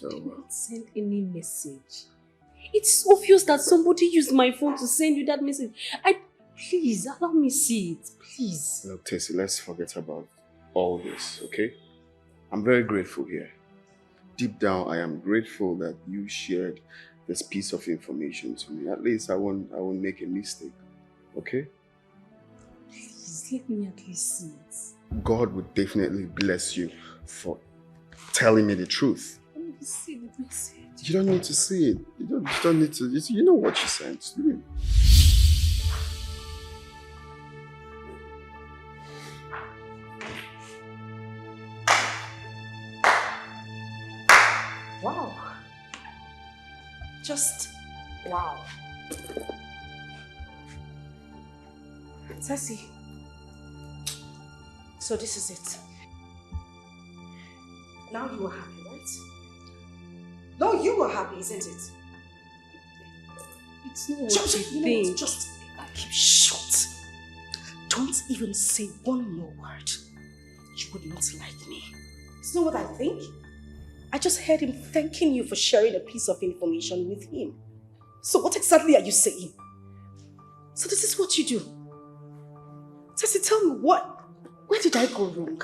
So, I didn't send any message. It's obvious that somebody used my phone to send you that message. Please, allow me see it, please. look, Tessie, let's forget about all this, okay? I'm very grateful here. Deep down, I am grateful that you shared this piece of information to me. At least I won't make a mistake, okay? Please, let me at least see it. God would definitely bless you for telling me the truth. Let me see the message. You don't need to see it. You don't need to. You know what she sent. Wow. Just wow. Tessie. So this is it. Now you are happy, right? No, you are happy, isn't it? It's not what you think. Just keep short. Don't even say one more word. You would not like me. It's not what I think. I just heard him thanking you for sharing a piece of information with him. So what exactly are you saying? So this is what you do. Tessie, tell me where did I go wrong?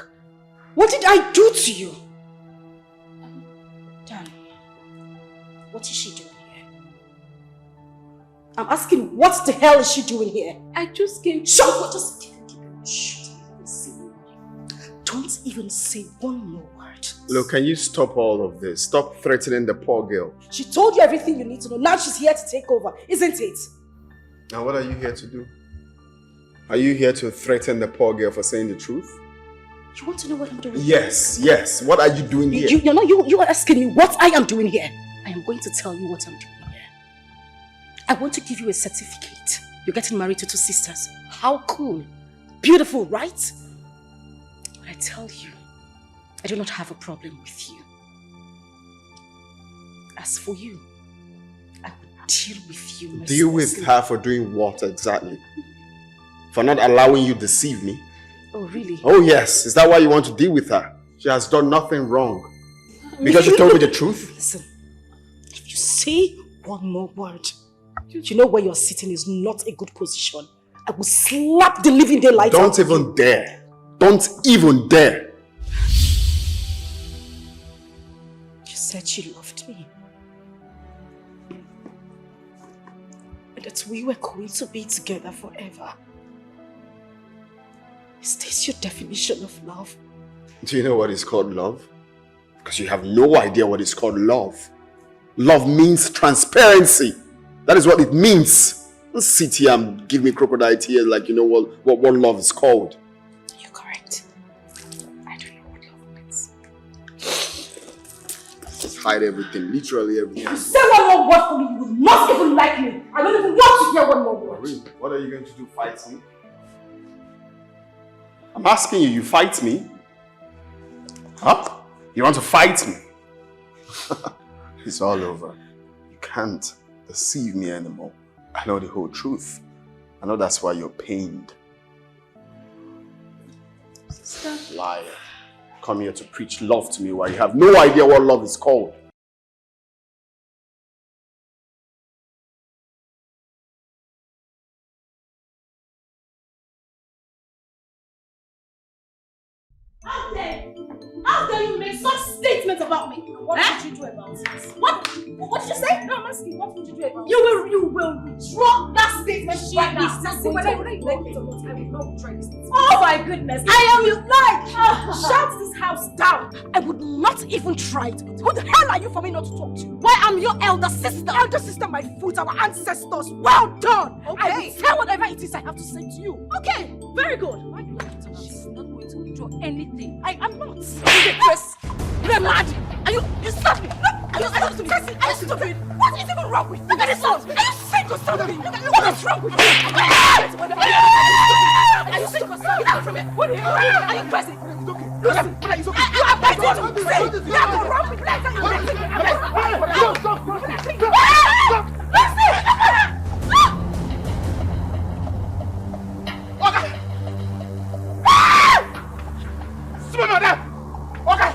What did I do to you? Dan, what is she doing here? I'm asking, what the hell is she doing here? I just came. Shut up! Just keep it shut. Don't even say one more word. Look, can you stop all of this? Stop threatening the poor girl. She told you everything you need to know. Now she's here to take over, isn't it? Now what are you here to do? Are you here to threaten the poor girl for saying the truth? You want to know what I'm doing? Yes. What are you doing here? You are asking me what I am doing here. I am going to tell you what I'm doing here. I want to give you a certificate. You're getting married to 2 sisters. How cool. Beautiful, right? But I tell you, I do not have a problem with you. As for you, I will deal with you. Deal with her for doing what exactly? For not allowing you to deceive me? Oh, really? Oh, yes. Is that why you want to deal with her? She has done nothing wrong. Because she told me the truth? Listen, if you say one more word, you know where you're sitting is not a good position. I will slap the living daylights out of you. Don't even dare. Don't even dare. You said she loved me. And that we were going to be together forever. Is this your definition of love? Do you know what is called love? Because you have no idea what is called love. Love means transparency. That is what it means. Don't sit here and give me crocodile tears like you know what love is called. You're correct. I don't know what love means. Just hide everything, literally everything. If you say one more word for me, you will not even like me. I don't even want to hear one more word. Really? What are you going to do? Fight me? I'm asking you, you fight me? Huh? You want to fight me? It's all over. You can't deceive me anymore. I know the whole truth. I know that's why you're pained. Sister. Liar. Come here to preach love to me while you have no idea what love is called. How dare you make such statements about me? What did you do about it? What did you say? No, I'm asking, what would you do about it? You will withdraw that statement right now. Whether you like it or not, I will not withdraw this statement. Oh my goodness. I am your life. Shut this house down. I would not even try it. Who the hell are you for me not to talk to? Why, I'm your elder sister. Elder sister, my foot, our ancestors. Well done. Okay. I will tell whatever it is I have to say to you. Okay, very good. Why do you like to She's not going to withdraw anything. I am not. Yes. You're mad. Are you stop me? Are you stupid? What is even wrong with you? Look at this house. Are you sick or something? What is wrong with you? Are you sick or something? Get out from here. What are you crazy? Listen, you are begging to say you have to run with legs and you're Okay!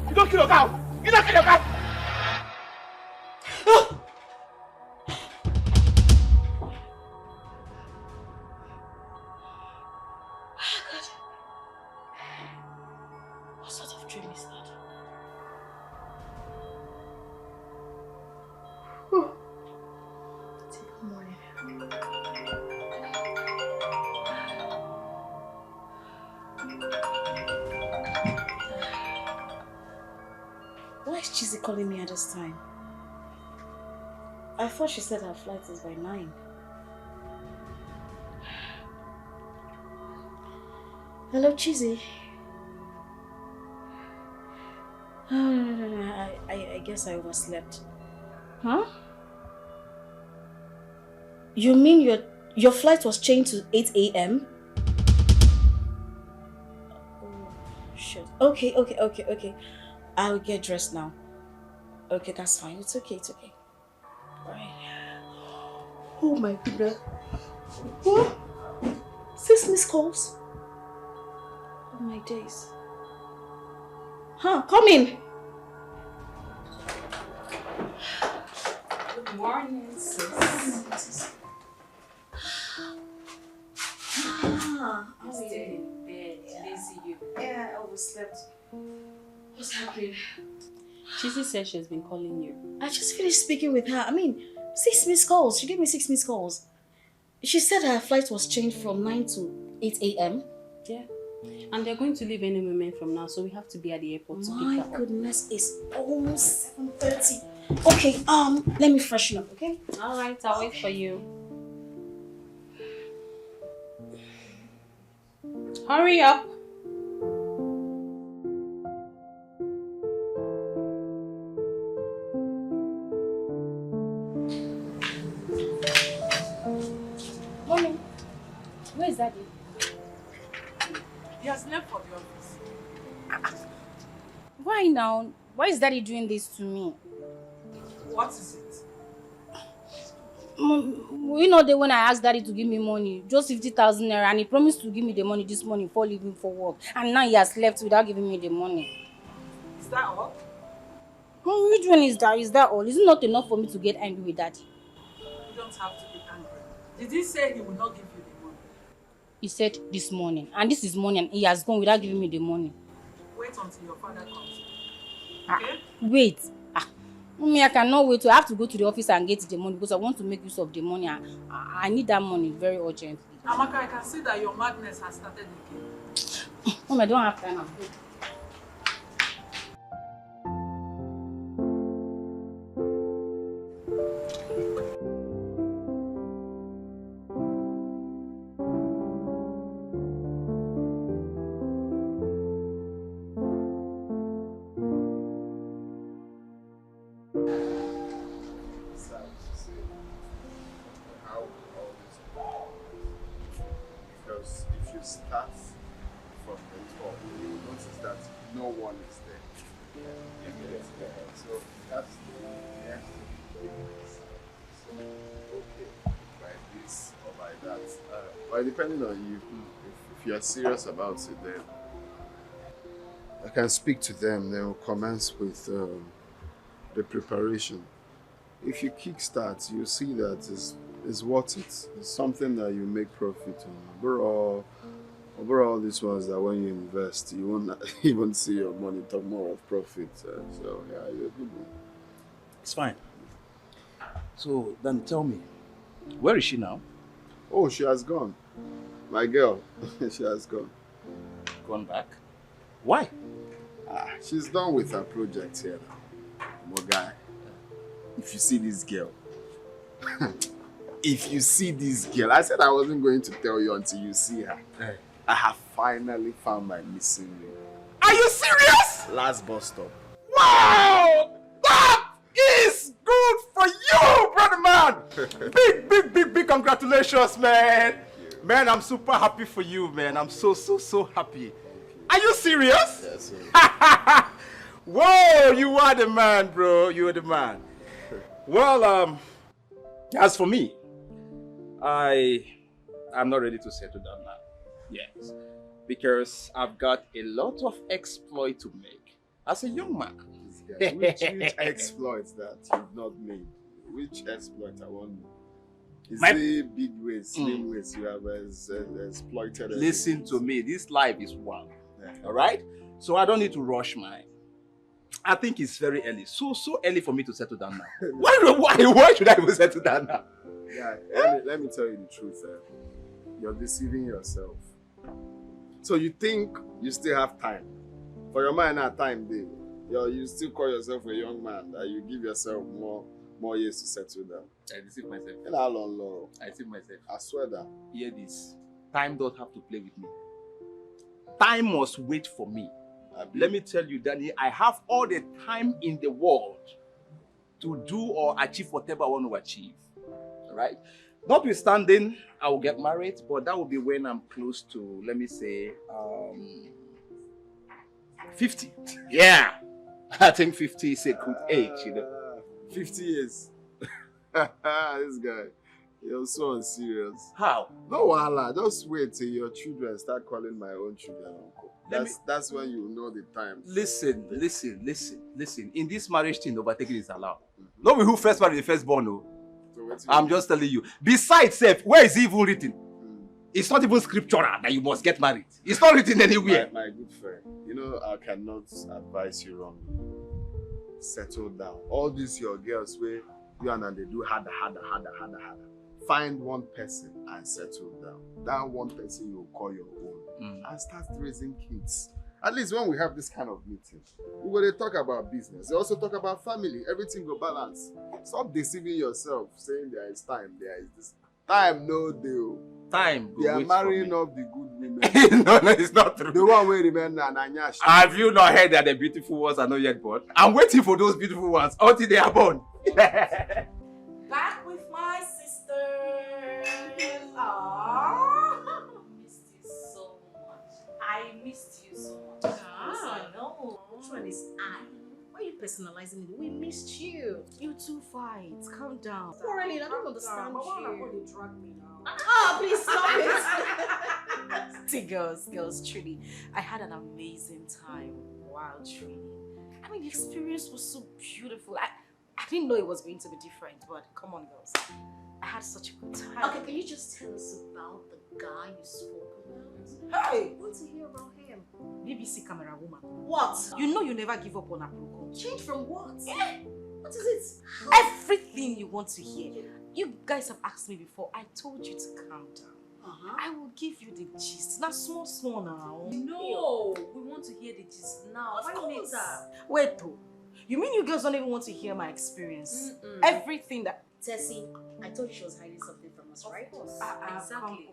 You don't kill a cow! Get out of your car! What sort of dream is that? Good morning. Why is Chizzy calling me at this time? I thought she said her flight is by 9. Hello, Chizzy. Oh, no. I guess I overslept. Huh? You mean your flight was changed to 8 a.m.? Oh, shit. Okay. I'll get dressed now. Okay, that's fine. It's okay. Alright. Oh my goodness. What? 6 missed calls? Oh my days. Huh, come in. Good morning, sis. I was Still in bed. Lazy you. Yeah, I overslept. What's happening? Chizzy said she's been calling you. I just finished speaking with her. 6 missed calls. She gave me 6 missed calls. She said her flight was changed from 9 to 8 a.m. Yeah. And they're going to leave any moment from now, so we have to be at the airport to pick her My up. goodness, it's almost 7:30. Okay, let me freshen up, okay? Alright, I'll wait for you. Hurry up. Morning. Where is Daddy? He has left for the office. Why now? Why is Daddy doing this to me? What is it? You know that when I asked Daddy to give me money, just 50,000 naira, and he promised to give me the money this morning before leaving for work, and now he has left without giving me the money. Is that all? Which one is that? Is that all? Is it not enough for me to get angry with Daddy? You don't have to be angry. Did he say he will not give you the money? He said this morning, and this is morning, and he has gone without giving me the money. Wait until your father comes. Okay? Wait. Mommy, I cannot wait. I have to go to the office and get the money because I want to make use of the money. I need that money very urgently. Amaka, I can see that your madness has started again. Mom, I don't have time. I'm good. Because if you start from the top, you will notice that no one is there. So that's the so, okay, by this or by that. But depending on you, if you are serious about it, then I can speak to them. They will commence with the preparation. If you kickstart, you see that it's worth it. It's something that you make profit on. Overall, this ones that when you invest, you won't even see your money talk more of profit. So yeah, you're a good one. It's fine. So then tell me, where is she now? Oh, she has gone. My girl, she has gone. Gone back? Why? She's done with her project here now. My guy, if you see this girl, if you see this girl, I said I wasn't going to tell you until you see her. Hey. I have finally found my missing ring. Are you serious? Last bus stop. Wow! That is good for you, brother man! Big congratulations, man! Man, I'm super happy for you, man. I'm so happy. Are you serious? Yes, sir. Whoa, you are the man, bro. You are the man. Well, as for me, I'm not ready to settle down now. Yes, because I've got a lot of exploit to make as a young man. guy. Which exploits that you've not made? Which exploit I want? Is it big ways, slim ways you have exploited? Listen to me. This life is one. Yeah. All right? So I don't need to rush mine. I think it's very early. So early for me to settle down now. Why should I even settle down now? Yeah, let me tell you the truth. You're deceiving yourself. So you think you still have time. For your mind at time, day. You still call yourself a young man. That you give yourself more years to settle down. I deceive myself. And how long? I deceive myself. I swear that. Hear this. Time don't have to play with me. Time must wait for me. Let me tell you, Danny, I have all the time in the world to do or achieve whatever I want to achieve. All right? Notwithstanding, I will get married, but that will be when I'm close to, let me say, 50. Yeah. I think 50 is a good age, you know. 50 years. This guy. You're so unserious. How? No, wahala. Just wait till your children start calling my own children uncle. That's when you know the time. Listen. In this marriage thing, overtaking is allowed. Not we who first married the firstborn, no. So I'm just telling you. Besides, where is it even written? It's not even scriptural that you must get married. It's not written anywhere. My good friend, you know I cannot advise you wrongly. Settle down. All these your girls where you and they do harder. Find one person and settle down. That one person you call your own and start raising kids. At least when we have this kind of meeting, we will talk about business. We also talk about family. Everything will balance. Stop deceiving yourself, saying there is time, there is this. Time, no deal. Time. They are marrying up the good women. No, it's not true. The one where remain Nanyash. Have you not heard that the beautiful ones are not yet born? I'm waiting for those beautiful ones until they are born. Back with my sisters. Aww. Missed you so much. I missed you so much. I know. Which one is I? Why are you personalizing it? We missed you. You two fight. Calm down. Really, I don't understand you. Drag me now. Oh, please stop it. See, girls, truly, I had an amazing time while training. I mean, the experience was so beautiful. I didn't know it was going to be different, but come on, girls. I had such a good time. Okay, can you just tell us about the guy you spoke about? Hey! I want to hear about him. BBC camera woman. What? You know you never give up on a protocol. Change from what? Yeah. What is it? Everything you want to hear. You guys have asked me before. I told you to calm down. I will give you the gist. Not small now. No, we want to hear the gist now. Of Why course. later? Wait though. You mean you girls don't even want to hear my experience? Everything that... Tessie, I told you she was hiding something from us, right? Of course. Exactly.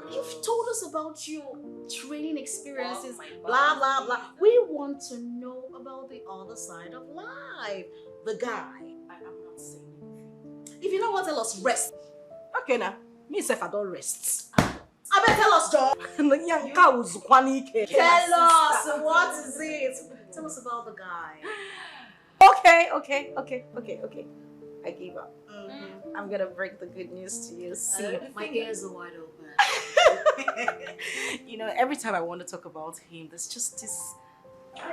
You've told us about your training experiences, Oh my blah, God. blah, blah. We want to know about the other side of life. The guy. I am not saying anything. If you don't want to tell us, rest. Okay now. Me self I don't rest. I better tell us, John. Tell Tell us, what is it? Tell us about the guy. Okay. I gave up. I'm gonna break the good news to you. See, My ears are wide open. you know, every time I want to talk about him, there's just this. I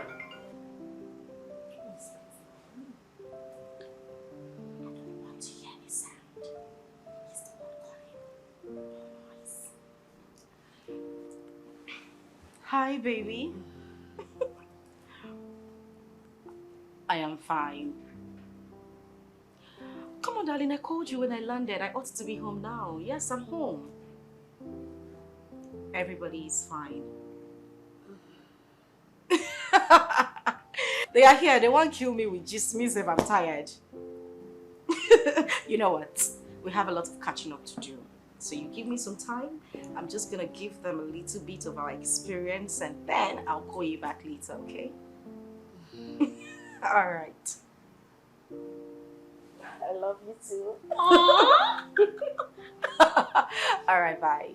don't want to hear any sound. He's the one calling. Hi, baby. I am fine. Come on, darling, I called you when I landed. I ought to be home now. Yes, I'm home. Everybody is fine. They are here. They won't kill me with just me if I'm tired. You know what? We have a lot of catching up to do. So you give me some time. I'm just going to give them a little bit of our experience and then I'll call you back later, okay? All right. I love you too. All right, bye.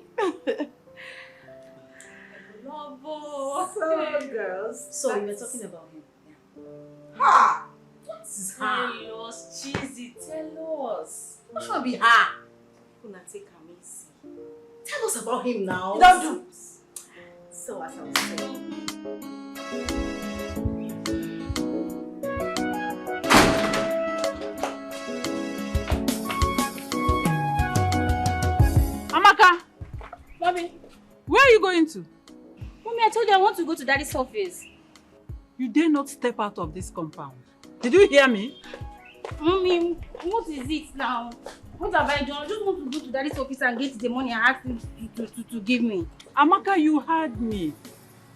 Lobo. So, girls. So we were talking about him. Ha! What is her? Tell us, cheesy. Tell us. Which one be her? Gonna take a easy. Tell us about him now. You don't do. So as I was saying. are you going to? Mommy, I told you I want to go to Daddy's office. You dare not step out of this compound. Did you hear me? Mommy, what is it now? What have I done? I just want to go to Daddy's office and get the money I asked him to give me. Amaka, you heard me.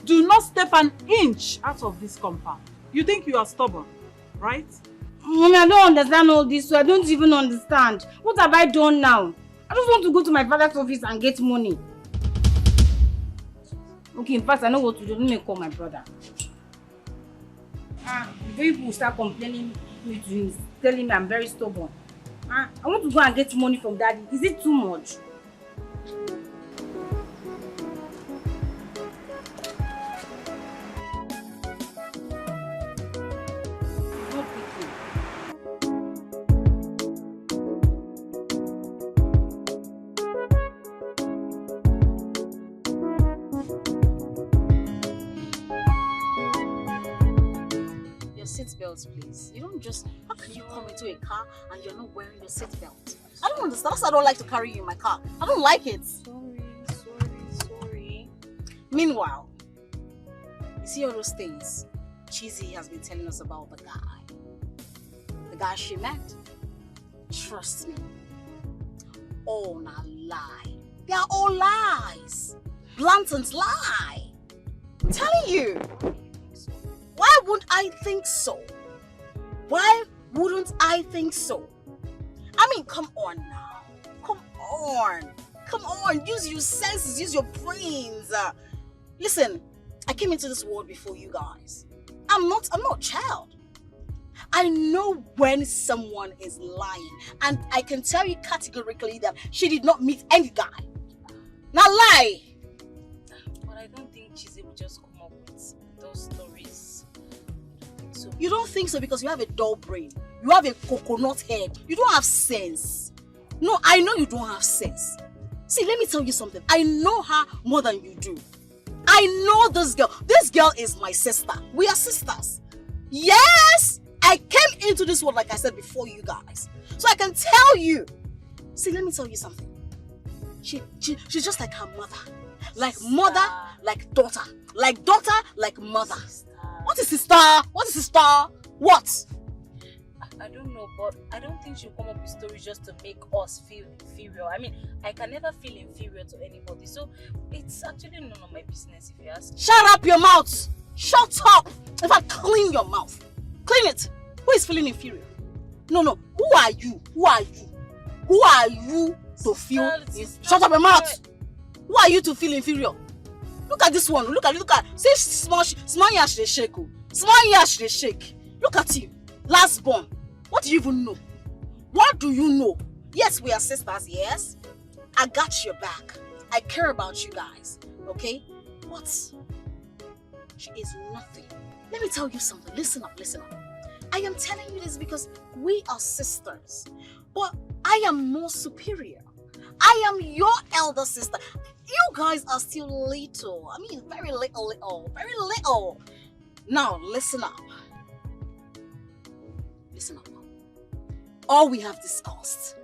Do not step an inch out of this compound. You think you are stubborn, right? Mommy, I don't understand all this, so I don't even understand. What have I done now? I just want to go to my father's office and get money. Okay, in fact, I know what to do. Let me call my brother. Before people start complaining to him, telling me I'm very stubborn. I want to go and get money from Daddy. Is it too much? No picking. Your seatbelts, please. You don't just. How can you come into a car and you're not wearing your seatbelt? I don't understand. That's why I don't like to carry you in my car. I don't like it. Sorry. Meanwhile, you see all those things Cheesy has been telling us about the guy. The guy she met. Trust me. All not lie. They are all lies. Blatant lie. I'm telling you. Why would I think so? Why wouldn't I think so? I mean, come on now. Come on. Use your senses. Use your brains. Listen, I came into this world before you guys. I'm not a child. I know when someone is lying, and I can tell you categorically that she did not meet any guy. Now lie. But I don't think Chizzy would just come up with those stories. So You don't think so because you have a dull brain. You have a coconut head. You don't have sense. No, I know you don't have sense. See, let me tell you something. I know her more than you do. I know this girl. This girl is my sister. We are sisters. Yes! I came into this world, like I said, before you guys. So I can tell you. See, let me tell you something. She's just like her mother. Like mother, like daughter. Like daughter, like mother. What is sister? What is sister? What? I don't know, but I don't think she'll come up with stories just to make us feel inferior. I mean, I can never feel inferior to anybody, so it's actually none of my business if you ask. Shut up your mouth! Shut up! If I clean your mouth, clean it. Who is feeling inferior? No. Who are you? Who are you to feel? Shut up your mouth! Who are you to feel inferior? Look at this one. Look at. See, small yash they shake. Small yash they shake. Look at you, last born. What do you even know? What do you know? Yes, we are sisters. Yes, I got your back. I care about you guys. Okay? What? She is nothing. Let me tell you something. Listen up. I am telling you this because we are sisters, but I am more superior. I am your elder sister. You guys are still little. I mean, very little. Now, listen up. All we have discussed,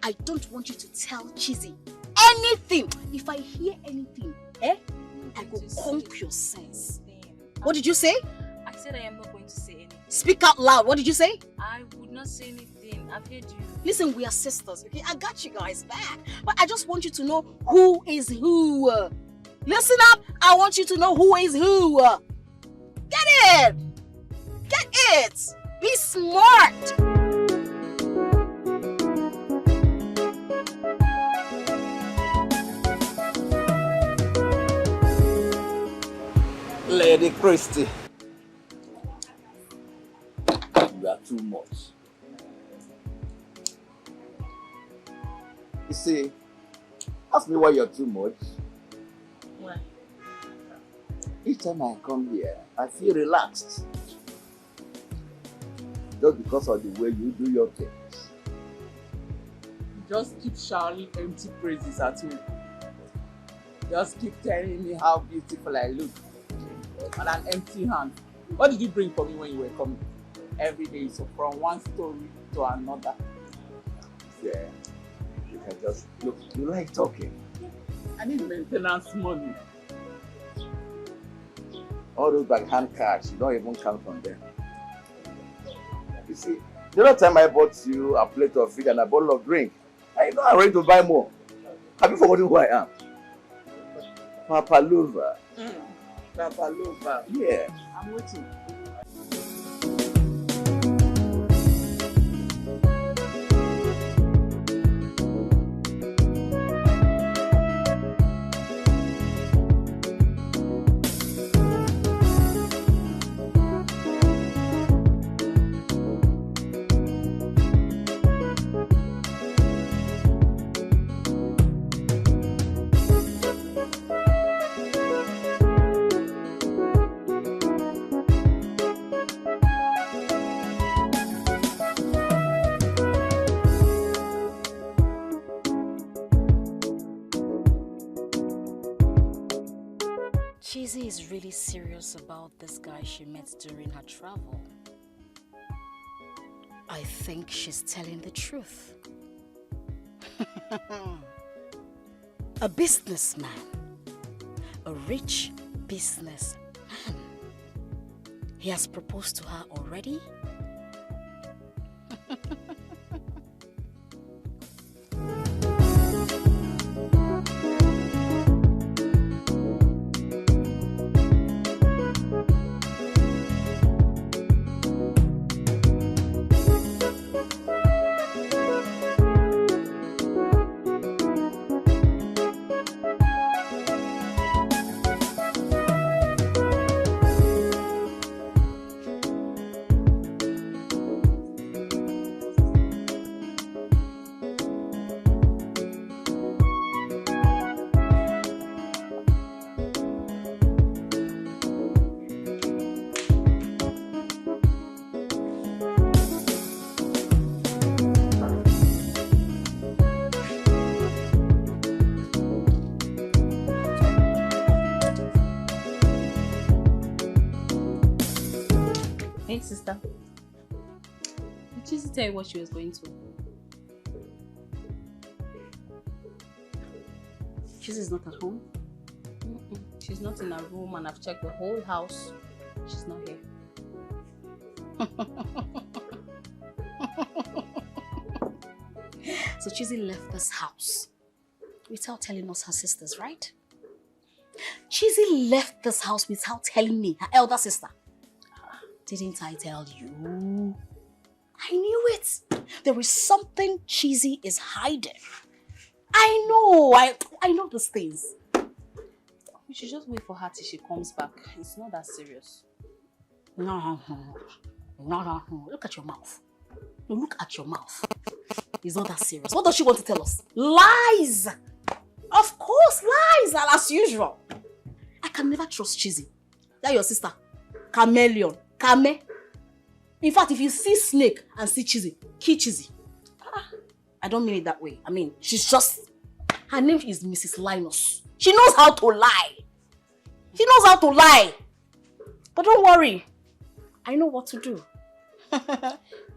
I don't want you to tell Chizzy anything. If I hear anything, I will conk your sense. What did you say? I said I am not going to say anything. Speak out loud. What did you say? I would not say anything. I've heard you. Listen, we are sisters, okay? I got you guys back. But I just want you to know who is who. Listen up. I want you to know who is who. Get it. Be smart. Lady Christie, you are too much. You see, ask me why you're too much. Why? Each time I come here, I feel relaxed. Just because of the way you do your things. Just keep shouting empty praises at me. Just keep telling me how beautiful I look. And an empty hand. What did you bring for me when you were coming? Every day, so from one story to another. Yeah, you can just look. You like talking. I need maintenance money. All those backhand cards, you don't even count on them. You see, the other time I bought you a plate of food and a bottle of drink, I know I'm ready to buy more. Have you forgotten who I am? Papa Lover. Papa Lover. Yeah. I'm waiting. Cheesy is really serious about this guy she met during her travel. I think she's telling the truth. A businessman. A rich businessman. He has proposed to her already? Hey, sister. Did Cheesy tell you what she was going to? Cheesy's not at home? She's not in her room, and I've checked the whole house. She's not here. So Cheesy left this house without telling us her sisters, right? Cheesy left this house without telling me, her elder sister. Didn't I tell you? I knew it. There is something Cheesy is hiding. I know. I know these things. We should just wait for her till she comes back. It's not that serious. No. Look at your mouth. No, look at your mouth. It's not that serious. What does she want to tell us? Lies! Of course, lies, as usual. I can never trust Cheesy. That's your sister. Chameleon. Kame. In fact, if you see snake and see Cheesy, kill Cheesy. I don't mean it that way. I mean, she's just... Her name is Mrs. Linus. She knows how to lie. She knows how to lie. But don't worry. I know what to do.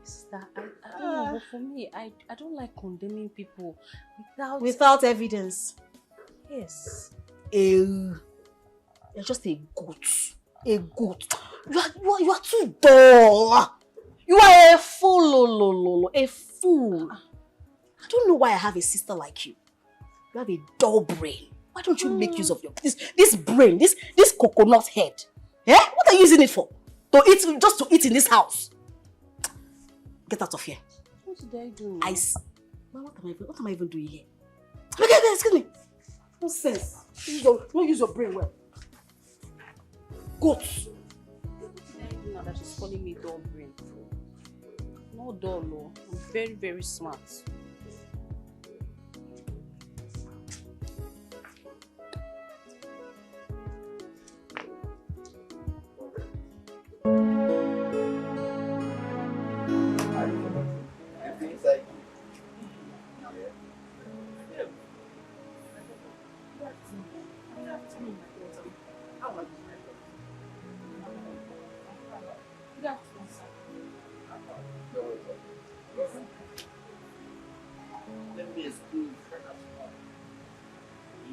Sister, I don't know, but for me, I don't like condemning people without evidence. Yes. You're just a goat. A goat. You are too dull. You are a fool, a fool. I don't know why I have a sister like you. You have a dull brain. Why don't you make use of your this brain, this coconut head? Eh? What are you using it for? To eat, just to eat in this house? Get out of here. What did I do? What am I even doing here? Look at this, excuse me. Nonsense. Don't use your brain well. Goats. What did I do now that she's calling me dull brain? Not dull, no. I'm very, very smart.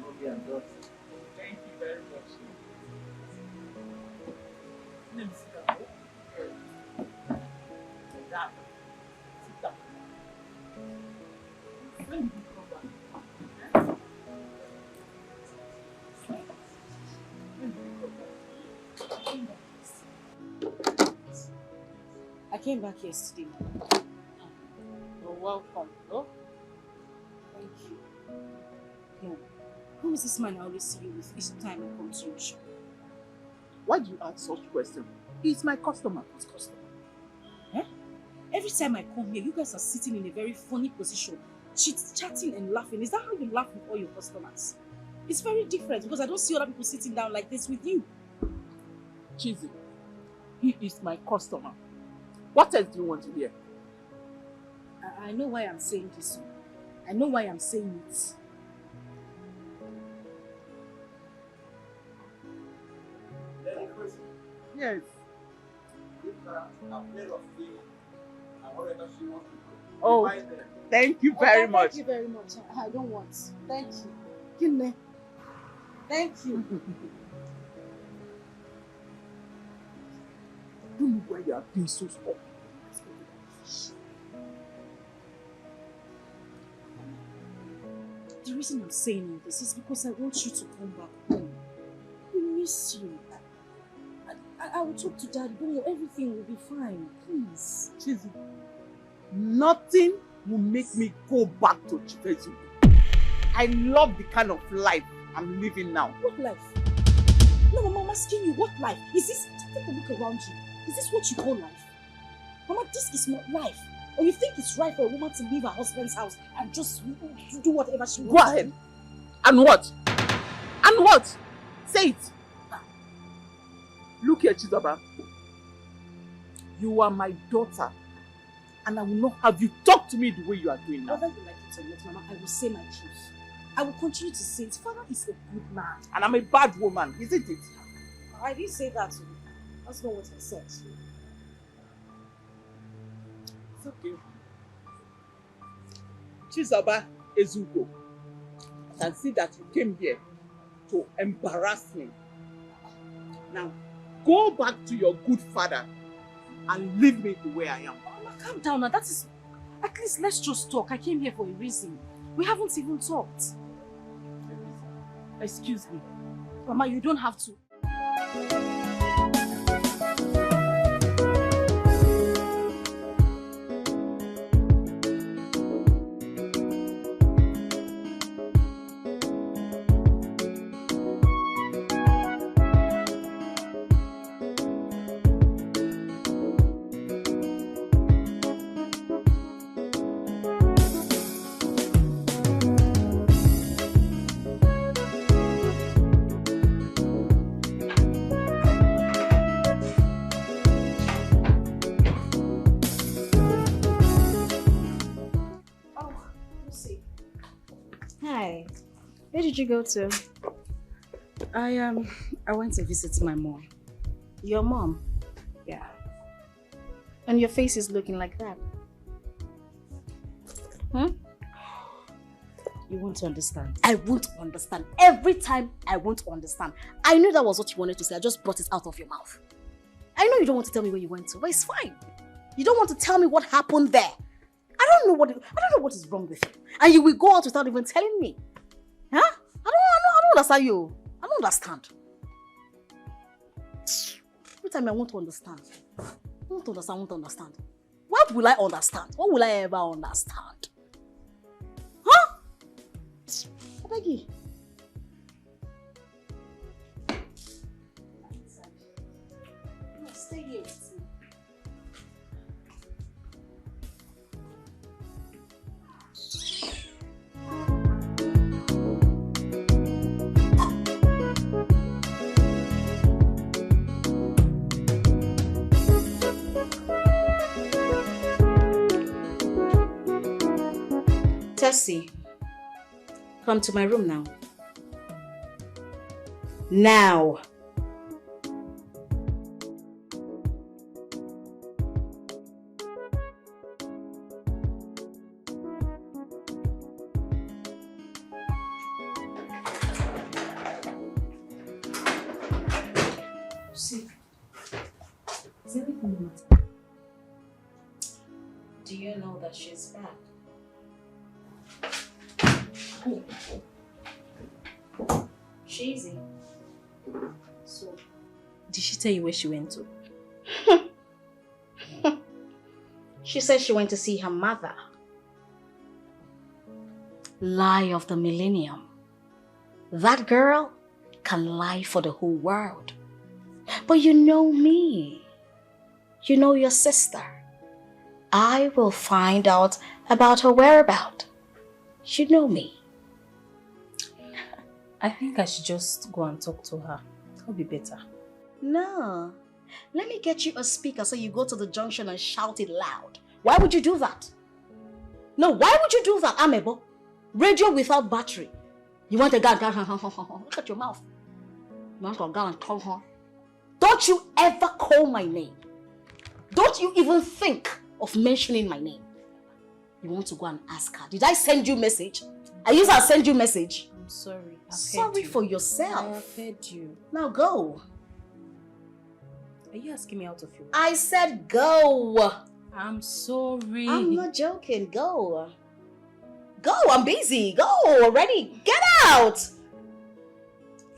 Mommy and daughter. Thank you very much. Let me sit down. Like that. Sit down. When did you come back? When did you come back? I came back yesterday. You're welcome. Oh? Thank you. No. Who is this man I always see you with each time I come to your shop? Why do you ask such questions? He's my customer. What customer? Eh? Every time I come here, you guys are sitting in a very funny position, chatting and laughing. Is that how you laugh with all your customers? It's very different because I don't see other people sitting down like this with you. Cheesy, he is my customer. What else do you want to hear? I know why I'm saying this. I know why I'm saying it. Yes. Oh, Oh, thank you very much. Thank you very much. I don't want. Thank you. Give me. Thank you. Don't know why you are being so stubborn. The reason I'm saying all this is because I want you to come back home. We miss you. I will talk to Daddy. Don't worry, everything will be fine. Please. Cheesy, nothing will make me go back to Chifezu. I love the kind of life I'm living now. What life? No, Mama, I'm asking you, what life? Is this, take a look around you. Is this what you call life? Mama, this is not life. Or you think it's right for a woman to leave her husband's house and just do whatever she wants? Go ahead. And what? And what? Say it. Look here, Chizoba. You are my daughter. And I will not have you talk to me the way you are doing now. Whether you like it or not, Mama, I will say my truth. I will continue to say it. Father is a good man. And I'm a bad woman, isn't it? I didn't say that to you. That's not what I said. It's okay. Chizoba Ezugo, I can see that you came here to embarrass me. Now, go back to your good father and leave me the way I am. Mama, calm down now. That is... At least let's just talk. I came here for a reason. We haven't even talked. Excuse me. Mama, you don't have to. Where did you go to? I went to visit my mom. Your mom? Yeah. And your face is looking like that. Huh? You want to understand? I won't understand. Every time I won't understand. I knew that was what you wanted to say. I just brought it out of your mouth. I know you don't want to tell me where you went to, but it's fine. You don't want to tell me what happened there. I don't know what is wrong with you. And you will go out without even telling me. Huh? I don't understand you. I don't understand. Every time I want to understand. I want to understand. What will I understand? What will I ever understand? Huh? I beg you. Stay here with me. Tessie, come to my room now. Now. Is everything the matter? Do you know that she's back? Cheesy. So, did she tell you where she went to? She said she went to see her mother. Lie of the millennium. That girl can lie for the whole world. But you know me. You know your sister. I will find out about her whereabouts. You know me. I think I should just go and talk to her. That'll be better. No. Let me get you a speaker so you go to the junction and shout it loud. Why would you do that? No, why would you do that, Amebo? Radio without battery. You want a gun? Look at your mouth. You want a gun? Don't you ever call my name. Don't you even think of mentioning my name. You want to go and ask her. Did I send you message? I used to send you message. I'm sorry. Sorry for yourself. I have heard you. Now go. Are you asking me out of your? I said go. I'm sorry. I'm not joking. Go. Go. I'm busy. Go already. Get out.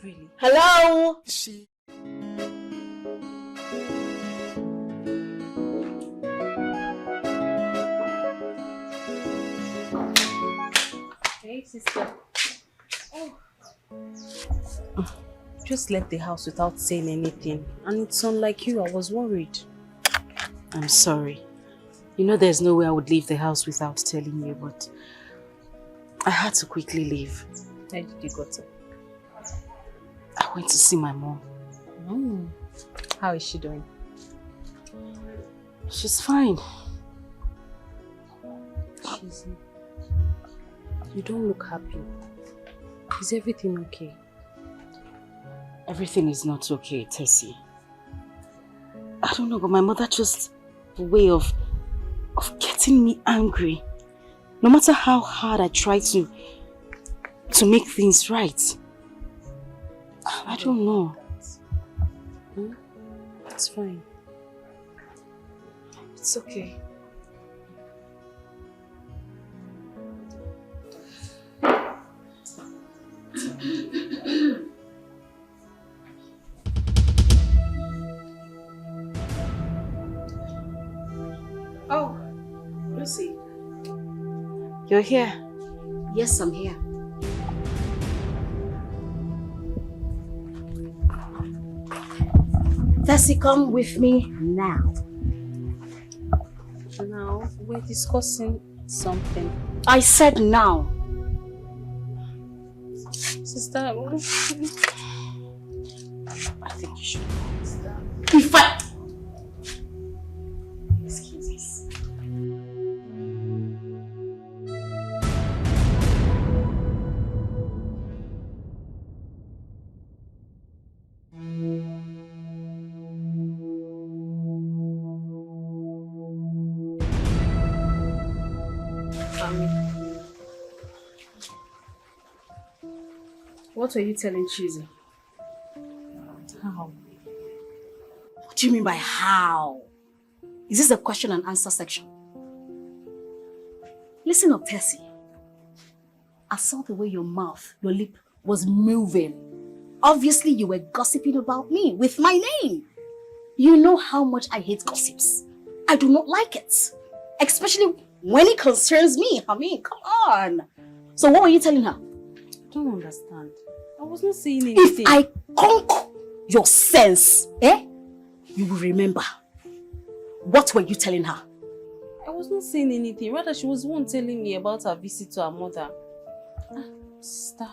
Really? Hello. Hey, sister. Just left the house without saying anything. And it's unlike you. I was worried. I'm sorry. You know there's no way I would leave the house without telling you, but I had to quickly leave. Where did you go to? I went to see my mom. Oh. How is she doing? She's fine. You don't look happy. Is everything okay? Everything is not okay, Tessie. I don't know, but my mother just a way of getting me angry. No matter how hard I try to make things right. I don't know. It's fine. It's okay. Oh, Lucy. You're here? Yes, I'm here. Tessie, come with me now. Now, we're discussing something. I said now. Sister, I think you should. If I... Excuses. What are you telling Cheesy? How? What do you mean by how? Is this a question and answer section? Listen up, Tessie. I saw the way your mouth, your lip was moving. Obviously, you were gossiping about me with my name. You know how much I hate gossips. I do not like it. Especially when it concerns me. I mean, come on. So what were you telling her? I don't understand. I was not saying anything. If I conquer your sense, you will remember. What were you telling her? I was not saying anything. Rather, she was the one telling me about her visit to her mother. Sister,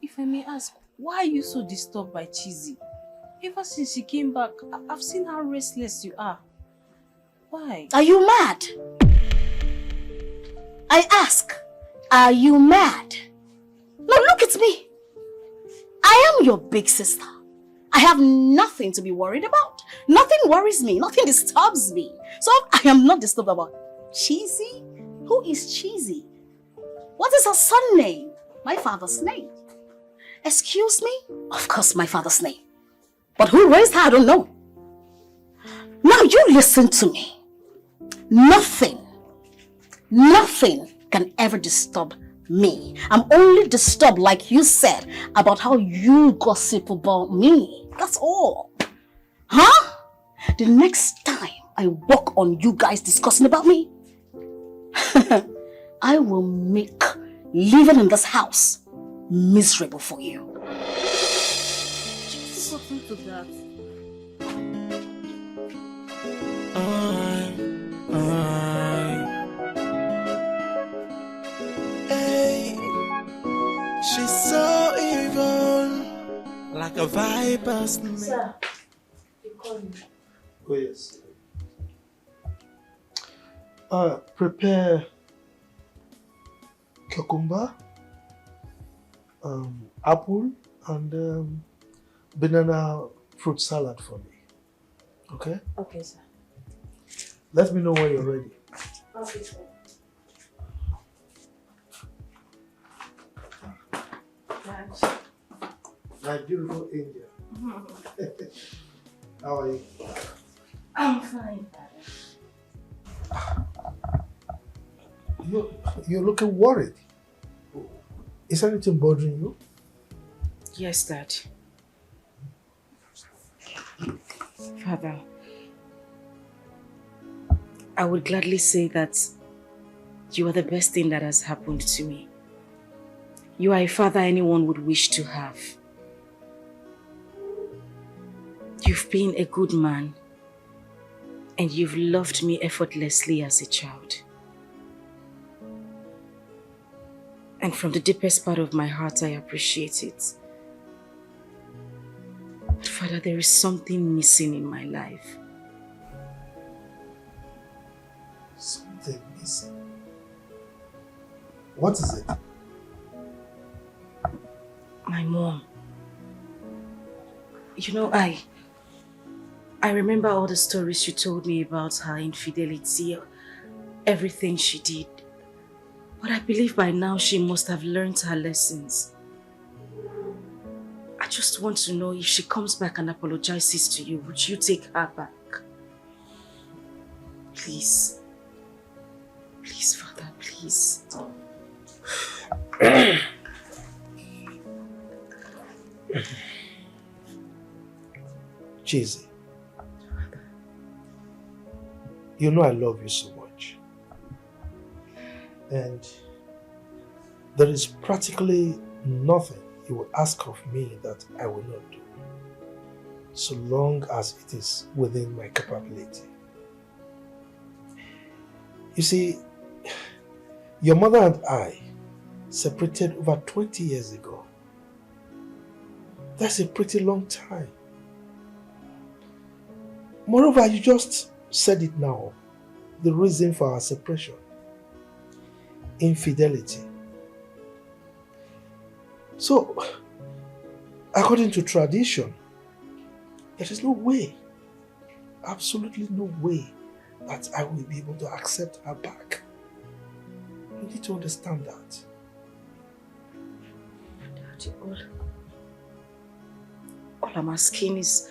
if I may ask, why are you so disturbed by Cheesy? Ever since she came back, I've seen how restless you are. Why? Are you mad? I ask, are you mad? Now look at me. I am your big sister. I have nothing to be worried about. Nothing worries me. Nothing disturbs me. So I am not disturbed about Cheesy. Who is Cheesy? What is her son name? My father's name. Excuse me? Of course, my father's name. But who raised her, I don't know. Now you listen to me. Nothing can ever disturb me. I'm only disturbed, like you said, about how you gossip about me. That's all. Huh? The next time I walk on you guys discussing about me, I will make living in this house miserable for you. Something to that. Hey, she's so evil, like a viper snake. Sir, you call me. Oh yes. Prepare cucumber, apple, and banana fruit salad for me. Okay? Okay, sir. Let me know when you're ready. Okay, sir. My beautiful angel. How are you? I'm fine, Father. You're looking worried. Is anything bothering you? Yes, Dad. Father, I would gladly say that you are the best thing that has happened to me. You are a father anyone would wish to have. You've been a good man, and you've loved me effortlessly as a child. And from the deepest part of my heart, I appreciate it. But Father, there is something missing in my life. Something missing. What is it? My mom. You know, I remember all the stories you told me about her infidelity, everything she did. But I believe by now she must have learned her lessons. I just want to know, if she comes back and apologizes to you, would you take her back? Please. Please, Father, please. Cheesy. You know I love you so much. And there is practically nothing you will ask of me that I will not do, so long as it is within my capability. You see, your mother and I separated over 20 years ago. That's a pretty long time. Moreover, you just said it now, the reason for our separation: infidelity. So, according to tradition, there is no way, absolutely no way, that I will be able to accept her back. You need to understand that. Daddy, all I'm asking is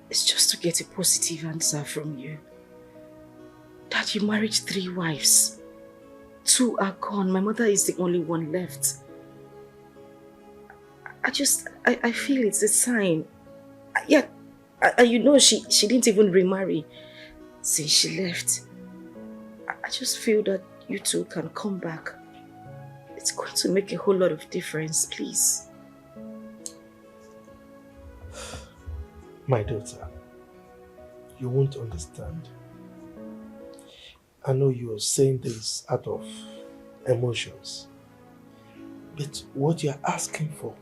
just to get a positive answer from you. Dad, you married 3 wives. 2 are gone. My mother is the only one left. I feel it's a sign. Yeah, you know, she didn't even remarry since she left. I just feel that you two can come back. It's going to make a whole lot of difference, please. My daughter, you won't understand. I know you're saying this out of emotions, but what you're asking for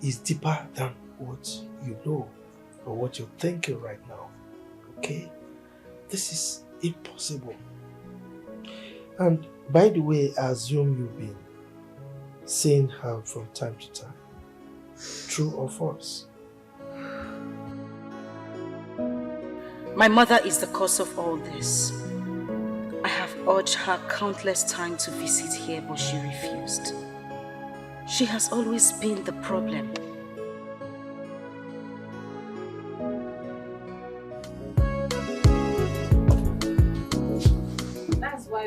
is deeper than what you know or what you're thinking right now, okay? This is impossible. And by the way, I assume you've been seeing her from time to time. True or false? My mother is the cause of all this. I have urged her countless times to visit here, but she refused. She has always been the problem.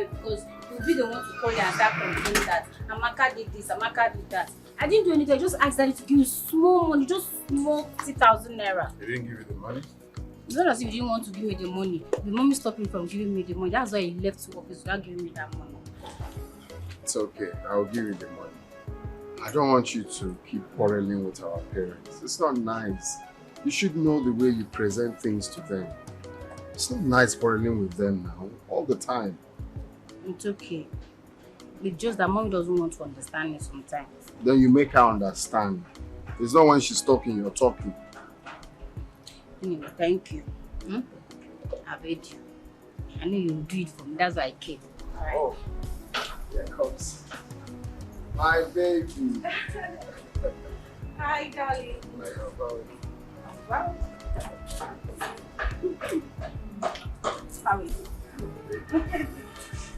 well because you'll be the one to call you and start complaining that Amaka did this, Amaka did that. I didn't do anything. I just asked Daddy to give you small money, just small 50,000 naira. He didn't give you the money? It's not as if you didn't want to give me the money. The mommy stopped him from giving me the money. That's why he left to office without giving me that money. It's okay. I'll give you the money. I don't want you to keep quarreling with our parents. It's not nice. You should know the way you present things to them. It's not nice quarreling with them now, all the time. It's okay. It's just that mommy doesn't want to understand me sometimes. Then you make her understand. It's not when she's talking, you're talking. Anyway, thank you. I've heard you. I know you'll do it for me. That's why I came. All right. Oh, here comes my baby. Hi, darling. Wow. How are you?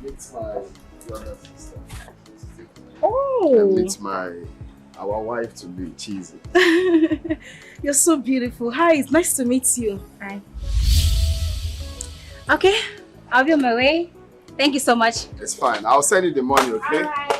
It's my younger sister. Oh. And it's our wife to be, Cheesy. You're so beautiful. Hi, it's nice to meet you. Hi. Okay, I'll be on my way. Thank you so much. It's fine. I'll send you the money, okay? All right.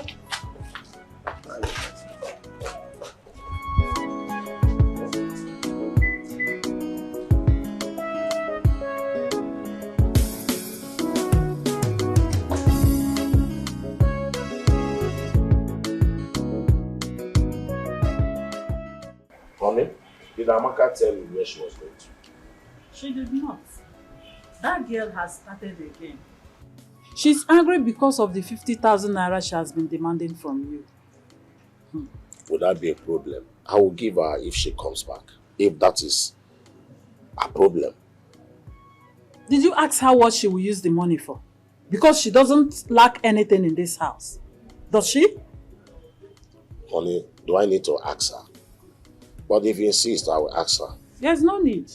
Honey, did Amaka tell you where she was going to? She did not. That girl has started again. She's angry because of the 50,000 naira she has been demanding from you. Would that be a problem? I will give her if she comes back. If that is a problem. Did you ask her what she will use the money for? Because she doesn't lack anything in this house. Does she? Honey, do I need to ask her? But if you insist, I will ask her. There's no need.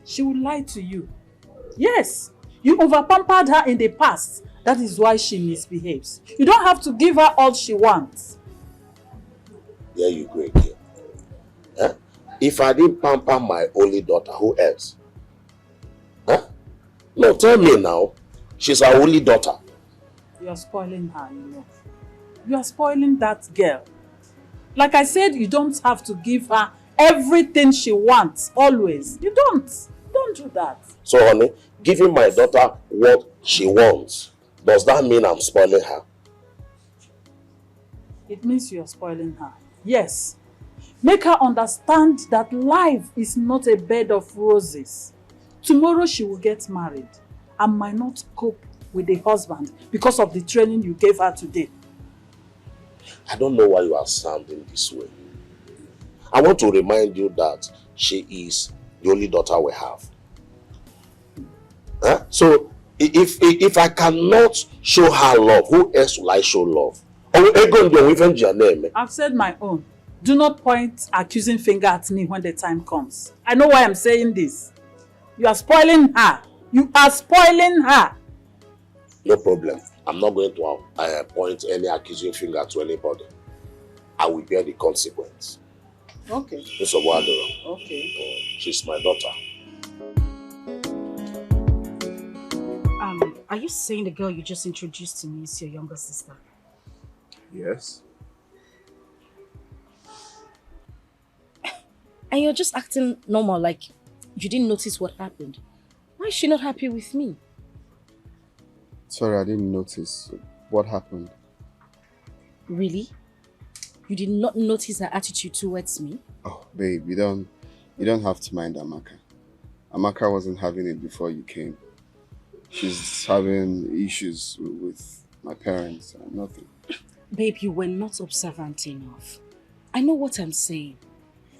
She will lie to you. Yes, you over-pampered her in the past. That is why she misbehaves. You don't have to give her all she wants. There you go again. Huh? If I didn't pamper my only daughter, who else? Huh? No, tell me now. She's our only daughter. You are spoiling her, you know. You are spoiling that girl. Like I said, you don't have to give her everything she wants, always. You don't. Don't do that. So, honey, giving my daughter what she wants, does that mean I'm spoiling her? It means you are spoiling her. Yes. Make her understand that life is not a bed of roses. Tomorrow she will get married and might not cope with the husband because of the training you gave her today. I don't know why you are sounding this way. I want to remind you that she is the only daughter we have. Huh? So, if I cannot show her love, who else will I show love? I've said my own. Do not point accusing finger at me when the time comes. I know why I'm saying this. You are spoiling her. You are spoiling her. No problem. I'm not going to point any accusing finger to anybody. I will bear the consequence. Okay. Okay. She's my daughter. Are you saying the girl you just introduced to me is your younger sister? Yes. And you're just acting normal, like you didn't notice what happened. Why is she not happy with me? Sorry, I didn't notice. What happened? Really? You did not notice her attitude towards me? Oh, babe, you don't have to mind Amaka. Amaka wasn't having it before you came. She's having issues with my parents and nothing. Babe, you were not observant enough. I know what I'm saying.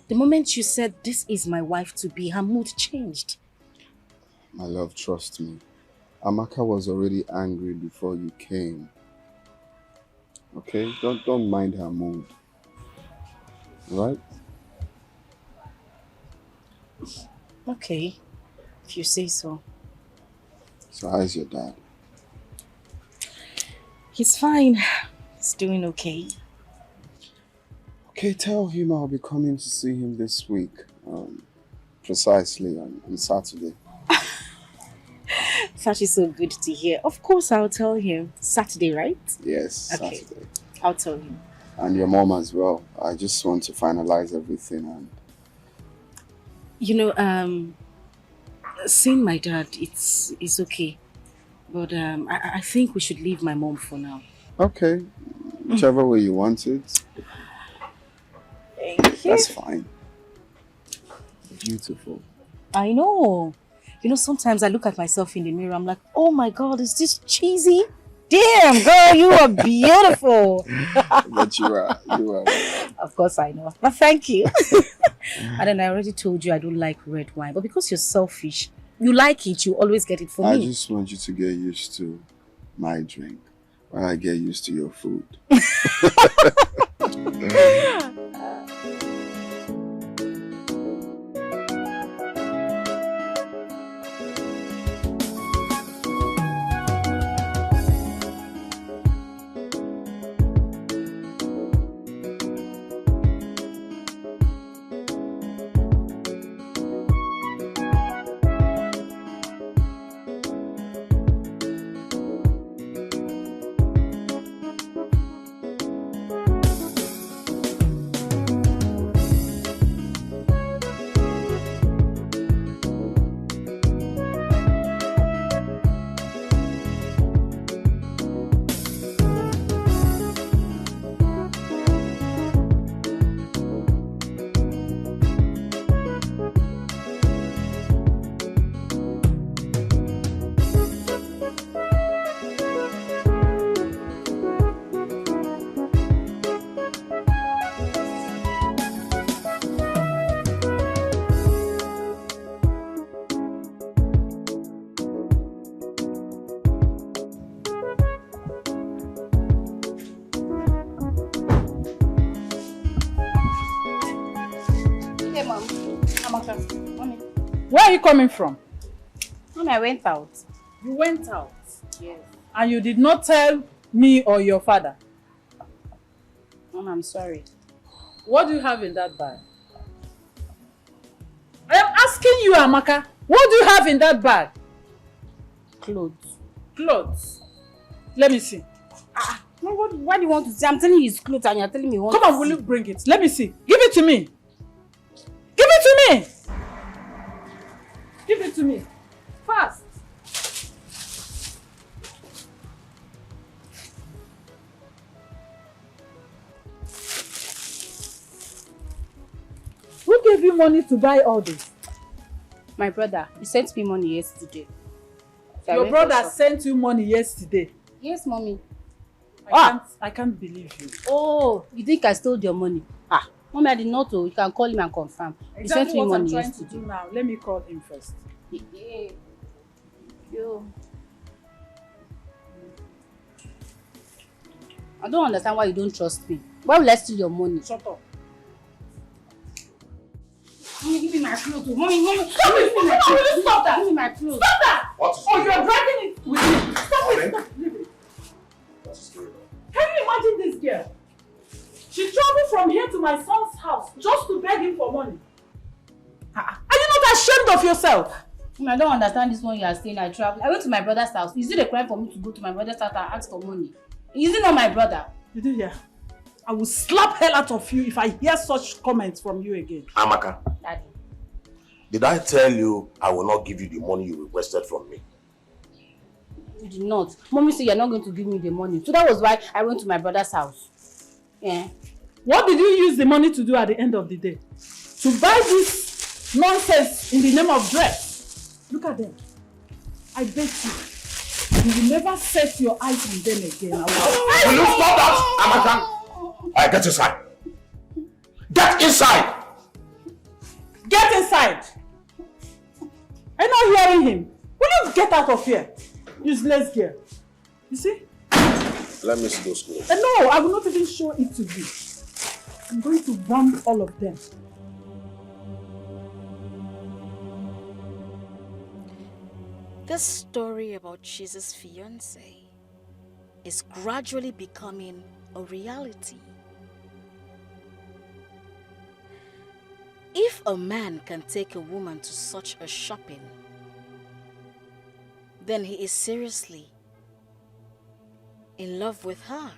The moment you said, this is my wife to be, her mood changed. My love, trust me. Amaka was already angry before you came. Okay? Don't mind her mood. Right? Okay, if you say so. So how's your dad? He's fine. He's doing okay. Okay, tell him I'll be coming to see him this week. Precisely on Saturday. Such is so good to hear. Of course, I'll tell him. Saturday, right? Yes, Okay. Saturday. I'll tell him. And your mom as well. I just want to finalize everything and... You know, seeing my dad, it's okay. But I think we should leave my mom for now. Okay. Whichever way you want it. Thank you. That's fine. Beautiful. I know. You know, sometimes I look at myself in the mirror, I'm like, oh my God, is this cheesy? Damn, girl, you are beautiful. But you are. Of course I know. But thank you. And then I already told you I don't like red wine. But because you're selfish, you like it, you always get it for me. I just want you to get used to my drink while I get used to your food. Where are you coming from? Mommy, I went out. You went out? Yes. And you did not tell me or your father? Mom, I'm sorry. What do you have in that bag? I am asking you, Amaka. What do you have in that bag? Clothes. Clothes? Let me see. What do you want to say? I'm telling you it's clothes and you're telling me you want Come to on, will you bring it? Let me see. Give it to me. Give it to me. Give it to me. Fast. Who gave you money to buy all this? My brother. He sent me money yesterday. So Your brother sent you money yesterday? Yes, Mommy. I can't believe you. Oh, you think I stole your money? Mommy, I did not know. You can call him and confirm. He sent me Exactly what I'm money trying yesterday. to do now. Let me call him first. Yo. I don't understand why you don't trust me. Why will I steal your money? Shut up. Mommy, give me my clothes. Mommy, Stop it! Will you stop that? Give me my clothes. Stop that! What is Oh, going you're on? dragging it with me. Stop it! Darling? Stop. Leave it. What is going on? Can you imagine this girl? She traveled from here to my son's house just to beg him for money. Are you not ashamed of yourself? I don't understand this one you are saying. I traveled. I went to my brother's house. Is it a crime for me to go to my brother's house and ask for money? Is it not my brother? You do hear? I will slap hell out of you if I hear such comments from you again. Amaka, Daddy. did I tell you I will not give you the money you requested from me? You did not. Mommy said you're not going to give me the money. So that was why I went to my brother's house. Yeah. What did you use the money to do at the end of the day? To buy this nonsense in the name of dress? Look at them. I bet you will never set your eyes on them again. Will you stop that, Amaka? Get inside. Get inside. Get inside. I'm not hearing him. Will you get out of here? Useless girl. You see? Let me see those clothes. No, I will not even show it to you. I'm going to burn all of them. This story about Jesus' fiancé is gradually becoming a reality. If a man can take a woman to such a shopping, then he is seriously in love with her.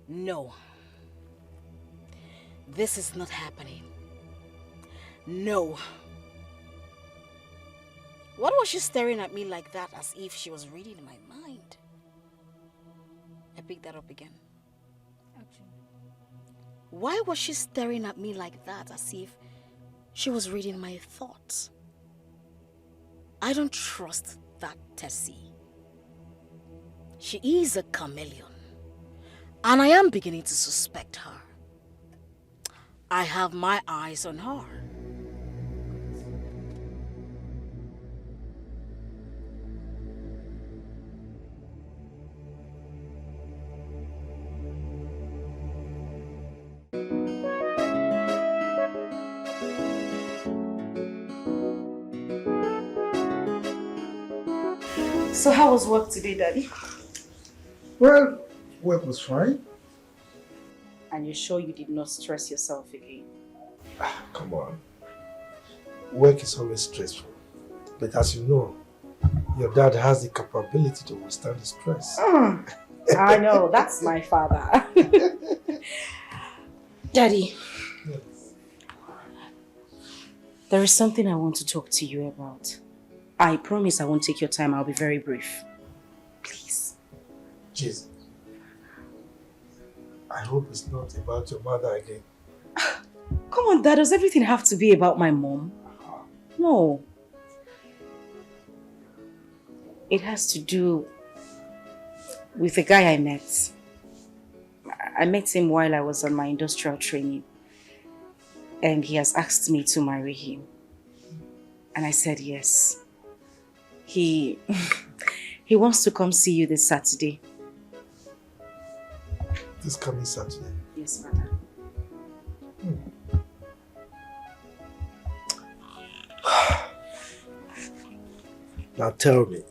No. This is not happening. No. What was she staring at me like that as if she was reading my mind? I picked that up again. Why was she staring at me like that as if she was reading my thoughts? I don't trust that Tessie. She is a chameleon. And I am beginning to suspect her. I have my eyes on her. So how was work today, Daddy? Well, work was fine. And you're sure you did not stress yourself again? Come on. Work is always stressful. But as you know, your dad has the capability to withstand the stress. I know, that's my father. Daddy, there is something I want to talk to you about. I promise I won't take your time. I'll be very brief. Please. Jesus. I hope it's not about your mother again. Come on, Dad. Does everything have to be about my mom? No. It has to do with the guy I met. I met him while I was on my industrial training. And he has asked me to marry him. And I said yes. He wants to come see you this Saturday. This coming Saturday? Yes, Father. Now tell me,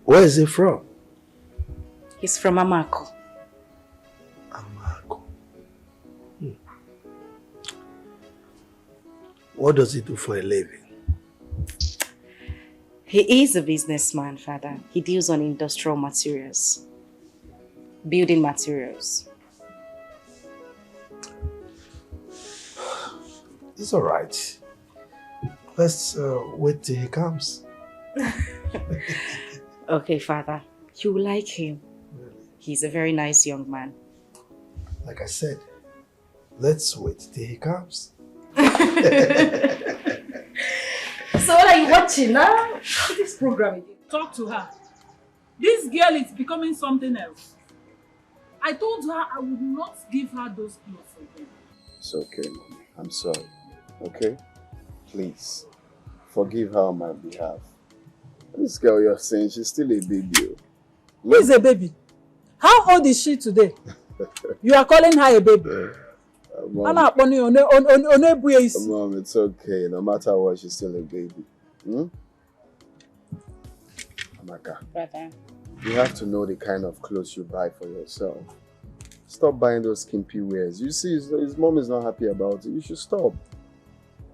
where is he from? He's from Amako. Amako. What does he do for a living? He is a businessman, Father. He deals on industrial materials. Building materials. It's all right. Let's wait till he comes. Okay, Father. You will like him. Really? He's a very nice young man. Like I said, let's wait till he comes. So what are you watching now? This program again. Talk to her. This girl is becoming something else. I told her I would not give her those clothes again. It's okay, Mommy. I'm sorry. Okay? Please, forgive her on my behalf. This girl you're saying, she's still a baby. Who is a baby? How old is she today? You are calling her a baby? Mom, it's okay. No matter what, she's still a baby. Amaka, Brother. you have to know the kind of clothes you buy for yourself. Stop buying those skimpy wears. You see, his mom is not happy about it. You should stop.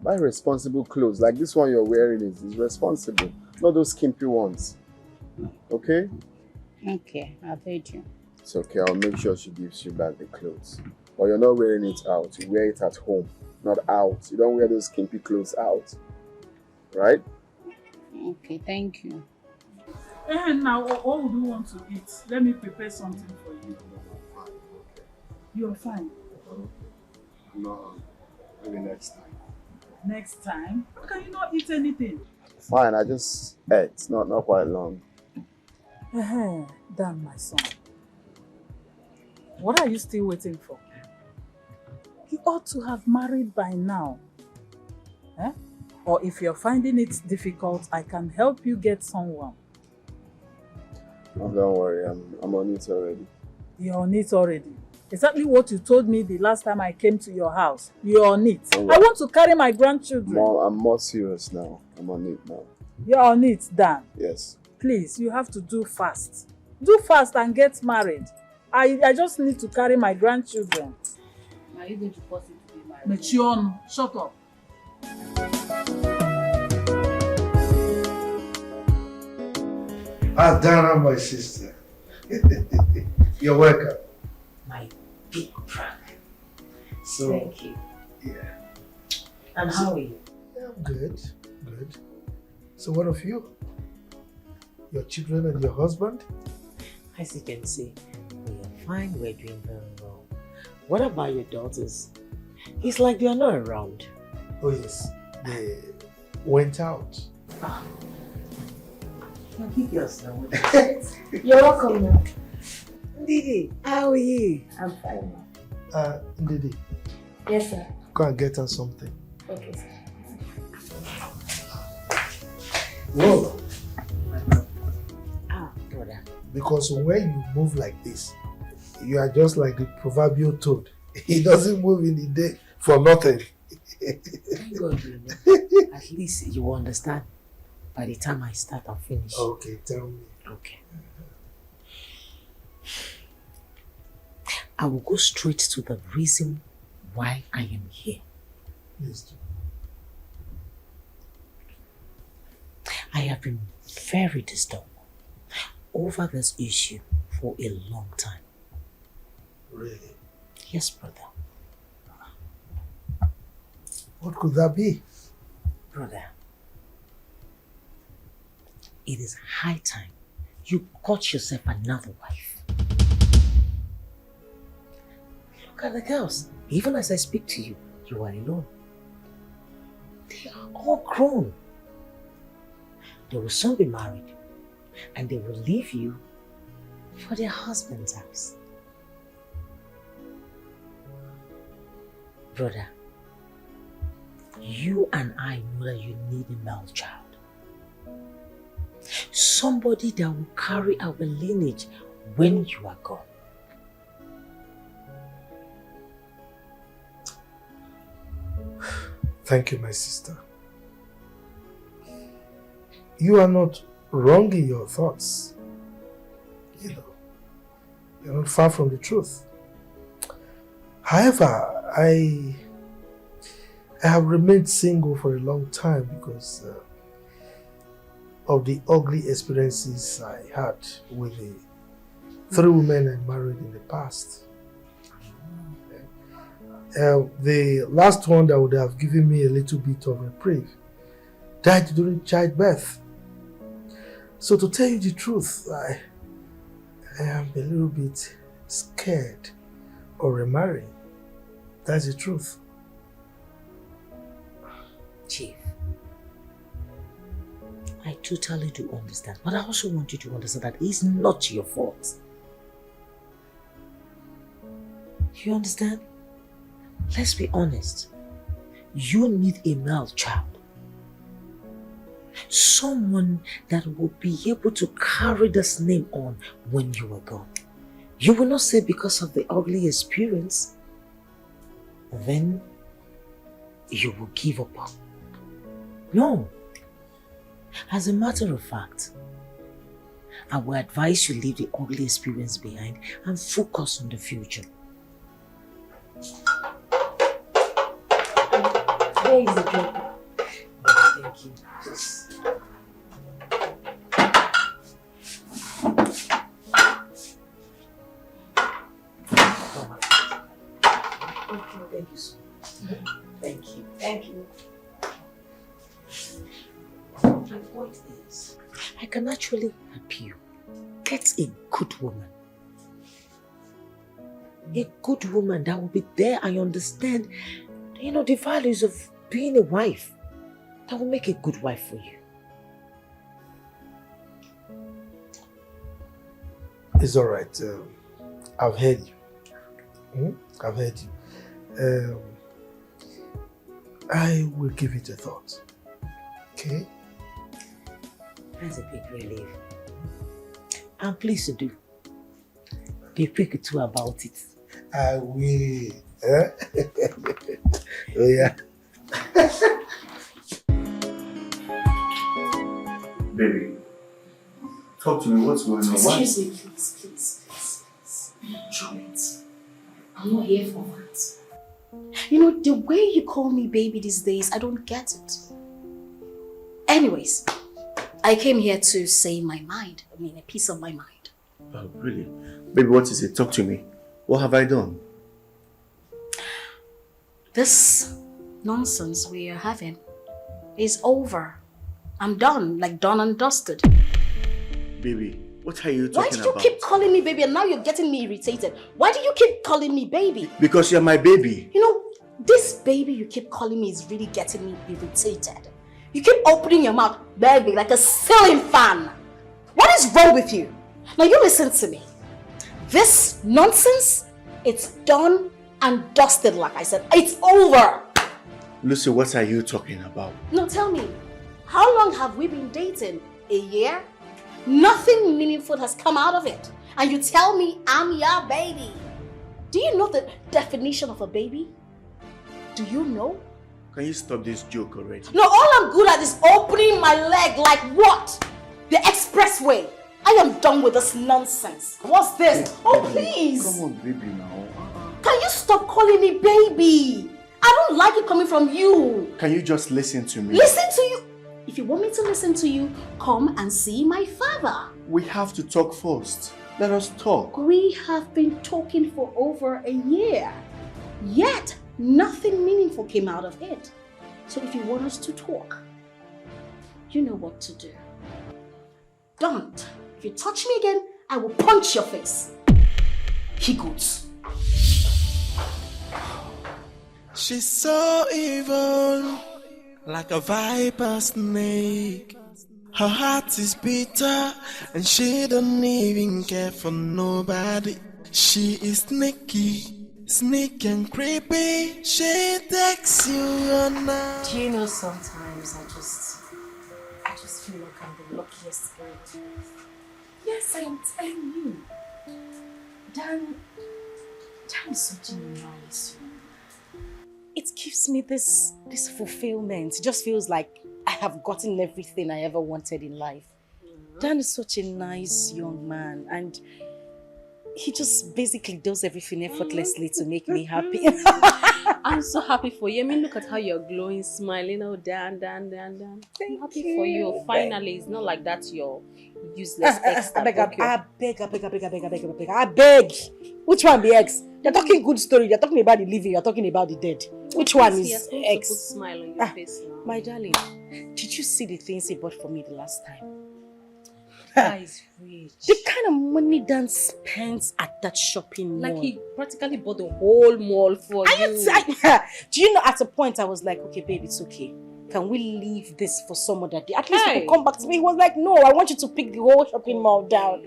Buy responsible clothes. Like this one you're wearing is responsible. Not those skimpy ones. Okay? Okay, I've heard you. It's okay. I'll make sure she gives you back the clothes. But you're not wearing it out. You wear it at home, not out. You don't wear those skimpy clothes out. Right? Okay, thank you. And now, what would you want to eat? Let me prepare something for you. You're fine. No, maybe next time. Next time? How can you not eat anything? Fine, I just ate. Not quite long. Damn, my son. What are you still waiting for? You ought to have married by now. Or if you're finding it difficult, I can help you get someone. Oh, don't worry, I'm on it already. You're on it already. Exactly what you told me the last time I came to your house. You're on it. Oh, I want to carry my grandchildren. Mom, I'm more serious now. I'm on it now. You're on it, Dan. Yes. Please, you have to do fast. Do fast and get married. I just need to carry my grandchildren. Are you going to force him to be married? Mechion, shut up. Adana, my sister. You're welcome. My big brother. So, Thank you. Yeah. And how are you? Yeah, I'm good. Good. So what of you? Your children and your husband? As you can see, we are fine, we're doing very well. What about your daughters? It's like they are not around. Oh yes, they went out. Now keep yourself. You're welcome now. Didi, how are you? I'm fine. Ndidi, Yes, sir. go and get her something. Okay, sir. Whoa. Brother. Because when you move like this, you are just like the proverbial toad. He doesn't move in the day for nothing. Thank God, you know. At least you will understand by the time I start and finish. Okay, tell me. Okay. I will go straight to the reason why I am here. Please do. I have been very disturbed over this issue for a long time. Really? Yes, brother. What could that be? Brother, it is high time you got yourself another wife. Look at the girls. Even as I speak to you, you are alone. They are all grown. They will soon be married and they will leave you for their husband's house. Brother, you and I know that you need a male child. Somebody that will carry our lineage when you are gone. Thank you, my sister. You are not wrong in your thoughts. You know, you're not far from the truth. However, I have remained single for a long time because of the ugly experiences I had with the 3 women I married in the past. The last one that would have given me a little bit of reprieve died during childbirth. So to tell you the truth, I am a little bit scared of remarrying. That's the truth. Chief, I totally do understand, but I also want you to understand that it's not your fault. You understand? Let's be honest. You need a male child. Someone that will be able to carry this name on when you are gone. You will not say because of the ugly experience, then you will give up. No. As a matter of fact, I will advise you leave the ugly experience behind and focus on the future. Where is the drink? Thank you. Thank you so much. Thank you. Thank you. My point is, I can actually help you. Get a good woman. A good woman that will be there and understand, the values of being a wife. That will make a good wife for you. It's all right. I've heard you. I've heard you. I will give it a thought. Okay? That's a big relief. I'm pleased to do. Be quick too about it. I will. Oh yeah. Baby, talk to me. What's going on? Excuse me, please. Drop it. I'm not here for that. The way you call me baby these days, I don't get it. Anyways, I came here to say my mind. I mean, a piece of my mind. Oh, really? Baby, what is it? Talk to me. What have I done? This nonsense we are having is over. I'm done, like done and dusted. Baby, what are you talking Why did you about? keep calling me baby and now you're getting me irritated? Why do you keep calling me baby? Because you're my baby. You know, this baby you keep calling me is really getting me irritated. You keep opening your mouth, baby, like a ceiling fan. What is wrong with you? Now you listen to me. This nonsense, it's done and dusted, like I said. It's over. Lucy, what are you talking about? Now tell me, how long have we been dating? A year? Nothing meaningful has come out of it. And you tell me I'm your baby. Do you know the definition of a baby? Do you know? Can you stop this joke already? No, all I'm good at is opening my leg like what? The expressway. I am done with this nonsense. What's this? Oh, please. Come on, baby, now. Can you stop calling me baby? I don't like it coming from you. Can you just listen to me? Listen to you. If you want me to listen to you, come and see my father. We have to talk first. Let us talk. We have been talking for over a year. Yet, nothing meaningful came out of it. So if you want us to talk, you know what to do. Don't. If you touch me again, I will punch your face. He goes. She's so evil, like a viper snake. Her heart is bitter, and she don't even care for nobody. She is sneaky, sneaky and creepy. She takes you on now. Do you know sometimes I just feel like I'm the luckiest girl. Yes, I am telling you. Dan is such a nice one. It gives me this fulfillment. It just feels like I have gotten everything I ever wanted in life. Dan is such a nice young man, and he just basically does everything effortlessly to make me happy. I'm so happy for you. I mean, look at how you're glowing, smiling. Oh, Dan. I'm happy for you. Finally, it's not like that your useless ex. I beg. Which one be ex? They're talking good story. They're talking about the living. You're talking about the dead. Which one is ex? Put smile on your face now. My darling, did you see the things he bought for me the last time? That is rich. The kind of money Dan spends at that shopping mall. Like he practically bought the whole mall for you. Do you know, at a point I was like, okay, babe, it's okay. Can we leave this for some other day? At least you can come back to me. He was like, no, I want you to pick the whole shopping mall down.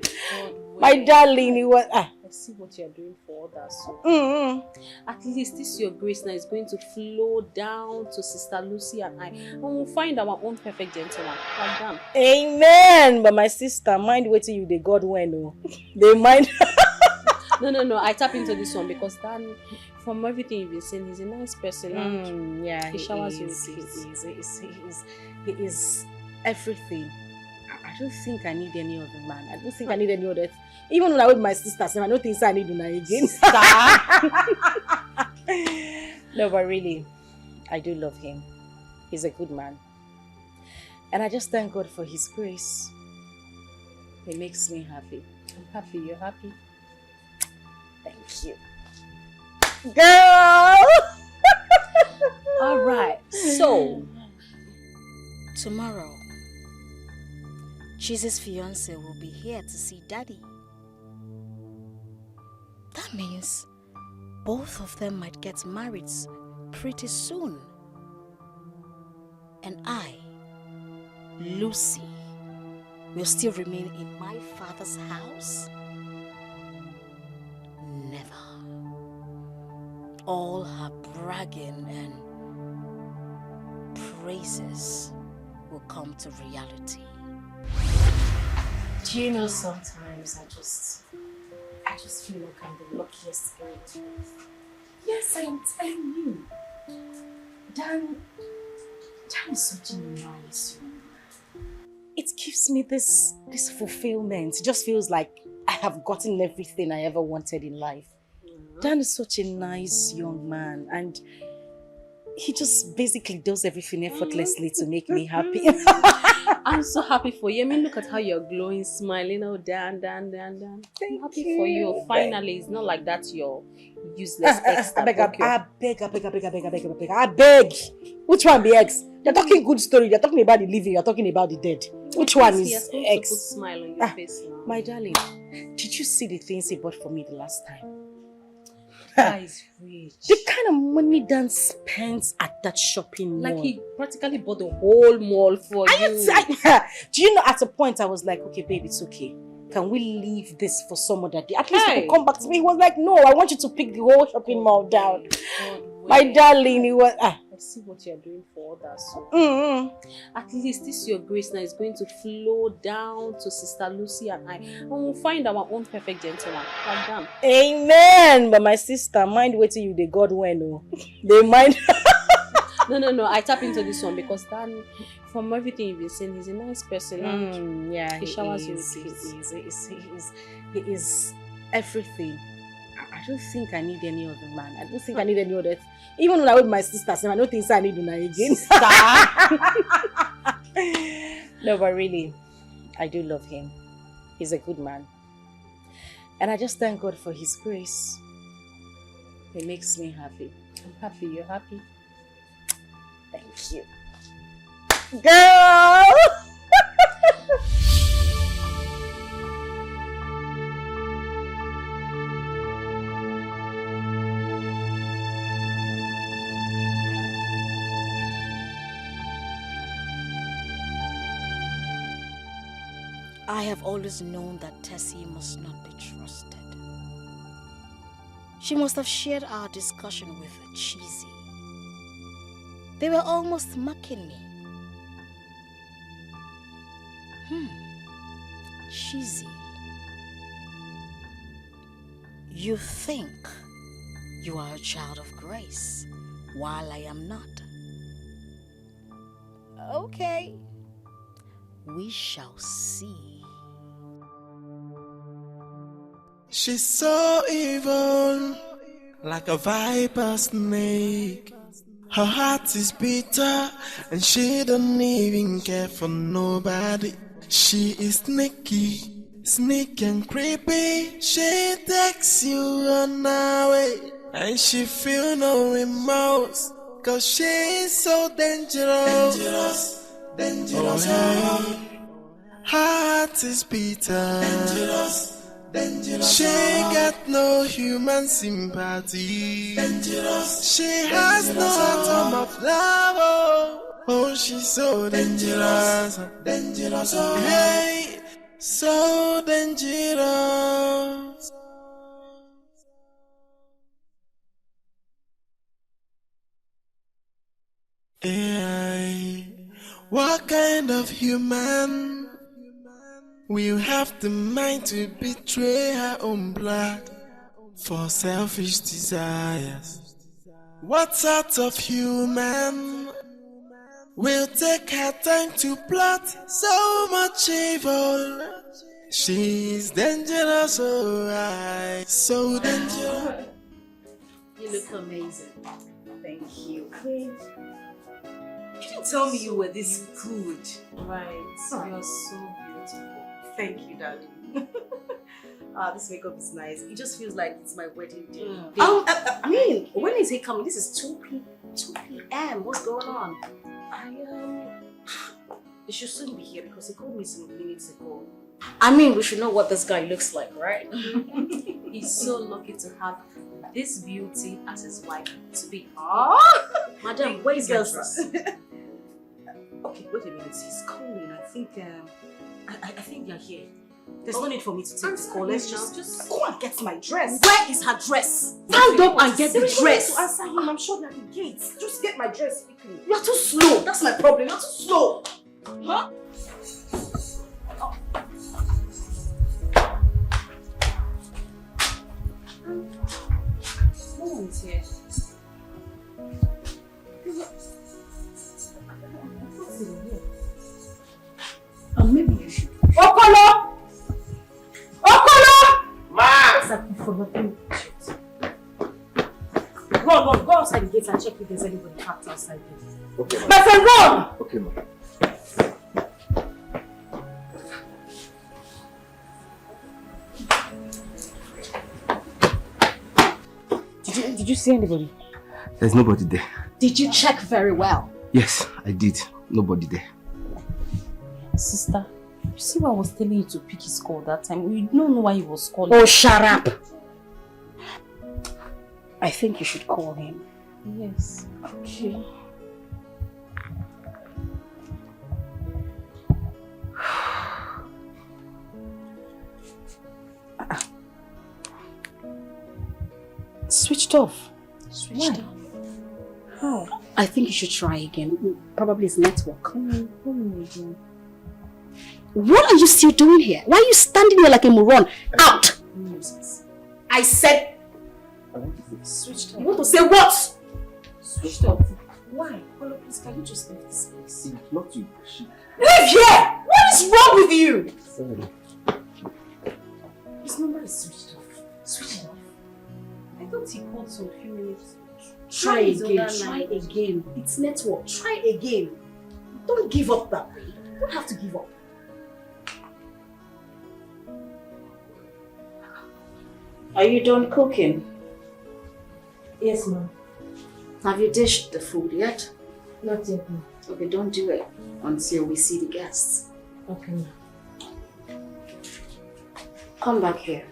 My darling, he was... I see what you're doing for others. So. At least this your grace now is going to flow down to Sister Lucy and I. And we'll find our own perfect gentleman. Like that. Amen. But my sister, mind waiting you, they God when oh. They mind... No. I tap into this one because Dan, from everything you've been saying, he's a nice person. Yeah, he showers you with gifts. He is everything. I don't think I need any other man. I don't think I need any other. Even when I with my sister, I don't think I need one again. No, but really, I do love him. He's a good man. And I just thank God for his grace. It makes me happy. I'm happy. You're happy? Thank you. Girl! All right. So, tomorrow, Jesus' fiance will be here to see Daddy. That means both of them might get married pretty soon. And I, Lucy, will still remain in my father's house? Never. All her bragging and praises will come to reality. Do you know sometimes I just feel like I'm the luckiest girl. Yes, I am telling you. Dan is such a nice one. It gives me this fulfillment. It just feels like I have gotten everything I ever wanted in life. Dan is such a nice young man, and he just basically does everything effortlessly to make me happy. I'm so happy for you. I mean, look at how you're glowing, smiling. Oh, Dan. I'm happy for you. Finally, it's not like that you're useless ex. I beg. Which one be ex? They're talking good story. They're talking about the living. You're talking about the dead. Which one is ex? To put smile on your face now. My darling, did you see the things he bought for me the last time? That is rich. The kind of money Dan spends at that shopping mall. Like he practically bought the whole mall for you. Do you know, at a point I was like, okay, babe, it's okay. Can we leave this for some other day? At least we can come back to me. He was like, no, I want you to pick the whole shopping mall down. My darling, he was... I see what you're doing for others. So. At least this your grace now is going to flow down to Sister Lucy and I. And we'll find our own perfect gentleman. Like them. Amen. But my sister, mind waiting you, they God when oh. They mind... No. I tap into this one because Dan, from everything you've been saying, he's a nice person. And yeah, he showers you with kiss. He is everything. I don't think I need any other man. I don't think I need any other. Even when I with my sister, I don't think I need una again. No, but really, I do love him. He's a good man. And I just thank God for his grace. It makes me happy. I'm happy. You're happy? Thank you. Girl! I have always known that Tessie must not be trusted. She must have shared our discussion with Cheesy. They were almost mocking me. Cheesy. You think you are a child of grace, while I am not. Okay. We shall see. She's so evil, like a viper snake. Her heart is bitter, and she don't even care for nobody. She is sneaky, sneaky and creepy. She takes you on her way, and she feel no remorse, 'cause she is so dangerous. Dangerous. Oh, hey. Heart is bitter. Dangerous. She got no human sympathy. Dangerous. She has no atom of love. Oh, she's so dangerous. Dangerous. Oh, hey, so dangerous. Yeah. What kind of human will have the mind to betray her own blood for selfish desires? What sort of human will take her time to plot so much evil? She's dangerous, alright, so dangerous. You look amazing. Thank you. You didn't tell me you were this good. Right. You're so beautiful. Thank you, Daddy. This makeup is nice. It just feels like it's my wedding day. I mean, when is he coming? This is 2 p.m. What's going on? He should soon be here because he called me some minutes ago. I mean, we should know what this guy looks like, right? He's so lucky to have this beauty as his wife to be. Madam, where is your dress? Okay, wait a minute. He's calling. I think they're here. There's no need for me to take this call. Let's just go and get my dress. Where is her dress? Stand up and get the dress. To answer him, I'm sure they're at the gates. Just get my dress quickly. You're too slow. That's my problem. You're too slow. Huh? No one's here. Maybe you should. Okolo! Ma! Go outside the gate and check if there's anybody parked outside there. Okay, ma. My friend, run! Okay, ma. Did you see anybody? There's nobody there. Did you check very well? Yes, I did. Nobody there. Sister, you see why I was telling you to pick his call that time? We don't know why he was calling. Oh, shut up! I think you should call him. Yes. Okay. Switched off. Switched off. How? I think you should try again. Probably his network. What are you still doing here? Why are you standing there like a moron? Out! I said... I want to leave. Switched off. You want to say what? Switched off. Why? Hello, please, can you just leave this place? It's not you. Leave here! What is wrong with you? Sorry. His number is switched off. Switched off. I thought he called some few minutes. Try again. It's network. Try again. Don't give up that way. You don't have to give up. Are you done cooking? Yes, ma'am. Have you dished the food yet? Not yet, ma'am. Okay, don't do it until we see the guests. Okay, ma'am. Come back here.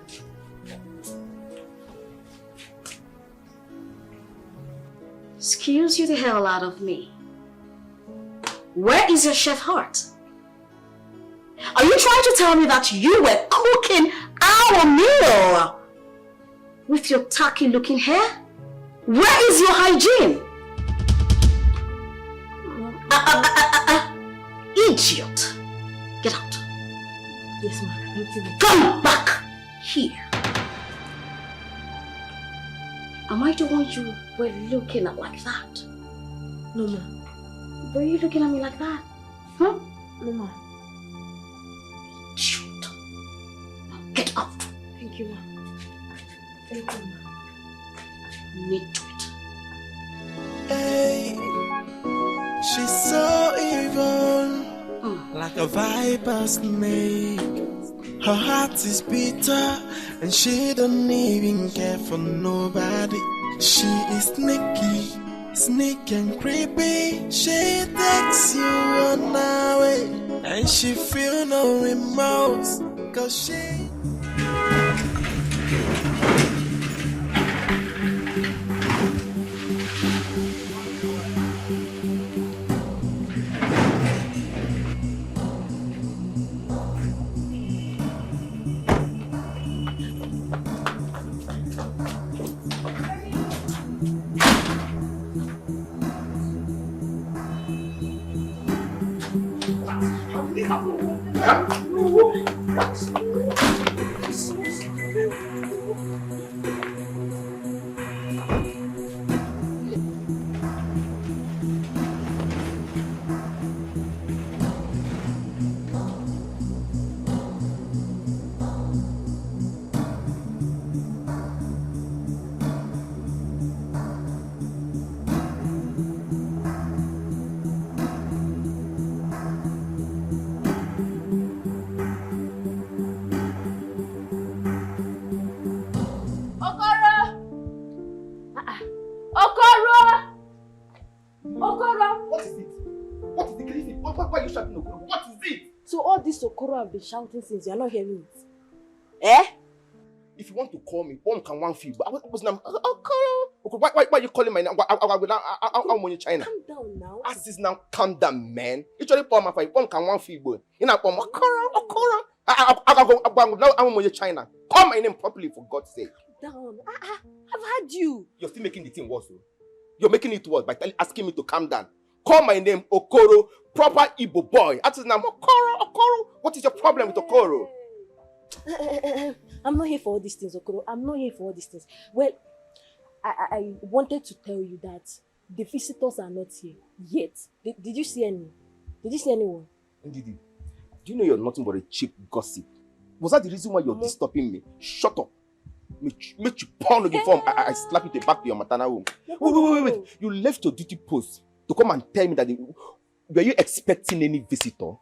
Excuse you the hell out of me. Where is your chef heart? Are you trying to tell me that you were cooking our meal with your tacky looking hair? Where is your hygiene? Idiot. Get out. Yes, ma'am. Come back here. Am I the one you were looking at like that? No, ma'am. Were you looking at me like that? Huh? No, ma'am. Shoot. Now get out. Thank you, ma'am. Thank you, ma'am. Need to it. Hey, she's so evil, like a viper snake. Her heart is bitter, and she don't even care for nobody. She is sneaky and creepy. She takes you on her way, and she feel no remorse, 'cause she... Okoro have been shouting since. You're not hearing it. Eh? If you want to call me, one can one feel. But I was now. Why are you calling my name? I'm on China. Calm down now. As this now, calm down, man. You try to call my phone. One can one feel, boy. You know, Okoro. I'm on China. Call my name properly, for God's sake. Down. I've heard you. You're still making the thing worse, though. You're making it worse by asking me to calm down. Call my name Okoro, proper Igbo boy. At this now, Okoro. What is your problem with Okoro? I'm not here for all these things, Okoro. I'm not here for all these things. Well, I wanted to tell you that the visitors are not here yet. Did you see any? Did you see anyone? Ndidi, do you know you're nothing but a cheap gossip? Was that the reason why you're disturbing me? Shut up. Make you pound on the form. I slap you back to your maternal home. Wait. You left your duty post to come and tell me that were you expecting any visitor?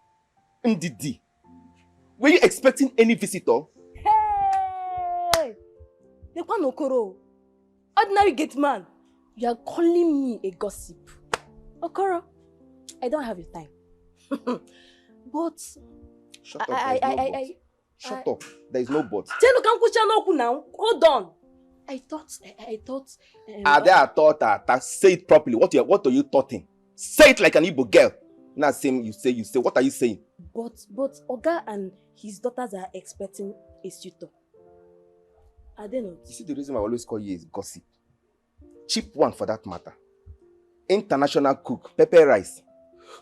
Ndidi, were you expecting any visitor? Hey! The one Okoro. Ordinary gate man. You are calling me a gossip. Okoro, I don't have your time. But Shut up. Shut up. There is no but. Now. Hold on. I thought. I thought. Say it properly. What are you thoughting? Say it like an Igbo girl. Not saying you say. What are you saying? But Oga and his daughters are expecting a suitor. Are they not? You see the reason I always call you is gossip. Cheap one for that matter. International cook, pepper rice.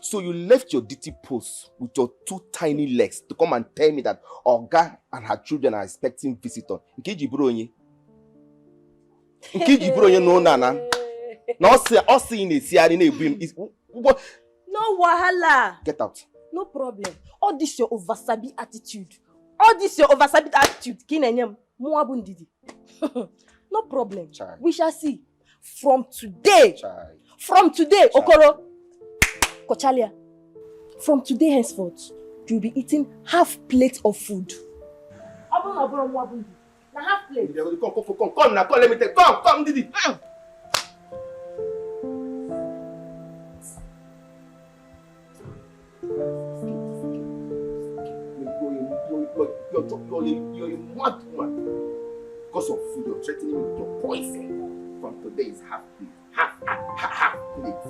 So you left your DT post with your 2 tiny legs to come and tell me that Oga and her children are expecting visitor. Nkiji bronye no nana. No see in a siari na ebrim is what? No wahala. Get out. No problem. All this your oversabi attitude. Kinenyam muabundidi. No problem. Child. We shall see. From today. Child. Okoro. Kochalia. From today henceforth, you'll be eating half plate of food. Now half plate. Come now, let me take. Come, Didi. You're a mad woman. Because of food, you're threatening me with your poison. From today is half plate. Half plate.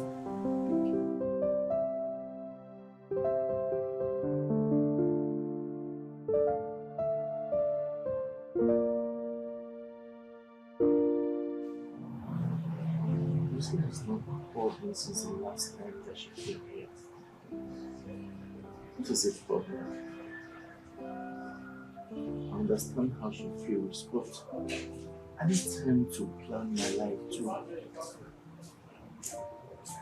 Lucy has not called me since the last time that she came here. What is the problem? I understand how she feels, but I need time to plan my life too. I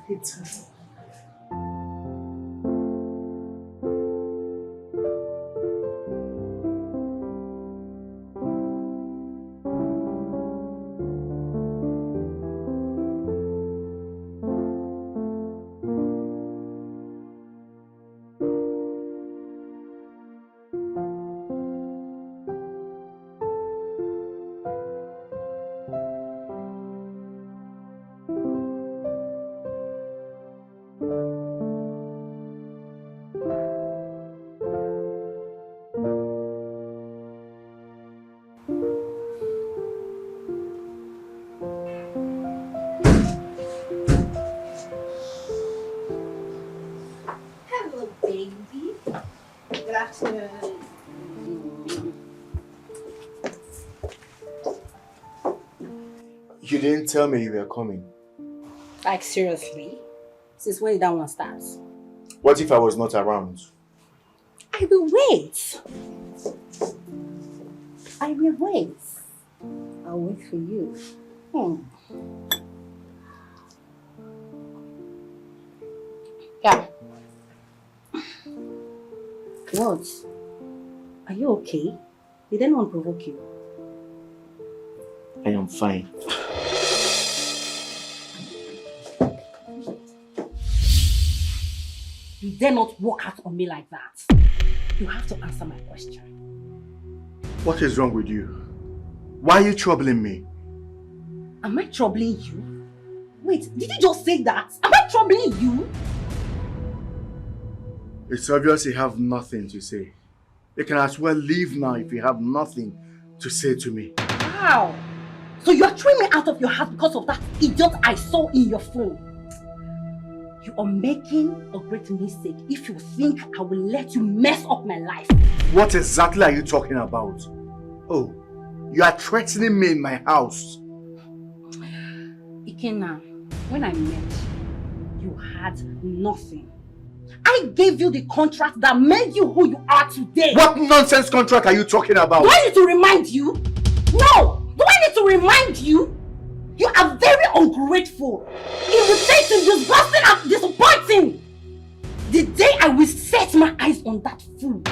need time. You didn't tell me you were coming. Like seriously? Since when did that one start? What if I was not around? I will wait. I'll wait for you. Yeah. What? Are you okay? Did anyone provoke you? I am fine. You dare not walk out on me like that. You have to answer my question. What is wrong with you? Why are you troubling me? Am I troubling you? Wait, did you just say that? Am I troubling you? It's obvious you have nothing to say. You can as well leave now if you have nothing to say to me. Wow! So you are throwing me out of your house because of that idiot I saw in your phone. You are making a great mistake if you think I will let you mess up my life. What exactly are you talking about? Oh, you are threatening me in my house. Ikenna, when I met you, you had nothing. I gave you the contract that made you who you are today. What nonsense contract are you talking about? Do I need to remind you? No! Do I need to remind you? You are very ungrateful, irritating, disgusting, and disappointing. The day I will set my eyes on that fool,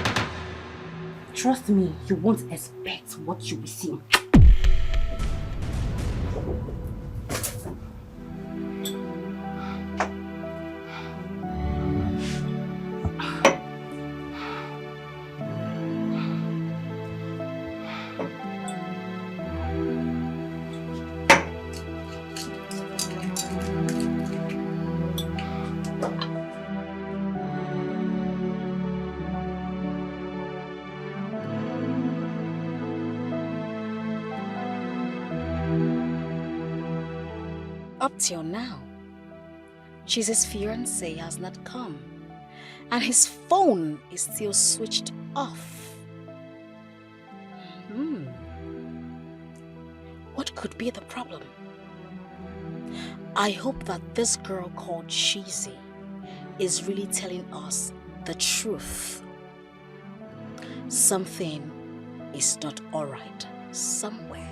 trust me, you won't expect what you will see. Up till now, Cheese's fiancé has not come, and his phone is still switched off. What could be the problem? I hope that this girl called Cheesy is really telling us the truth. Something is not alright somewhere.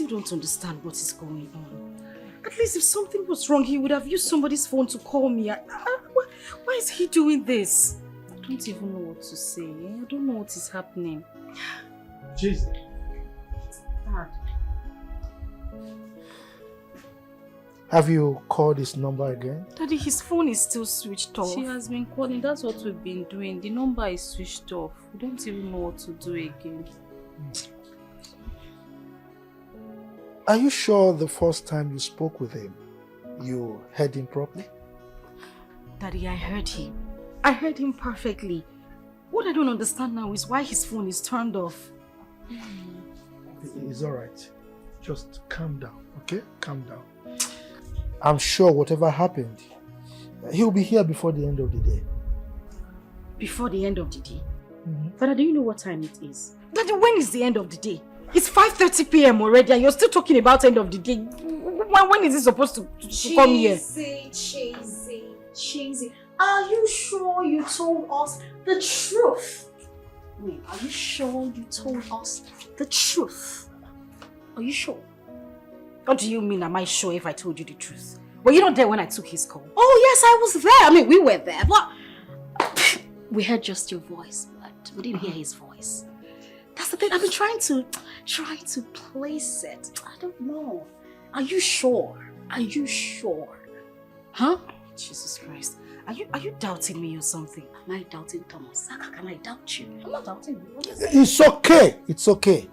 I don't understand what is going on. At least if something was wrong, he would have used somebody's phone to call me. Why is he doing this? I don't even know what to say. I don't know what is happening. Jesus. Dad. Have you called his number again? Daddy, his phone is still switched off. She has been calling. That's what we've been doing. The number is switched off. We don't even know what to do again. Are you sure the first time you spoke with him, you heard him properly? Daddy, I heard him. I heard him perfectly. What I don't understand now is why his phone is turned off. It's alright. Just calm down, okay? Calm down. I'm sure whatever happened, he'll be here before the end of the day. Before the end of the day? Father, do you know what time it is? Daddy, when is the end of the day? It's 5:30 p.m. already and you're still talking about end of the day. When is he supposed to come here? Cheesy. Are you sure you told us the truth? Wait, are you sure you told us the truth? Are you sure? What do you mean, am I sure if I told you the truth? Were you not there when I took his call? Oh yes, I was there. I mean, we were there, but we heard just your voice, but we didn't hear his voice. That's the thing. I've been trying to place it. I don't know. Are you sure? Are you sure? Huh? Jesus Christ. Are you doubting me or something? Am I doubting Thomas? How can I doubt you? I'm not doubting you. It's okay. It's okay.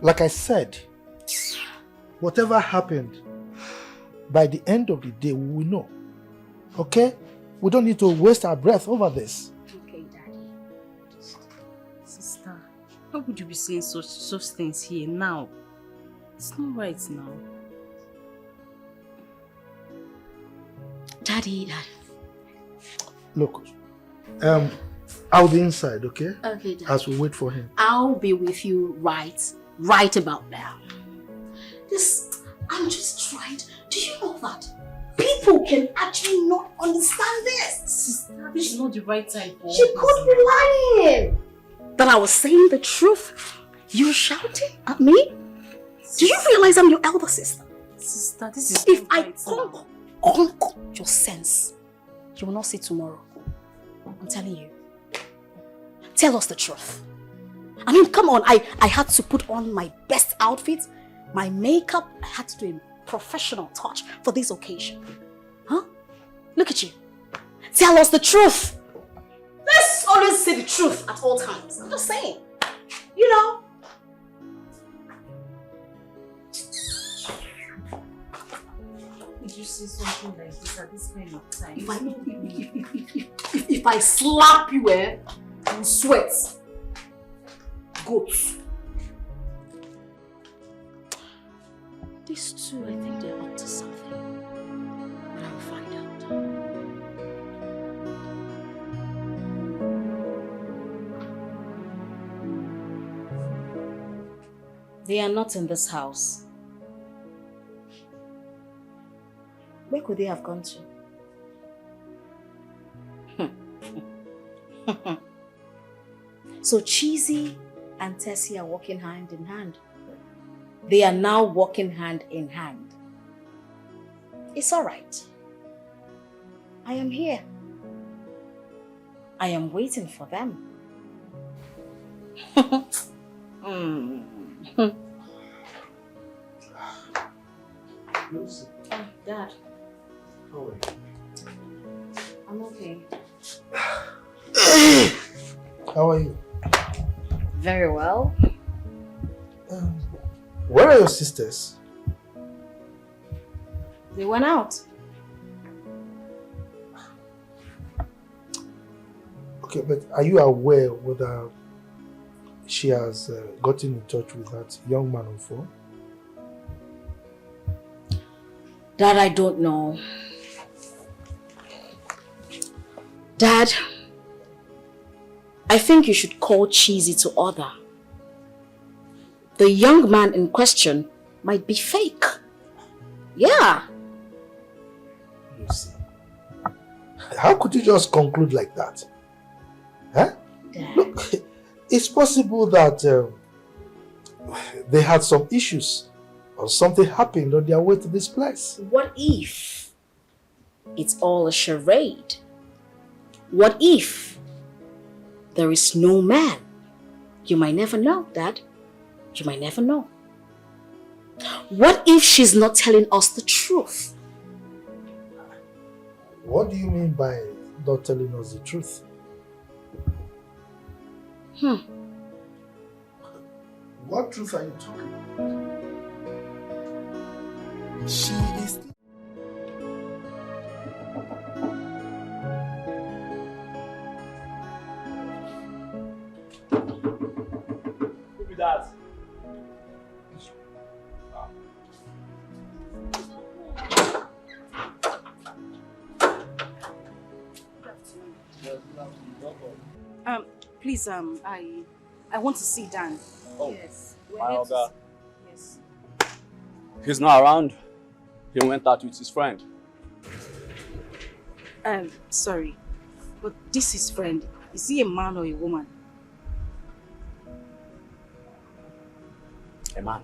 Like I said, whatever happened, by the end of the day, we will know. Okay? We don't need to waste our breath over this. Okay, Daddy. Sister, how would you be saying such things here now? It's not right now. Daddy. Look, I'll be inside, okay? Okay, Daddy. As we wait for him. I'll be with you right about now. I'm just trying to, do you know that people can actually not understand this? Sister, this is not the right time for She could be lying. That I was saying the truth. You're shouting at me? Do you realize I'm your elder sister? Sister, this is if I conquer your sense, you will not see tomorrow. I'm telling you. Tell us the truth. I mean, come on. I had to put on my best outfit, my makeup. I had to do a professional touch for this occasion. Huh? Look at you. Tell us the truth. Let's always say the truth at all times. I'm just saying. You know. Did you say something like this at this kind of time? If I slap you, you sweat. Goats. These two, I think they're up to something. But I will find out. They are not in this house. Where could they have gone to? So Cheesy and Tessie are walking hand in hand. They are now walking hand in hand. It's all right. I am here. I am waiting for them. Lucy. Oh, Dad. How are you? I'm okay. How are you? Very well. Where are your sisters? They went out. Okay, but are you aware whether she has gotten in touch with that young man on phone? That I don't know. Dad, I think you should call Cheesy to order. The young man in question might be fake. Yeah. You see. How could you just conclude like that? Huh? Dad. Look, it's possible that they had some issues or something happened on their way to this place. What if it's all a charade? What if there is no man? You might never know, Dad. You might never know. What if she's not telling us the truth? What do you mean by not telling us the truth? What truth are you talking about? She is. Who be that? Please, I want to see Dan. Oh, yes. my Oga. Yes. He's not around. He went out with his friend. Sorry, but this is friend. Is he a man or a woman? A man.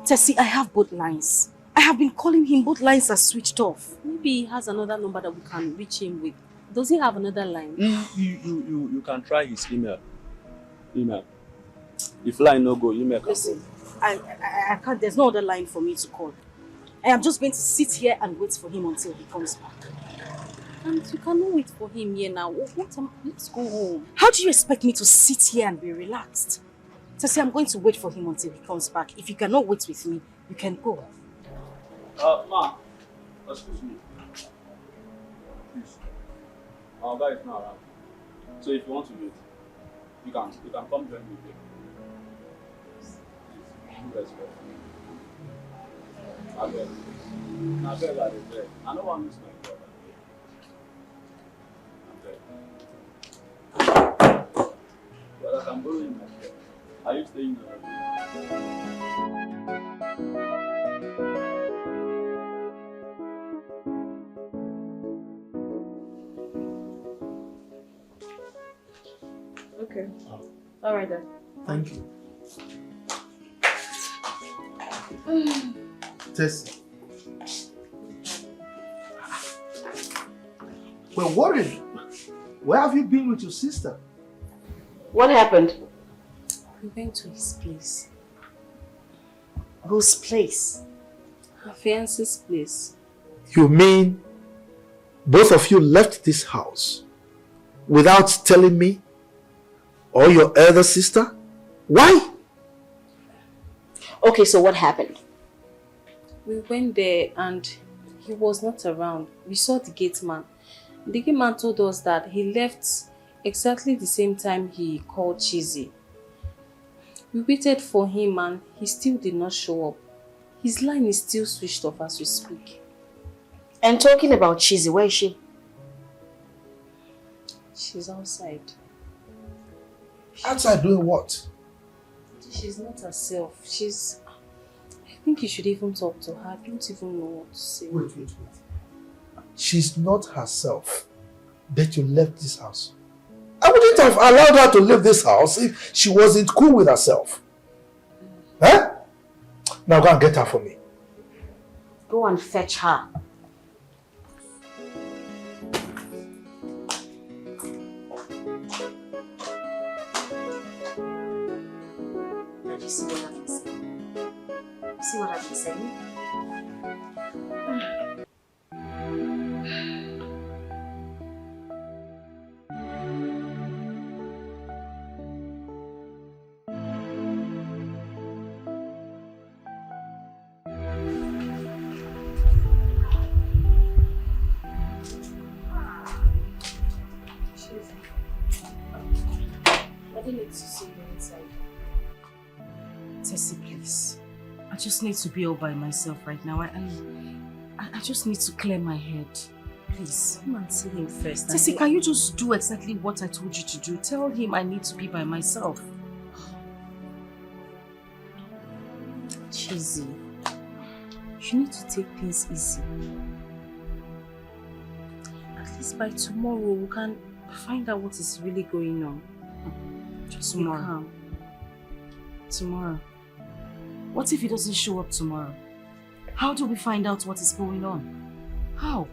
Tessie, I have both lines. I have been calling him, both lines are switched off. Maybe he has another number that we can reach him with. Does he have another line? You can try his email. If line no go, email can Listen, I can't, there's no other line for me to call. I am just going to sit here and wait for him until he comes back. And you cannot wait for him here now. Let's go home. How do you expect me to sit here and be relaxed? Tessie, I'm going to wait for him until he comes back. If you cannot wait with me, you can go. Ma, excuse me. Please. Our guy is not around. So if you want to wait, you can come join me here. Please, I beg. I beg. I don't want to miss my brother. I beg. But I can borrow you my share. Are you staying there? Okay. All right then. Thank you. Tessie. We're worried. Where have you been with your sister? What happened? We went to his place. Whose place? Her fiance's place. You mean both of you left this house without telling me or your elder sister? Why? Okay, so what happened? We went there and he was not around. We saw the gate man. The gate man told us that he left exactly the same time he called Cheesy. We waited for him and he still did not show up. His line is still switched off as we speak. And talking about Cheesy, where is she? She's outside. Outside doing what? She's not herself. I think you should even talk to her. I don't even know what to say. Wait. She's not herself. But you left this house. I wouldn't have allowed her to leave this house if she wasn't cool with herself. Huh? Now go and get her for me. Go and fetch her. Did you see what I've been saying? See what I've been saying? to see you inside. Tessie, please. I just need to be all by myself right now. I just need to clear my head. Please. Come and see him first. Tessie, can you just do exactly what I told you to do? Tell him I need to be by myself. Cheesy. You need to take things easy. At least by tomorrow we can find out what is really going on. Just be calm. Tomorrow? What if he doesn't show up tomorrow? How do we find out what is going on? How?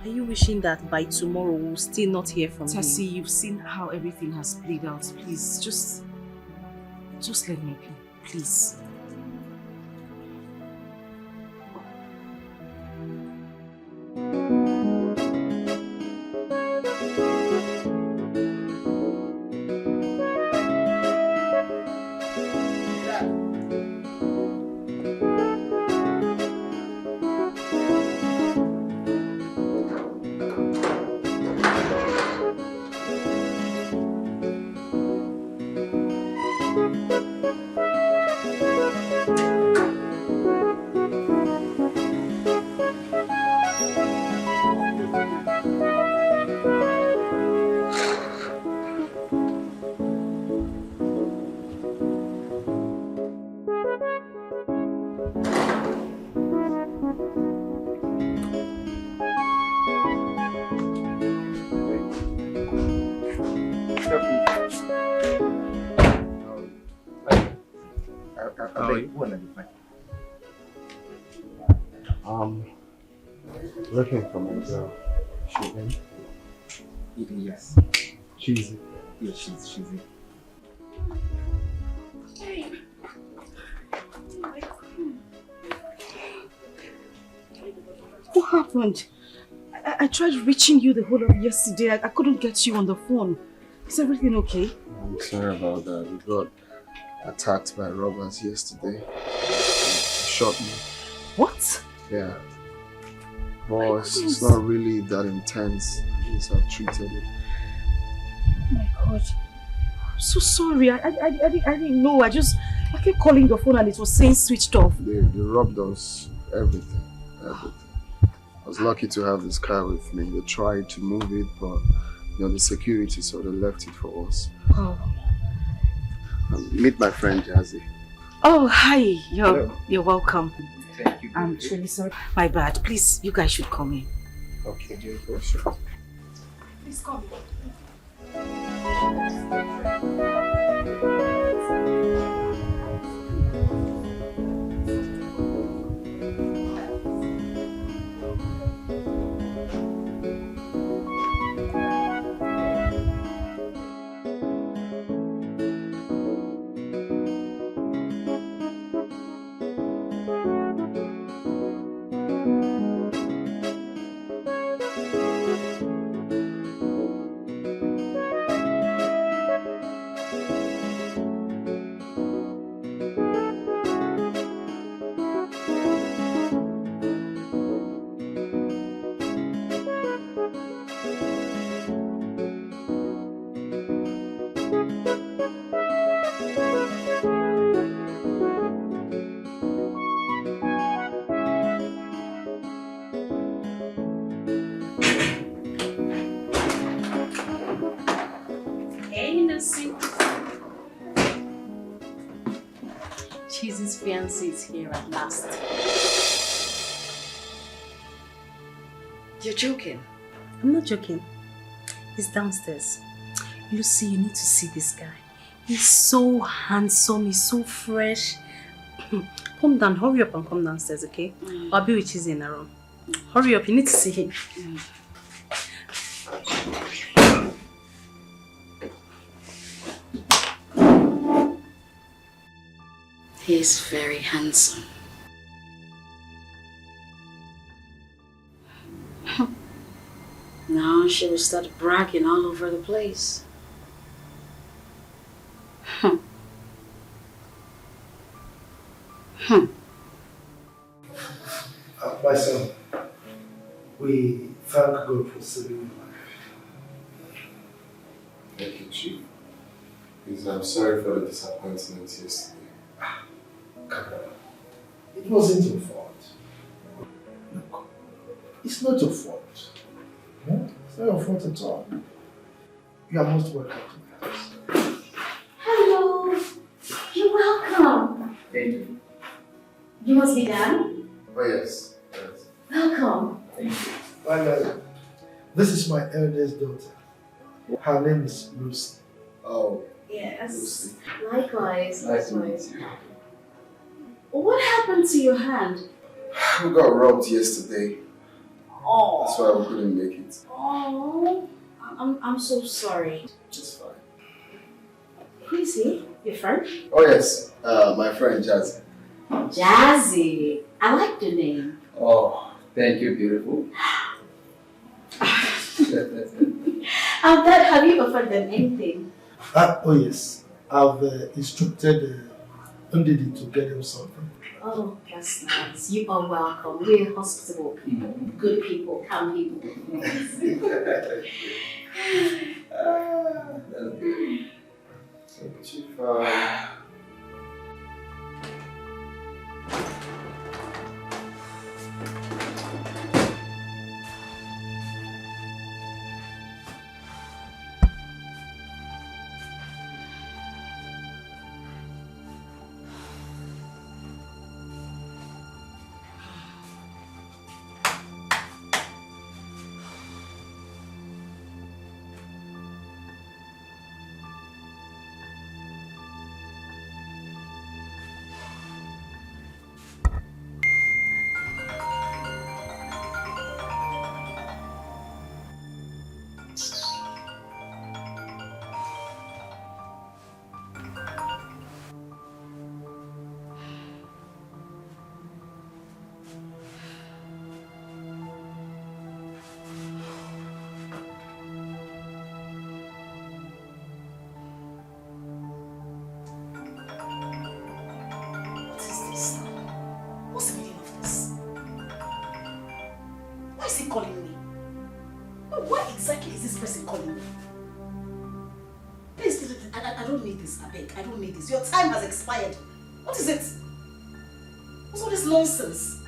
Are you wishing that by tomorrow we'll still not hear from him? Tessie, you've seen how everything has played out. Please, just let me be, please. Looking for my girl. She in? Yes. Cheesy. Yes, she's in. What happened? I tried reaching you the whole of yesterday. I couldn't get you on the phone. Is everything okay? I'm sorry about that. We got attacked by robbers yesterday. They shot me. What? Yeah. Well, it's not really that intense. At least I've treated it. Oh my God. I'm so sorry. I didn't know. I kept calling the phone and it was saying switched off. They robbed us. Everything. I was lucky to have this car with me. They tried to move it, but the security, so they left it for us. Oh. Meet my friend Jazzy. Oh, hi. You're welcome. Thank you. I'm truly sorry. My bad. Please, you guys should come in. Okay, dear, for sure. Please come. Cheesy's fiancé is here at last. You're joking? I'm not joking. He's downstairs. Lucy, you need to see this guy. He's so handsome, he's so fresh. Calm down, hurry up and come downstairs, okay? I'll be with Cheesy in a room. Hurry up, you need to see him. He's very handsome. Now she will start bragging all over the place. My son, we thank God for saving your life. Thank you, Chief. Please, I'm sorry for the disappointment yesterday. It wasn't your fault. Look, it's not your fault. No? It's not your fault at all. You are most welcome to my house. Hello. You're welcome. Thank you. You must be Dan. Oh, yes. Yes. Welcome. Thank you. Finally, this is my eldest daughter. Her name is Lucy. Oh. Yes. Lucy. Likewise. Nice to meet you. What happened to your hand? We got robbed yesterday. Oh. That's why we couldn't make it. Oh. I'm so sorry. It's fine. Who is he? Your friend? Oh, yes. My friend Jazzy. Jazzy. I like the name. Oh, thank you, beautiful. Dad, have you offered them anything? Oh yes, I've instructed Ndidi to get him something. Oh, that's nice. You are welcome. We're hospitable people, good people, calm people. Calling me? No, why exactly is this person calling me? Please, I don't need this, I beg. I don't need this. Your time has expired. What is it? What's all this nonsense?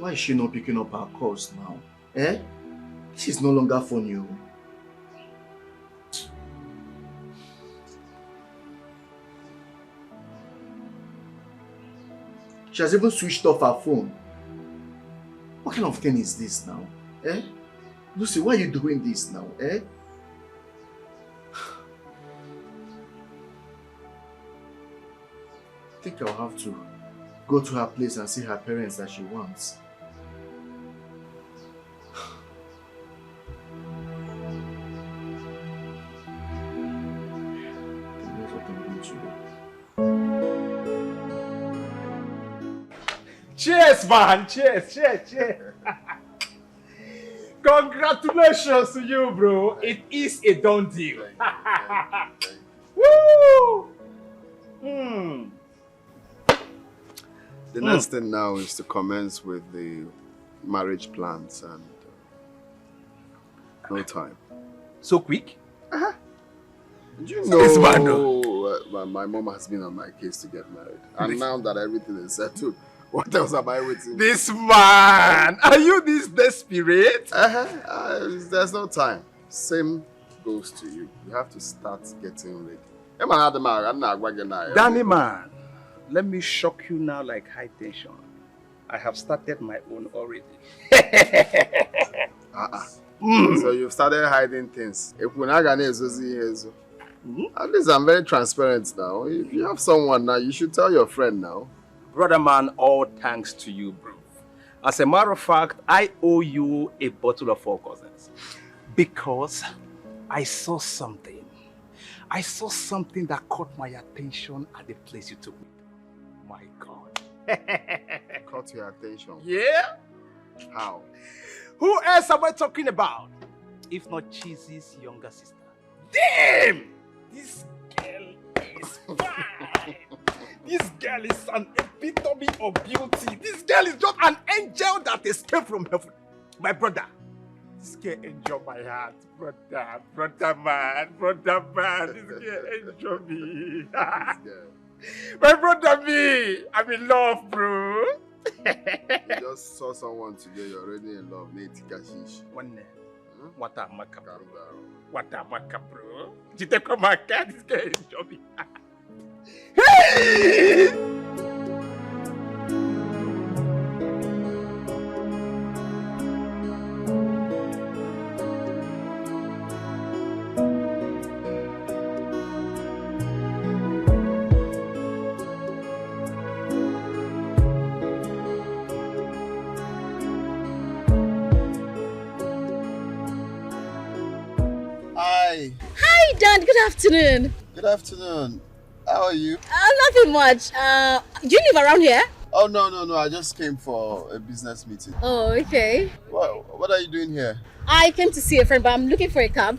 Why is she not picking up her calls now? Eh? This is no longer funny. She has even switched off her phone. What kind of thing is this now? Eh? Lucy, why are you doing this now? Eh? I think I'll have to go to her place and see her parents that she wants. Cheers, man! Cheers, cheers, cheers! Congratulations to you, bro! It is a done deal. Woo! The next thing now is to commence with the marriage plans and no time. So quick? Do you So this man, know my mom has been on my case to get married, and now that everything is settled, what else am I waiting? This man! Are you this desperate? There's no time. Same goes to you. You have to start getting ready. Danny man, let me shock you now like high tension. I have started my own already. So you've started hiding things. At least I'm very transparent now. If you have someone now, you should tell your friend now. Brother man, all thanks to you, bro. As a matter of fact, I owe you a bottle of Four Cousins. Because I saw something. I saw something that caught my attention at the place you took me. My God. Caught your attention. Yeah? How? Who else am I talking about? If not Cheesy's younger sister. Damn! This girl is fine. This girl is an epitome of beauty. This girl is just an angel that escaped from heaven. My brother. This girl enjoy my heart. Brother man. This girl enjoy me. My brother me. I'm in love, bro. You just saw someone today, you're already in love. Nate Kashish. One name. What a maka, bro. What a maka, bro. Jiteko maka. This girl enjoy me. Hey! Hi. Hi, Dan. Good afternoon. Good afternoon. How are you? Nothing much. Do you live around here? Oh, no. I just came for a business meeting. Oh, okay. What are you doing here? I came to see a friend, but I'm looking for a cab.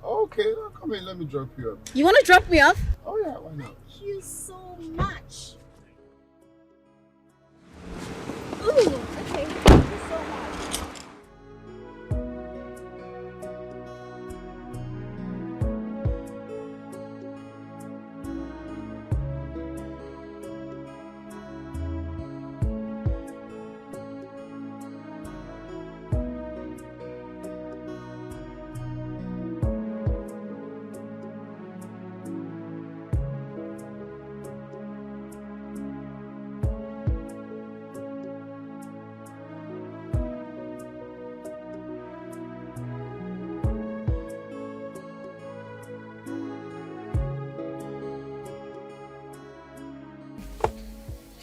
Okay, come in. Let me drop you up. You want to drop me off? Oh, yeah. Why not? Thank you so much. Ooh, okay. Thank you so much.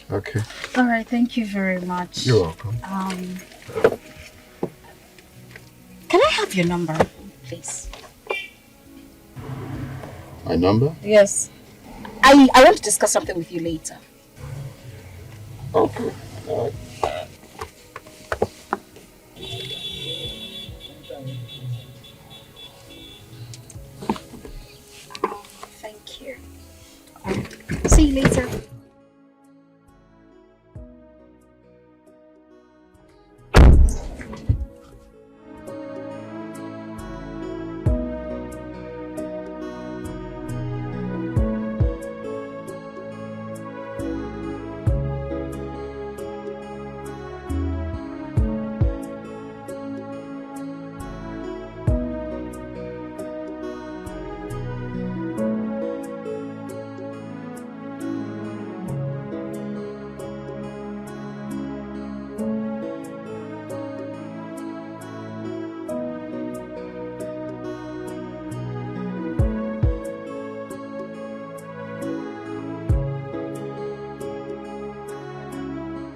Okay. All right, thank you very much. You're welcome. Can I have your number, please? My number? Yes. I want to discuss something with you later. Okay. All right. Thank you. See you later.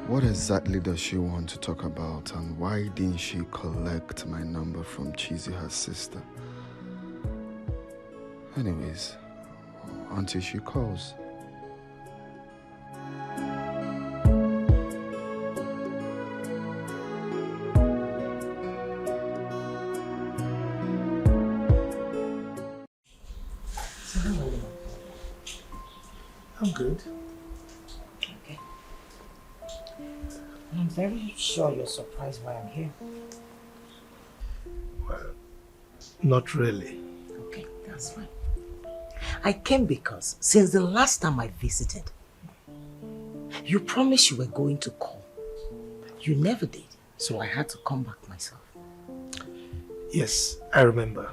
What exactly does she want to talk about, and why didn't she collect my number from Cheesy, her sister? Anyways, until she calls. I'm good. Okay. I'm very sure you're surprised why I'm here. Well, not really. Okay, that's fine. I came because since the last time I visited, you promised you were going to call. You never did, so I had to come back myself. Yes, I remember.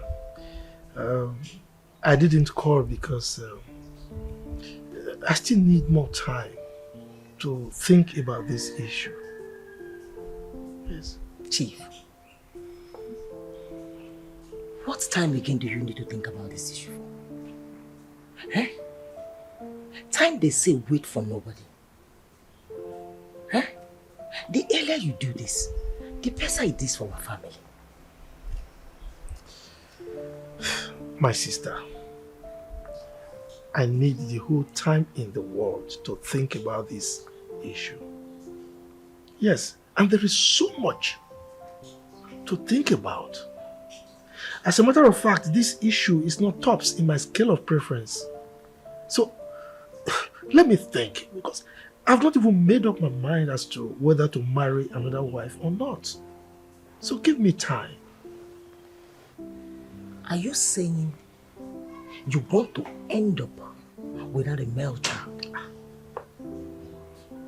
I didn't call because I still need more time to think about this issue. Yes. Chief, what time again do you need to think about this issue for? Eh? Time they say wait for nobody. Eh? The earlier you do this, the better it is for our family. My sister, I need the whole time in the world to think about this issue. Yes, and there is so much to think about. As a matter of fact, this issue is not tops in my scale of preference. So, let me think, because I've not even made up my mind as to whether to marry another wife or not. So give me time. Are you saying you want to end up without a male child?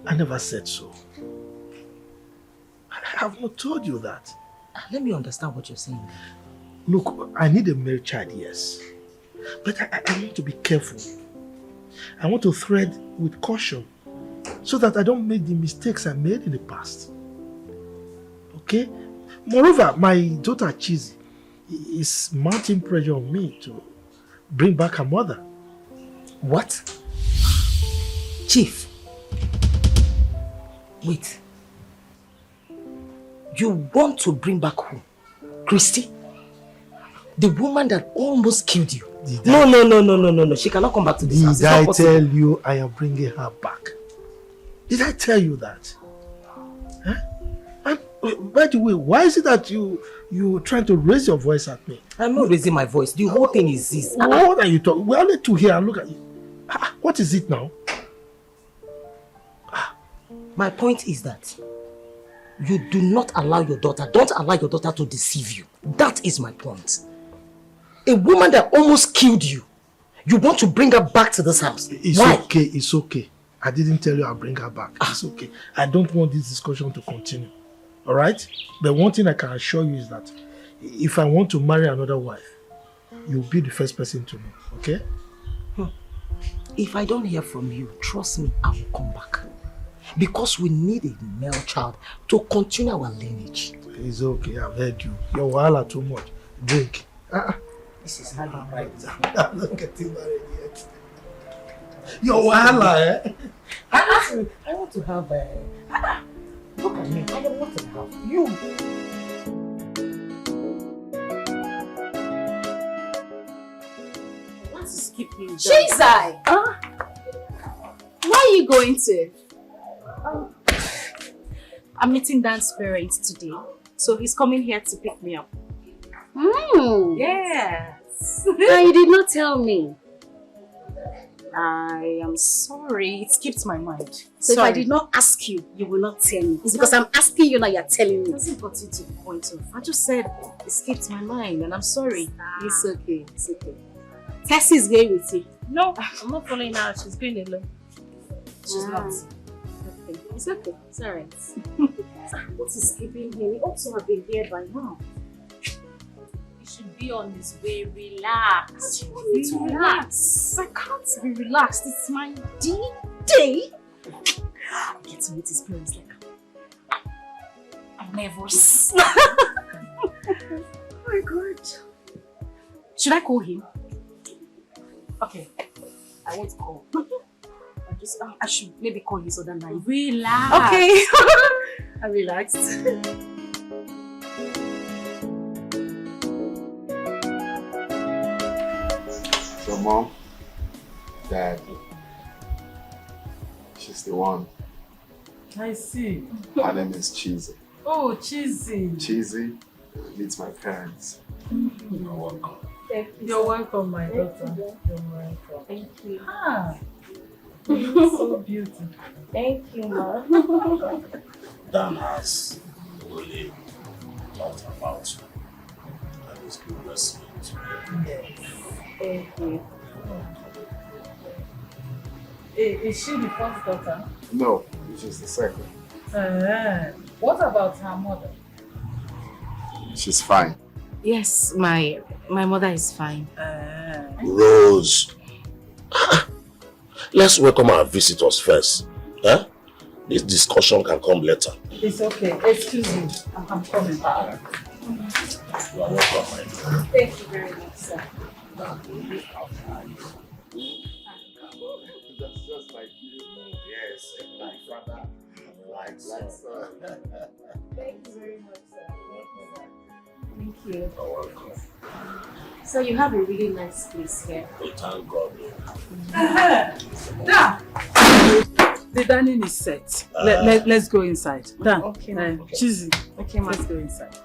I never said so. I have not told you that. Let me understand what you're saying. Look, I need a male child, yes. But I want to be careful. I want to tread with caution so that I don't make the mistakes I made in the past. Okay? Moreover, my daughter Chizzy is mounting pressure on me to bring back her mother. What? Chief. Wait. You want to bring back who? Christy? The woman that almost killed you? No. She cannot come back to this house. Did I tell you I am bringing her back? Did I tell you that? Huh? And by the way, why is it that you trying to raise your voice at me? I'm not raising my voice. The whole thing is this. What are you talking? We're only two here and look at you. What is it now? My point is that you do not allow your daughter, don't allow your daughter to deceive you. That is my point. A woman that almost killed you, you want to bring her back to this house. It's okay. I didn't tell you I'll bring her back. It's okay. I don't want this discussion to continue. Alright? But one thing I can assure you is that if I want to marry another wife, you'll be the first person to know. Okay? If I don't hear from you, trust me, I will come back. Because we need a male child to continue our lineage. It's okay, I've heard you. Your wahala too much. Drink. This is not right. I'm not getting married yet. Your wahala, eh? I want to have look at me. I don't want to have you. Want to skip you? Chizzy! Where are you going to? I'm meeting Dan's parents today, so he's coming here to pick me up. Yes. You did not tell me. I am sorry, it skipped my mind. So if I did not ask you, you will not tell me. It's because I'm asking you now, you're telling me. It hasn't got you to the point of. I just said it skipped my mind, and I'm sorry. It's okay. It's okay. Tessie is going with you. No, I'm not following her. She's going alone. She's not. Okay. It's okay. It's alright. What is keeping him? He ought to have been here by now. He should be on his way. Relax. You want me to relax? I can't be relaxed. It's my D-Day. I get to meet his parents like I'm nervous. Oh my God. Should I call him? Okay. I won't call. I should maybe call his other line. Relax. Okay. I'm relaxed. So Mom, Dad, she's the one. I see. Her name is Chizzy. Oh, Chizzy. Chizzy meets my parents. You're welcome. You're welcome, my daughter. You're welcome. Thank you. You're so beautiful. Thank you, Ma. Dan has really thought about you. And he's been blessing you. Thank you. Is she the first daughter? No, she's the second. What about her mother? She's fine. Yes, my mother is fine. Rose, let's welcome our visitors first. Huh? This discussion can come later. It's okay. Excuse me. I'm coming back. You are welcome, my dear. Thank you very much, sir. That's just like you. Yes, like father, like son. Thank you very much, sir. Thank you. You're welcome. So you have a really nice place here. We thank God. Dan! The dining is set. Let's go inside. Dan, Okay. Cheesy. Okay, let's go inside.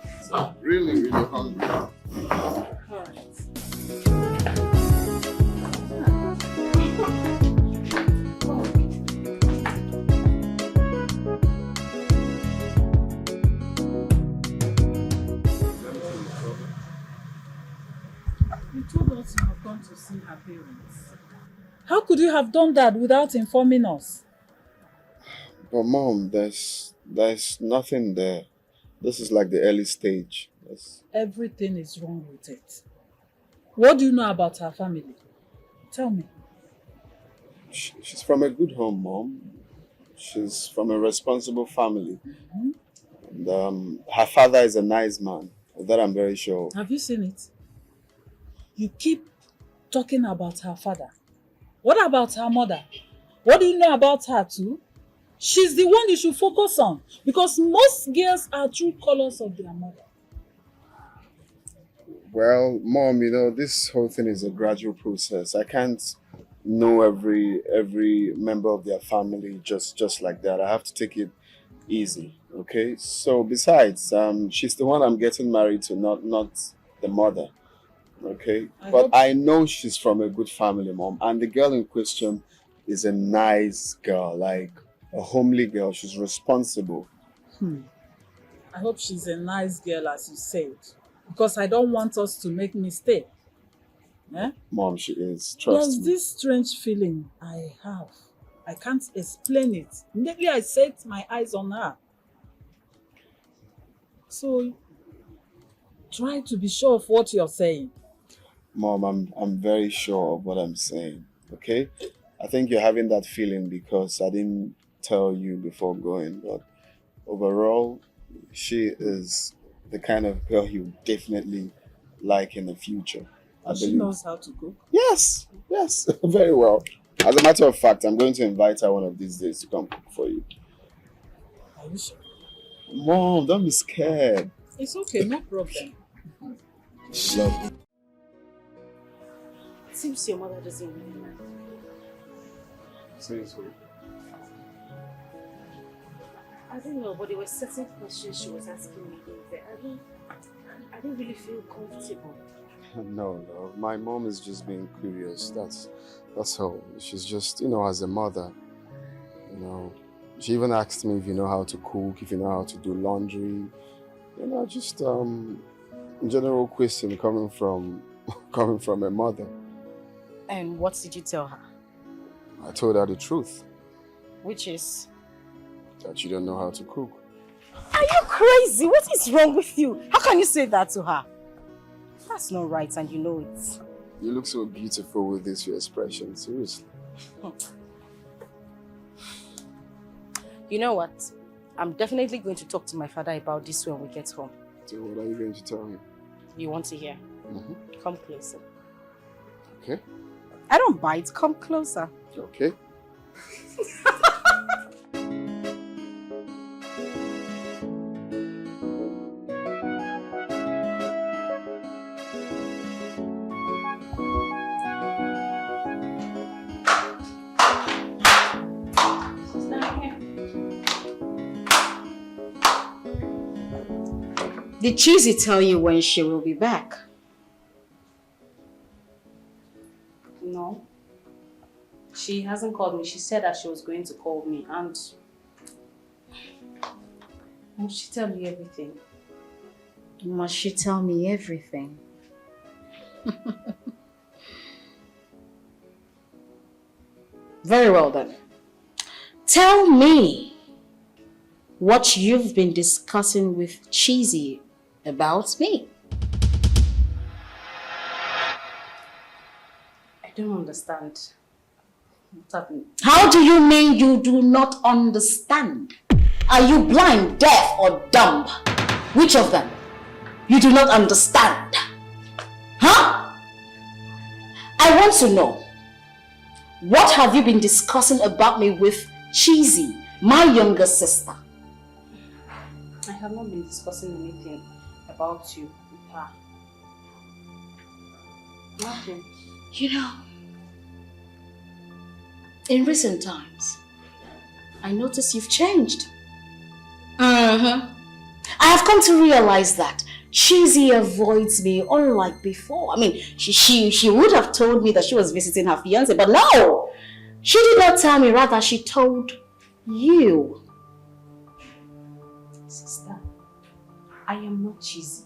Really, really hungry. You told us you have gone to see her parents. How could you have done that without informing us? But Mom, there's nothing there. This is like the early stage. Everything is wrong with it. What do you know about her family? Tell me. She's from a good home, Mom. She's from a responsible family. And her father is a nice man. That I'm very sure. Have you seen it? You keep talking about her father. What about her mother? What do you know about her too? She's the one you should focus on, because most girls are true colors of their mother. Well, Mom, this whole thing is a gradual process. I can't know every member of their family just like that. I have to take it easy, okay? So besides, she's the one I'm getting married to, not the mother, okay? I know she's from a good family, Mom, and the girl in question is a nice girl, like a homely girl. She's responsible. I hope she's a nice girl, as you said, because I don't want us to make mistake. Eh? Mom, she is. Trust There's me. this strange feeling I have. I can't explain it. Immediately I set my eyes on her. So, try to be sure of what you're saying. Mom, I'm very sure of what I'm saying, okay? I think you're having that feeling because I didn't tell you before going, but overall, she is the kind of girl you definitely like in the future. She knows how to cook. Yes, very well. As a matter of fact, I'm going to invite her one of these days to come cook for you. Are you sure? Mom, don't be scared. It's okay, no problem. Love. It seems your mother doesn't really like you. Seriously? I don't know, but there were certain questions she was asking me in there. I didn't really feel comfortable. No, my mom is just being curious. That's all. She's just, as a mother, she even asked me if you know how to cook, if you know how to do laundry. Just general question coming from a mother. And what did you tell her? I told her the truth, Which is? that you don't know how to cook. Are you crazy? What is wrong with you? How can you say that to her? That's not right, and you know it. You look so beautiful with this your expression, seriously. You know what? I'm definitely going to talk to my father about this when we get home. So what are you going to tell him? You want to hear? Come closer. Okay. I don't bite. Come closer. Okay. Did Cheesy tell you when she will be back? No. She hasn't called me. She said that she was going to call me, and must she tell you everything? Must she tell me everything? Very well then. Tell me what you've been discussing with Cheesy about me. I don't understand. What's happening? How do you mean you do not understand? Are you blind, deaf, or dumb? Which of them? You do not understand. Huh? I want to know. What have you been discussing about me with Cheesy, my younger sister? I have not been discussing anything about you with her. Okay. You know, in recent times, I notice you've changed. I have come to realize that Cheesy avoids me unlike before. I mean, she would have told me that she was visiting her fiancé, but no! She did not tell me, rather she told you. Sister, I am not Cheesy.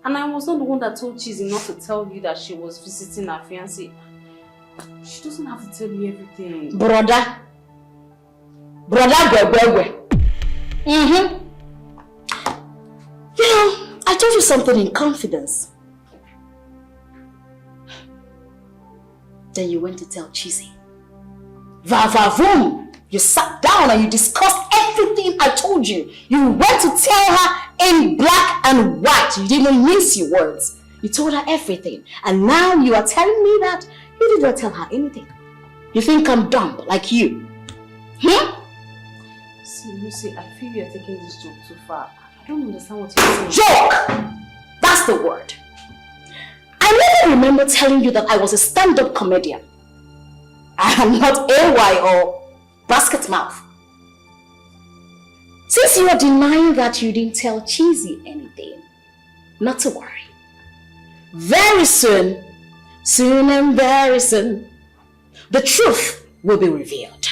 And I was not the one that told Cheesy not to tell you that she was visiting her fiancé. She doesn't have to tell me everything. Brother, You know, I told you something in confidence. Then you went to tell Cheesy. Vavoom! You sat down and you discussed everything I told you. You went to tell her in black and white. You didn't even mince your words. You told her everything. And now you are telling me that you did not tell her anything. You think I'm dumb like you? See, Lucy, I feel you're taking this joke too far. I don't understand what you're saying. Joke! That's the word. I never remember telling you that I was a stand-up comedian. I am not AY or basket mouth. Since you are denying that you didn't tell Cheesy anything, not to worry. Very soon and very soon, the truth will be revealed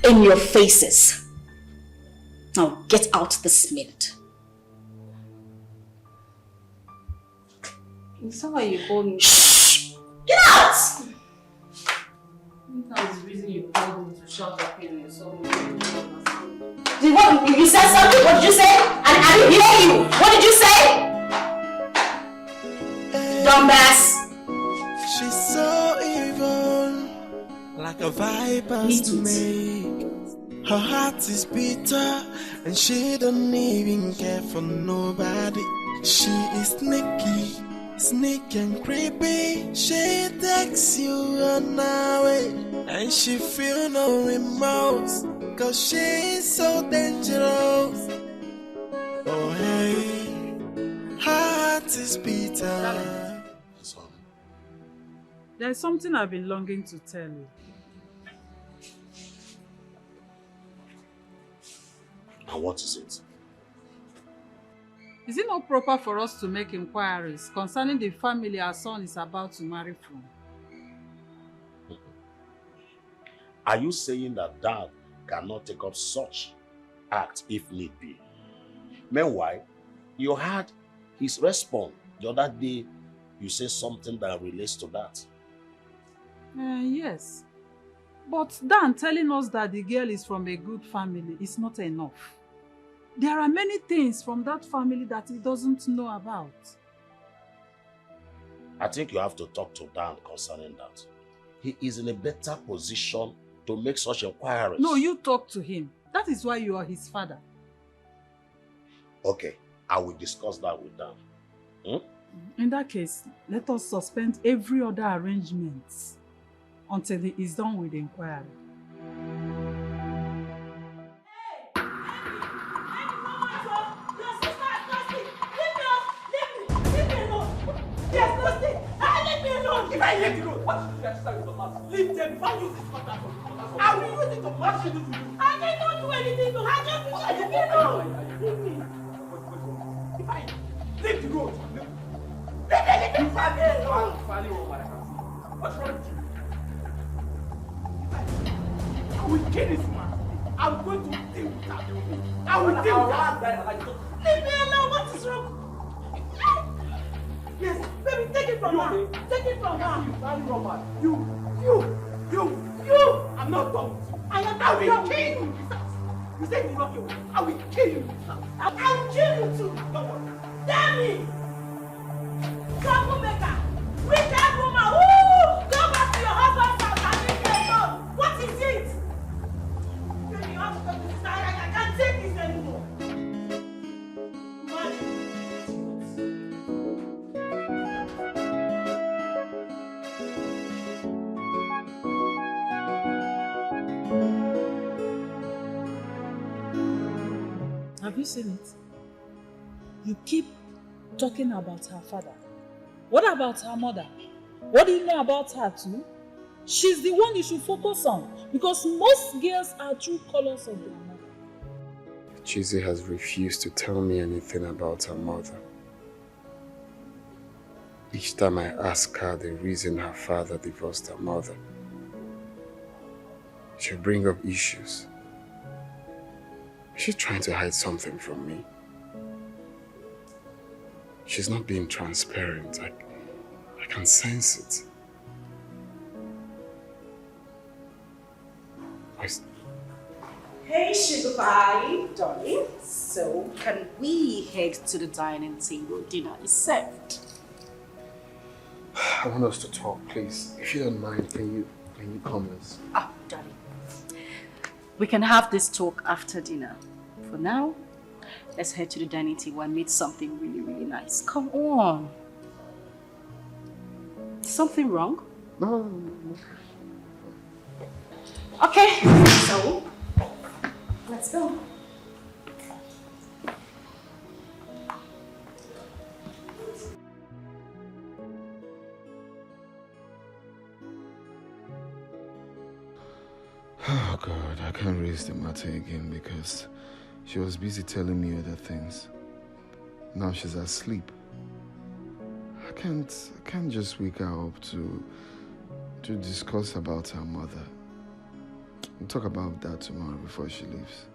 in your faces. Now get out this minute. It's not why you called me. Shh! Get out! That's the reason you called me to shout at me. So you said something? What did you say? I didn't hear you. What did you say? Dumbass. She's so evil, like a viper's snake. Her heart is bitter, and she don't even care for nobody. She is sneaky, sneaky and creepy. She takes you on away, and she feel no remorse, 'cause she is so dangerous. Oh hey, her heart is bitter. There's something I've been longing to tell you. And what is it? Is it not proper for us to make inquiries concerning the family our son is about to marry from? Are you saying that Dad cannot take up such act if need be? Meanwhile, you had his response the other day. You say something that relates to that. Yes. But Dan telling us that the girl is from a good family is not enough. There are many things from that family that he doesn't know about. I think you have to talk to Dan concerning that. He is in a better position to make such inquiries. No, you talk to him. That is why you are his father. Okay, I will discuss that with Dan. In that case, let us suspend every other arrangement until he is done with the inquiry. If I leave the road, what should you start with the mouth? Leave them. If I use this contact, I will use it to match you. I did not do anything to her. Just leave me alone. Leave me. If I leave the road, leave me alone. What's wrong with you? I will kill this man. I'm going to deal with that. I will deal with that. Leave me alone. What is wrong? Yes, baby, take it from her. Take it from her. You. I'm not done. I will kill you. You said you not you. I will kill you. I will kill you too. Don't worry. Damn me. Troublemaker. Wicked woman. Woo! Go back to your husband's house and leave me alone. What is it? Baby, you have to talk to this. I can't take this anymore. Have you seen it? You keep talking about her father. What about her mother? What do you know about her too? She's the one you should focus on because most girls are true colors of their mother. Chizzy has refused to tell me anything about her mother. Each time I ask her the reason her father divorced her mother, she'll bring up issues. She's trying to hide something from me. She's not being transparent. I can sense it. Hey, sugar pie, darling. So, can we head to the dining table? Dinner is served. I want us to talk, please. If you don't mind, can you come with? Ah, darling. We can have this talk after dinner. For now, let's head to the dining table and meet something really, really nice. Come on. Something wrong? No. Okay, so let's go. Oh God, I can't raise the matter again because she was busy telling me other things. Now she's asleep. I can't just wake her up to discuss about her mother. We'll talk about that tomorrow before she leaves.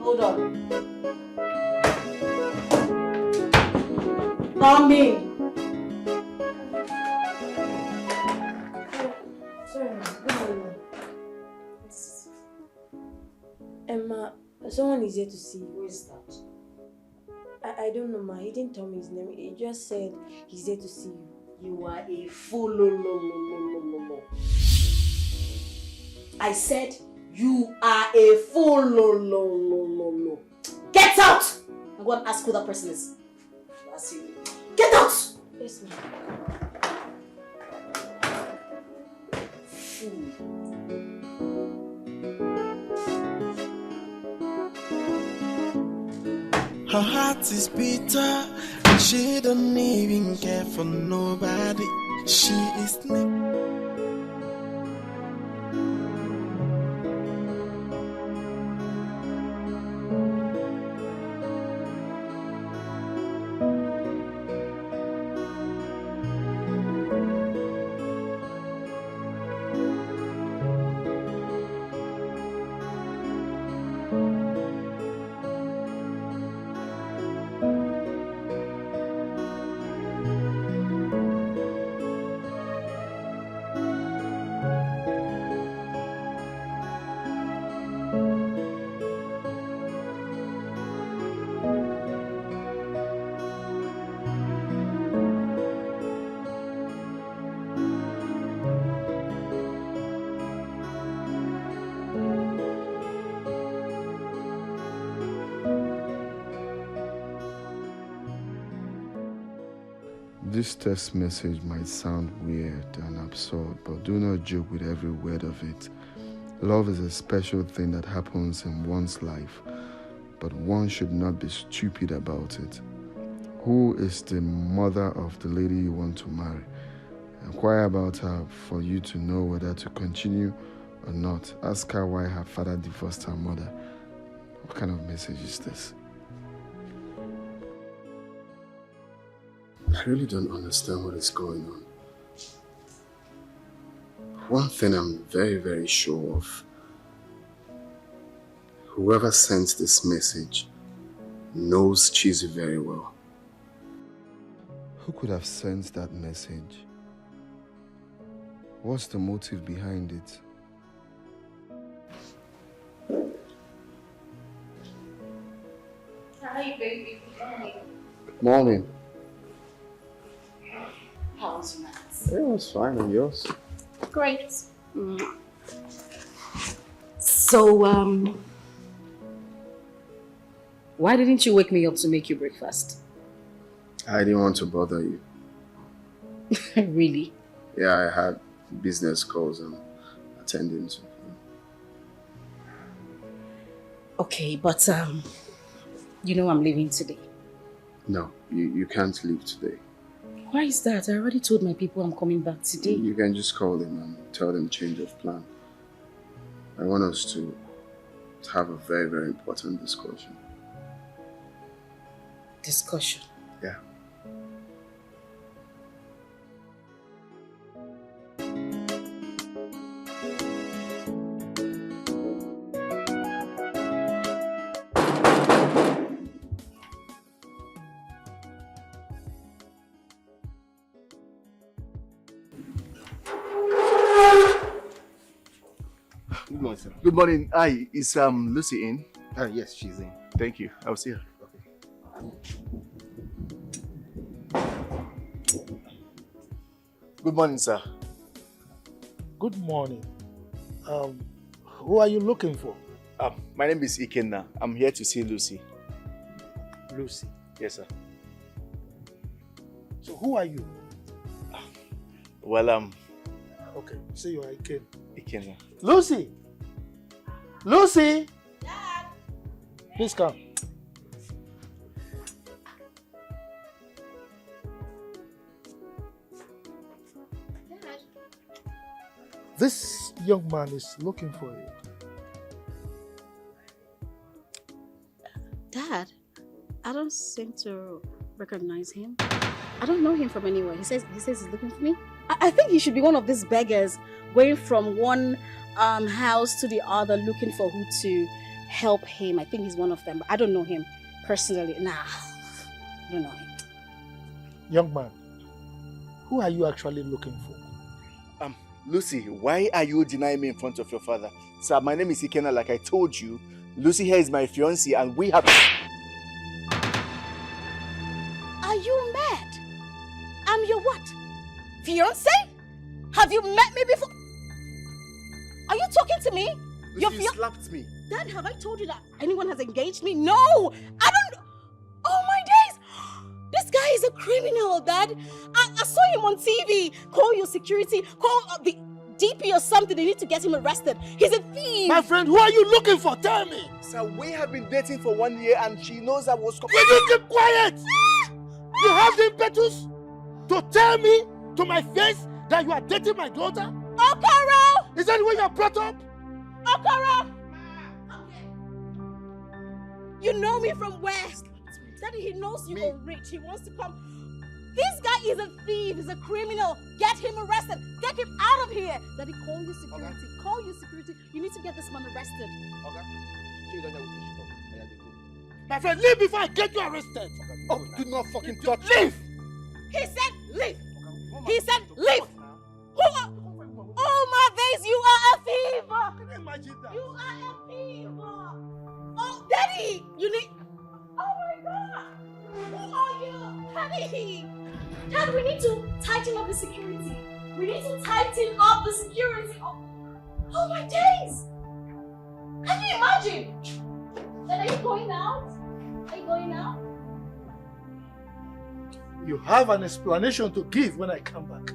Hold on. Come in. Emma, someone is here to see you. Who is that? I don't know, ma. He didn't tell me his name. He just said he's here to see you. You are a fool. No. I said you are a fool. No. Get out! I'm going to ask who that person is. That's you. Get out! Yes, ma'am. Fool. Her heart is bitter and she don't even care for nobody. She is This text message might sound weird and absurd, but do not joke with every word of it. Love is a special thing that happens in one's life, but one should not be stupid about it. Who is the mother of the lady you want to marry? Inquire about her for you to know whether to continue or not. Ask her why her father divorced her mother. What kind of message is this? I really don't understand what is going on. One thing I'm very, very sure of. Whoever sent this message knows Chizzy very well. Who could have sent that message? What's the motive behind it? Hi, baby. Good morning. Good morning. How's your night? It was fine, and yours? Great. So, why didn't you wake me up to make you breakfast? I didn't want to bother you. Really? Yeah, I had business calls I'm attending to. Okay, but you know I'm leaving today. No, you can't leave today. Why is that? I already told my people I'm coming back today. You can just call them and tell them change of plan. I want us to have a very, very important discussion. Discussion? Yeah. Good morning, sir. Good morning. Hi, is Lucy in? Yes, she's in. Thank you. I'll see her. Good morning, sir. Good morning. Who are you looking for? My name is Ikenna. I'm here to see Lucy. Lucy. Yes, sir. So who are you? Well, Okay, say you are Iken. Ikenna. Lucy! Lucy! Dad! Please come. Dad. This young man is looking for you. Dad, I don't seem to recognize him. I don't know him from anywhere. He says he's looking for me. I think he should be one of these beggars going from one house to the other looking for who to help him. I think he's one of them, but I don't know him personally. Nah, I don't know him. Young man, who are you actually looking for? Lucy, why are you denying me in front of your father? Sir, my name is Ikenna, like I told you. Lucy here is my fiancée and we have... Are you mad? I'm your what? Fiancé? Have you met me before? Are you talking to me? Lucy, you slapped me. Dad, have I told you that anyone has engaged me? No! I don't... Oh my days! This guy is a criminal, Dad. I saw him on TV. Call your security. Call the DP or something. They need to get him arrested. He's a thief. My friend, who are you looking for? Tell me. Sir, we have been dating for 1 year and she knows I was... Will you keep quiet? You have the impetus to tell me to my face that you are dating my daughter? Okoro! Is that the way you are brought up? Okoro! You know me from where? Daddy, he knows you are rich. He wants to come. This guy is a thief. He's a criminal. Get him arrested. Get him out of here. Daddy, call your security. Okay. Call your security. You need to get this man arrested. Okay. My friend, leave before I get you arrested. Oh, do not fucking touch me. Leave! He said leave. He said leave. Oh my days, you are a thief. Can you imagine that? You are a thief. Oh, Daddy, you need... Oh my God. Who are you? Daddy. Dad, we need to tighten up the security. We need to tighten up the security. Oh my days. Can you imagine? Dad, are you going out? Are you going out? You have an explanation to give when I come back.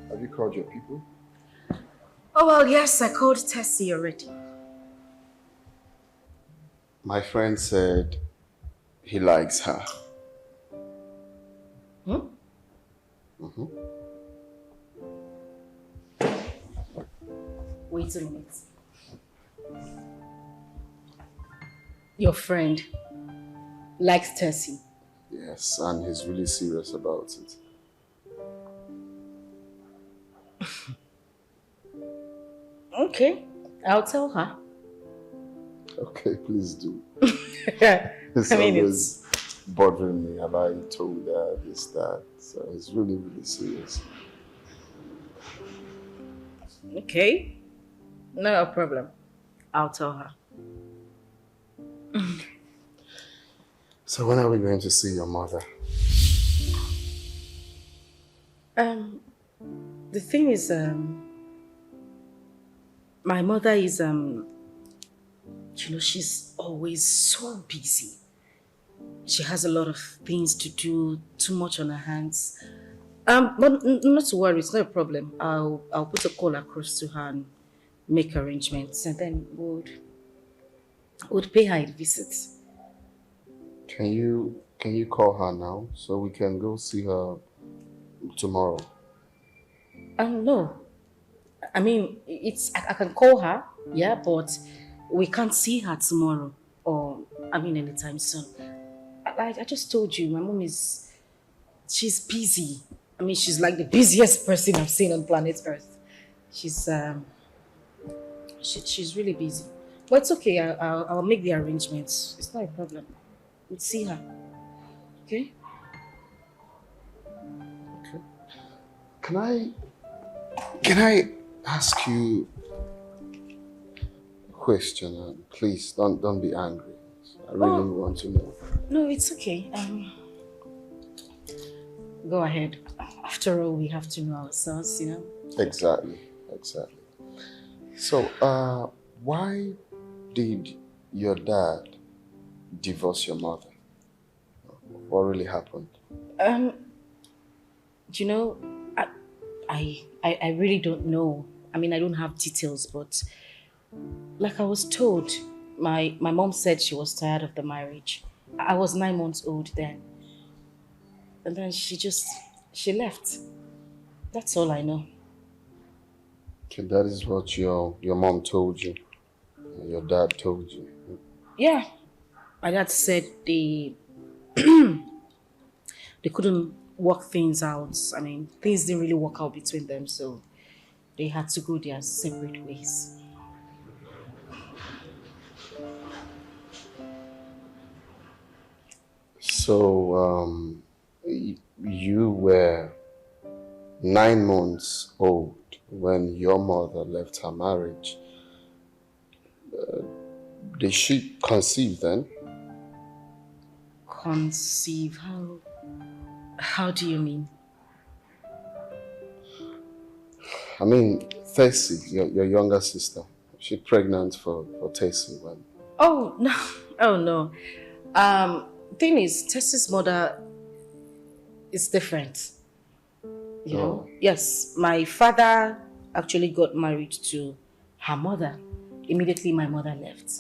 Have you called your people? Oh, well, yes, I called Tessie already. My friend said he likes her. Hmm? Mm-hmm. Wait a minute. Your friend likes Tessie. Yes, and he's really serious about it. Okay, I'll tell her. Okay, please do. I It's mean, always bothering me. Have I told her this, that? So it's really, really serious. Okay, no problem. I'll tell her. So when are we going to see your mother? The thing is, my mother is You know, she's always so busy. She has a lot of things to do, too much on her hands. But not to worry, it's not a problem. I'll put a call across to her and make arrangements, and then would pay her a visit. Can you call her now so we can go see her tomorrow? No. I mean, I can call her, yeah, but we can't see her tomorrow or anytime soon. I just told you, my mom she's busy. I mean, she's like the busiest person I've seen on planet Earth. She's really busy. But it's okay. I'll make the arrangements. It's not a problem. We'll see her. Okay? Okay. Can I ask you a question? Please don't be angry. I really want to know. No, it's okay. Go ahead. After all, we have to know ourselves, you know? Exactly. So, why did your dad divorce your mother? What really happened? You know, I really don't know. I mean, I don't have details, but like I was told, my mom said she was tired of the marriage. I was 9 months old then. And then she left. That's all I know. Okay, that is what your mom told you. Your dad told you. Yeah. My dad said they couldn't work things out. I mean, things didn't really work out between them, so they had to go their separate ways. So, you were 9 months old when your mother left her marriage. Did she conceive then? Conceive? How do you mean? I mean, Tessie, your younger sister. She's pregnant for Tessie when? Oh, no. Oh, no. Thing is, Tessie's mother is different. You know? Yes, my father actually got married to her mother immediately my mother left.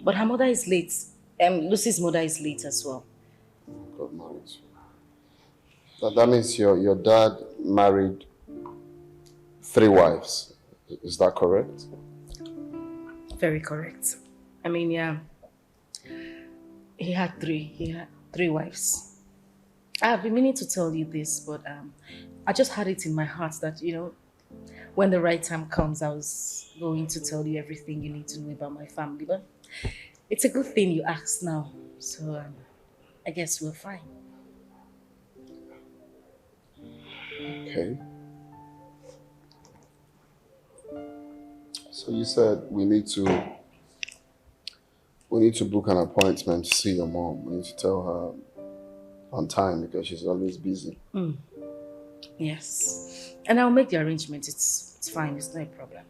But her mother is late. Lucy's mother is late as well. Got married. That means your dad married 3 wives. Is that correct? Very correct. I mean, yeah. He had 3. He had 3 wives. I've been meaning to tell you this, but I just had it in my heart that, you know, when the right time comes, I was going to tell you everything you need to know about my family. But it's a good thing you asked now. So I guess we're fine. Okay. So you said we need to book an appointment to see your mom. We need to tell her on time because she's always busy. Yes. And I'll make the arrangement. It's fine. It's not a problem.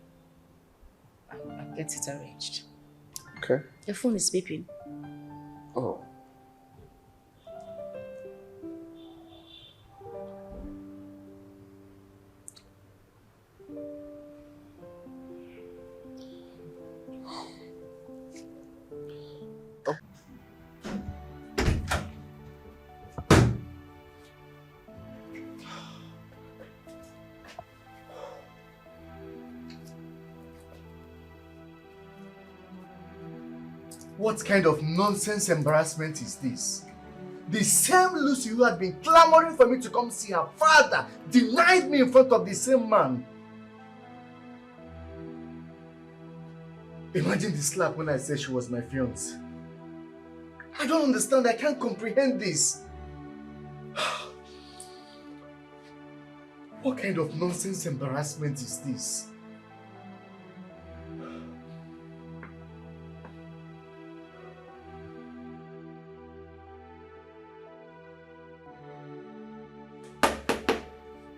I'll get it arranged. Okay. Your phone is beeping. Oh. What kind of nonsense embarrassment is this? The same Lucy who had been clamoring for me to come see her father denied me in front of the same man. Imagine the slap when I said she was my fiancée. I don't understand. I can't comprehend this. What kind of nonsense embarrassment is this?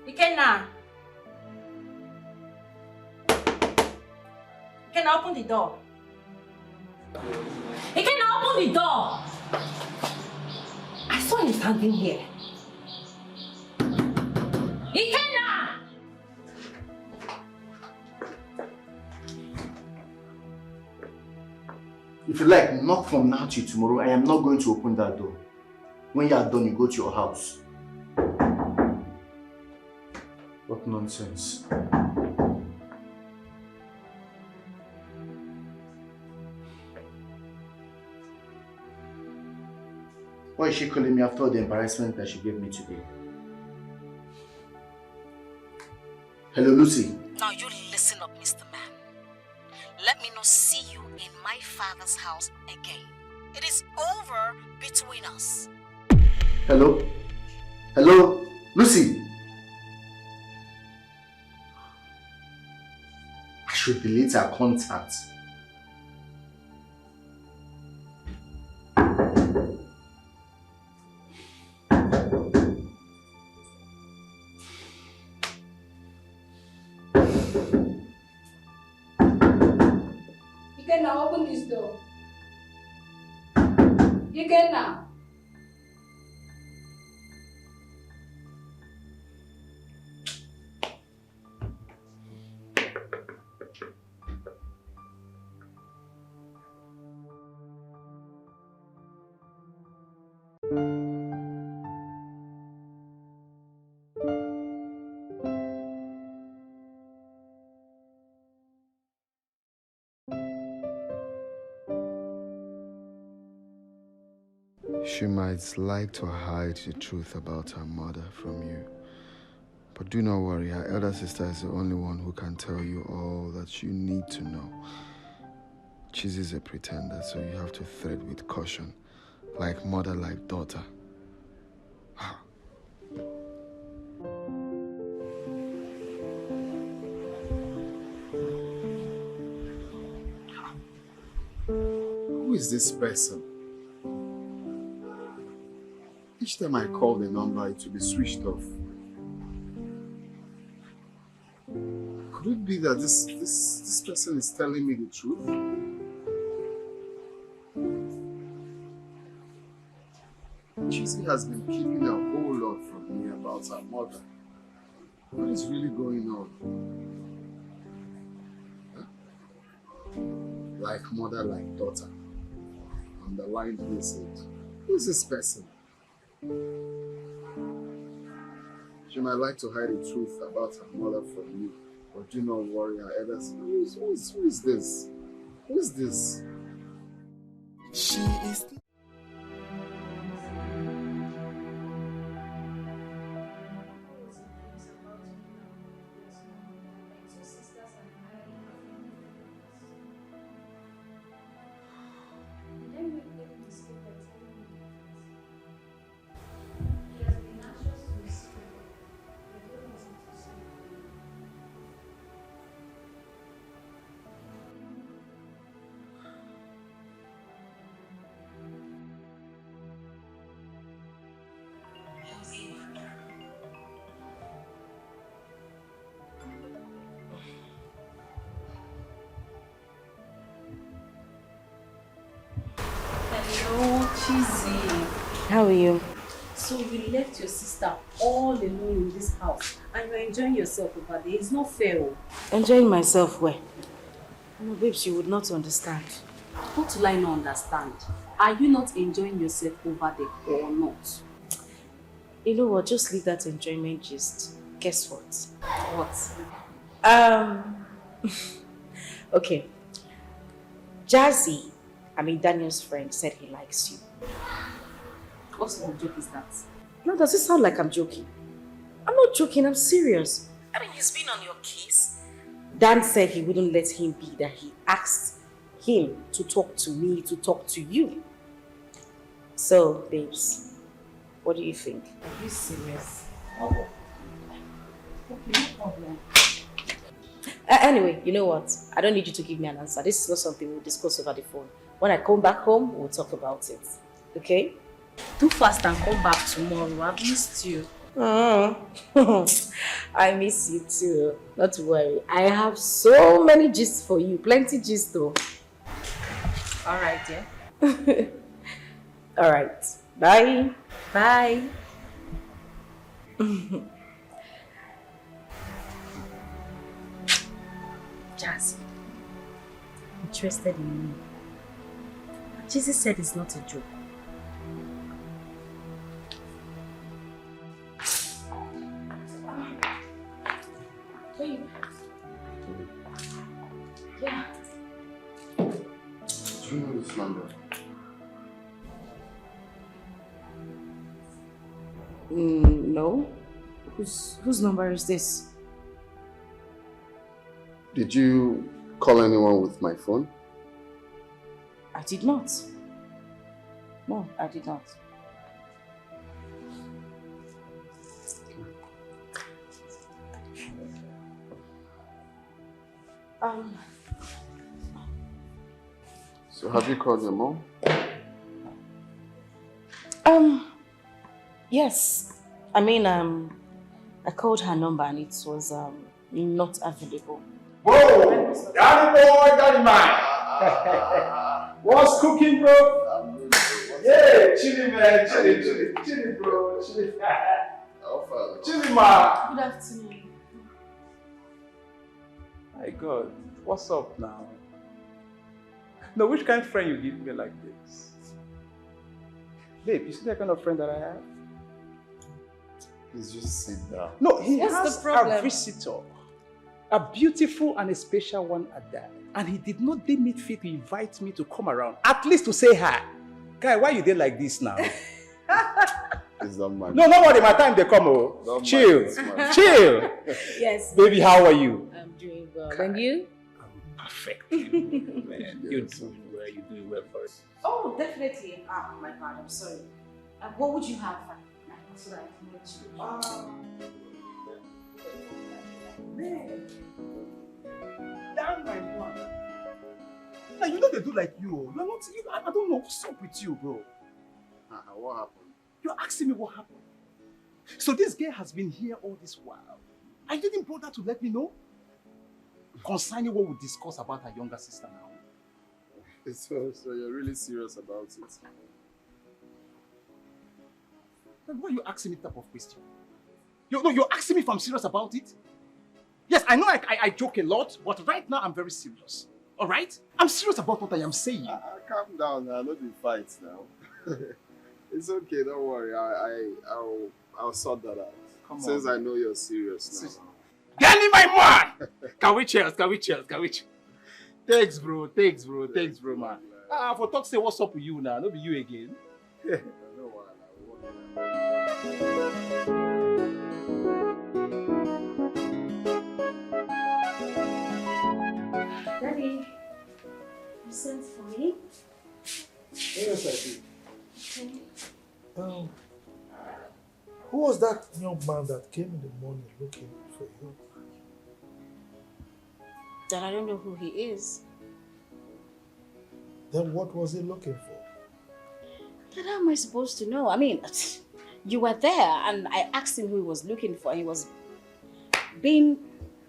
Ikenna! Ikenna, open the door. He can open the door. I saw him standing here. He cannot. If you like, not from now till tomorrow, I am not going to open that door. When you are done, you go to your house. What nonsense. Why is she calling me after the embarrassment that she gave me today? Hello, Lucy. Now you listen up, Mr. Man. Let me not see you in my father's house again. It is over between us. Hello? Hello? Lucy? I should delete her contact. You can now open this door. You can now. She might like to hide the truth about her mother from you. But do not worry, her elder sister is the only one who can tell you all that you need to know. Chizzy is a pretender, so you have to tread with caution. Like mother, like daughter. Who is this person? Each time I call the number, it will be switched off. Could it be that this person is telling me the truth? Chizzy has been keeping a whole lot from me about her mother. What is really going on? Huh? Like mother, like daughter. Underlined message. Who is this person? She might like to hide the truth about her mother from you, but do not worry, her elders. Who is this? Who is this? She is. Hello, Chizzy. How are you? So you left your sister all alone in this house and you're enjoying yourself over there. It's not fair. Enjoying myself where? No, babes, you would not understand. What will I not understand? Are you not enjoying yourself over there or not? You know what? Just leave that enjoyment gist. Guess what? What? Okay. Daniel's friend said he likes you. What sort of joke is that? No, does it sound like I'm joking? I'm not joking, I'm serious. I mean, he's been on your case. Dan said he wouldn't let him be, that he asked him to talk to me, to talk to you. So, babes, what do you think? Are you serious? Okay, no problem. Anyway, you know what? I don't need you to give me an answer. This is not something we'll discuss over the phone. When I come back home, we'll talk about it. Okay? Too fast and come back tomorrow. I've missed you. I miss you too. Not to worry. I have so many gists for you. Plenty gists though. All right, yeah. All right. Bye. Bye. Jazz, interested in me. Jesus said it's not a joke. Babe. Yeah. Do you know this number? No. Whose number is this? Did you call anyone with my phone? I did not. No, I did not. So have you called your mom? Yes. I mean, I called her number and it was not available. Whoa! Daddy boy, daddy man! What's cooking, bro? Yeah, chilly man, chilly bro, chilly. Chilly man. Good afternoon. My God, what's up now? No, which kind of friend you give me like this? Babe, you see that kind of friend that I have? Please just sit down. No, he What's has the problem? a visitor. A beautiful and a special one at that. And he did not deem it fit to invite me to come around. At least to say hi. Guy, why you did like this now? It's not my No, don't worry, my time they come. Oh. Don't Chill. mind, it's mine. Chill. Yes. Baby, how are you? I'm doing well. And you? Perfect. Man, you're doing well. You're doing well for us. Oh, definitely. Ah, my God, I'm sorry. What would you have? So that I can let you. Man. Damn my one. Now you know they do like you. You're not. I don't know what's up with you, bro. What happened? You're asking me what happened. So this girl has been here all this while. I didn't bother to let me know concerning what we discuss about her younger sister now. So you're really serious about it? Then why are you asking me that type of question? You're asking me if I'm serious about it? Yes, I know I joke a lot, but right now I'm very serious. All right? I'm serious about what I am saying. Calm down now. Not be fights now. It's okay. Don't worry. I'll sort that out. Come Since on. I know you're serious now. Danny, my man! Can we cheers? Thanks, bro, man. For talk say what's up with you now, not be you again. Daddy, you sent for me? Yes, I did. Okay. Who was that young man that came in the morning looking for you? That I don't know who he is. Then what was he looking for? That how am I supposed to know? I mean, you were there and I asked him who he was looking for and he was being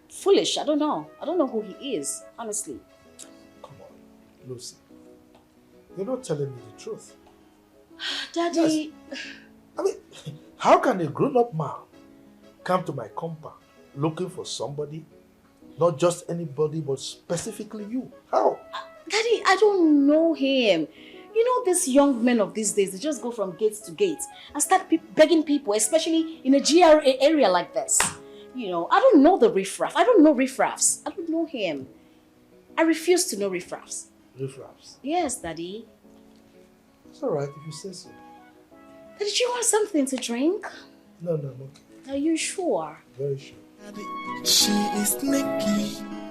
foolish. I don't know. I don't know who he is, honestly. Come on, Lucy. You're not telling me the truth. Daddy... Yes. I mean, how can a grown-up man come to my compound looking for somebody, not just anybody, but specifically you? How? Daddy, I don't know him. You know, these young men of these days, they just go from gate to gate and start begging people, especially in a GRA area like this. You know, I don't know the riffraff. I don't know riffraffs. I don't know him. I refuse to know riffraffs. Riffraffs? Yes, Daddy. It's alright if you say so. Did you want something to drink? No, I'm okay. Are you sure? Very sure. She is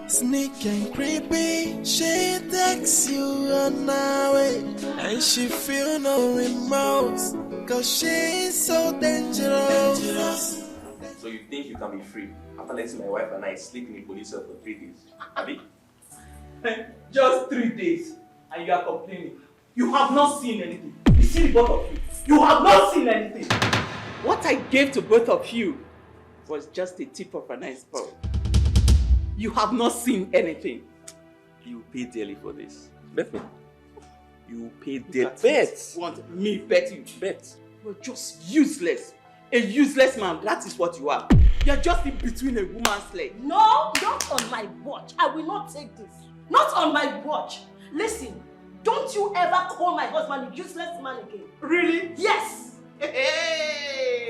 sneaky and creepy. She takes you on her way, and she feel no remorse, cause she is so dangerous. So you think you can be free after letting my wife and I sleep in a police cell for 3 days? Abi? Just 3 days, and you are complaining. You have not seen anything. You see the both of you. You have not seen anything. What I gave to both of you was just the tip of an iceberg. You have not seen anything. You will pay dearly for this. Bethany, You pay the bet. Want me bet you? Bet. You're just useless. A useless man, that is what you are. You're just in between a woman's leg. No, not on my watch. I will not take this. Not on my watch. Listen, don't you ever call my husband a useless man again. Really? Yes. Hey!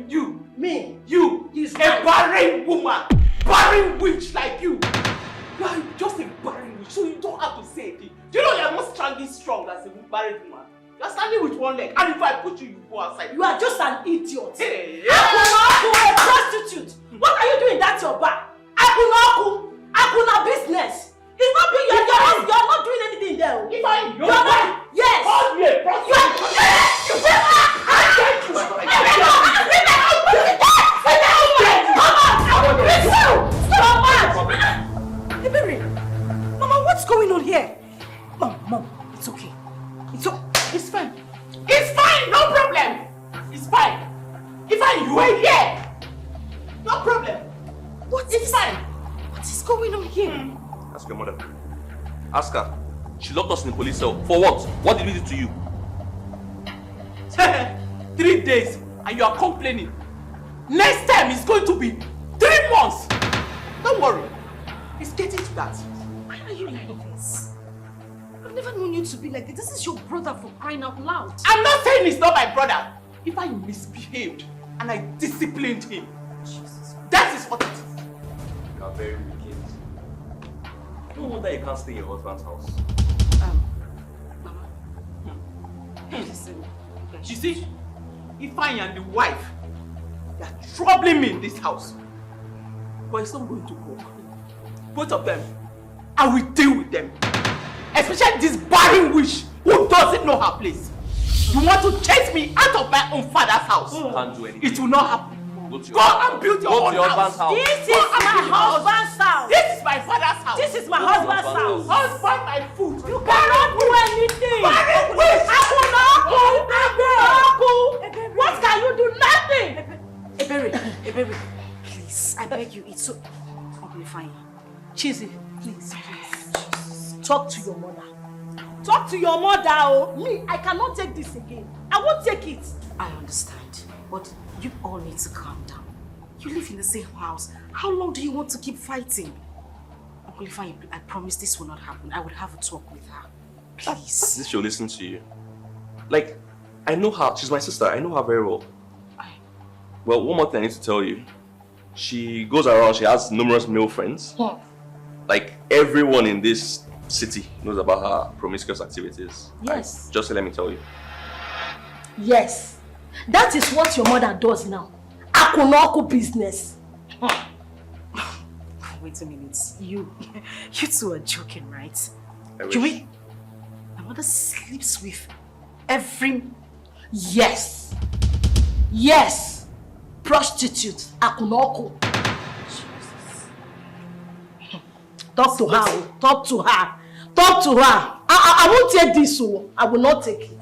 You. Me. You. He's a right. barren woman. Barren witch like you. You are just a barren witch, so you don't have to say it. Do you know you're not standing strong as a barren woman? You're standing with one leg, and if I put you, you go outside. You are just an idiot. Hey. Akunaku, a prostitute. What are you doing? That's your bar. Akuna business. It's not being you're not doing anything there. If I you're not. Yes. Call me a prostitute. Mama, what's going on here? Mom, it's okay. It's fine. It's fine, no problem. It's fine. If you were here, no problem. It's fine. What is going on here? Ask your mother. Ask her. She locked us in the police cell. For what? What did we do to you? 3 days and you are complaining. Next time it's going to be 3 months. Don't worry. It's getting to that. Why are you like this? I've never known you to be like this. This is your brother, for crying out loud. I'm not saying he's not my brother. If I misbehaved and I disciplined him, that is what it is. You are very wicked. No wonder you can't stay in your husband's house. Listen, you see, if I am the wife, they are troubling me in this house. But it's not going to work. Both of them, I will deal with them. Especially this barren witch who doesn't know her place. You want to chase me out of my own father's house? Can't do anything. It will not happen. Go to Go and build your own house. This is my husband's house. This is my father's house. This is my husband's house. Husband, my food. You cannot do anything. Barren witch. What can you do? Nothing. Ebere, please, I beg you, it's so... Okay, fine. Cheesy, please. Talk to your mother. Talk to your mother, oh. Me, I cannot take this again. I won't take it. I understand, but you all need to calm down. You live in the same house. How long do you want to keep fighting? Uncle Ifeanyi, I promise this will not happen. I will have a talk with her. Please. This she'll listen to you. Like, I know her. She's my sister. I know her very well. Well, one more thing I need to tell you. She goes around. She has numerous male friends. Like, everyone in this city knows about her promiscuous activities. Yes. Just let me tell you. Yes. That is what your mother does now. Akunoku business. Wait a minute. You two are joking, right? You mean my mother sleeps with every... Yes. Yes. Prostitute. Akunoku. Talk to her. Talk to her. Talk to her. I won't take this. I will not take it.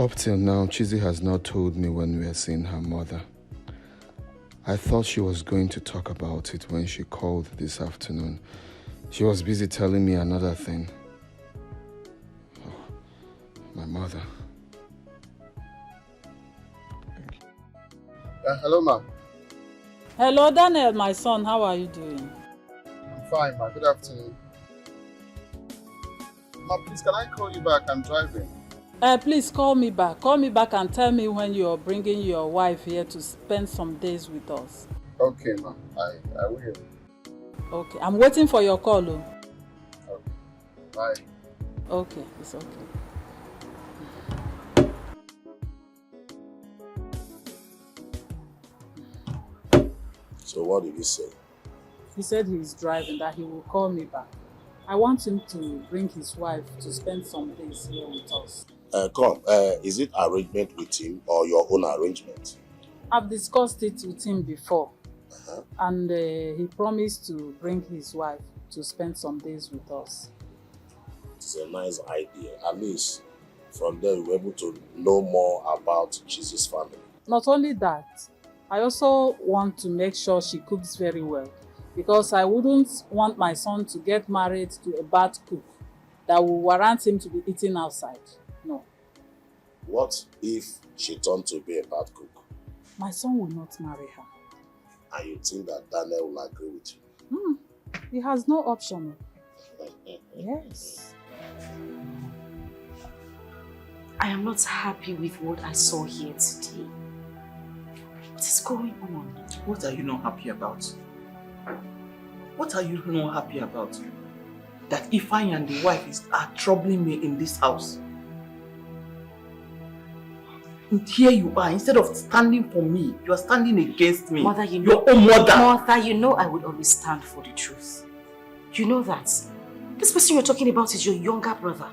Up till now, Chizzy has not told me when we are seeing her mother. I thought she was going to talk about it when she called this afternoon. She was busy telling me another thing. Oh, my mother. Hello, ma'am. Hello, Daniel, my son. How are you doing? I'm fine, ma. Good afternoon. Ma, please, can I call you back? I'm driving. Please call me back. Call me back and tell me when you're bringing your wife here to spend some days with us. Okay, ma. I will. Okay, I'm waiting for your call. Oh. Okay. Bye. Okay, it's okay. So what did he say? He said he's driving, that he will call me back. I want him to bring his wife to spend some days here with us. Is it arrangement with him or your own arrangement? I've discussed it with him before. And he promised to bring his wife to spend some days with us. It's a nice idea. At least from there you'll be able to know more about Jesus' family. Not only that, I also want to make sure she cooks very well, because I wouldn't want my son to get married to a bad cook that will warrant him to be eating outside. No. What if she turned to be a bad cook? My son will not marry her. And you think that Daniel will agree with you? He has no option. Yes. I am not happy with what I saw here today. What is going on? What are you not happy about? What are you not happy about? That Ifeanyi and the wife are troubling me in this house. And here you are, instead of standing for me, you are standing against me. Mother, you know, your own mother. Mother, you know I would always stand for the truth. You know that. This person you're talking about is your younger brother.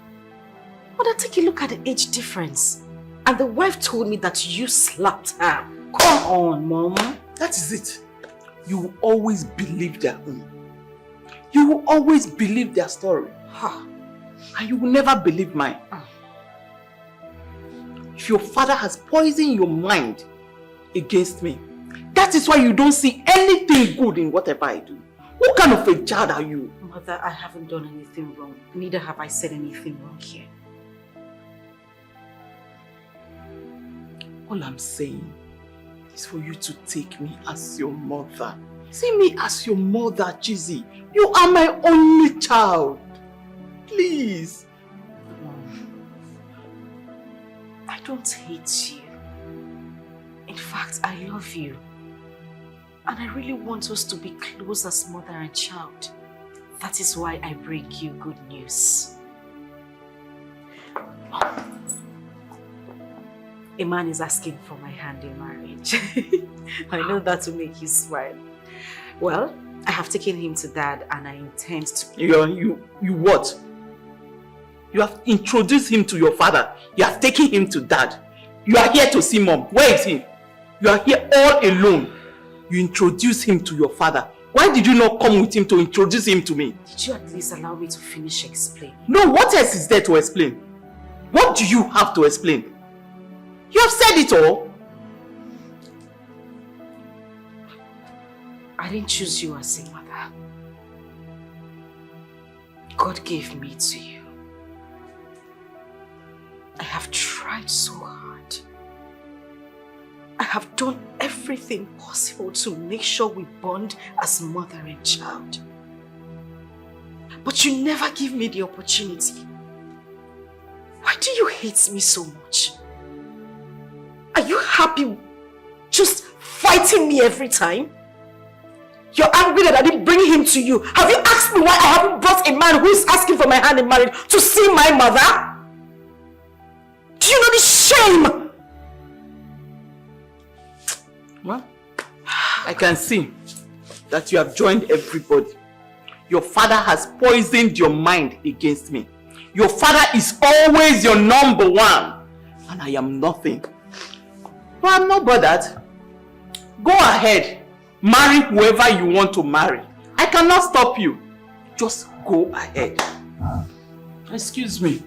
Mother, take a look at the age difference. And the wife told me that you slapped her. Come on, Mama. That is it. You will always believe their own. You will always believe their story. And you will never believe mine. If your father has poisoned your mind against me, that is why you don't see anything good in whatever I do. What kind of a child are you? Mother, I haven't done anything wrong. Neither have I said anything wrong here. All I'm saying is for you to take me as your mother. See me as your mother, Chizzy. You are my only child. Please. I don't hate you. In fact, I love you. And I really want us to be close as mother and child. That is why I bring you good news. A man is asking for my hand in marriage. I know that will make you smile. Well, I have taken him to Dad and I intend to... You what? You have introduced him to your father. You have taken him to Dad. You are here to see Mom. Where is he? You are here all alone. You introduced him to your father. Why did you not come with him to introduce him to me? Did you at least allow me to finish explaining? No, what else is there to explain? What do you have to explain? You have said it all. I didn't choose you as a mother. God gave me to you. I have tried so hard. I have done everything possible to make sure we bond as mother and child. But you never give me the opportunity. Why do you hate me so much? Are you happy just fighting me every time? You're angry that I didn't bring him to you. Have you asked me why I haven't brought a man who is asking for my hand in marriage to see my mother? Do you know the shame? Well, I can see that you have joined everybody. Your father has poisoned your mind against me. Your father is always your number one. And I am nothing. But I'm not bothered. Go ahead. Marry whoever you want to marry. I cannot stop you. Just go ahead. Excuse me.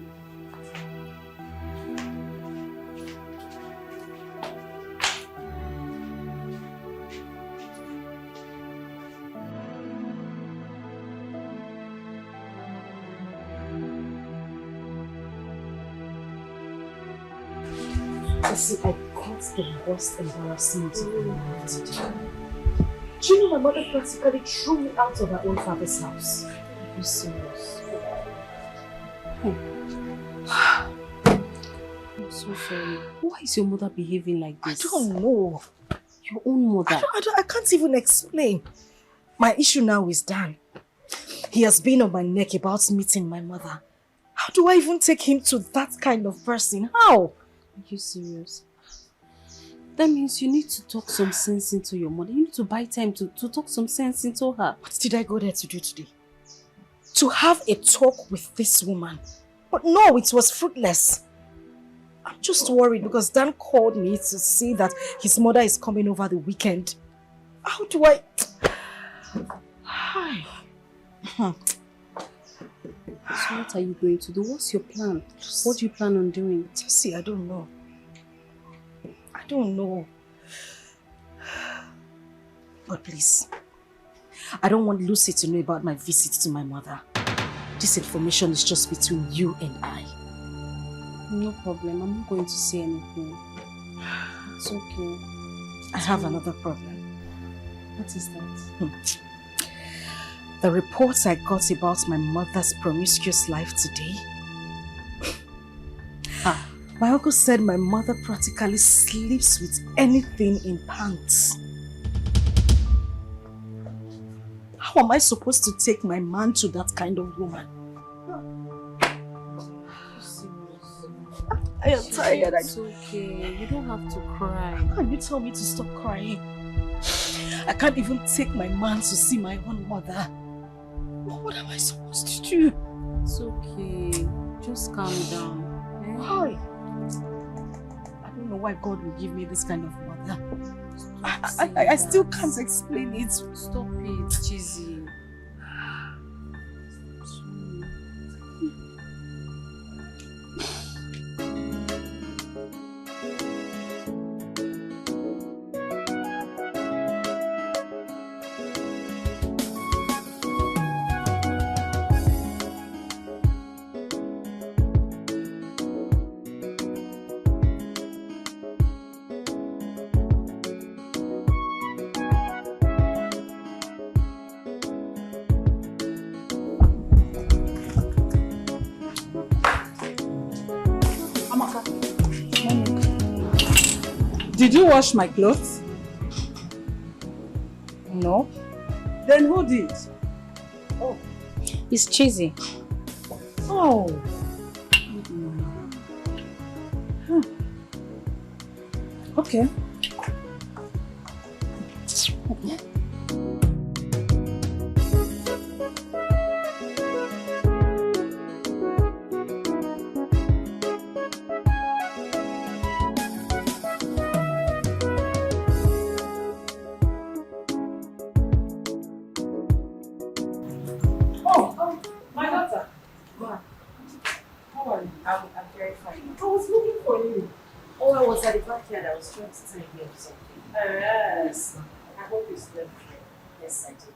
See, I got the worst embarrassment of my life today. Do you know my mother practically threw me out of her own father's house? Are you serious? I'm so sorry. Why is your mother behaving like this? I don't know. Your own mother? I can't even explain. My issue now is Dan. He has been on my neck about meeting my mother. How do I even take him to that kind of person? How? Are you serious? That means you need to talk some sense into your mother. You need to buy time to talk some sense into her. What did I go there to do today? To have a talk with this woman. But no, it was fruitless. I'm just worried because Dan called me to see that his mother is coming over the weekend. How do I... Hi. So what are you going to do? What's your plan? What do you plan on doing? See, I don't know. I don't know. But please, I don't want Lucy to know about my visit to my mother. This information is just between you and I. No problem. I'm not going to say anything. It's okay. I have another problem. What is that? The reports I got about my mother's promiscuous life today. My uncle said my mother practically sleeps with anything in pants. How am I supposed to take my man to that kind of woman? I am tired. It's okay. You don't have to cry. How can you tell me to stop crying? I can't even take my man to see my own mother. What am I supposed to do? It's okay. Just calm down. Why? I don't know why God will give me this kind of mother. I still can't explain it. Stop it, Chizzy. Did you wash my clothes? No. Then who did? Oh. It's Chizzy. Oh. Okay. My daughter. Ma. How are you? I'm very fine. I was looking for you. Oh, I was at the backyard. I was trying to tell you something. Yes. I hope you slept well. Yes, I did.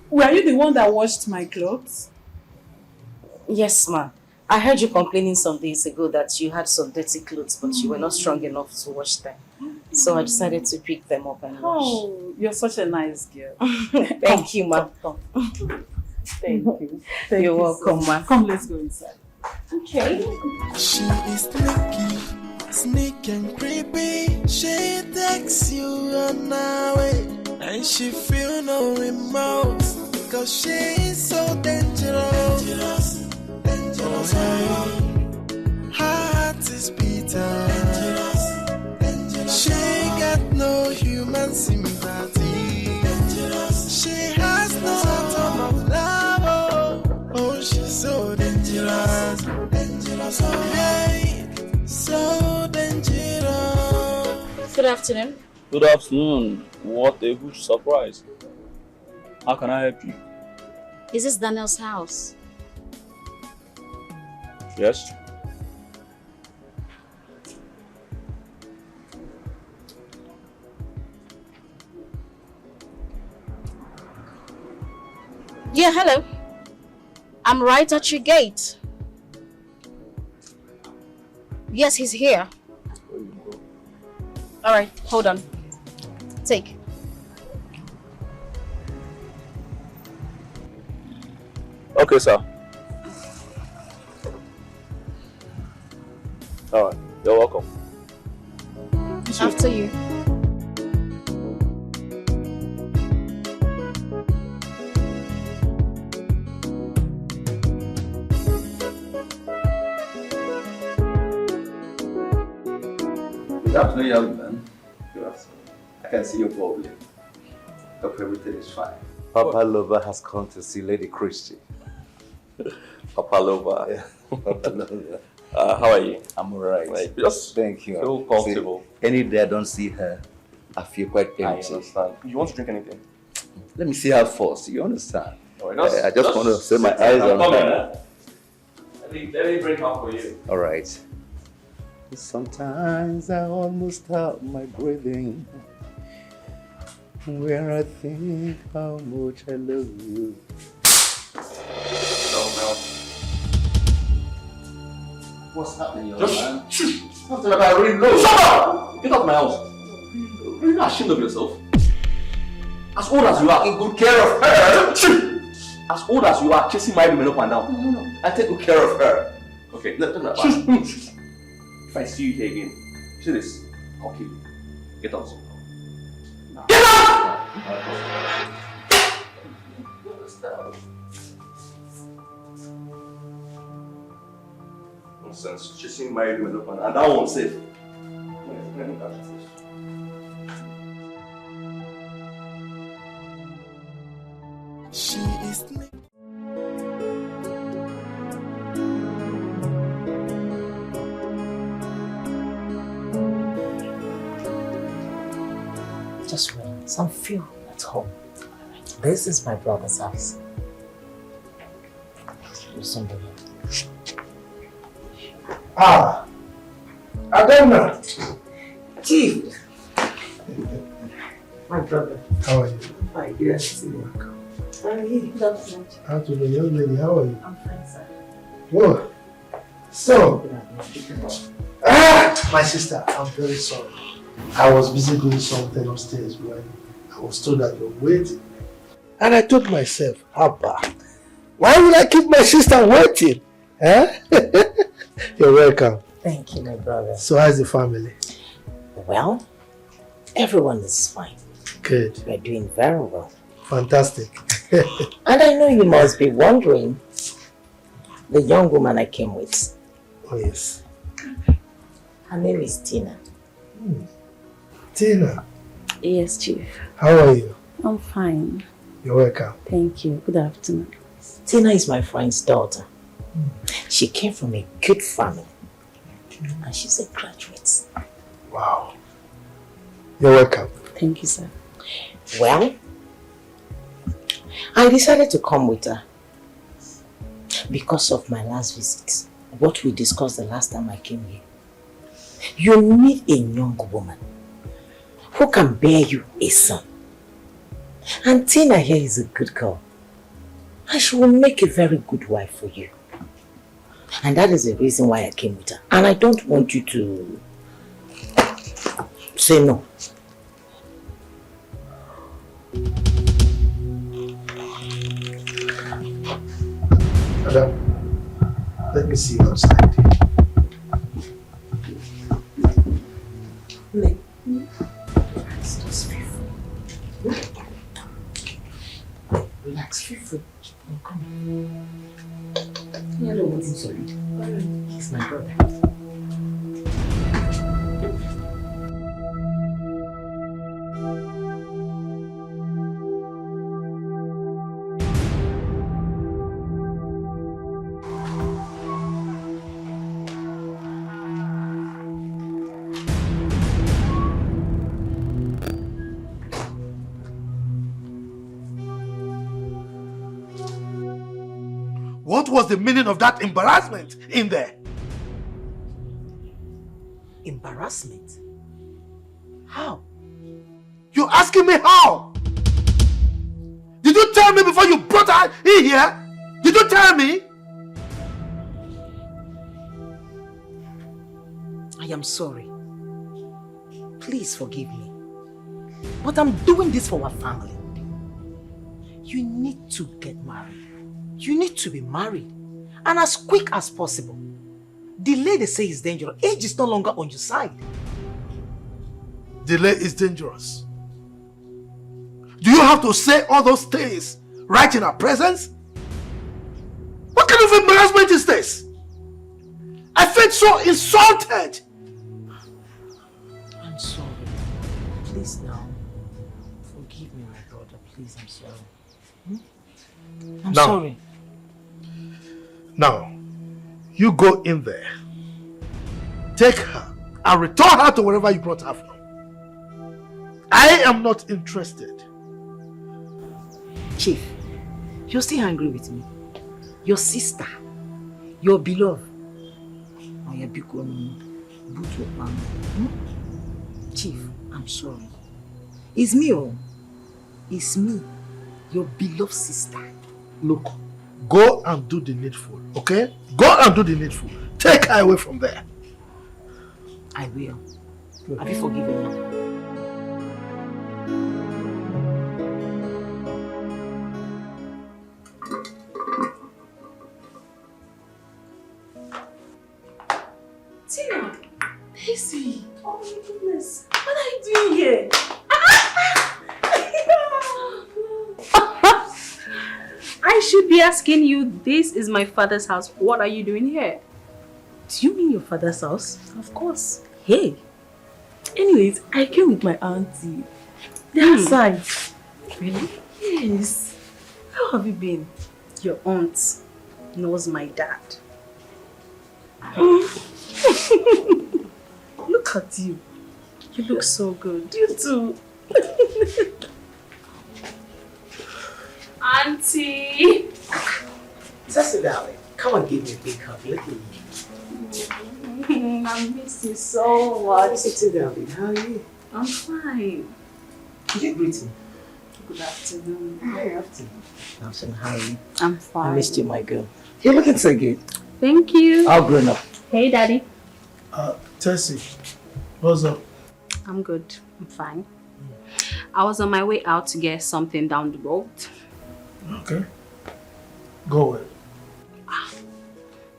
Were you the one that washed my clothes? Yes, ma. I heard you complaining some days ago that you had some dirty clothes, but you were not strong enough to wash them. So I decided to pick them up and wash. Oh, you're such a nice girl. Thank you, ma. Thank you. You're welcome, ma. Come, let's go inside. Okay. She is sneaky and creepy. She takes you on her way, and she feel no remorse, cause she is so dangerous. Dangerous. Oh, her heart is bitter. She got no human sympathy. She has no atom of love. Oh, she's so dangerous. Dangerous. Oh, hey, so dangerous. Good afternoon. Good afternoon. What a good surprise. How can I help you? Is this Daniel's house? Yes. Yeah, hello. I'm right at your gate. Yes, he's here. All right, hold on. Take. Okay, sir. All right, you're welcome. After you. Good afternoon, young man. Good afternoon. I can see your problem. Hope everything is fine. Papa Lover has come to see Lady Christie. Papa Lover. Yeah. Papa Lover. How are you? I'm alright. Like, just thank you. feel comfortable. See, any day I don't see her, I feel quite empty. I understand. You want to drink anything? Let me see her first. You understand? Alright, I just want to set my eyes on her. Let me bring her for you. Alright. Sometimes I almost stop my breathing when I think how much I love you. No. What's happening, young Just man? something that I really know. Shut up! Get out of my house. Are you not ashamed of yourself? As old as you are, take good care of her. As old as you are, chasing my women up and down. No. I take good care of her. Okay, if I see you here again, see this, I'll kill you. Get out. Get out! Nonsense, chasing my women up and that one's safe. Let me catch this. She is. Just wait. Some few at home. This is my brother's house. Listen to me. Ah, Adana. Chief. My brother. How are you? Fine, yes. Welcome. How are you? Good afternoon. Afternoon, young lady. How are you? I'm fine, sir. What? So, my sister, I'm very sorry. I was busy doing something upstairs when I was told that you're waiting. And I told myself, Abba, why would I keep my sister waiting? Eh? You're welcome. Thank you, my brother. So how's the family? Well, everyone is fine. Good. We're doing very well. Fantastic. And I know you must be wondering the young woman I came with. Oh, yes. Her name is Tina. Tina, Yes, Chief. how are you? I'm fine. You're welcome. Thank you. Good afternoon. Tina is my friend's daughter. She came from a good family. And she's a graduate. Wow. You're welcome. Thank you, sir. Well, I decided to come with her because of my last visit. What we discussed the last time I came here. You need a young woman who can bear you a son. And Tina here is a good girl. And she will make a very good wife for you. And that is the reason why I came with her. And I don't want you to say no. Madam, let me see you outside. Relax, just feel free. Relax, feel free. Come. Yeah, no one's sorry. He's my brother. What was the meaning of that embarrassment in there? Embarrassment? How? You're asking me how? Did you tell me before you brought her in here? Did you tell me? I am sorry. Please forgive me. But I'm doing this for our family. You need to get married. You need to be married. And as quick as possible. Delay, they say, is dangerous. Age is no longer on your side. Delay is dangerous. Do you have to say all those things right in our presence? What kind of embarrassment is this? I felt so insulted. I'm sorry. Please now. Forgive me, my brother. Please, I'm sorry. I'm Now. sorry. Now, you go in there, take her, and return her to wherever you brought her from. I am not interested. Chief, you're still angry with me. Your sister, your beloved. Oh, your big one, Chief, I'm sorry. It's me, oh. It's me, your beloved sister. Look, go and do the needful, okay? Go and do the needful. Take her away from there. I will. Have you forgiven me? Tina! Daisy! Oh my goodness! What are you doing here? I should be asking you, this is my father's house. What are you doing here? Do you mean your father's house? Of course. Hey. Anyways, I came with my auntie. They're outside. Really? Yes. How have you been? Your aunt knows my dad. Look at you. You look so good. You too. Auntie! Cecily, darling, come and give me a big hug. Let me. I miss you so much. Cecily, darling, how are you? I'm fine. Did you greet me? Good afternoon. Good afternoon. I'm saying, how are you? I'm fine. I missed you, my girl. You're looking so good. Thank you. How grown up? Hey, Daddy. Tessie, what's up? I'm good. I'm fine. I was on my way out to get something down the road. Okay. Go away.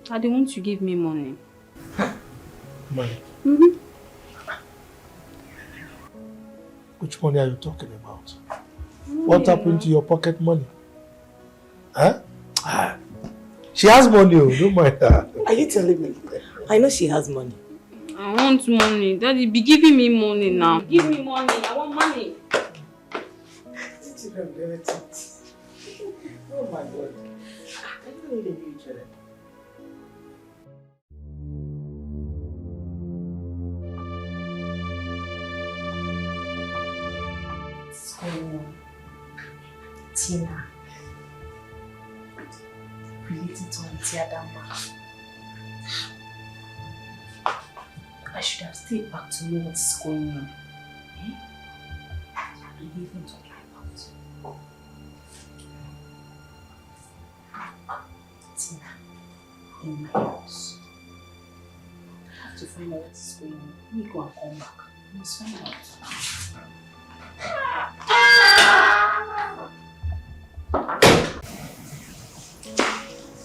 Daddy, won't you give me money? Money. Mm-hmm. Which money are you talking about? What happened to your pocket money? Huh? She has money, don't mind her. Are you telling me? I know she has money. I want money. Daddy, be giving me money now. Give me money. I want money. Oh my God. I don't need a new children. What's going on? Tina. Related to Auntie Adamba. I should have stayed back to know what's going on. Eh? What are you even talking about? Tina, in my house. I have to find out what's going on. Let me go and come back. I must find out.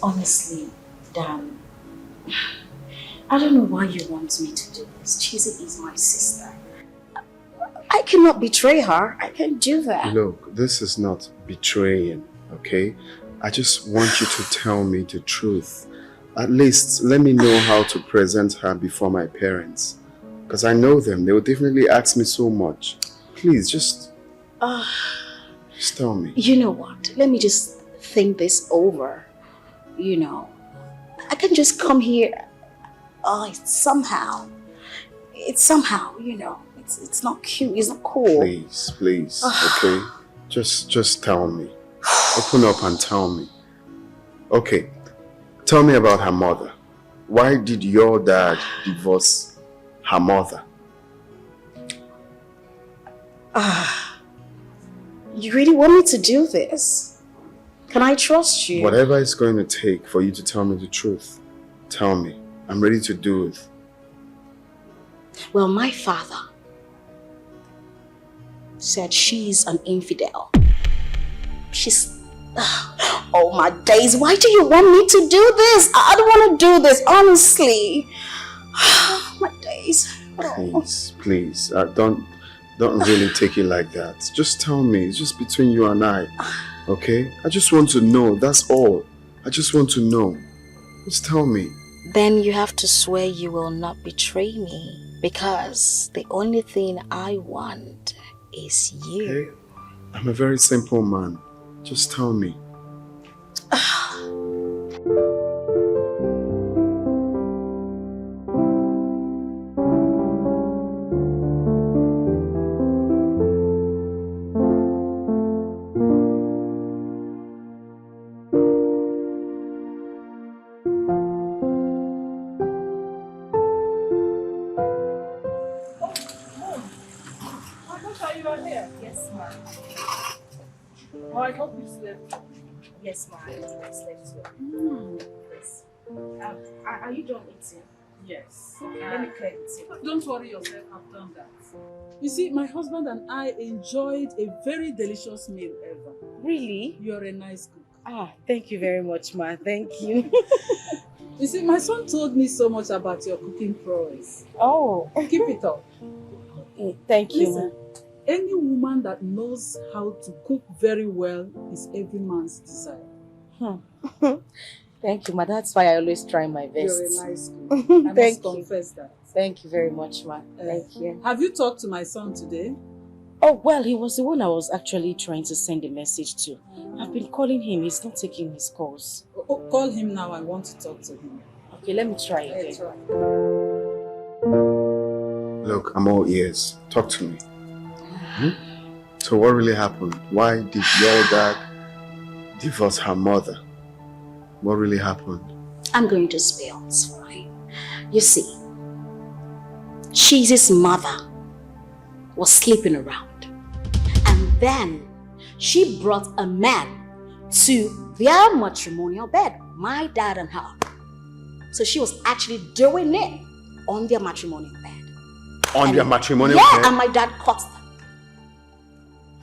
Honestly, Dan, I don't know why you want me to do this. Chizzy is my sister. I cannot betray her. I can't do that. Look, this is not betraying, okay? I just want you to tell me the truth. At least let me know how to present her before my parents. Because I know them. They will definitely ask me so much. Please, just tell me. You know what? Let me just think this over. You know, I can just come here. It's somehow, you know, it's not cute, it's not cool. Please, okay? Just tell me. Open up and tell me. Okay, tell me about her mother. Why did your dad divorce her mother? You really want me to do this? Can I trust you? Whatever it's going to take for you to tell me the truth, tell me. I'm ready to do it. Well, my father said she's an infidel. She's... Oh my days, why do you want me to do this? I don't want to do this, honestly. My days. Please, don't really take it like that. Just tell me, it's just between you and I, okay? I just want to know, that's all. I just want to know. Just tell me. Then you have to swear you will not betray me, because the only thing I want is you. Okay? I'm a very simple man. Just tell me. I hope you slept. Yes, ma'am. I slept well. Yes. Are you done eating? Yes. Okay, let me clear the table. Don't worry yourself, I've done that. You see, my husband and I enjoyed a very delicious meal ever. Really? You're a nice cook. Ah, thank you very much, ma. Thank you. You see, my son told me so much about your cooking prowess. Oh. Keep it up. Thank you, Listen, any woman that knows how to cook very well is every man's desire. Thank you, ma. That's why I always try my best. You're a nice cook. I must confess that. Thank you very much, ma. Thank you. Have you talked to my son today? Oh, well, he was the one I was actually trying to send a message to. I've been calling him. He's not taking his calls. Oh, call him now. I want to talk to him. Okay, let me try again. Let's try. Look, I'm all ears. Talk to me. So what really happened? Why did your dad divorce her mother? What really happened? I'm going to spill, it's fine. You see, Cheesy's mother was sleeping around. And then she brought a man to their matrimonial bed, my dad and her. So she was actually doing it on their matrimonial bed. On their matrimonial bed? bed? Yeah, and my dad caught them.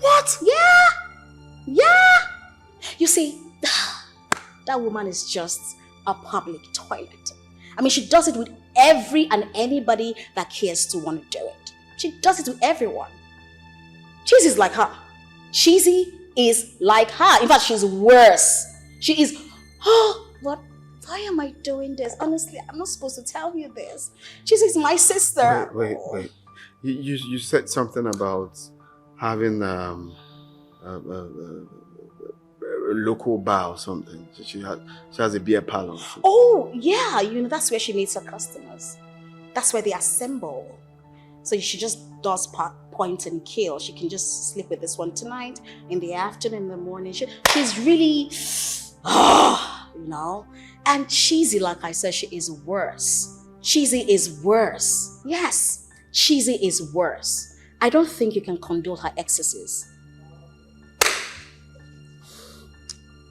What? Yeah. You see, that woman is just a public toilet. I mean, she does it with every and anybody that cares to want to do it. She does it to everyone. Cheesy is like her. Cheesy is like her. In fact, she's worse. She is, what? Why am I doing this? Honestly, I'm not supposed to tell you this. Cheesy is my sister. Wait. You said something about having a local bar or something. She has a beer parlor. Oh, yeah. That's where she meets her customers. That's where they assemble. So she just does point and kill. She can just sleep with this one tonight, in the afternoon, in the morning. She's really, And Cheesy, like I said, she is worse. Cheesy is worse. Yes, Cheesy is worse. I don't think you can condone her excesses.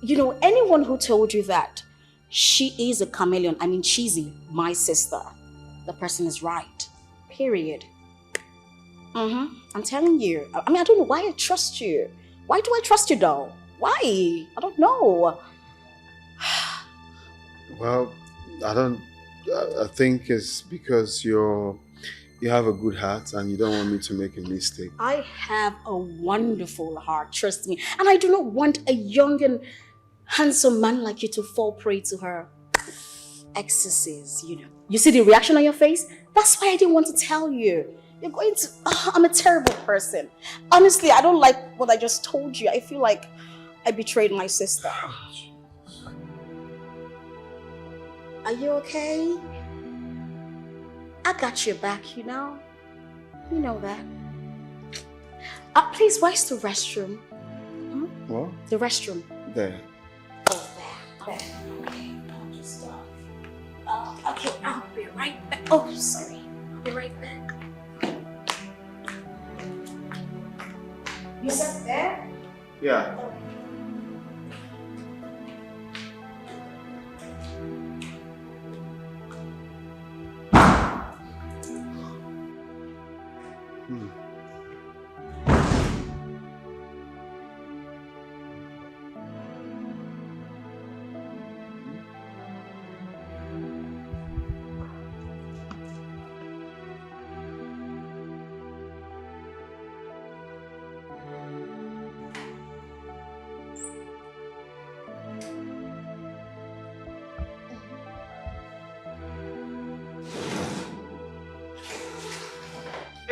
Anyone who told you that she is a chameleon, I mean Cheesy, my sister, the person is right. Period. I'm telling you. I mean, I don't know why I trust you. Why do I trust you though? Why? I don't know. Well, I think it's because you have a good heart and you don't want me to make a mistake. I have a wonderful heart, trust me. And I do not want a young and handsome man like you to fall prey to her excesses, You see the reaction on your face? That's why I didn't want to tell you. You're going to... I'm a terrible person. Honestly, I don't like what I just told you. I feel like I betrayed my sister. Are you okay? I got your back, You know that. Please, where's the restroom? What? The restroom. There. Oh, there. Okay, I'll just... okay, I'll be right back. Oh, sorry. I'll be right back. You said there? Yeah.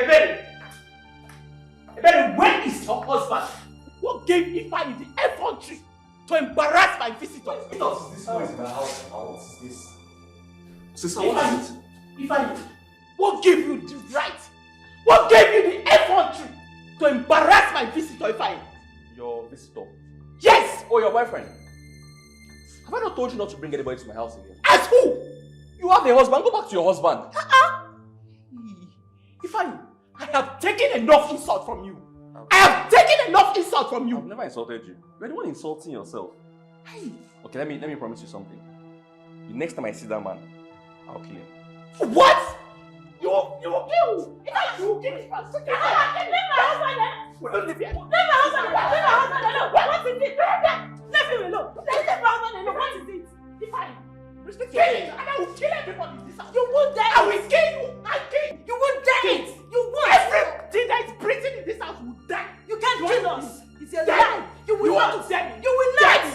Ebere! Ebere, where is your husband? What gave Ifeanyi the effrontery to embarrass my visitors? What is this noise in the house? What is this? Sister, what is it? Ifeanyi, what gave you the right? What gave you the effrontery to embarrass my visitor, Ifeanyi? Your visitor? Yes! Oh, your boyfriend? Have I not told you not to bring anybody to my house again? As who? You have a husband, go back to your husband. Ifeanyi, I have taken enough insult from you. I have taken enough insult from you. I've never insulted you. You're the one insulting yourself. Hey. Okay, let me promise you something. The next time I see that man, I'll kill him. What? You will kill? Ifeanyi, you will kill this man. Leave my husband alone. Leave my husband alone. What is it? Leave him alone. Leave my husband alone. What is it? Ifeanyi, respect your kill it, and I will kill everybody in this house. You won't dare. I will kill you. I kill you. You won't dare it. You won't. Everything that is breathing in this house will die. You can't kill us. It's a lie. You will not. You will not.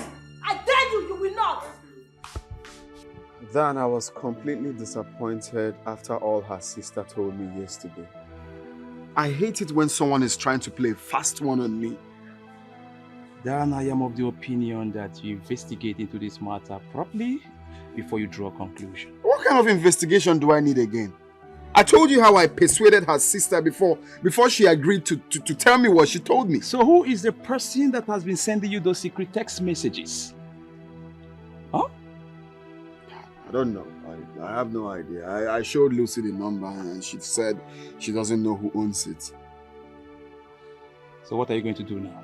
I dare you. You will not. Then I was completely disappointed after all her sister told me yesterday. I hate it when someone is trying to play a fast one on me. Then I am of the opinion that you investigate into this matter properly before you draw a conclusion. What kind of investigation do I need again? I told you how I persuaded her sister before she agreed to tell me what she told me. So who is the person that has been sending you those secret text messages? Huh? I don't know. I have no idea. I showed Lucy the number and she said she doesn't know who owns it. So what are you going to do now?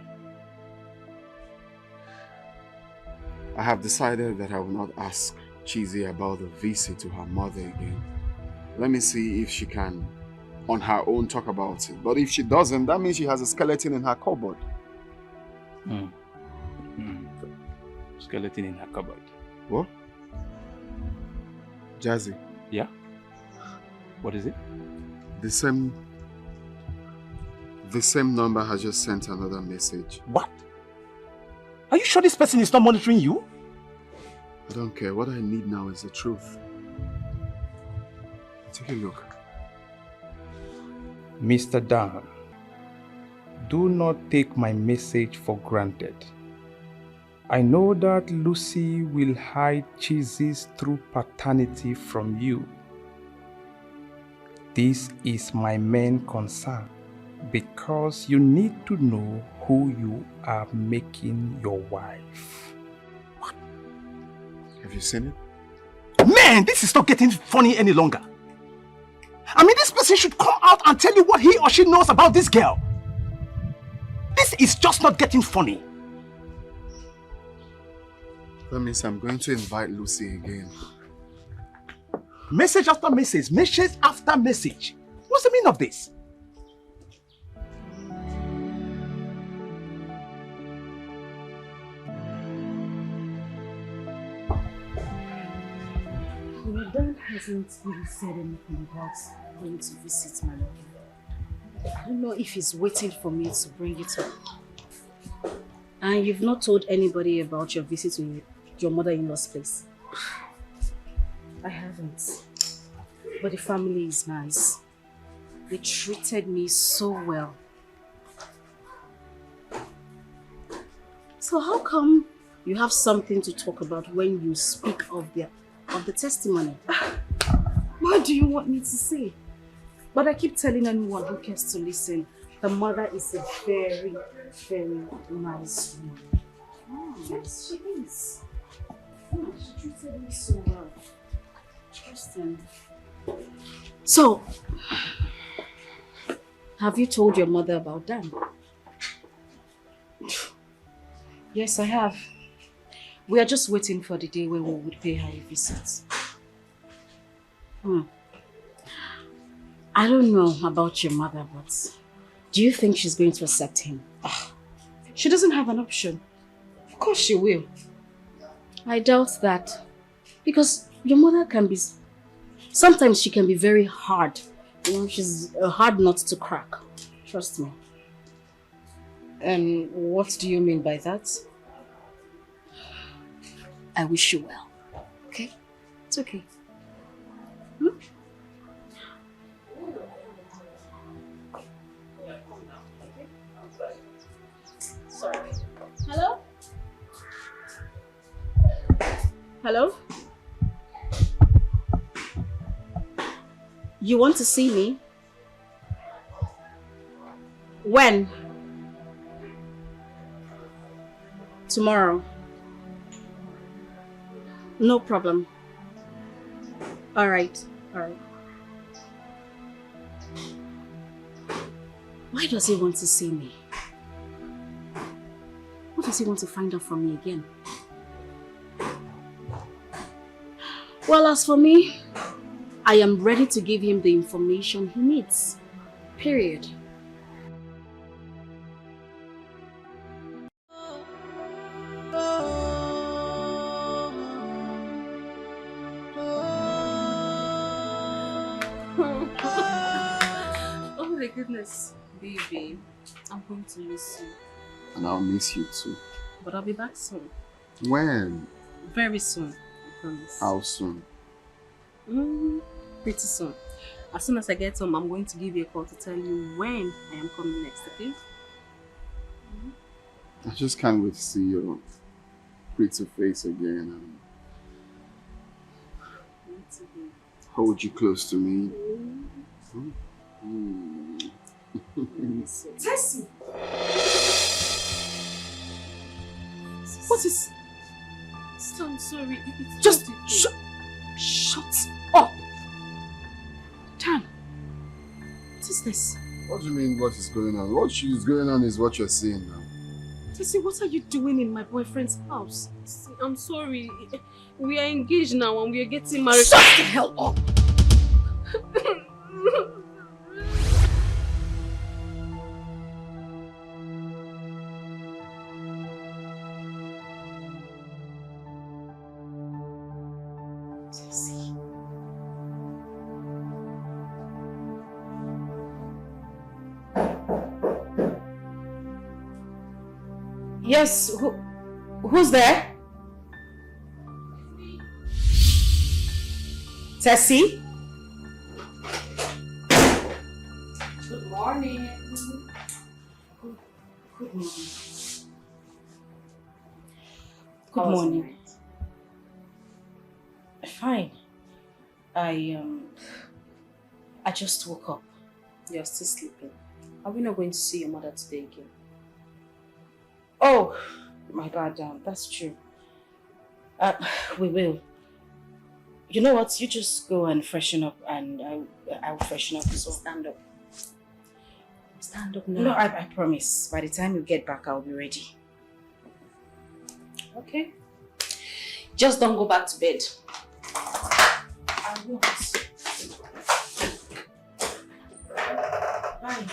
I have decided that I will not ask Chizzy about the visit to her mother again. Let me see if she can, on her own, talk about it. But if she doesn't, that means she has a skeleton in her cupboard. Skeleton in her cupboard. What? Jazzy. Yeah? What is it? The same number has just sent another message. What? Are you sure this person is not monitoring you? I don't care. What I need now is the truth. Take a look. Mr. Dan, do not take my message for granted. I know that Lucy will hide Chizzy's true paternity from you. This is my main concern because you need to know who you are making your wife. What? Have you seen it? Man, this is not getting funny any longer. I mean, this person should come out and tell you what he or she knows about this girl. This is just not getting funny. That means I'm going to invite Lucy again. Message after message, message after message. What's the meaning of this? My dad hasn't really said anything about going to visit my mother. I don't know if he's waiting for me to bring it up. And you've not told anybody about your visit to your mother-in-law's place? I haven't. But the family is nice. They treated me so well. So how come you have something to talk about when you speak of the testimony? What do you want me to say? But I keep telling anyone who cares to listen, the mother is a very, very nice woman. Oh, yes, she is. Oh, she treated me so well. Interesting. So, have you told your mother about Dan? Yes, I have. We are just waiting for the day when we would pay her a visit. I don't know about your mother, but do you think she's going to accept him? She doesn't have an option. Of course she will. I doubt that. Because your mother can be... Sometimes she can be very hard. You know, she's a hard nut to crack. Trust me. And what do you mean by that? I wish you well. Okay? It's okay. Hello? You want to see me? When? Tomorrow. No problem. All right. Why does he want to see me? What does he want to find out from me again? Well, as for me, I am ready to give him the information he needs. Period. Oh my goodness, baby. I'm going to miss you. And I'll miss you too. But I'll be back soon. When? Very soon, I promise. How soon? Pretty soon. As soon as I get home, I'm going to give you a call to tell you when I am coming next, okay? I just can't wait to see your pretty face again and hold you close to me. Tessie! What is... I'm sorry. It's Just shut up! Dan, what is this? What do you mean what is going on? What is going on is what you're seeing now. Tessie, what are you doing in my boyfriend's house? I'm sorry. We are engaged now and we are getting married. Shut the hell up! Yes, who's there? Tessie? Good morning. Good morning. Good morning. Fine. I just woke up. You're still sleeping. Are we not going to see your mother today again? Oh, my bad, that's true. We will. You know what? You just go and freshen up and I'll freshen up as well. Stand up. Stand up now. No, I promise. By the time you get back, I'll be ready. Okay. Just don't go back to bed. I won't. Bye.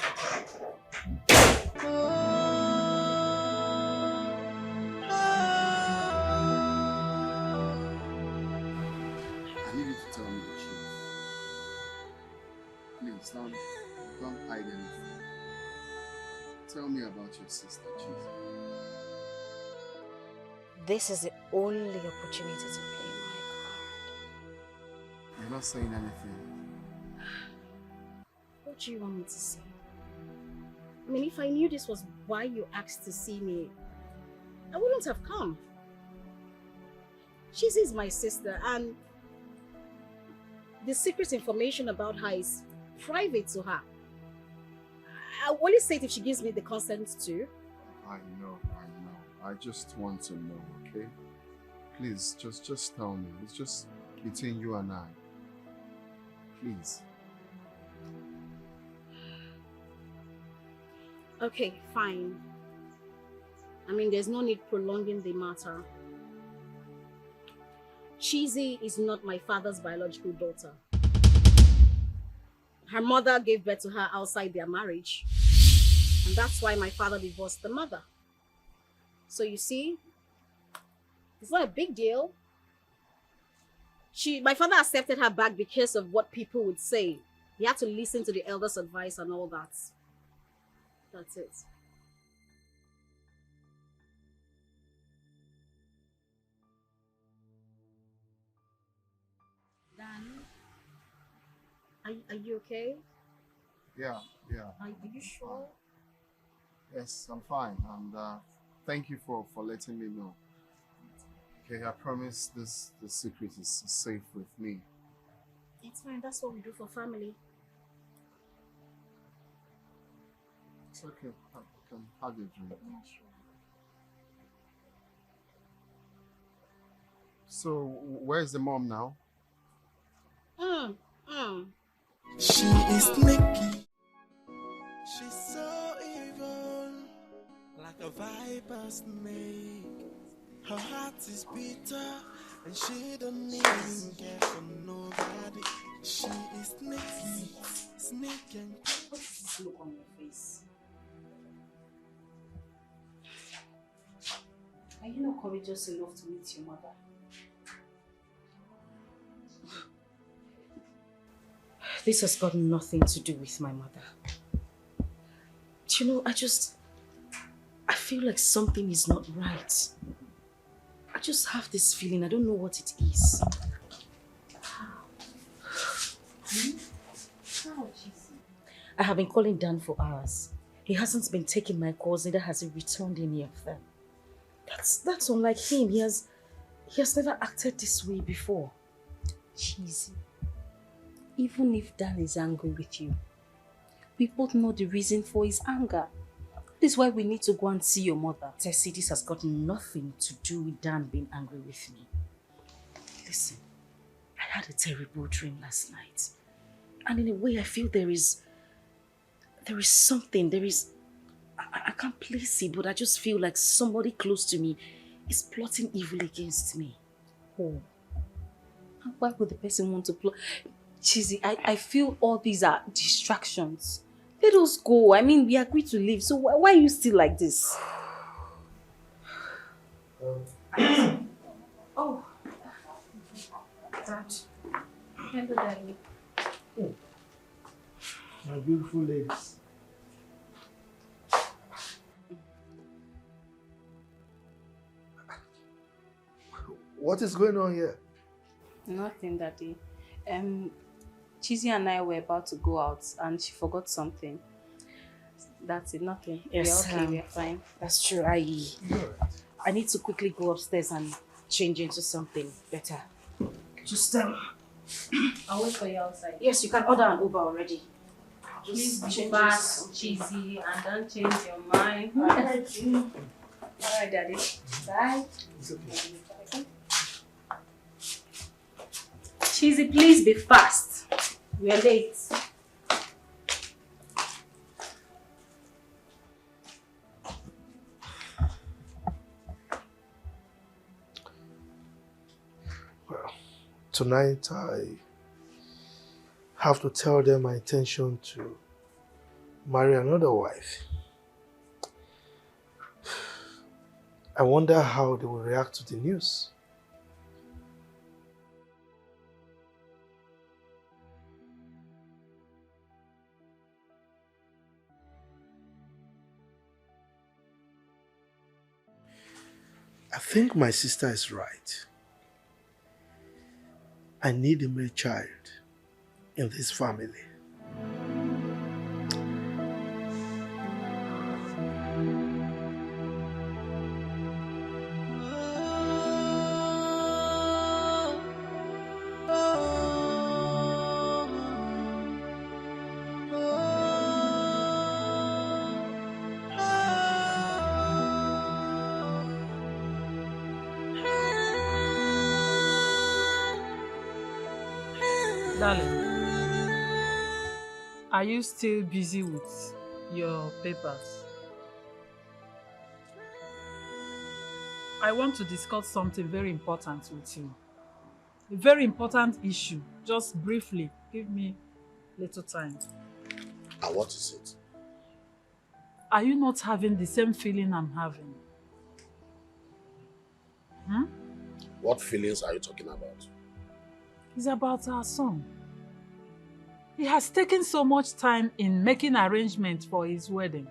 I need you to tell me the truth. Please, don't hide anything. Tell me about your sister, Jesus. This is the only opportunity to play my card. You're not saying anything. What do you want me to say? I mean, if I knew this was why you asked to see me, I wouldn't have come. Chizzy is my sister and the secret information about her is private to her. I'll only say it if she gives me the consent to. I know. I just want to know, okay? Please, just tell me. It's just between you and I. Please. Okay, fine. I mean, there's no need prolonging the matter. Chizzy is not my father's biological daughter. Her mother gave birth to her outside their marriage. And that's why my father divorced the mother. So you see, it's not a big deal. My father accepted her back because of what people would say. He had to listen to the elders' advice and all that. That's it. Dan, are you okay? Yeah. Are you sure? Yes, I'm fine. And thank you for letting me know. Okay, I promise this secret is safe with me. It's fine. That's what we do for family. It's okay. I can have a drink. Yeah, sure. So, where's the mom now? She is sneaky. She's so evil, like a viper snake. Her heart is bitter, and she don't even care for nobody. She is sneaky, sneaky. What is this look on your face? Are you not courageous enough to meet your mother? This has got nothing to do with my mother. You know, I feel like something is not right. I just have this feeling. I don't know what it is. I have been calling Dan for hours. He hasn't been taking my calls, neither has he returned any of them. That's unlike him. He has never acted this way before. Cheesy. Even if Dan is angry with you, we both know the reason for his anger. This is why we need to go and see your mother. Tessie, this has got nothing to do with Dan being angry with me. Listen, I had a terrible dream last night. And in a way, I feel there is something, I can't place it, but I just feel like somebody close to me is plotting evil against me. Oh. And why would the person want to plot? Cheesy, I feel all these are distractions. Let us go. I mean, we agreed to leave, so why are you still like this? Oh. Dad. Hello, darling. Oh. My beautiful ladies. What is going on here? Nothing, Daddy. Cheesy and I were about to go out and she forgot something. That's it, nothing. Yes, we're okay, we're fine. That's true. I need to quickly go upstairs and change into something better. Just I'll wait for you outside. Yes, you can order an Uber already. Please be change fast, Cheesy, and don't change your mind. Alright, Daddy. Bye. It's okay. Cheesy, please be fast. We are late. Well, tonight I have to tell them my intention to marry another wife. I wonder how they will react to the news. I think my sister is right. I need a male child in this family. Darling, are you still busy with your papers? I want to discuss something very important with you. A very important issue. Just briefly, give me little time. And what is it? Are you not having the same feeling I'm having? What feelings are you talking about? It's about our son. He has taken so much time in making arrangements for his wedding.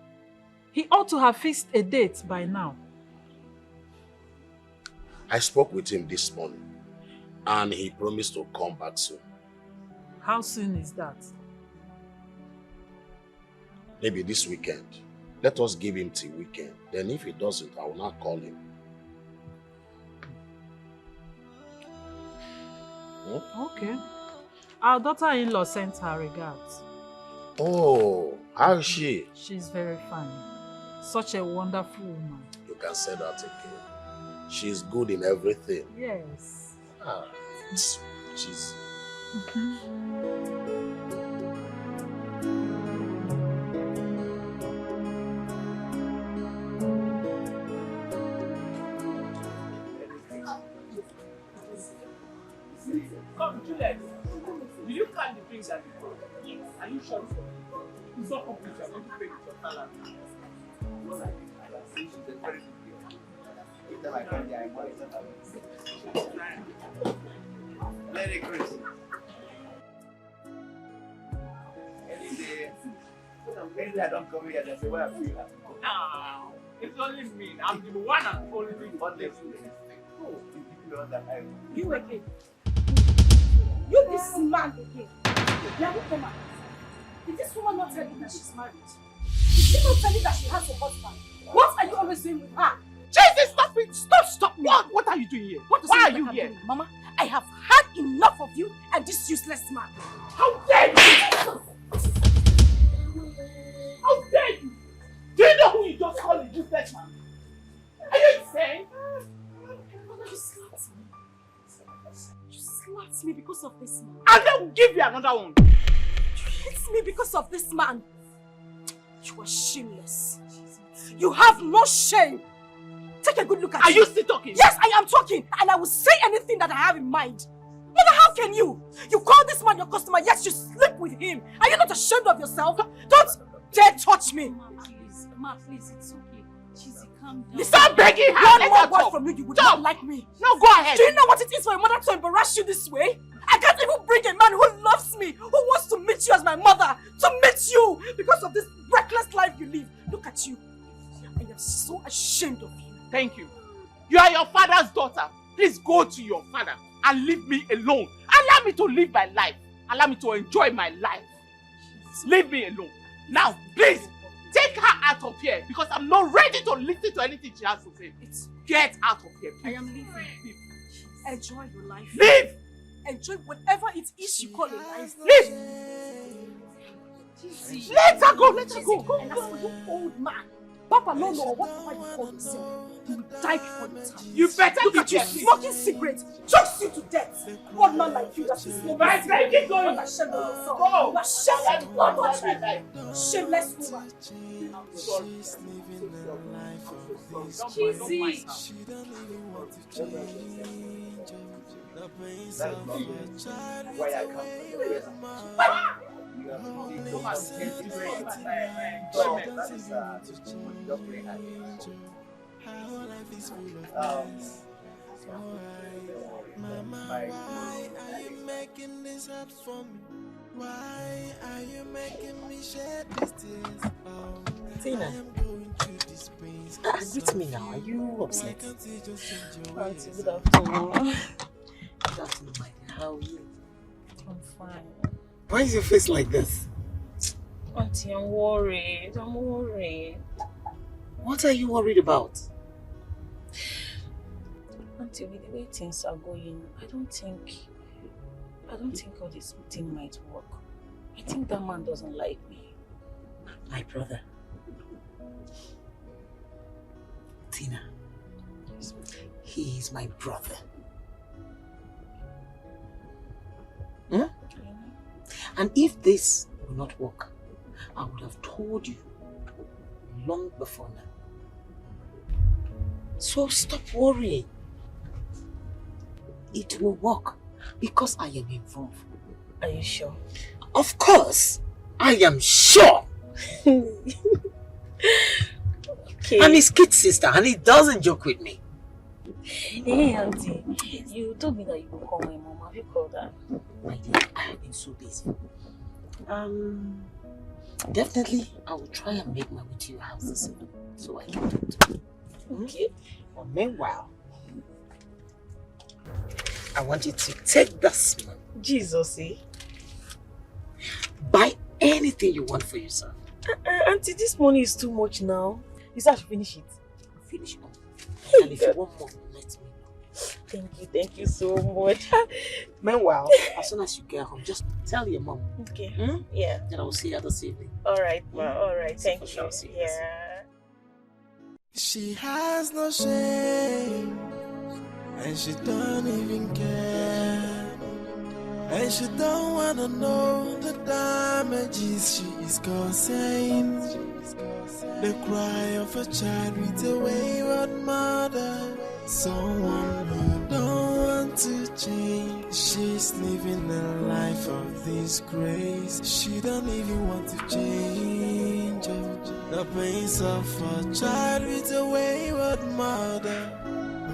He ought to have fixed a date by now. I spoke with him this morning and he promised to come back soon. How soon is that? Maybe this weekend. Let us give him till weekend. Then if he doesn't, I will not call him. Okay. Our daughter-in-law sent her regards. Oh, how is she? She's very fine. Such a wonderful woman. You can say that again. She's good in everything. Yes. Ah, she's... Come, Juliet. Will you count the drinks at the bar? Yes. Are you sure? It's not complete. I'm going to pay with your salary. What I think, I can see she's a very good girl. If them I come there, I want it. Merry Christmas. Any day I don't come here, they say, where I feel like. No, it's only me. I'm the one and only honest. Oh, you give me all that time. You again. You this man again. Now who came out? Did this woman not tell you that she's married? Did she not tell you that she has a husband? What are you always doing with her? Jesus, stop it! Stop! What are you doing here? Why are you here? Mama, I have had enough of you and this useless man. How dare you! How dare you! Do you know who you just called a useless man? Are you insane? You slapped me. You slapped me because of this man. And they will give you another one. You hit me because of this man. You are shameless. You have no shame. Take a good look at Are you still talking? Yes, I am talking. And I will say anything that I have in mind. Mother, how can you? You call this man your customer, yet you sleep with him. Are you not ashamed of yourself? Don't dare touch me. Ma, please, it's okay. Cheesy, calm down. Listen, Stop begging her. One more word from you, you would not like me. No, go ahead. Do you know what it is for a mother to embarrass you this way? I can't even bring a man who loves me, who wants to meet you as my mother, to meet you because of this reckless life you live. Look at you. I am so ashamed of you. Thank you. You are your father's daughter. Please go to your father and leave me alone. Allow me to live my life. Allow me to enjoy my life. Leave me alone. Now, please, take her out of here because I'm not ready to listen to anything she has to say. Get out of here, please. I am leaving. Enjoy your life. Leave! Enjoy whatever it is you call a life. Leave! Let her go, let her go. And as for you old man, Papa no, whatever you call yourself, you will die before your time. You better look be at you careful. smoking cigarettes, chokes you to death. Old man like you that is smoking Right, cigarettes. keep going. You're not ashamed of yourself. Go. You're ashamed of what? Shameless woman. I'm sorry. Cheesy. Why I come Why are you making this hard for me? Why are you making me shed these tears? Tina, greet me now. Are you upset? Auntie, good afternoon. Good afternoon, my dear. How are you? I'm fine. Why is your face like this? Auntie, I'm worried. What are you worried about? Auntie, with the way things are going, I don't think all this thing might work. I think that man doesn't like me. My brother. Tina. He is my brother. Hmm? And if this will not work, I would have told you long before now. So stop worrying. It will work because I am involved. Are you sure? Of course, I am sure. Okay. I'm his kid sister and he doesn't joke with me. Hey, Auntie, you told me that you would call my mom. Have you called her? My dear, I have been so busy. Definitely, I will try and make my way to your house this evening so I can talk to you. Okay. But meanwhile, I want you to take this money. Jesus, eh? Buy anything you want for yourself. Auntie, this money is too much now. You said I should finish it. Finish it. And if you want more, let me know. Thank you. Thank you so much. Meanwhile, as soon as you get home, just tell your mom. Okay. Yeah. Then I will see her this evening. All right, ma. All right. Thank you. Yeah. She has no shame, and she don't even care. And she don't wanna know the damages she is causing. The cry of a child with a wayward mother, someone who don't want to change. She's living a life of disgrace. She don't even want to change. The pains of a child with a wayward mother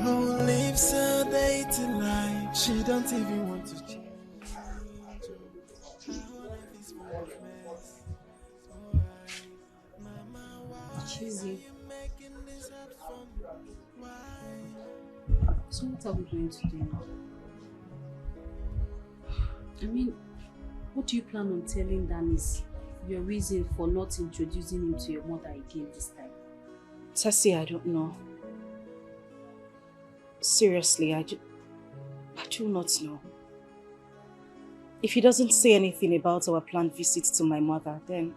who lives a dating life. She don't even want to change. Cheesy. So what are we going to do now? I mean, what do you plan on telling Danis your reason for not introducing him to your mother again this time? Tessie, I don't know. Seriously, I do not know. If he doesn't say anything about our planned visit to my mother, then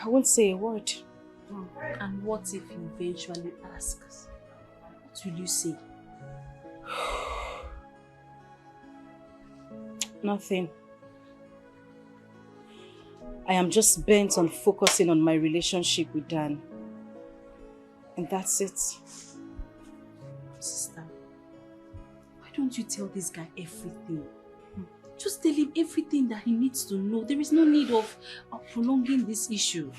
I won't say a word. Oh, and what if he eventually asks? What will you say? Nothing. I am just bent on focusing on my relationship with Dan. And that's it. Sister, why don't you tell this guy everything? Just tell him everything that he needs to know. There is no need of prolonging this issue.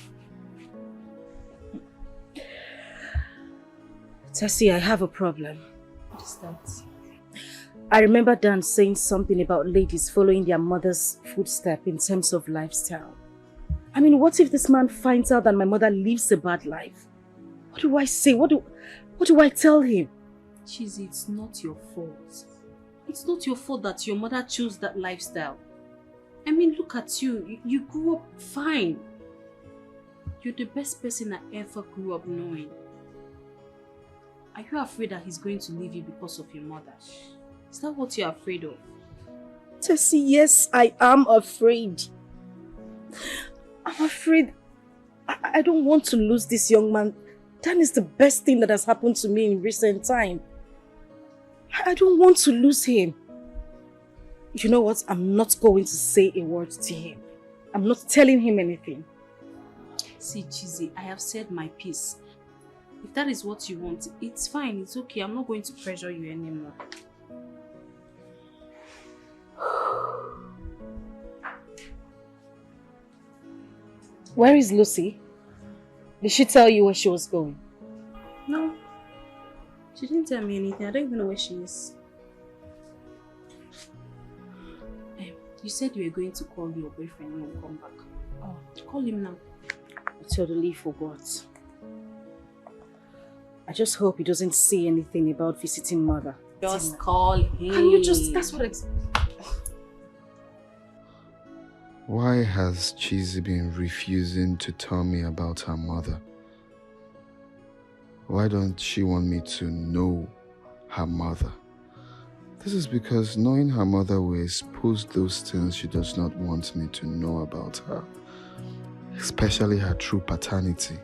Tessie, I have a problem. What is that? I remember Dan saying something about ladies following their mother's footsteps in terms of lifestyle. I mean, what if this man finds out that my mother lives a bad life? What do I say? What do I tell him? Cheesy, it's not your fault. It's not your fault that your mother chose that lifestyle. I mean, look at you. You grew up fine. You're the best person I ever grew up knowing. Are you afraid that he's going to leave you because of your mother? Is that what you're afraid of? Tessie, yes, I am afraid. I'm afraid. I don't want to lose this young man. Dan is the best thing that has happened to me in recent time. I don't want to lose him. You know what? I'm not going to say a word to him. I'm not telling him anything. See, Chizzy, I have said my piece. If that is what you want, it's fine, it's okay. I'm not going to pressure you anymore. Where is Lucy? Did she tell you where she was going? No. She didn't tell me anything. I don't even know where she is. You said you were going to call your boyfriend when you come back. Oh, call him now. I totally forgot. I just hope he doesn't say anything about visiting mother. Just call him. Can you just, that's what Why has Cheesy been refusing to tell me about her mother? Why don't she want me to know her mother? This is because knowing her mother will expose those things she does not want me to know about her, especially her true paternity.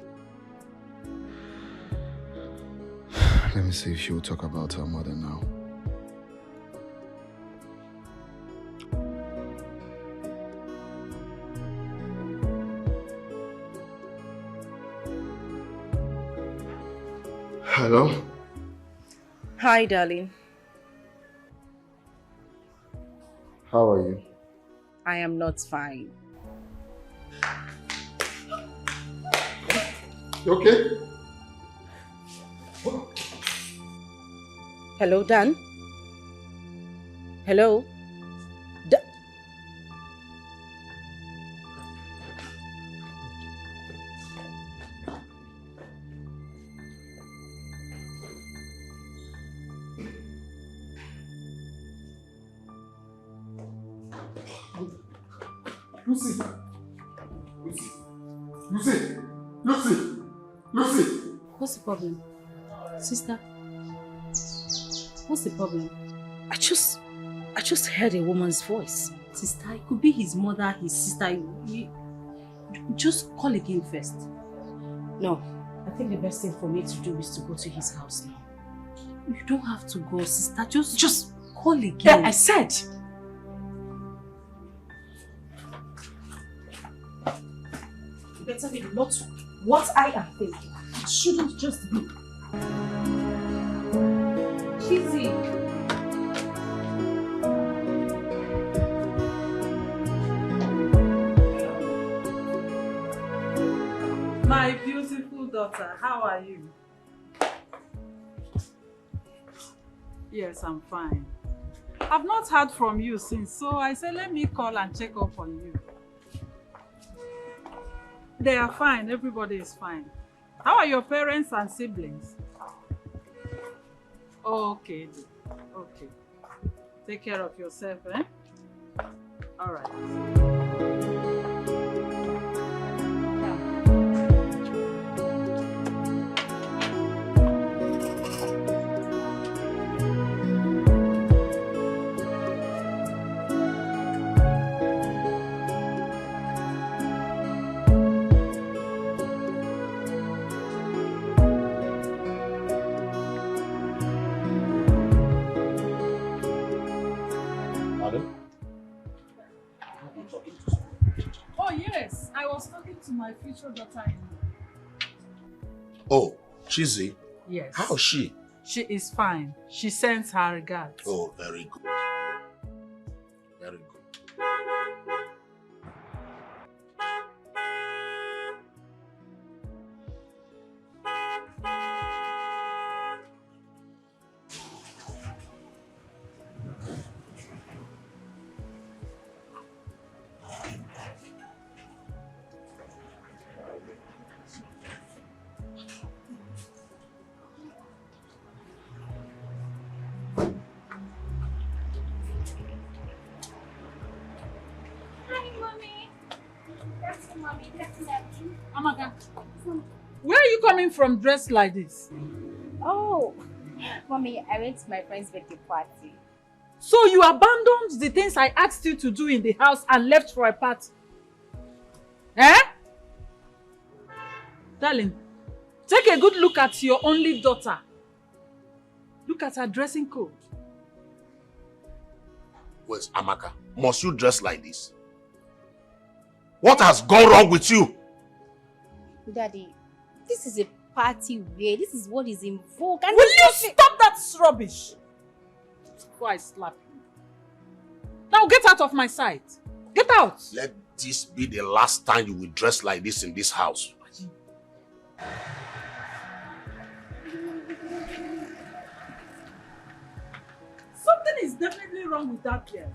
Let me see if she will talk about her mother now. Hello? Hi, darling. How are you? I am not fine. You okay? Hello, Dan? Hello? Lucy! Lucy! Lucy! Lucy! Lucy! What's the problem? Sister? What's the problem? I just heard a woman's voice. Sister, it could be his mother, his sister. Just call again first. No, I think the best thing for me to do is to go to his house now. You don't have to go, sister. Just call again. Yeah, I said. You better be not what I am thinking. It shouldn't just be. Cheesy. My beautiful daughter, how are you? Yes, I'm fine. I've not heard from you since, so I said let me call and check up on you. They are fine, everybody is fine. How are your parents and siblings? Okay, okay. Take care of yourself, eh? All right. Oh yes, I was talking to my future daughter-in-law. Oh, Chizzy? Yes. How is she? She is fine. She sends her regards. Oh, very good. Very good. Amaka, where are you coming from dressed like this? Oh, Mommy, I went to my friend's birthday party. So you abandoned the things I asked you to do in the house and left for a party? Eh? Darling, take a good look at your only daughter. Look at her dressing code. Wait, Amaka, must you dress like this? What has gone wrong with you? Daddy, this is a party wear. This is what is in vogue. And will you stop that rubbish? Before I slap you. Now get out of my sight. Get out. Let this be the last time you will dress like this in this house. Something is definitely wrong with that girl.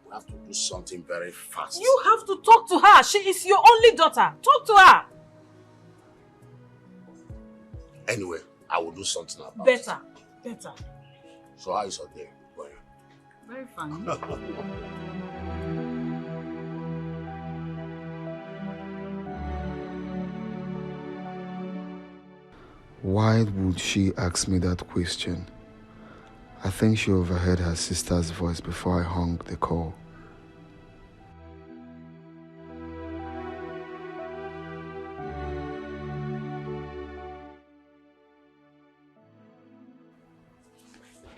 We have to do something very fast. You have to talk to her. She is your only daughter. Talk to her. Anyway, I will do something about it. Better. So how is your day going? Very fine. Why would she ask me that question? I think she overheard her sister's voice before I hung the call.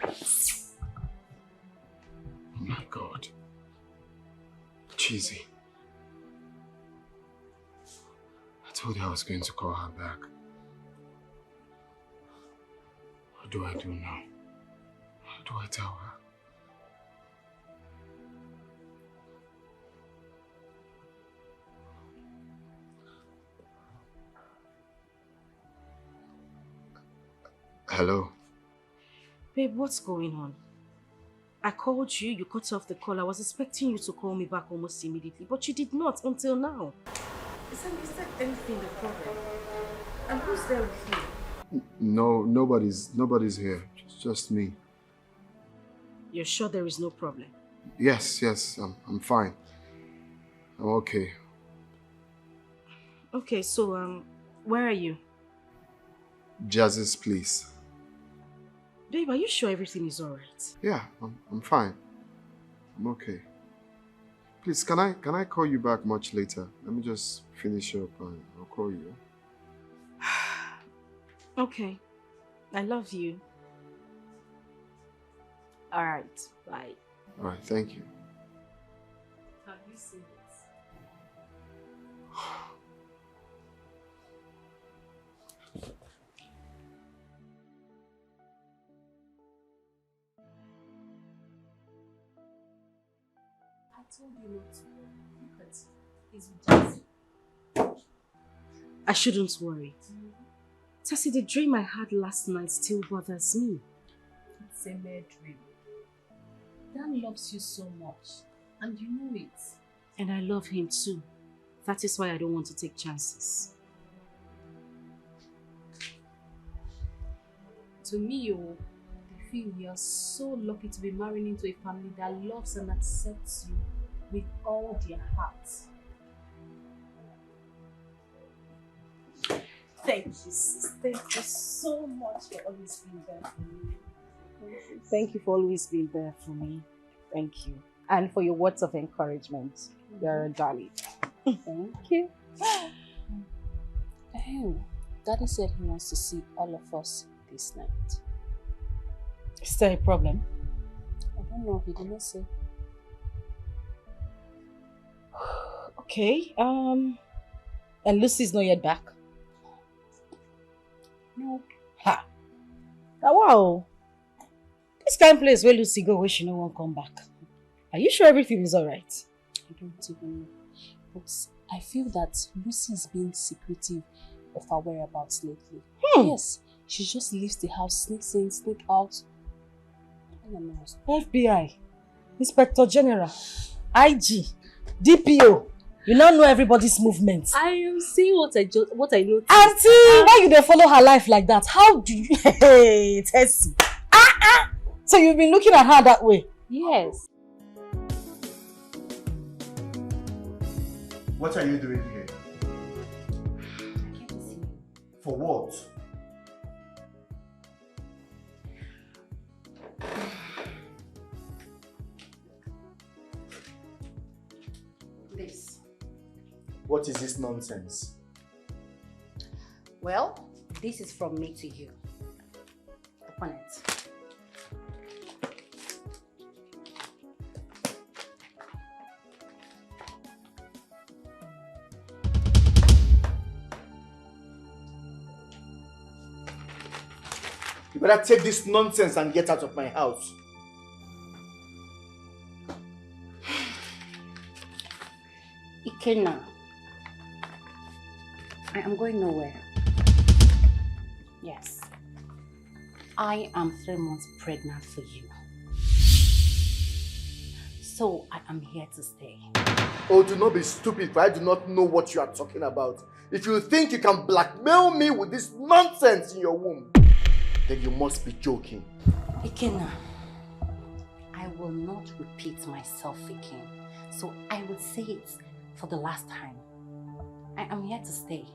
Oh my God. Cheesy. I told you I was going to call her back. What do I do now? How do I tell her? Hello? Babe, what's going on? I called you, you cut off the call. I was expecting you to call me back almost immediately, but you did not until now. Is that anything the problem? And who's there with you? No, nobody's here. It's just me. You're sure there is no problem? Yes, I'm fine. I'm okay. Okay, so, where are you? Jazz's place. Babe, are you sure everything is alright? Yeah, I'm fine. I'm okay. Please, can I call you back much later? Let me just finish up and I'll call you. Okay. I love you. Alright, bye. Alright, thank you. Have you seen it? I told you not to worry. Look at it. It's just... I shouldn't worry. Tessie, the dream I had last night still bothers me. It's a mere dream. Dan loves you so much, and you know it. And I love him too. That is why I don't want to take chances. To me, I feel you are so lucky to be marrying into a family that loves and accepts you with all their hearts. Thank you, sis. Thank you so much for always being there for me. Thank you for always being there for me. Thank you. And for your words of encouragement. You're a darling. Thank you. Oh, Daddy said he wants to see all of us this night. Is there a problem? I don't know, he didn't say. Okay, and Lucy's not yet back? No. Ha! Wow! This kind of place where Lucy go where she no one come back. Are you sure everything is alright? I don't even know. But I feel that Lucy is being secretive of her whereabouts lately. Yes, she just leaves the house, sneaks in, sneaks out. I don't know. FBI, Inspector General, IG, DPO. You now know everybody's movements. I am seeing what I noticed. Auntie, why you dey follow her life like that? How do you... Hey, Tessie. So you've been looking at her that way? Yes. What are you doing here? I came to see you. For what? This. What is this nonsense? Well, this is from me to you. Open it. You better take this nonsense and get out of my house. Ikenna, I am going nowhere. Yes, I am 3 months pregnant for you. So I am here to stay. Oh, do not be stupid, for I do not know what you are talking about. If you think you can blackmail me with this nonsense in your womb, then you must be joking. Ikenna, I will not repeat myself again. So I will say it for the last time. I am here to stay.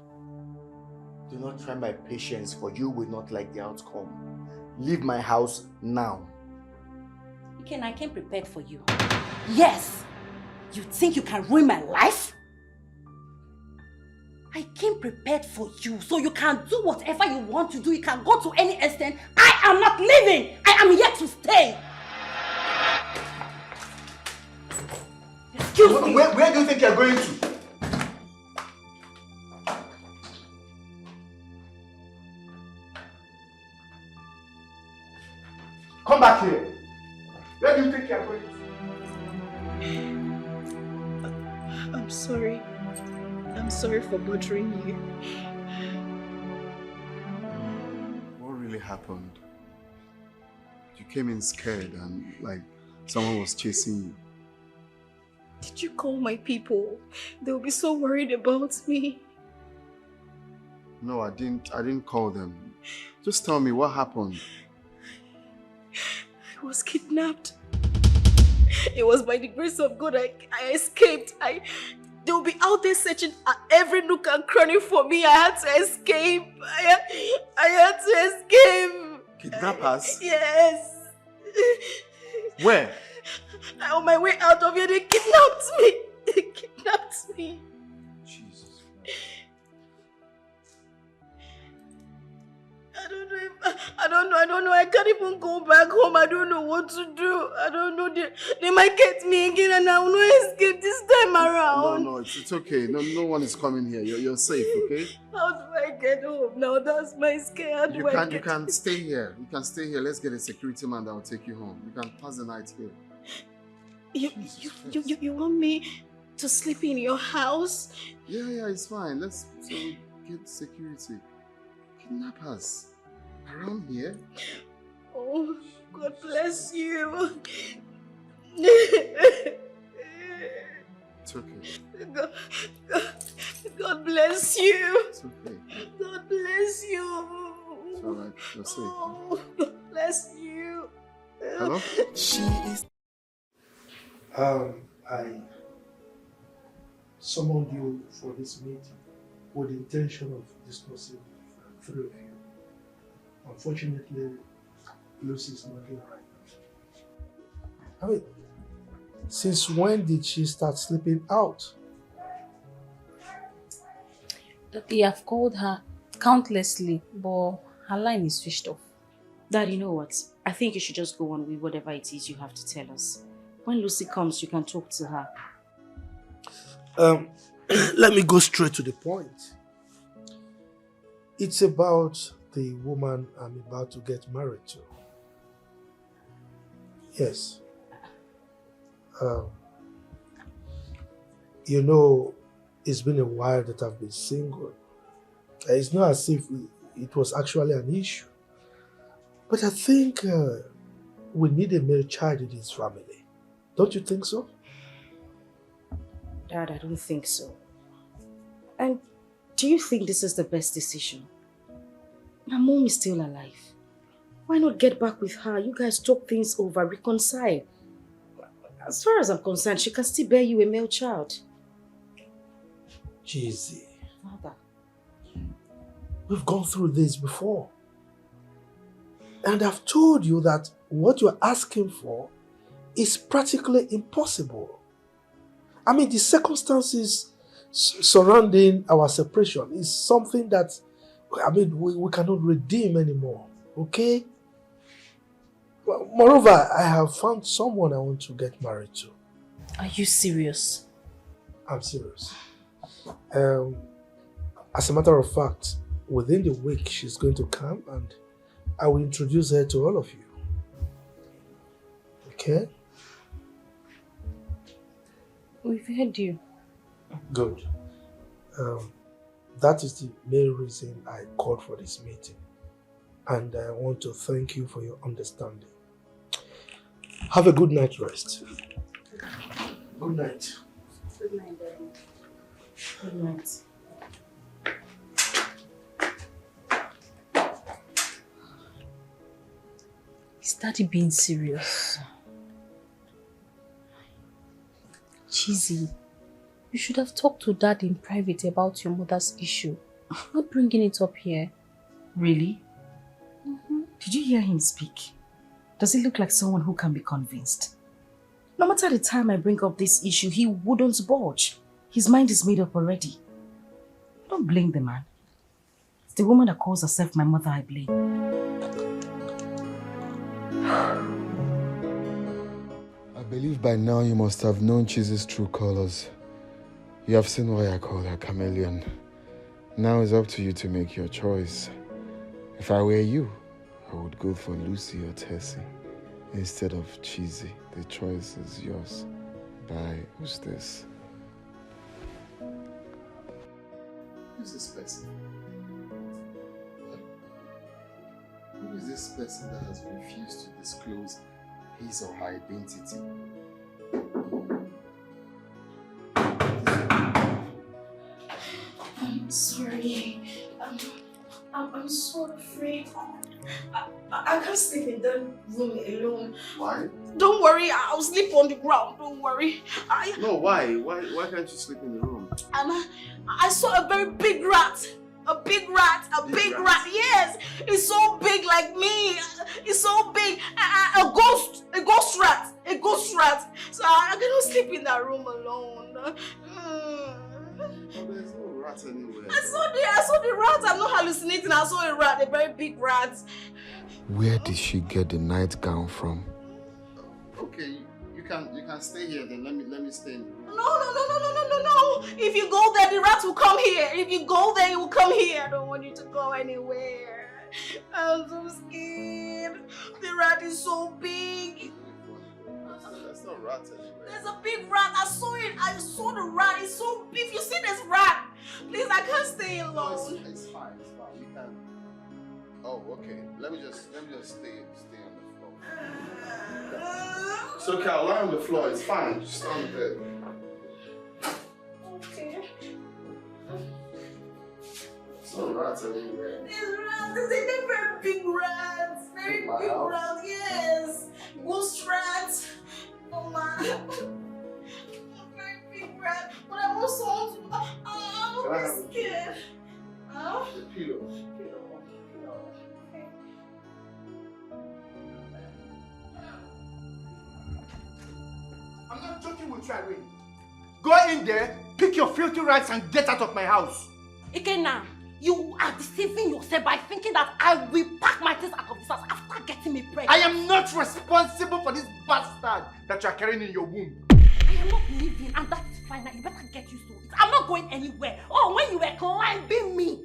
Do not try my patience, for you will not like the outcome. Leave my house now. Ikenna, I came prepared for you. Yes! You think you can ruin my life? I came prepared for you, so you can do whatever you want to do. You can go to any extent. I am not leaving! I am here to stay! Excuse me! Where do you think you're going to? Come back here. Where do you think you're going to? I'm sorry. I'm sorry for bothering you. What really happened? You came in scared and like someone was chasing you. Did you call my people? They'll be so worried about me. No, I didn't call them. Just tell me what happened. I was kidnapped. It was by the grace of God I escaped. They'll be out there searching at every nook and cranny for me. I had to escape. I had to escape. Kidnappers? Yes. Where? On my way out of here, they kidnapped me. They kidnapped me. Jesus. I don't know. I can't even go back home. I don't know what to do. I don't know. They might get me again and I will not escape this time around. No, it's okay. No one is coming here. You're safe, okay? How do I get home now? That's my scare. You can stay here. You can stay here. Let's get a security man that will take you home. You can pass the night here. You want me to sleep in your house? Yeah, it's fine. Let's get security. Kidnappers around here? Oh, God bless you. It's okay. God bless you. It's okay. God bless you. It's alright. You're safe. Oh, God bless you. Hello? She is. I summoned you for this meeting with the intention of discussing with three of you. Unfortunately, Lucy is not here right now. I mean, since when did she start sleeping out? Daddy, I've called her countlessly, but her line is switched off. Dad, you know what? I think you should just go on with whatever it is you have to tell us. When Lucy comes, you can talk to her. Let me go straight to the point. It's about the woman I'm about to get married to. Yes. You know, it's been a while that I've been single. It's not as if it was actually an issue. But I think we need a male child in this family. Don't you think so? Dad, I don't think so. And do you think this is the best decision? My mom is still alive. Why not get back with her? You guys talk things over, reconcile. As far as I'm concerned, she can still bear you a male child. Jeezy, Father. we've gone through this before. And I've told you that what you're asking for is practically impossible. I mean, the circumstances surrounding our separation is something that, we cannot redeem anymore, okay? Well, moreover, I have found someone I want to get married to. Are you serious? I'm serious. As a matter of fact, within the week, she's going to come and I will introduce her to all of you. Okay? We've heard you. Good. That is the main reason I called for this meeting. And I want to thank you for your understanding. Have a good night rest. Good night. Good night, Daddy. Good night. Is Daddy being serious? Cheesy. You should have talked to Dad in private about your mother's issue. Not bringing it up here. Really? Did you hear him speak? Does he look like someone who can be convinced? No matter the time I bring up this issue, he wouldn't budge. His mind is made up already. Don't blame the man. It's the woman that calls herself my mother I blame. I believe by now you must have known Cheesy's true colors. You have seen why I call her chameleon. Now it's up to you to make your choice. If I were you, I would go for Lucy or Tessie instead of Cheesy. The choice is yours. Bye. Who's this? Who's this person? Who is this person that has refused to disclose his or her identity? I'm sorry. I'm so afraid. I can't sleep in that room alone. Why? Don't worry, I'll sleep on the ground. Don't worry. No, why? Why can't you sleep in the room? I saw a very big rat. A big rat. Yes, it's so big like me. It's so big. A ghost rat. So I cannot sleep in that room alone. There's no rat anywhere. I saw the rat. I'm not hallucinating. I saw a rat, a very big rat. Where did she get the nightgown from? Okay, you can stay here then. Let me stay in the room. No. If you go there, the rat will come here. If you go there, it will come here. I don't want you to go anywhere. I'm so scared. The rat is so big. There's no rat anywhere. There's a big rat. I saw it. I saw the rat. It's so big. If you see this rat, please, I can't stay alone. No, it's fine. You can. Oh, okay. Let me just stay on the floor. It's okay. I'll lie on the floor. It's fine. Just stay on the bed. Okay. There's no rat anywhere. There's a very big rat. Very big rat. Yes. Ghost rat. Oh my. Very big rat. But I also want to. I'm scared. The pillow. I'm not joking with you, Irene. Go in there, pick your filthy rights and get out of my house. Ikenna, you are deceiving yourself by thinking that I will pack my things out of this house after getting me pregnant. I am not responsible for this bastard that you are carrying in your womb. I am not leaving, and that is fine. Now you better get used to it. I'm not going anywhere. Oh, when you were climbing me,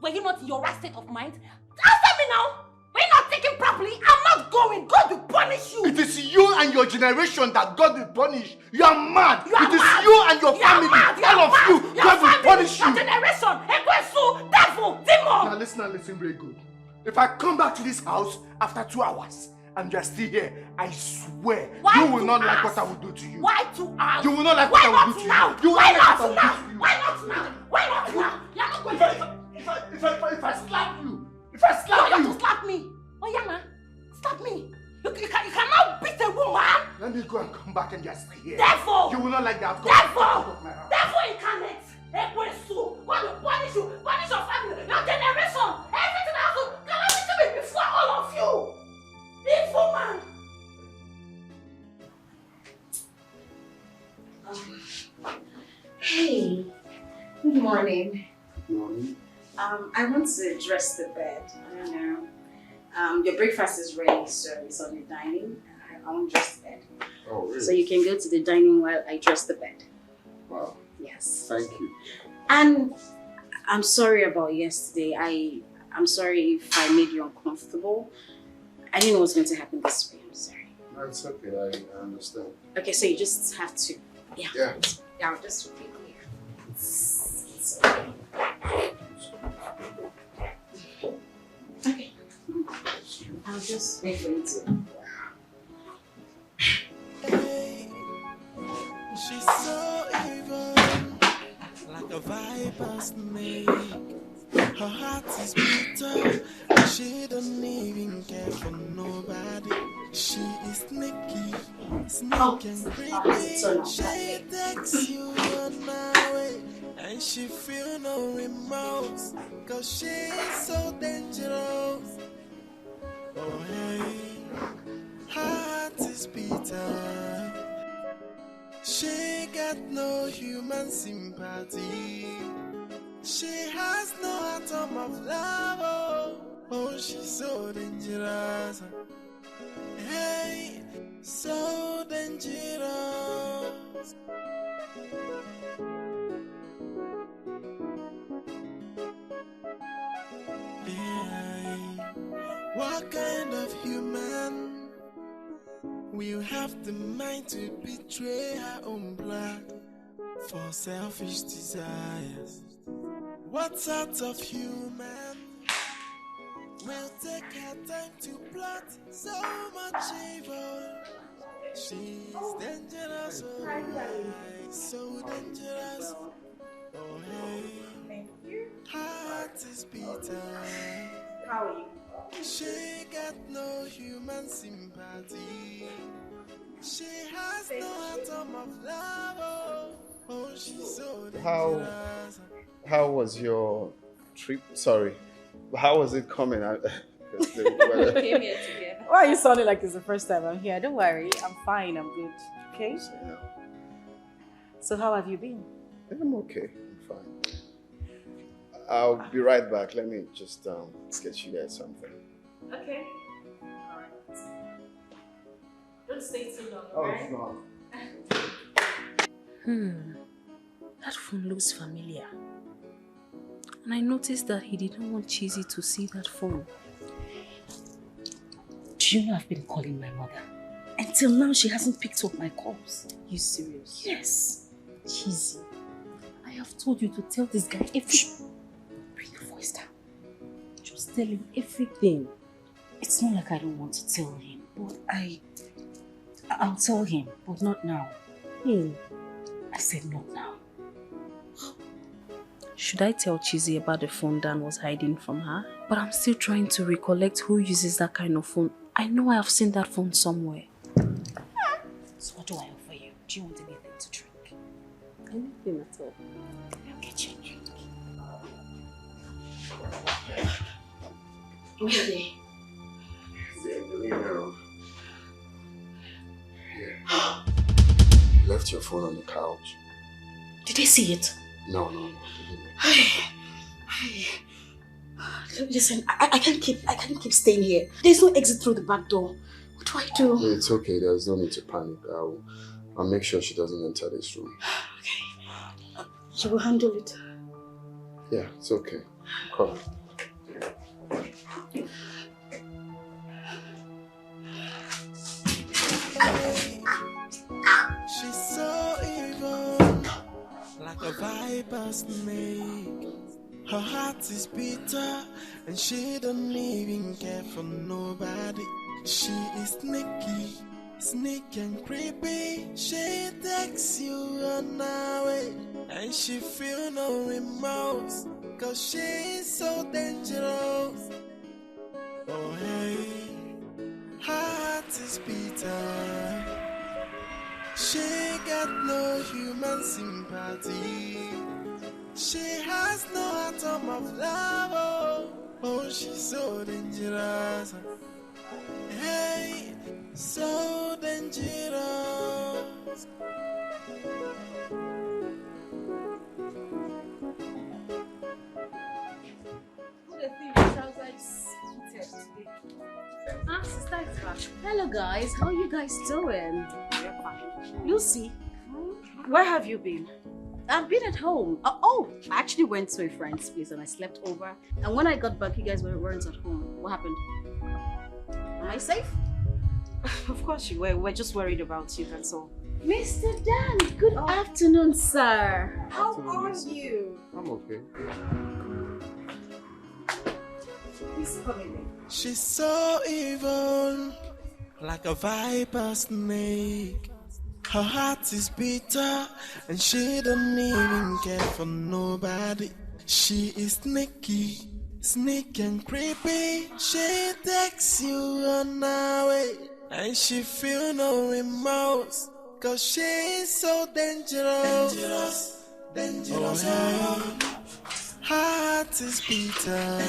were you not in your right state of mind? Answer me now. Were you not thinking properly? I'm not going. God will punish you. It is you and your generation that God will punish. You are mad. You are it is mad. you and your You are family. mad. You are All of mad. you. Your God will family, punish you. your generation, Ekwesu, devil, demon. Now listen very good. If I come back to this house after 2 hours and you are still here, I swear you will not like what I will do to you. Why 2 hours? You will not like what I will do to you. You will Why not like not what I will do now? to you. Why not now? Why not now? You're not going to. If I slap you, if I slap you you. have to slap me. Oh, Yana, slap me. You cannot beat a woman. Let me go and come back and just stay here. Devil. You will not like that. Devil. Devil incarnate. Ekwesu. God will punish you. Punish your family. Your generation. Everything else will calamity me before all of you. Evil man. Hey, good morning. Good morning. I want to dress the bed. I don't know. Your breakfast is ready, so it's on the dining. I want to dress the bed. Oh, really? So you can go to the dining while I dress the bed. Wow. Yes. Thank you. And I'm sorry about yesterday. I'm sorry if I made you uncomfortable. I didn't know what was going to happen this way. I'm sorry. No, it's okay. I understand. Okay, so you just have to. Yeah. Yeah. I'll just repeat here. It's okay. Okay. I'll just wait for you to. She's so evil, like a viper's snake. Her heart is bitter, and she don't even care for nobody. She is sneaky, and creepy. She takes you on her way, and she feel no remorse, 'cause she is so dangerous. Oh hey, her heart is bitter. She got no human sympathy. She has no atom of love. Oh, she's so dangerous. Hey, so dangerous. Hey, what kind of human will have the mind to betray her own blood for selfish desires? What sort of human will take her time to plot so much evil? She's dangerous, oh my, so dangerous. Oh hey, heart is bitter. How are you? She got no human sympathy. She has no atom of love. Oh, she's so dangerous. How was your trip? Sorry, how was it coming? We came here together. Why are you sounding like it's the first time I'm here? Don't worry, I'm fine, I'm good. Okay? So how have you been? I'm okay. I'm fine. I'll be right back. Let me just sketch you guys something. Okay. Alright. Don't stay too long, Oh, alright? it's not. That phone looks familiar. And I noticed that he didn't want Cheesy to see that phone. Do you know I've been calling my mother? Until now, she hasn't picked up my calls. You serious? Yes. Cheesy, I have told you to tell this guy everything. Bring your voice down. Just tell him everything. It's not like I don't want to tell him, but I'll tell him, but not now. I said not now. Should I tell Cheesy about the phone Dan was hiding from her? But I'm still trying to recollect who uses that kind of phone. I know I have seen that phone somewhere. So what do I offer you? Do you want anything to drink? Anything at all. I'll get you a drink. Okay. You left your phone on the couch. Did they see it? No. Listen, I can't keep staying here. There's no exit through the back door. What do I do? It's okay. There's no need to panic. I'll make sure she doesn't enter this room. Okay. You will handle it. Yeah, it's okay. Come. She's so evil, like a viper snake. Her heart is bitter, and she don't even care for nobody. She is sneaky and creepy. She takes you on her way, and she feel no remorse, 'cause she's so dangerous. Oh hey, her heart is bitter. She got no human sympathy. She has no atom of love. Oh, she's so dangerous. Hey, so dangerous. Sister is back. Hello guys, how are you guys doing? We're fine. Lucy, Where have you been? I've been at home. Oh, I actually went to a friend's place and I slept over. And when I got back, you guys weren't at home. What happened? Am I safe? Of course you were. We're just worried about you, that's all. Mr. Dan, good afternoon, sir. How are you? I'm okay. Please come in. She's so evil, like a viper snake. Her heart is bitter, and she don't even care for nobody. She is sneaky and creepy. She takes you on her way, and she feel no remorse, 'cause she's so dangerous. Oh, hey. Her heart is bitter.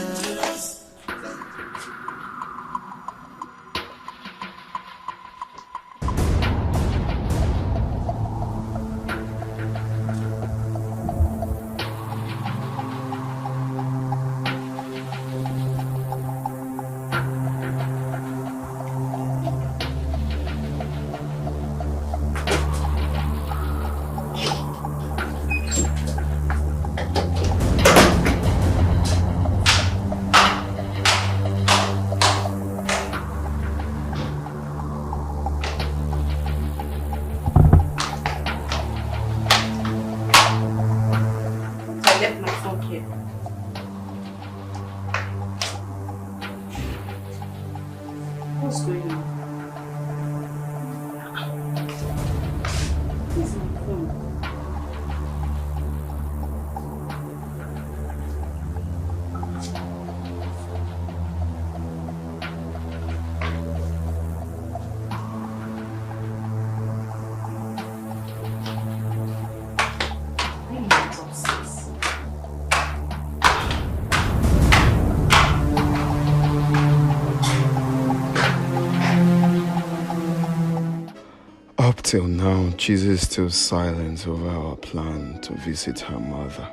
Till now, Chizzy is still silent over our plan to visit her mother,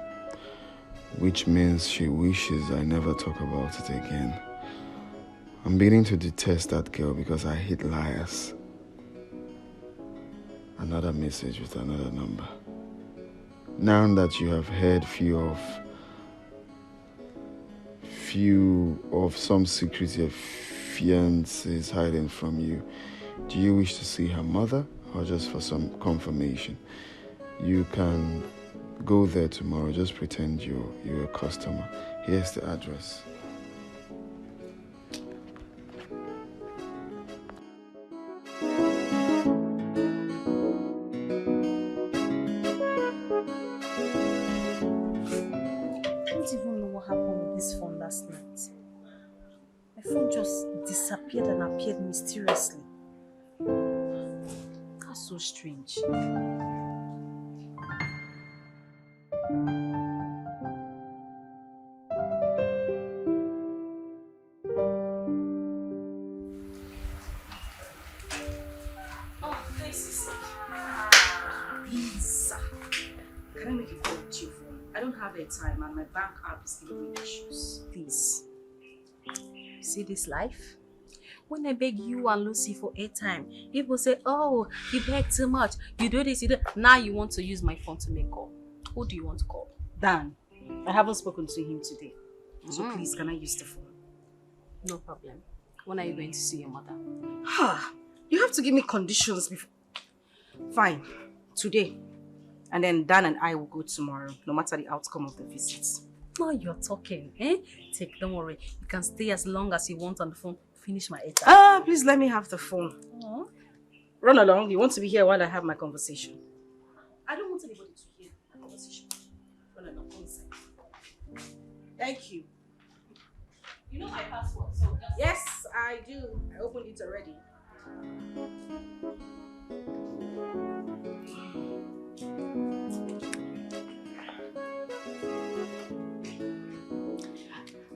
which means she wishes I never talk about it again. I'm beginning to detest that girl because I hate liars. Another message with another number. Now that you have heard few of some secrets your fiancé is hiding from you, do you wish to see her mother or just for some confirmation? You can go there tomorrow. Just pretend you're a customer. Here's the address. My phone just disappeared and appeared mysteriously. That's so strange. Oh, thanks. Please. Can I make a call with your phone? I don't have a time and my bank app is giving me issues. Please. See this life? When I beg you and Lucy for airtime, people say, oh, you beg too much. You do this, you do. Now you want to use my phone to make call. Who do you want to call? Dan. I haven't spoken to him today. So please, can I use the phone? No problem. When are you going to see your mother? You have to give me conditions before. Fine. Today. And then Dan and I will go tomorrow, no matter the outcome of the visits. Now you're talking, eh? Don't worry. You can stay as long as you want on the phone. Finish my airtime. Please let me have the phone. Run along. You want to be here while I have my conversation. I don't want anybody to hear my conversation. Run along. Go inside. Thank you. You know my password, so just... Yes, I do. I opened it already.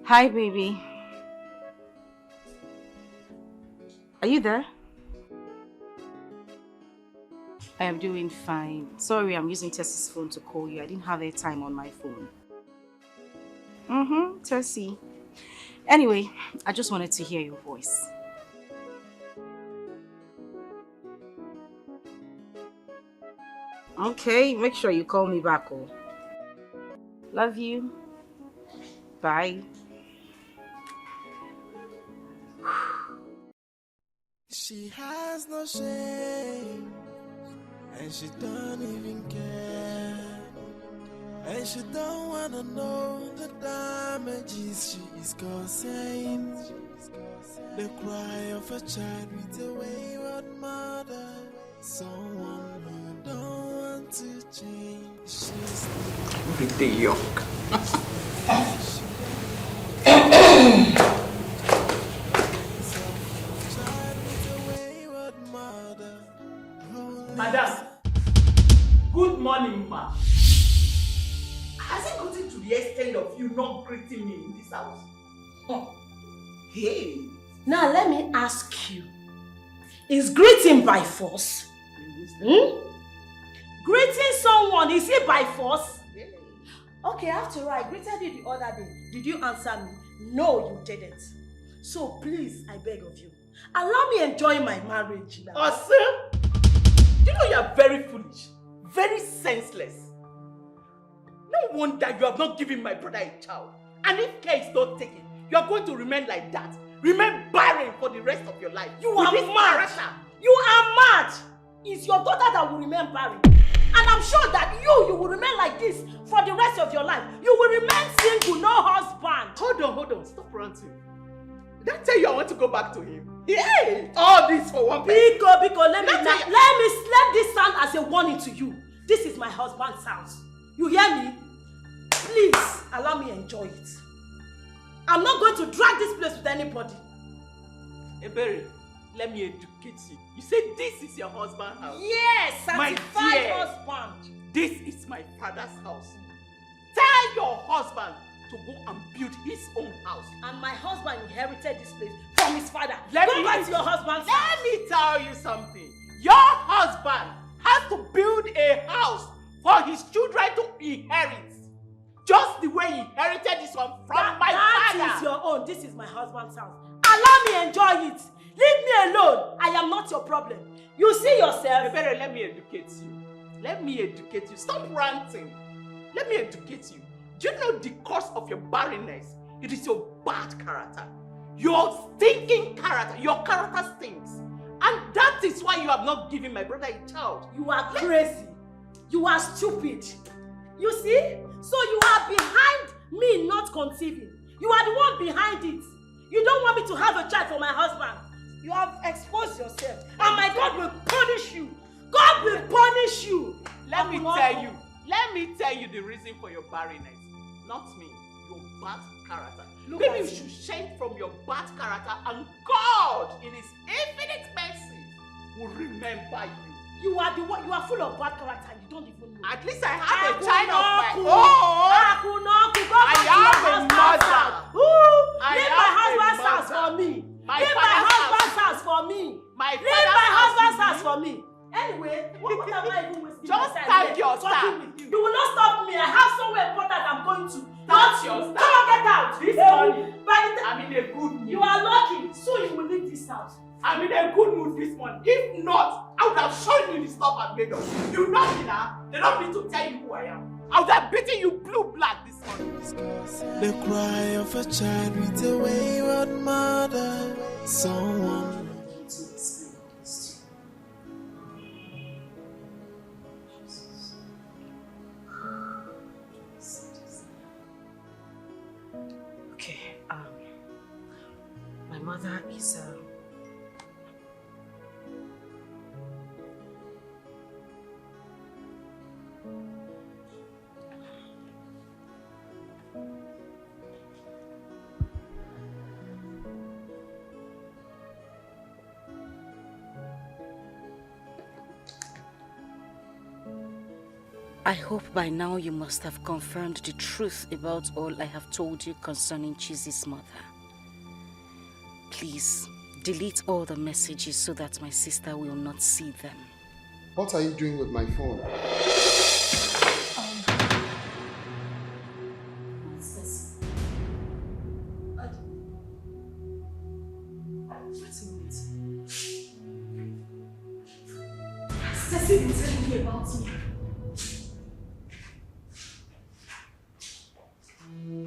Hi, baby. Are you there? I am doing fine. Sorry, I'm using Tessie's phone to call you. I didn't have airtime on my phone. Tessie. Anyway, I just wanted to hear your voice. Okay, make sure you call me back, oh. Love you. Bye. She has no shame, and she don't even care, and she don't wanna know the damages she is causing. The cry of a child with a wayward mother, someone who don't want to change. She's pretty young. Madam, good morning, ma. Has it gotten to the extent of you not greeting me in this house? Hey, now let me ask you. Is greeting by force? Greeting someone, is it by force? Okay, after all, I greeted you the other day. Did you answer me? No, you didn't. So please, I beg of you, allow me enjoy my marriage now. Oh, sir? You know you are very foolish, very senseless. No wonder you have not given my brother a child. And if care is not taken, you are going to remain like that. Remain barren for the rest of your life. You are mad. You are mad. It's your daughter that will remain barren. And I'm sure that you will remain like this for the rest of your life. You will remain single, no husband. Hold on. Stop ranting. Did I tell you I want to go back to him? Yeah. All this for one person. Biko, let this sound as a warning to you. This is my husband's house. You hear me? Please, allow me enjoy it. I'm not going to drag this place with anybody. Ebere, let me educate you. You said this is your husband's house. Yes, certified my dear, husband. This is my father's house. Tell your husband to go and build his own house. And my husband inherited this place from his father. Let go back to your husband's house. Let me tell you something. Your husband has to build a house for his children to inherit. Just the way he inherited this one from my father. That is your own. This is my husband's house. Allow me enjoy it. Leave me alone. I am not your problem. You see yourself. You better let me educate you. Let me educate you. Stop ranting. Let me educate you. Do you know the cause of your barrenness? It is your bad character. Your stinking character. Your character stinks. And that is why you have not given my brother a child. You are crazy. You are stupid. You see? So you are behind me not conceiving. You are the one behind it. You don't want me to have a child for my husband. You have exposed yourself. And my God will punish you. God will punish you. Let me tell you the reason for your barrenness. Not me. Your bad character. Maybe you should change from your bad character, and God, in His infinite mercy, will remember you. You are the one. You are full of bad character. You don't even know. At least I have a child of my own. I am a mother. Leave my husband's house for me. Leave my husband's house for me. Leave my husband's house for me. Anyway, what am I even wasting? Just thank your staff. You will not stop me. I have somewhere important I'm going to. That's your staff. Come on, get out. This morning, I'm in a good mood. You are lucky. Soon you will leave this house. I'm in a good mood this morning. If not, I would have shown you the stuff I've made of. You know me now. They don't need to tell you who I am. I would have beaten you blue-black this morning. The cry of a child with a wayward mother. Someone. Okay, my mother is I hope by now you must have confirmed the truth about all I have told you concerning Chizi's mother. Please, delete all the messages so that my sister will not see them. What are you doing with my phone? What's this? Ceci been telling me about me.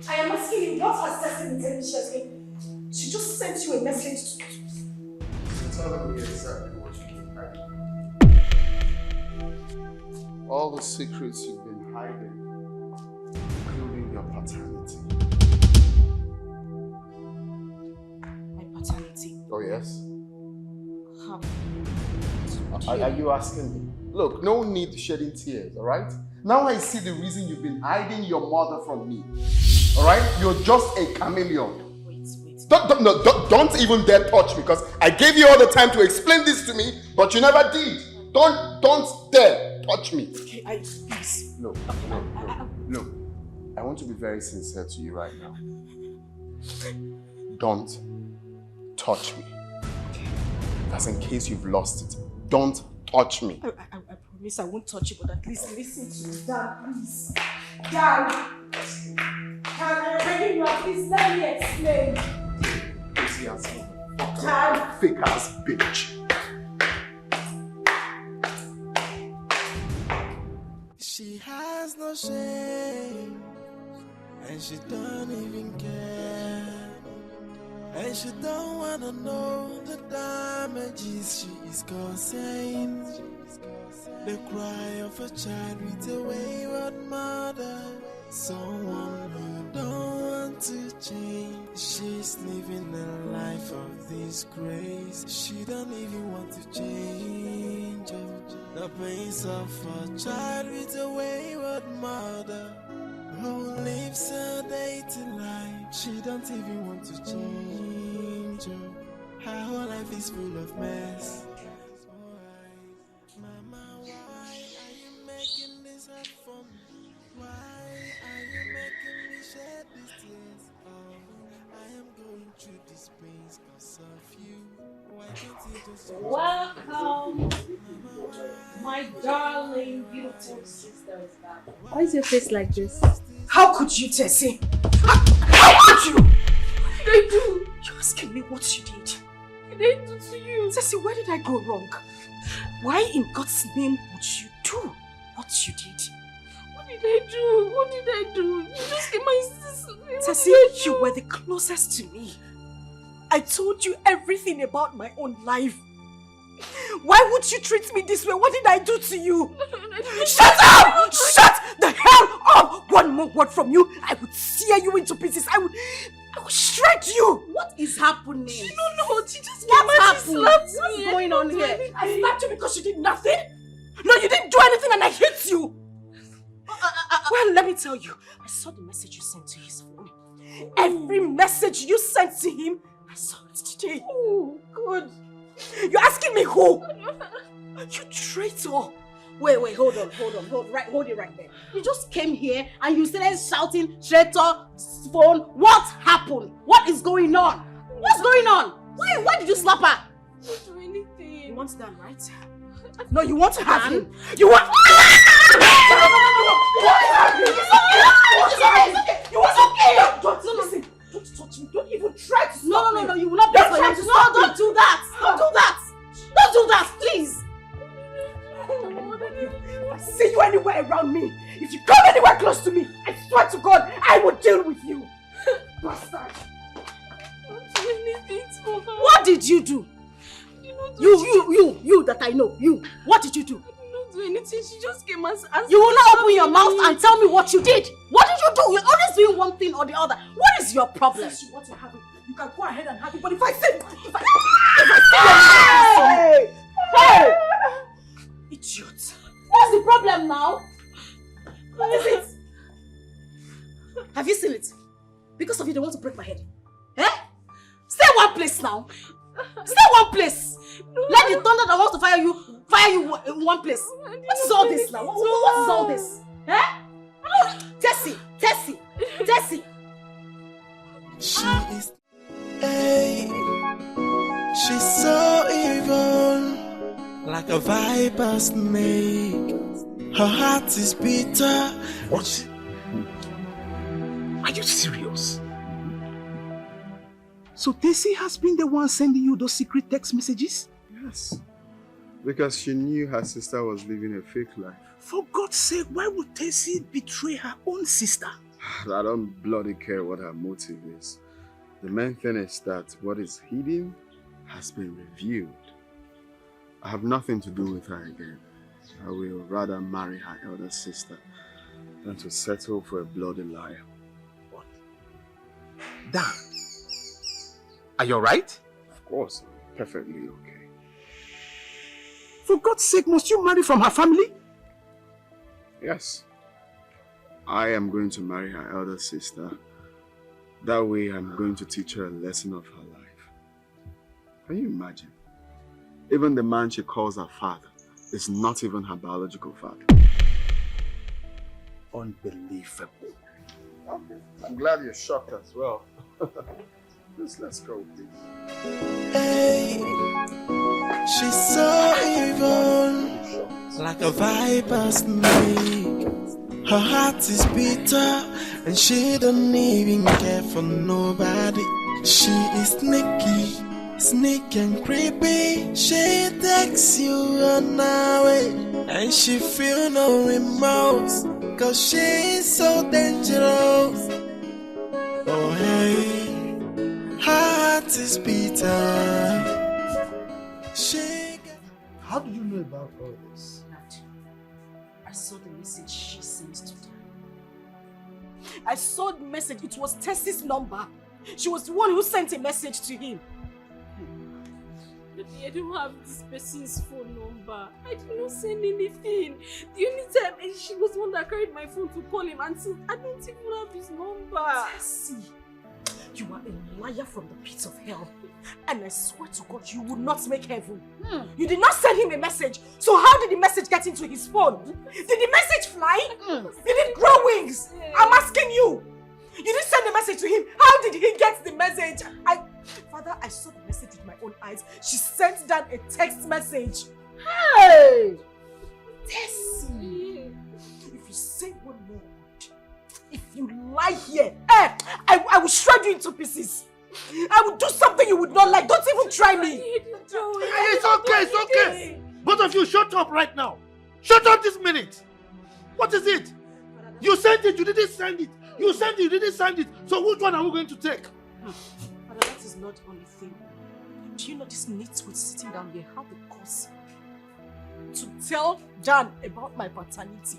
I am asking you, what has Ceci been telling you? She just sent you a message to Tell me exactly what you keep hiding. All the secrets you've been hiding, including your paternity. My paternity? Oh, yes? How? Are you asking me? Look, no need shedding tears, alright? Now I see the reason you've been hiding your mother from me. Alright? You're just a chameleon. Wait. Don't even dare touch me, because I gave you all the time to explain this to me, but you never did. Don't dare touch me. Okay, please. No. I want to be very sincere to you right now. Don't touch me. That's in case you've lost it. Don't touch me. I promise I won't touch you, but at least listen to me. Dad, please. Dad! I'm begging you, please let me explain. Easy as Dad! Fake ass bitch. She has no shame, and she don't even care. And she don't wanna know the damages she is causing. The cry of a child with a wayward mother. Someone who don't want to change. She's living a life of disgrace. She don't even want to change. The pains of a child with a wayward mother who lives a dating life. She don't even want to change. Her whole life is full of mess. Mama, why are you making this hard for me? Why are you making me shed these tears? Oh, I am going Welcome, my darling, beautiful sisters. Why is your face like this? How could you, Tessie? How could you? What did I do? You're asking me what you did. What did I do to you? Tessie, where did I go wrong? Why in God's name would you do what you did? What did I do? What did I do? You just gave my sister. Tessie, you were the closest to me. I told you everything about my own life. Why would you treat me this way? What did I do to you? Shut up! Shut the hell up! One more word from you, I would tear you into pieces. I would shred you. What is happening? She don't know. She just What's slapped me. What's going on here? I slapped you because you did nothing? No, you didn't do anything and I hit you. Well, let me tell you, I saw the message you sent to his phone. Every message you sent to him, I saw it today. Oh, good. You're asking me who? You traitor. Wait, hold it right there. You just came here and you started shouting, traitor, phone. What happened? What is going on? What's going on? Why did you slap her? I didn't do anything. You want Dan, right? No, you want to have him. You want... Listen, don't touch me. Don't even try to stop me. No, you will not be for him to stop. Don't do that. Don't do that. Don't do that, please. If I see you anywhere around me, if you come anywhere close to me, I swear to God, I will deal with you. Bastard. Don't do anything to her. What did you do? You that I know. You. What did you do? I did not do anything. She just came and asked. You will not open your mouth and tell me what you did. What did you do? You're always doing one thing or the other. What is your problem? Since you want to have it, you can go ahead and have it. But if I see Hey! Idiot. What's the problem now? What is it? Have you seen it? Because of you, they want to break my head. Eh? Stay one place now. Stay one place. Let the thunder that wants to fire you in one place. What is all this now? What is all this? Eh? Tessie. She is, hey, she's so evil, like a viper snake. Her heart is bitter. What? Are you serious? So Tessie has been the one sending you those secret text messages? Yes. Because she knew her sister was living a fake life. For God's sake, why would Tessie betray her own sister? I don't bloody care what her motive is. The main thing is that what is hidden has been revealed. I have nothing to do with her again. I will rather marry her elder sister than to settle for a bloody liar. What? Dan, are you alright? Of course, I'm perfectly okay. For God's sake, must you marry from her family? Yes. I am going to marry her elder sister. That way I'm going to teach her a lesson of her life. Can you imagine? Even the man she calls her father is not even her biological father. Unbelievable. Okay. I'm glad you're shocked as well. Let's go, please. Hey, she's so evil, like a viper snake. Her heart is bitter, and she don't even care for nobody. She is sneaky and creepy. She takes you on her way, and she feel no remorse, 'cause she is so dangerous. Oh hey, her heart is bitter. How do you know about all this? I saw the message she sent to them. I saw the message. It was Tessie's number. She was the one who sent a message to him. I don't have this person's phone number. I did not send anything. The only time she was the one that carried my phone to call him, and since I don't even have his number. Tessie, you are a liar from the pits of hell. And I swear to God, you will not make heaven. You did not send him a message. So how did the message get into his phone? Did the message fly? Did it grow wings? I'm asking you. You didn't send the message to him. How did he get the message? Father, I saw the message with my own eyes. She sent down a text message. Hey! Tessie! If you say one more word, if you lie here, I will shred you into pieces. I will do something you would not like. Don't even try me. It's okay, it's okay. Both of you, shut up right now. Shut up this minute. What is it? You sent it, you didn't send it. You sent it, you didn't send it. So which one are we going to take? Father, that is not the only thing. Do you know this nitwit sitting down here had the cause to tell Dan about my paternity?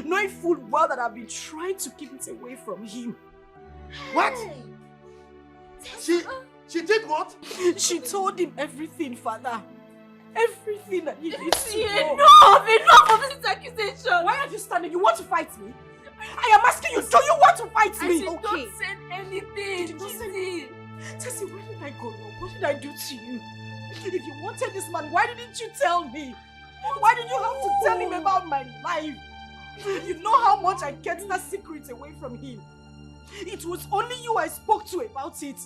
Knowing full well that I've been trying to keep it away from him. What? She did what? She told him everything, Father. Everything that he needs to know. Enough of this accusation. Why are you standing? You want to fight me? I am asking you, do you want to fight me? Don't say anything. Tessie, where did I go wrong? What did I do to you? If you wanted this man, why didn't you tell me? Why did you have to tell him about my life? You know how much I kept that secret away from him. It was only you I spoke to about it.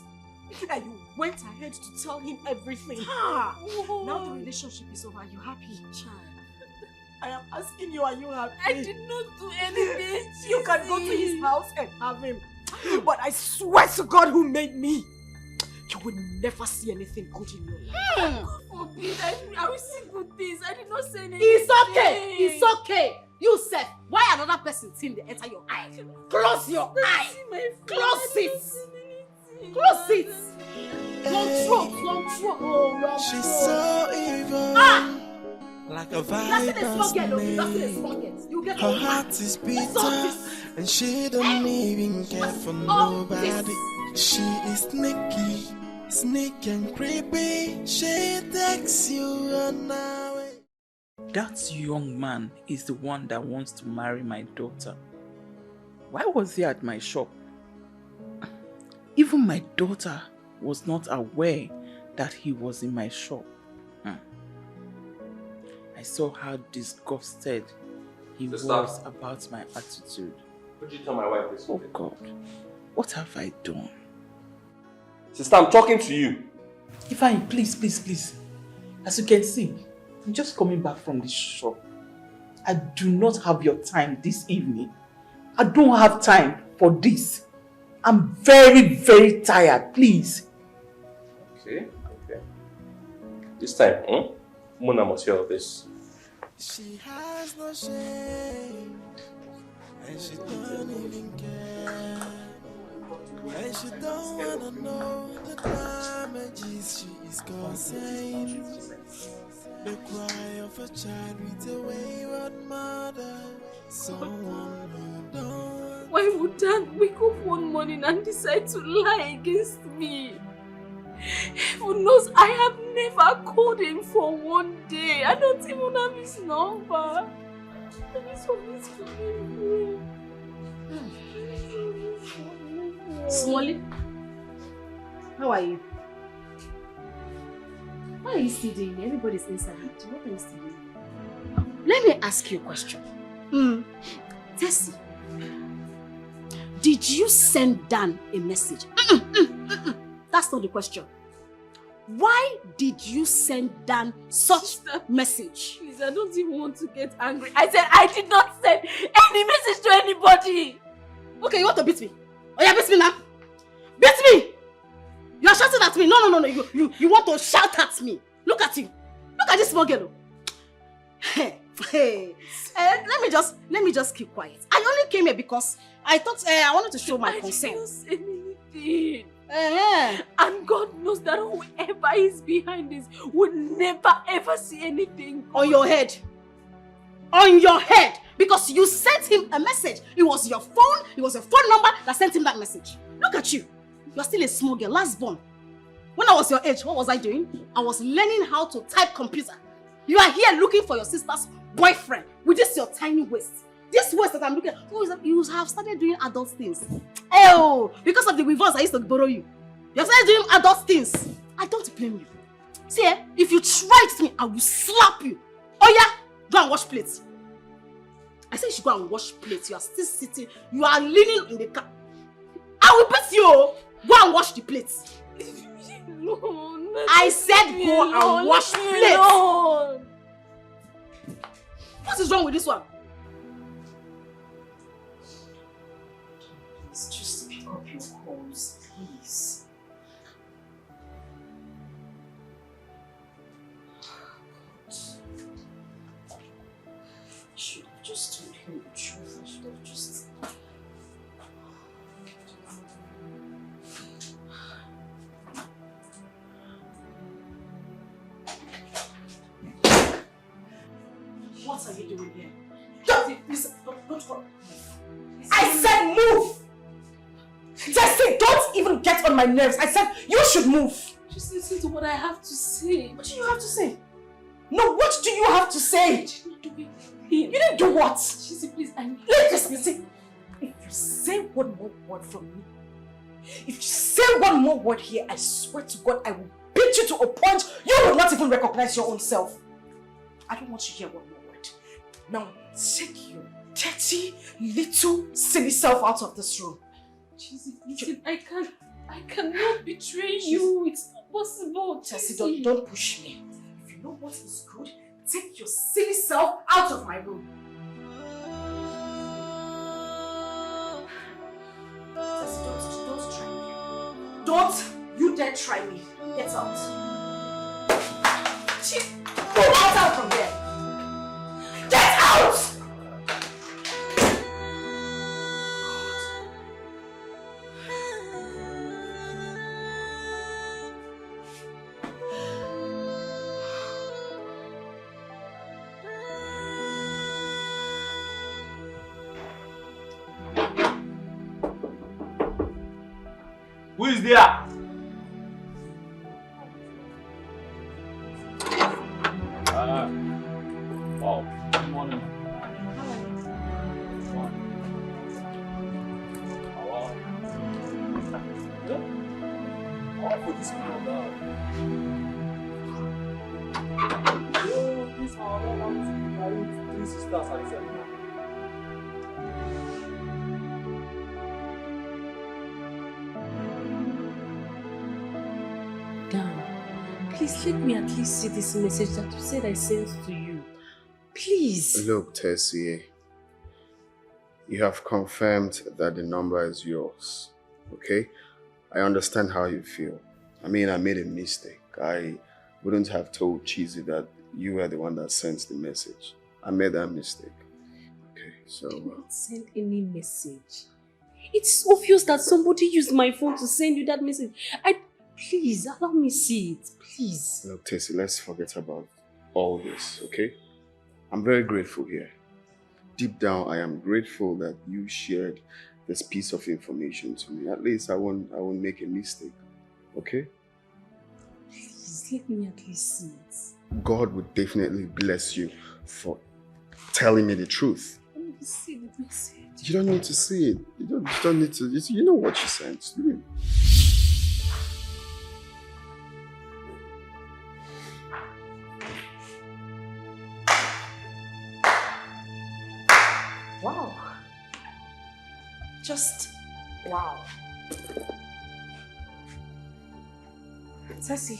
And you went ahead to tell him everything. Now the relationship is over. Are you happy? I am asking you, are you happy? I did not do anything. You can go to his house and have him. But I swear to God who made me, you will never see anything good in your life. God forbid. I will see good things. I did not say anything. It's okay. It's okay. You said, why another person seeing the enter your eye? Close your eye. Close it. Close it. Long throat. She's so evil. Like a viper's snake. Her heart is bitter, and she don't even care for nobody. She is sneaky and creepy. She takes you on away. That young man is the one that wants to marry my daughter. Why was he at my shop? Even my daughter was not aware that he was in my shop. I saw how disgusted he was about my attitude. Could you tell my wife this? Oh God, what have I done? Sister, I'm talking to you. Ifeanyi, please. As you can see, I'm just coming back from the shop. I do not have your time this evening. I don't have time for this. I'm very, very tired, please. Okay. This time, Mona must hear of this. She has no shame, and she don't even care, and she don't wanna know the damages she is causing. The cry of a child with a wayward mother, someone who don't. Why would Dan wake up one morning and decide to lie against me? Heaven knows I have never called him for one day. I don't even have his number. Please forgive me. Smolly, how are you? What are you still doing? Everybody's inside. What are you still doing? Let me ask you a question. Tessie, did you send Dan a message? That's not the question. Why did you send Dan such a message? Please, I don't even want to get angry. I said I did not send any message to anybody. Okay, you want to beat me? Oh yeah, beat me now. Beat me! You are shouting at me. No. You want to shout at me. Look at you. Look at this small girl. Hey. Let me just keep quiet. I only came here because I thought I wanted to show my concern. I didn't say anything. And God knows that whoever is behind this would never ever see anything. On your head. On your head. Because you sent him a message. It was your phone. It was a phone number that sent him that message. Look at you. You're still a small girl, last born. When I was your age, what was I doing? I was learning how to type computer. You are here looking for your sister's boyfriend with this your tiny waist. This waist that I'm looking at, you have started doing adult things. Oh, because of the weavers I used to borrow you. You have started doing adult things. I don't blame you. See, if you try it to me, I will slap you. Oh yeah, go and wash plates. I said you should go and wash plates. You are still sitting. You are leaning in the car. I will beat you. Go and wash the plates. No, I said go and wash plates. What is wrong with this one? Please just pick up your calls, please. I should have just told him the truth. I should have just... What are you doing here? Listen, don't go. I said move! Tessie, don't even get on my nerves. I said you should move. Just listen to what I have to say. What do you have to say? No, what do you have to say? You didn't do what? Chizzy, please, I need Listen, if you say one more word from me, if you say one more word here, I swear to God, I will beat you to a point you will not even recognize your own self. I don't want to hear one more word. Now, take your dirty, little, silly self out of this room. Chizzy, listen, I cannot betray you. It's not possible. Tessie, don't push me. If you know what is good, take your silly self out of my room. Tessie, don't try me. Don't you dare try me. Get out. Get out from here. Get out! Who is there? Wow. Good morning. For this people now. This our one married 3 sisters and 7. Please let me at least see this message that you said I sent to you. Please. Look, Tessie, you have confirmed that the number is yours, okay? I understand how you feel. I mean, I made a mistake. I wouldn't have told Chizzy that you were the one that sent the message. I made that mistake. Okay, so... I didn't send any message. It's obvious that somebody used my phone to send you that message. Please, allow me see it, please. Look, Tessie, let's forget about all this, okay? I'm very grateful here. Deep down, I am grateful that you shared this piece of information to me. At least I won't make a mistake, okay? Please, let me at least see it. God would definitely bless you for telling me the truth. Let me see the message. You don't need to see it. You don't need to. You know what she sent. Wow. Just wow. Tessie.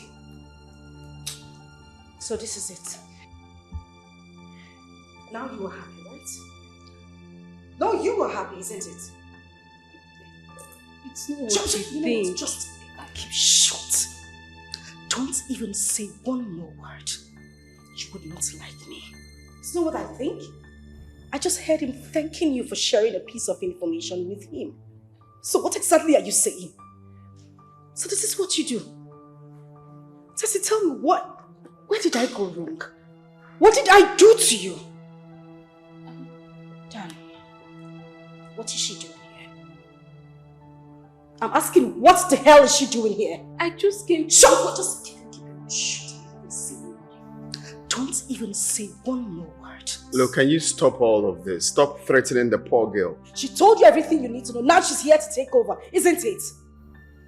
So this is it. Now you are happy, right? No, you are happy, isn't it? It's not what you think. Just keep shut. Don't even say one more word. You would not like me. You know what I think? I just heard him thanking you for sharing a piece of information with him. So what exactly are you saying? So this is what you do. Tessie, tell me where did I go wrong? What did I do to you? Dan, what is she doing here? I'm asking, what the hell is she doing here? I just came. Shut up! Just keep shut. Don't even say one more word. Look, can you stop all of this? Stop threatening the poor girl. She told you everything you need to know. Now she's here to take over, isn't it?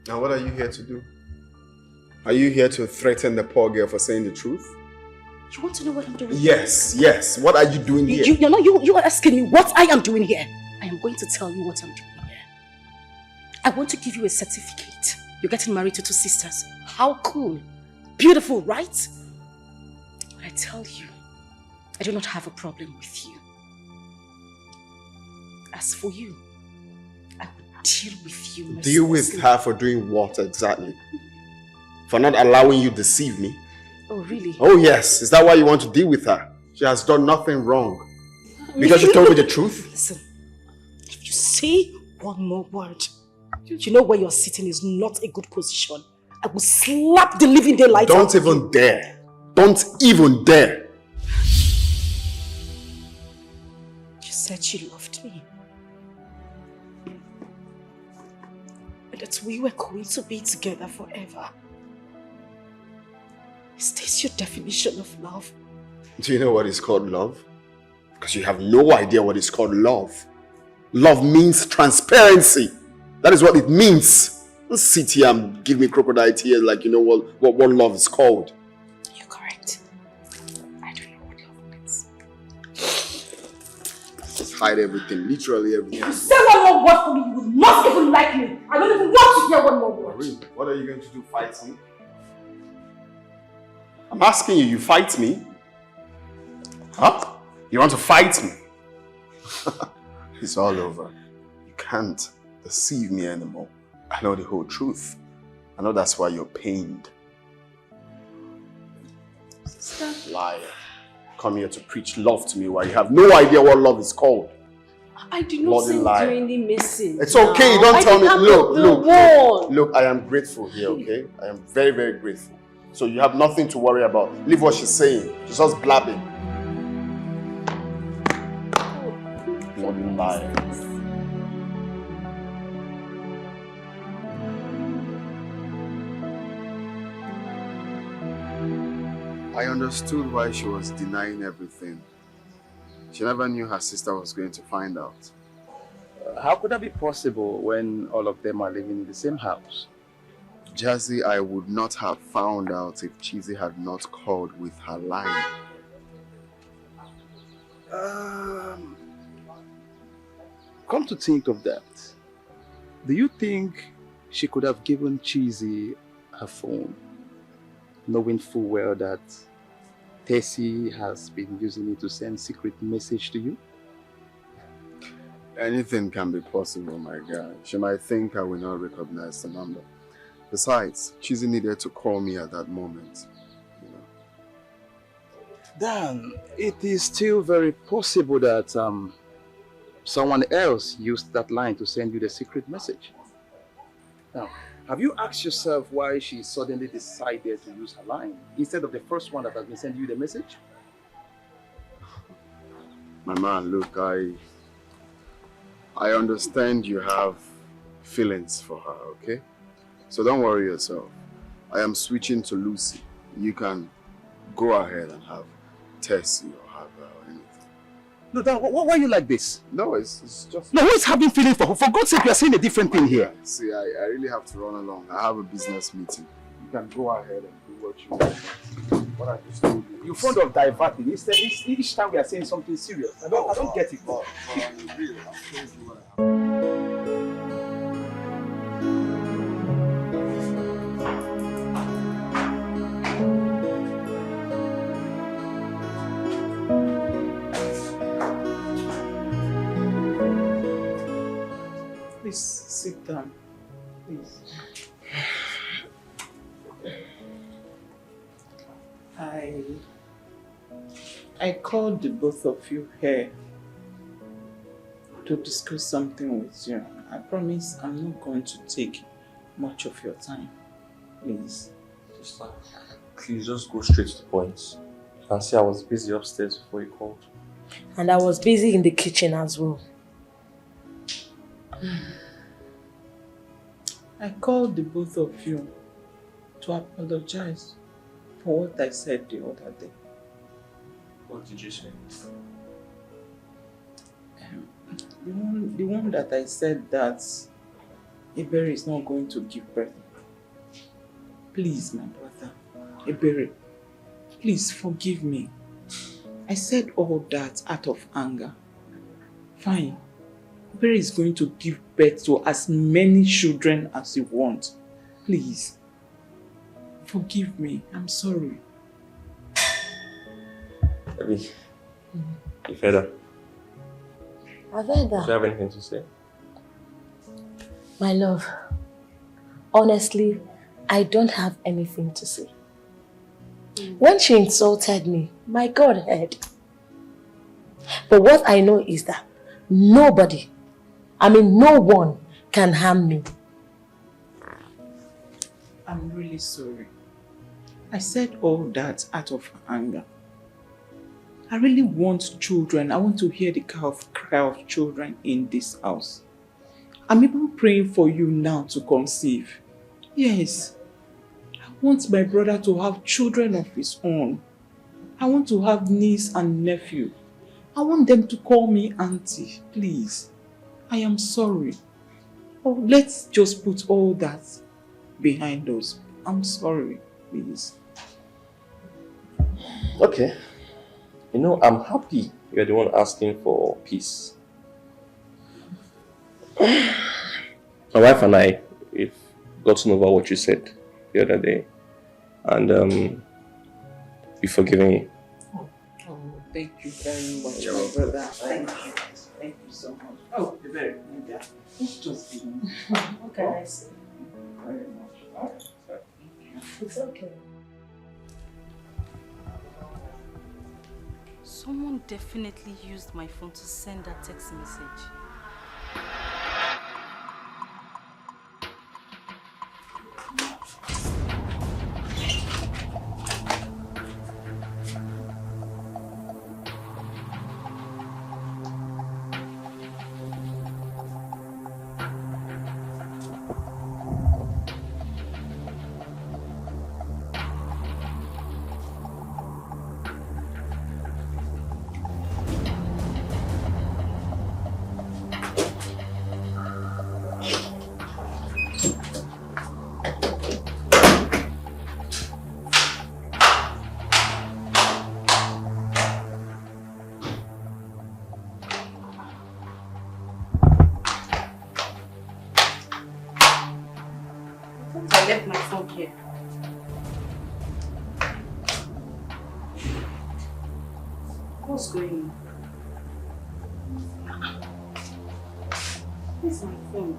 Now what are you here to do? Are you here to threaten the poor girl for saying the truth? You want to know what I'm doing? Yes. What are you doing here? You are asking me what I am doing here. I am going to tell you what I'm doing here. I want to give you a certificate. You're getting married to 2 sisters. How cool. Beautiful, right? But I tell you, I do not have a problem with you. As for you, I will deal with you. Deal with her for doing what exactly? For not allowing you to deceive me? Oh, really? Oh yes, is that why you want to deal with her? She has done nothing wrong. Because she told me the truth? Listen, if you say one more word, you know where you're sitting is not a good position. I will slap the living daylights out of you. Don't even dare. Don't even dare. You said you loved me. And that we were going to be together forever. Is this your definition of love? Do you know what is called love? Because you have no idea what is called love. Love means transparency. That is what it means. Don't sit here and give me crocodile tears like you know what love is called. You're correct. I don't know what love means. Just hide everything, literally everything. You say one more word for me, you will not even like me. I don't even want to hear one more word. Really? What are you going to do? Fight me? I'm asking you, you fight me? Huh? You want to fight me? It's all over. You can't deceive me anymore. I know the whole truth. I know that's why you're pained. Sister. Liar. Come here to preach love to me while you have no idea what love is called. I did not Bloody send liar. you any message. It's okay, don't tell me. Look, Look, I am grateful here, okay? I am very, very grateful. So you have nothing to worry about. Leave what she's saying. She's just blabbing. Bloody liar. I understood why she was denying everything. She never knew her sister was going to find out. How could that be possible when all of them are living in the same house? Jazzy, I would not have found out if Cheesy had not called with her line. Come to think of that, do you think she could have given Cheesy her phone, knowing full well that Tessie has been using it to send secret message to you? Anything can be possible, my guy. She might think I will not recognize the number. Besides, Cheesy needed to call me at that moment. You know. Then it is still very possible that someone else used that line to send you the secret message. Now, have you asked yourself why she suddenly decided to use her line instead of the first one that has been sending you the message? My man, look, I understand you have feelings for her, okay? So don't worry yourself. I am switching to Lucy. You can go ahead and have Tessie or have her or anything. No, Dan, why are you like this? No, it's just... No, who is having feelings for her? For God's sake, you are saying a different thing here. See, I really have to run along. I have a business meeting. You can go ahead and do what you want. What I just told you. You're fond of diverting. Instead, each time we are saying something serious. I don't get it. But I'm real. I'm telling you what I Please sit down. Please. I called the both of you here to discuss something with you. I promise I'm not going to take much of your time. Please. Sister, please just go straight to the point. You can see I was busy upstairs before you called. And I was busy in the kitchen as well. I called the both of you to apologize for what I said the other day. What did you say? The one that I said that Ebere is not going to give birth. Please, my brother, Ebere, please forgive me. I said all that out of anger. Fine. Mary is going to give birth to as many children as you want. Please, forgive me. I'm sorry. Abby, you've heard her. I've heard Do that. you have anything to say? My love, honestly, I don't have anything to say. When she insulted me, my God heard. But what I know is that nobody, no one can harm me. I'm really sorry. I said all that out of anger. I really want children. I want to hear the cry of children in this house. I'm even praying for you now to conceive. Yes. I want my brother to have children of his own. I want to have niece and nephew. I want them to call me auntie, please. I am sorry. Oh, let's just put all that behind us. I'm sorry, please. Okay. You know, I'm happy you're the one asking for peace. My wife and I, we've gotten over what you said the other day. And we've forgiven you. Oh, thank you very much, my brother. Thank you. Thank you so much. Oh, you're very good. Yeah. It's just been... What can I say? Very much. It's okay. Someone definitely used my phone to send that text message. I left my phone here. What's going on? Where's my phone?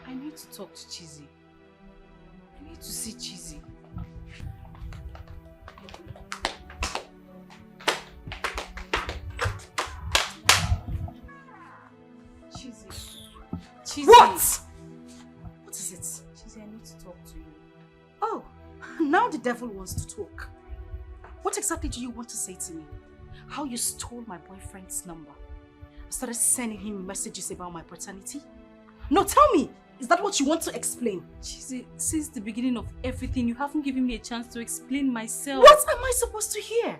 I need to talk to Chizzy. I need to see Chizzy. Chizzy. What? What is it? Chizzy, I need to talk to you. Oh, now the devil wants to talk. What exactly do you want to say to me? How you stole my boyfriend's number? Started sending him messages about my paternity? No, tell me. Is that what you want to explain? Chizzy, since the beginning of everything, you haven't given me a chance to explain myself. What am I supposed to hear?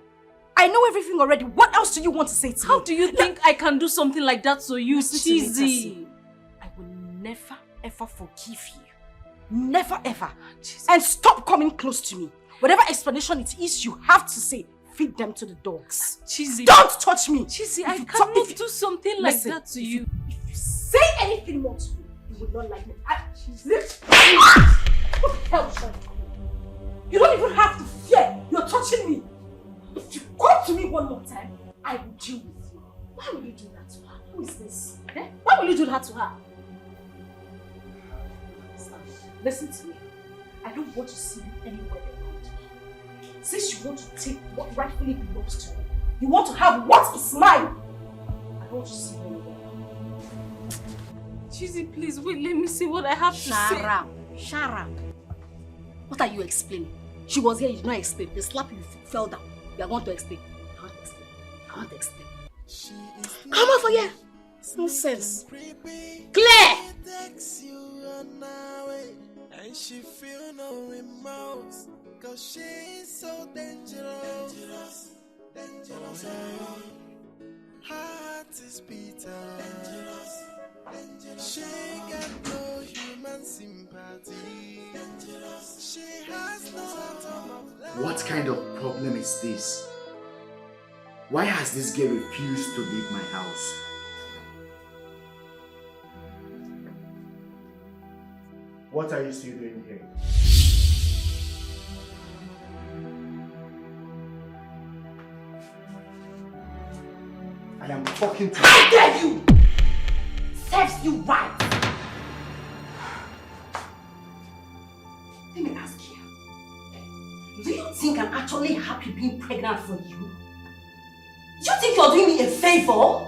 I know everything already. What else do you want to say to me? How do you think I can do something like that to you, Chizzy? I will never ever forgive you. Never ever. And stop coming close to me. Whatever explanation it is you have to say, feed them to the dogs. Chizzy, don't touch me. Chizzy, I cannot do something like that to you. If you say anything more to me, you would not like me. What the hell is wrong? You don't even have to fear. You're touching me. If you come to me one more time, I will deal with you. Why will you do that to her? Who is this? Eh? Why will you do that to her? Listen to me. I don't want to see you anywhere around. Since you want to take what rightfully belongs to me, you want to have what is mine. I don't want to see you anywhere. Chizzy, please wait, let me see what I have to say. Shut up. What are you explaining? She was here, you did not explain. The slap you fell down. You are going to explain. I want to explain. I want to explain. Come over here. Nonsense. Claire! And she feel no remorse, cause she's so dangerous. heart is bitter. She got no human sympathy. She has no atom of love. What kind of problem is this? Why has this girl refused to leave my house? What are you still doing here? I am talking to you. How dare you! Serves you right! Let me ask you. Do you think I'm actually happy being pregnant for you? Do you think you're doing me a favor?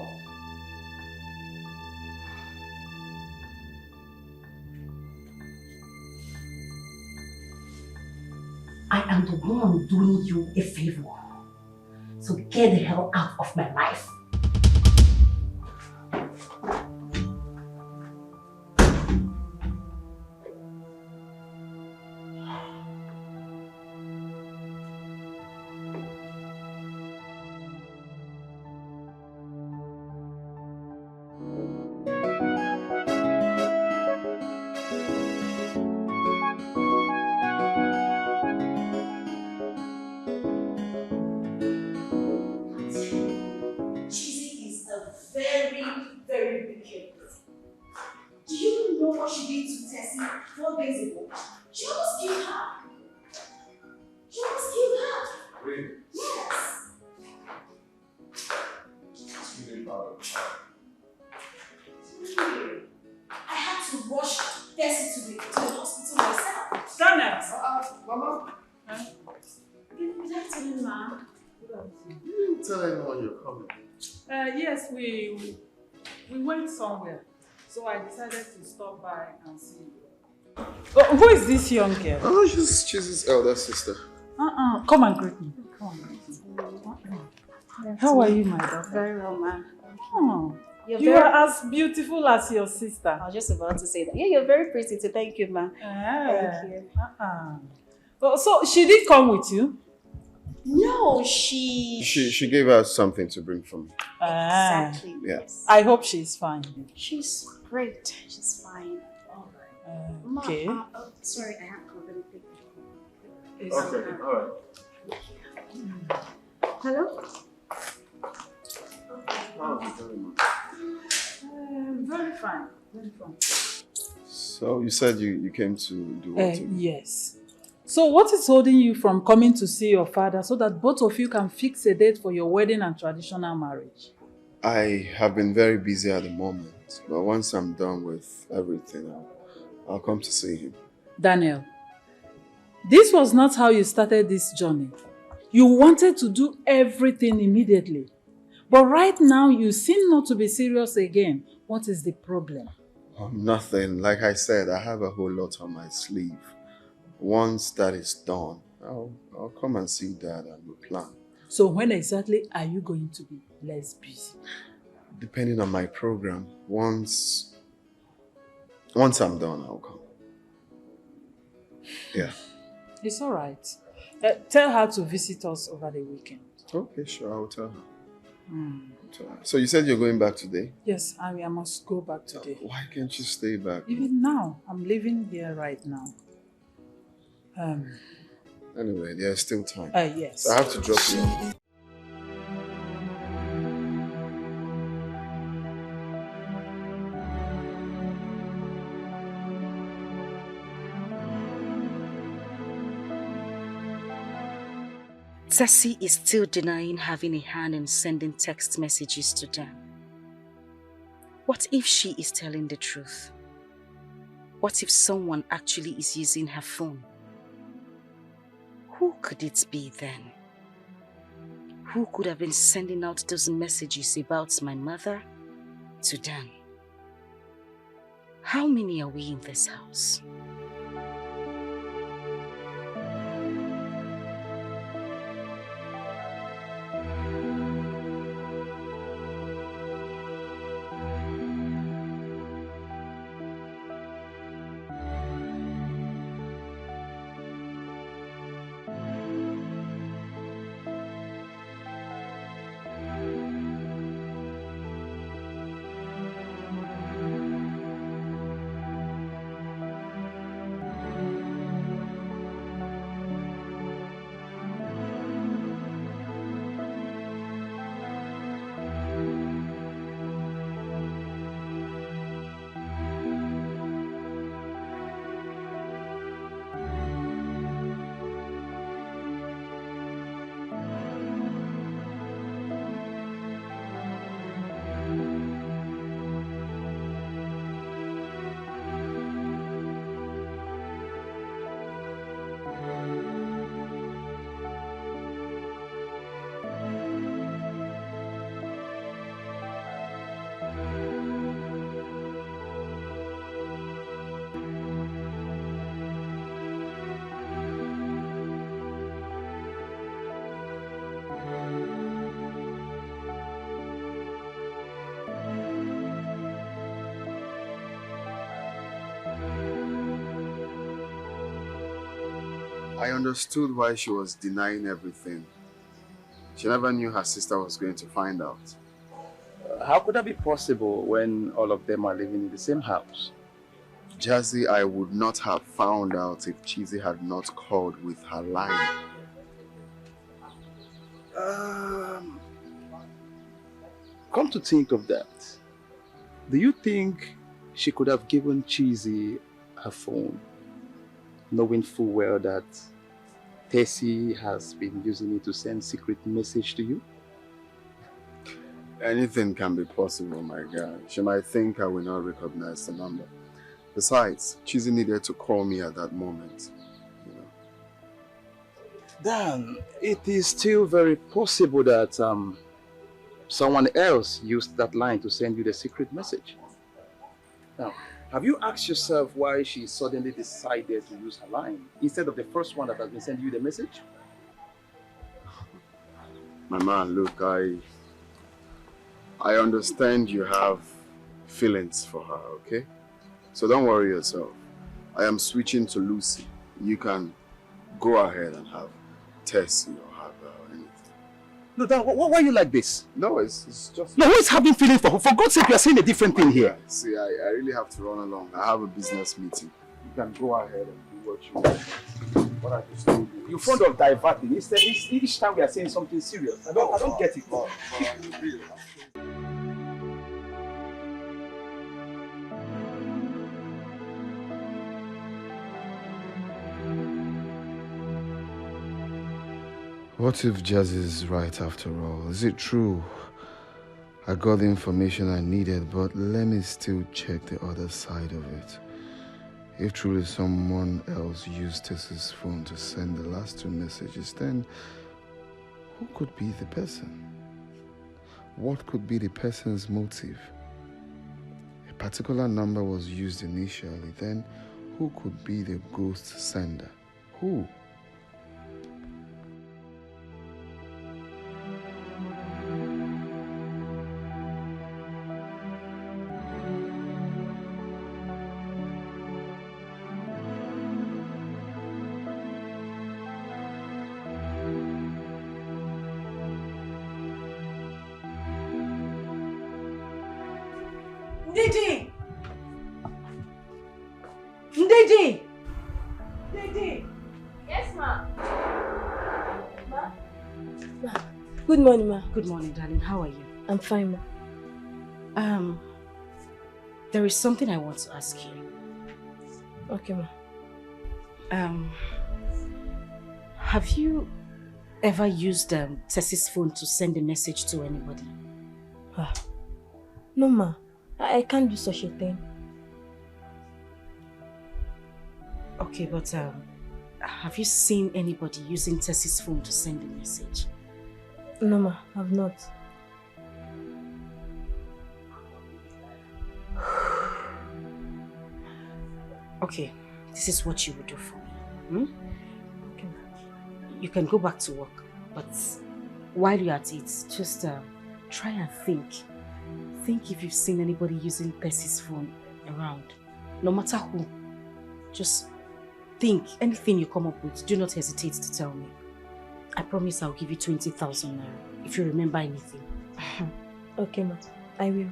I am the one doing you a favor. So get the hell out of my life. Yes, we went somewhere, so I decided to stop by and see you. Oh, who is this young girl? Oh, she's his elder sister. Come and greet me. Come. How are you, my daughter? Very well, ma'am. Oh, you are as beautiful as your sister. I was just about to say that. Yeah, you're very pretty too. Thank you, ma'am. Thank you. Oh, so she did come with you? No, she gave us something to bring for me. Exactly. Yeah. I hope she's fine. She's great. She's fine. Okay. Sorry, I have company. Okay, alright. Hello? Very fine. Very fine. So you said you came to do what? Yes. So what is holding you from coming to see your father so that both of you can fix a date for your wedding and traditional marriage? I have been very busy at the moment, but once I'm done with everything, I'll come to see him. Daniel, this was not how you started this journey. You wanted to do everything immediately. But right now, you seem not to be serious again. What is the problem? Nothing. Like I said, I have a whole lot on my sleeve. Once that is done, I'll come and see Dad and we'll plan. So when exactly are you going to be less busy? Depending on my program. Once I'm done, I'll come. Yeah. It's all right. Tell her to visit us over the weekend. Okay, sure. I'll tell her. So you said you're going back today? Yes, I must go back today. Why can't you stay back? Even now, I'm living here right now. Anyway, there's still time. Yes. So I have to drop you off. Tessie is still denying having a hand in sending text messages to Dan. What if she is telling the truth? What if someone actually is using her phone? Who could it be then? Who could have been sending out those messages about my mother to Dan? How many are we in this house? I understood why she was denying everything. She never knew her sister was going to find out. How could that be possible when all of them are living in the same house? Jazzy, I would not have found out if Cheesy had not called with her line. Come to think of that, do you think she could have given Cheesy her phone, knowing full well that Tessie has been using it to send secret message to you? Anything can be possible, my guy. She might think I will not recognize the number. Besides, Cheesy needed to call me at that moment. Then it is still very possible that someone else used that line to send you the secret message. Now, have you asked yourself why she suddenly decided to use her line instead of the first one that has been sending you the message? My man, look, I understand you have feelings for her, okay? So don't worry yourself. I am switching to Lucy. You can go ahead and have Tessie or have her or anything. No, Dan, why are you like this? No, it's just... No, who is having feelings for her? For God's sake, you are saying a different thing here. See, I really have to run along. I have a business meeting. You can go ahead and do what you want. What I just told you. You're fond of diverting. Instead, each time we are saying something serious. I don't get it. What if Jazz is right after all? Is it true? I got the information I needed, but let me still check the other side of it. If truly someone else used Tess's phone to send the last 2 messages, then who could be the person? What could be the person's motive? A particular number was used initially, then who could be the ghost sender? Who? Ndidi! Ndidi! Ndidi! Yes, ma. Ma? Good morning, ma. Good morning, darling. How are you? I'm fine, ma. There is something I want to ask you. Okay, ma. Have you ever used Tessie's phone to send a message to anybody? No, ma. I can't do such a thing. Okay, but have you seen anybody using Tessie's phone to send a message? No, ma. I've not. Okay, this is what you will do for me. Okay. You can go back to work, but while you're at it, just try and think. Think if you've seen anybody using Tessie's phone around. No matter who. Just think. Anything you come up with, do not hesitate to tell me. I promise I'll give you 20,000 naira if you remember anything. Okay, ma. I will.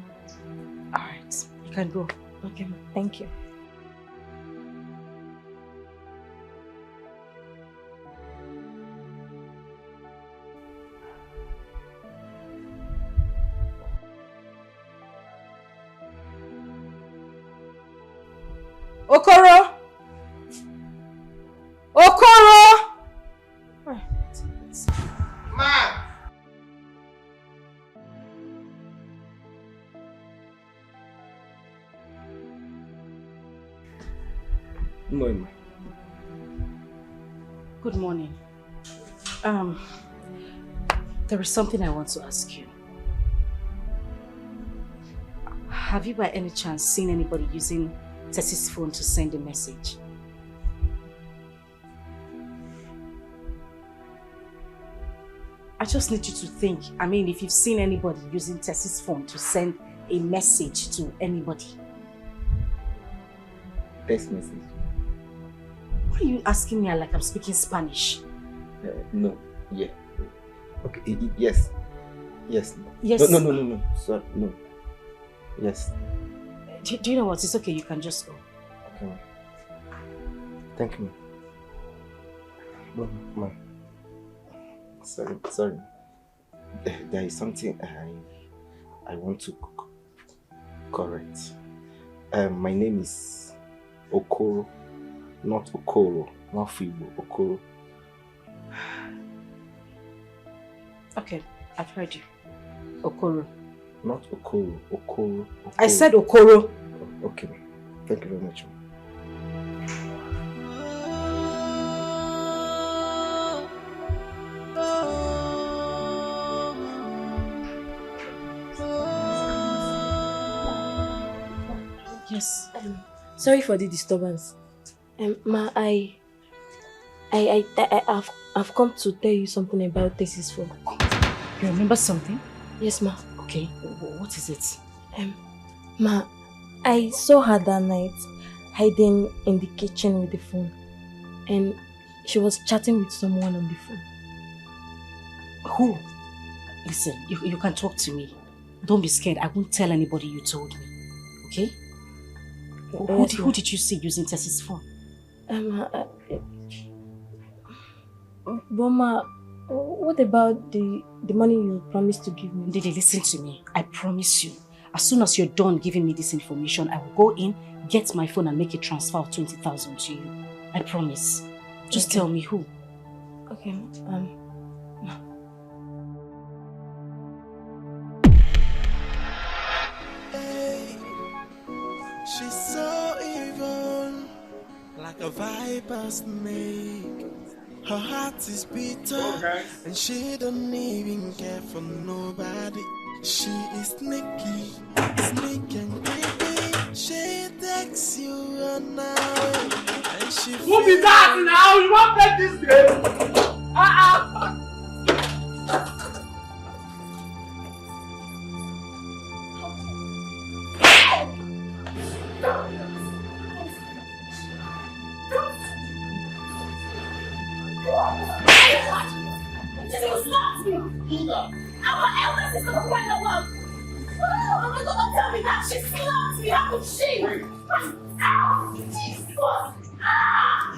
Alright, you can go. Okay, ma. Thank you. Okoro! Okoro! Ma! No, Good morning. There is something I want to ask you. Have you by any chance seen anybody using Tessie's phone to send a message? I just need you to think. I mean, if you've seen anybody using Tessie's phone to send a message to anybody. Text message? Why are you asking me like I'm speaking Spanish? No, yeah. Okay, yes. Yes. Yes. No. Sorry, no. Yes. Do you know what? It's okay, you can just go. Okay. Thank you. Ma. Sorry. There is something I want to correct. My name is Okoro, not Okoro, not Fibo, Okoro. Okay, I've heard you. Okoro. Not Okoro, Okoro. I said Okoro. Okay, thank you very much. Yes. Sorry for the disturbance. Ma, I've come to tell you something about thesis 4. You remember something? Yes, ma. Okay, what is it? Ma, I saw her that night hiding in the kitchen with the phone, and she was chatting with someone on the phone. Who? Listen, you can talk to me. Don't be scared. I won't tell anybody you told me. Okay? Who did you see using Tessie's phone? Boma, what about the money you promised to give me? Didi, listen to me. I promise you. As soon as you're done giving me this information, I will go in, get my phone and make a transfer of 20,000 to you. I promise. Just tell me who. Okay, She's so evil, like a viper snake. Her heart is bitter, and she don't even care for nobody. She is sneaky and creepy. She takes you on now, and she. Who be that now? You want to play this game? Our eldest is the friend of one. Oh my God, don't tell me that she slapped me. How could she? Ow! Jesus! Ah!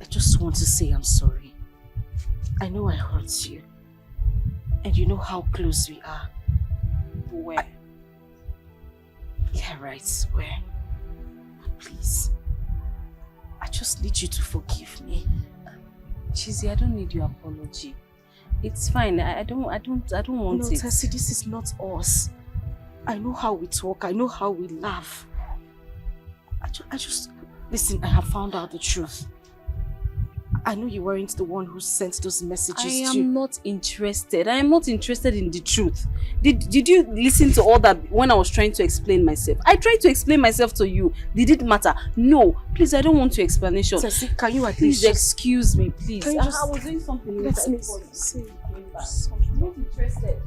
I just want to say I'm sorry. I know I hurt you. And you know how close we are. Where? Yeah, right, where? But please, I just need you to forgive me. Chizzy, I don't need your apology. It's fine. I don't want it. No, Tessie, this is not us. I know how we talk. I know how we laugh. I just... Listen, I have found out the truth. I know you weren't the one who sent those messages I am not interested. I am not interested in the truth. Did you listen to all that when I was trying to explain myself? I tried to explain myself to you. Did it matter? No. Please, I don't want your explanation. Tessie, can you at least least excuse me, please? Can you just... I was doing something. Let me say. I'm not interested.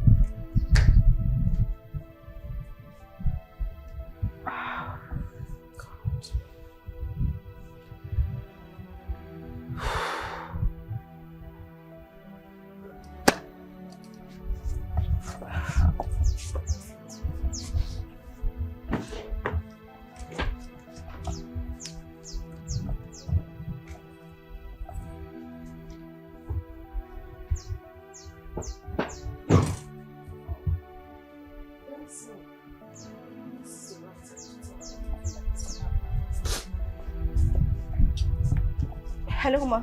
Hello, ma.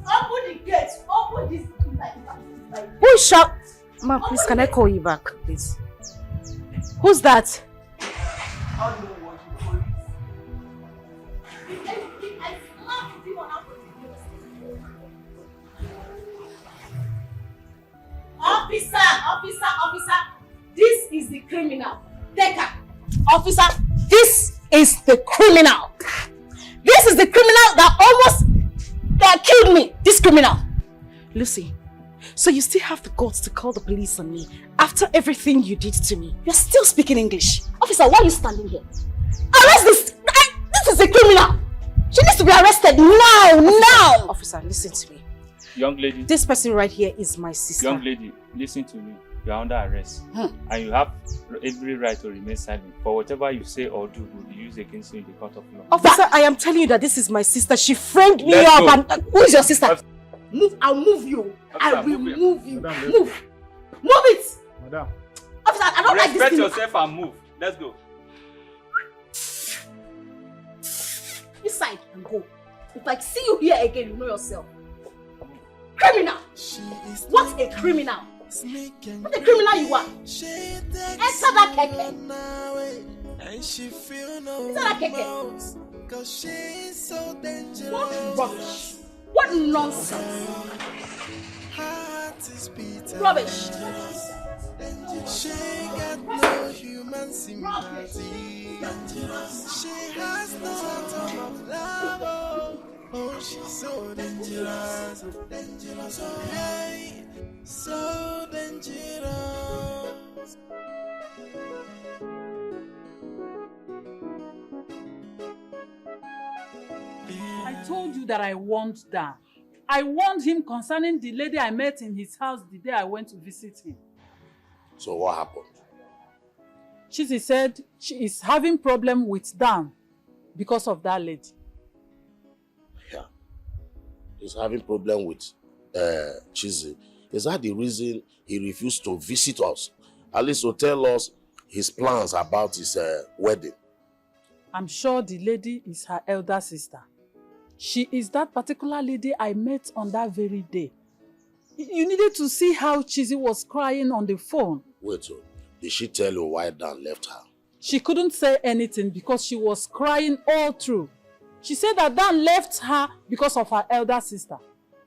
Open the gate. Open this. Who shot? Ma, please, can I call you back, please? Who's that? Officer, this is the criminal. Take her. Officer, this is the criminal. This is the criminal that almost killed me. This criminal. Lucy, so you still have the guts to call the police on me after everything you did to me. You're still speaking English. Officer, why are you standing here? Arrest this. This is a criminal. She needs to be arrested now. Officer, listen to me. Young lady. This person right here is my sister. Young lady, listen to me. You are under arrest. And you have every right to remain silent. For whatever you say or do will be used against you in the court of law. Officer, I am telling you that this is my sister. She framed me up. And who is your sister? Move, I'll move you. I will move you. Move it. Madam. Officer, I don't like this Respect thing. yourself and move. Let's go. Inside and go. If I see you here again, you know yourself. Criminal! What a criminal! What a criminal you are! Enter that keke! Enter that keke! What rubbish! What nonsense! Rubbish! She got no human sympathy. She has no atom of love. Oh, she's so dangerous, hey, so dangerous. I told you that I warned Dan. I warned him concerning the lady I met in his house the day I went to visit him. So what happened? Chizzy said she is having problem with Dan because of that lady. Yeah. He's having problem with Chizzy. Is that the reason he refused to visit us? At least to tell us his plans about his wedding. I'm sure the lady is her elder sister. She is that particular lady I met on that very day. You needed to see how Chizzy was crying on the phone. Wait, did she tell you why Dan left her? She couldn't say anything because she was crying all through. She said that Dan left her because of her elder sister.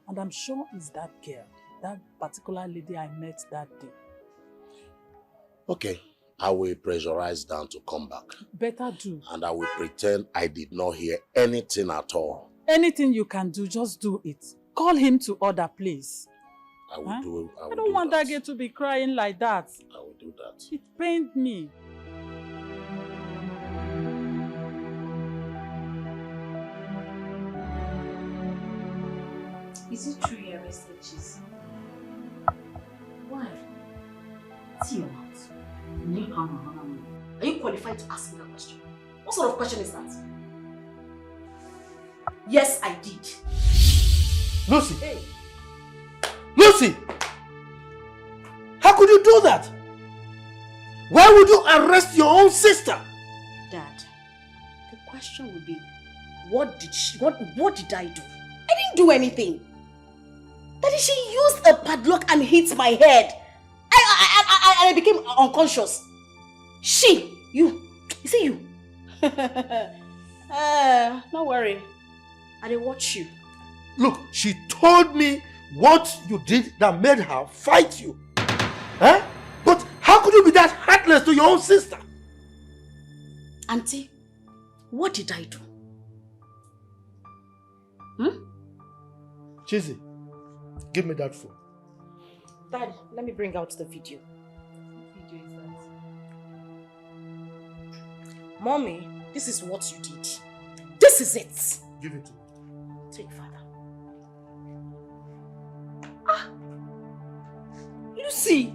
And I'm sure it's that girl, that particular lady I met that day. Okay, I will pressurize Dan to come back. Better do. And I will pretend I did not hear anything at all. Anything you can do, just do it. Call him to order, please. I will do it. I don't want that girl to be crying like that. I will do that. It pained me. Is it true you arrested Chizzy? Why? See your mouth. Are you qualified to ask me that question? What sort of question is that? Yes, I did. Lucy! Hey. Lucy! How could you do that? Why would you arrest your own sister? Dad, the question would be, what did I do? I didn't do anything. Daddy, she used a padlock and hit my head. I became unconscious. You see you. Don't worry. I didn't watch you. Look, she told me what you did that made her fight you. Huh? But how could you be that heartless to your own sister? Auntie, what did I do? Chizzy, give me that phone. Daddy, let me bring out the video. What video is that? Mommy, this is what you did. This is it. Give it to me. Take, Father. Lucy!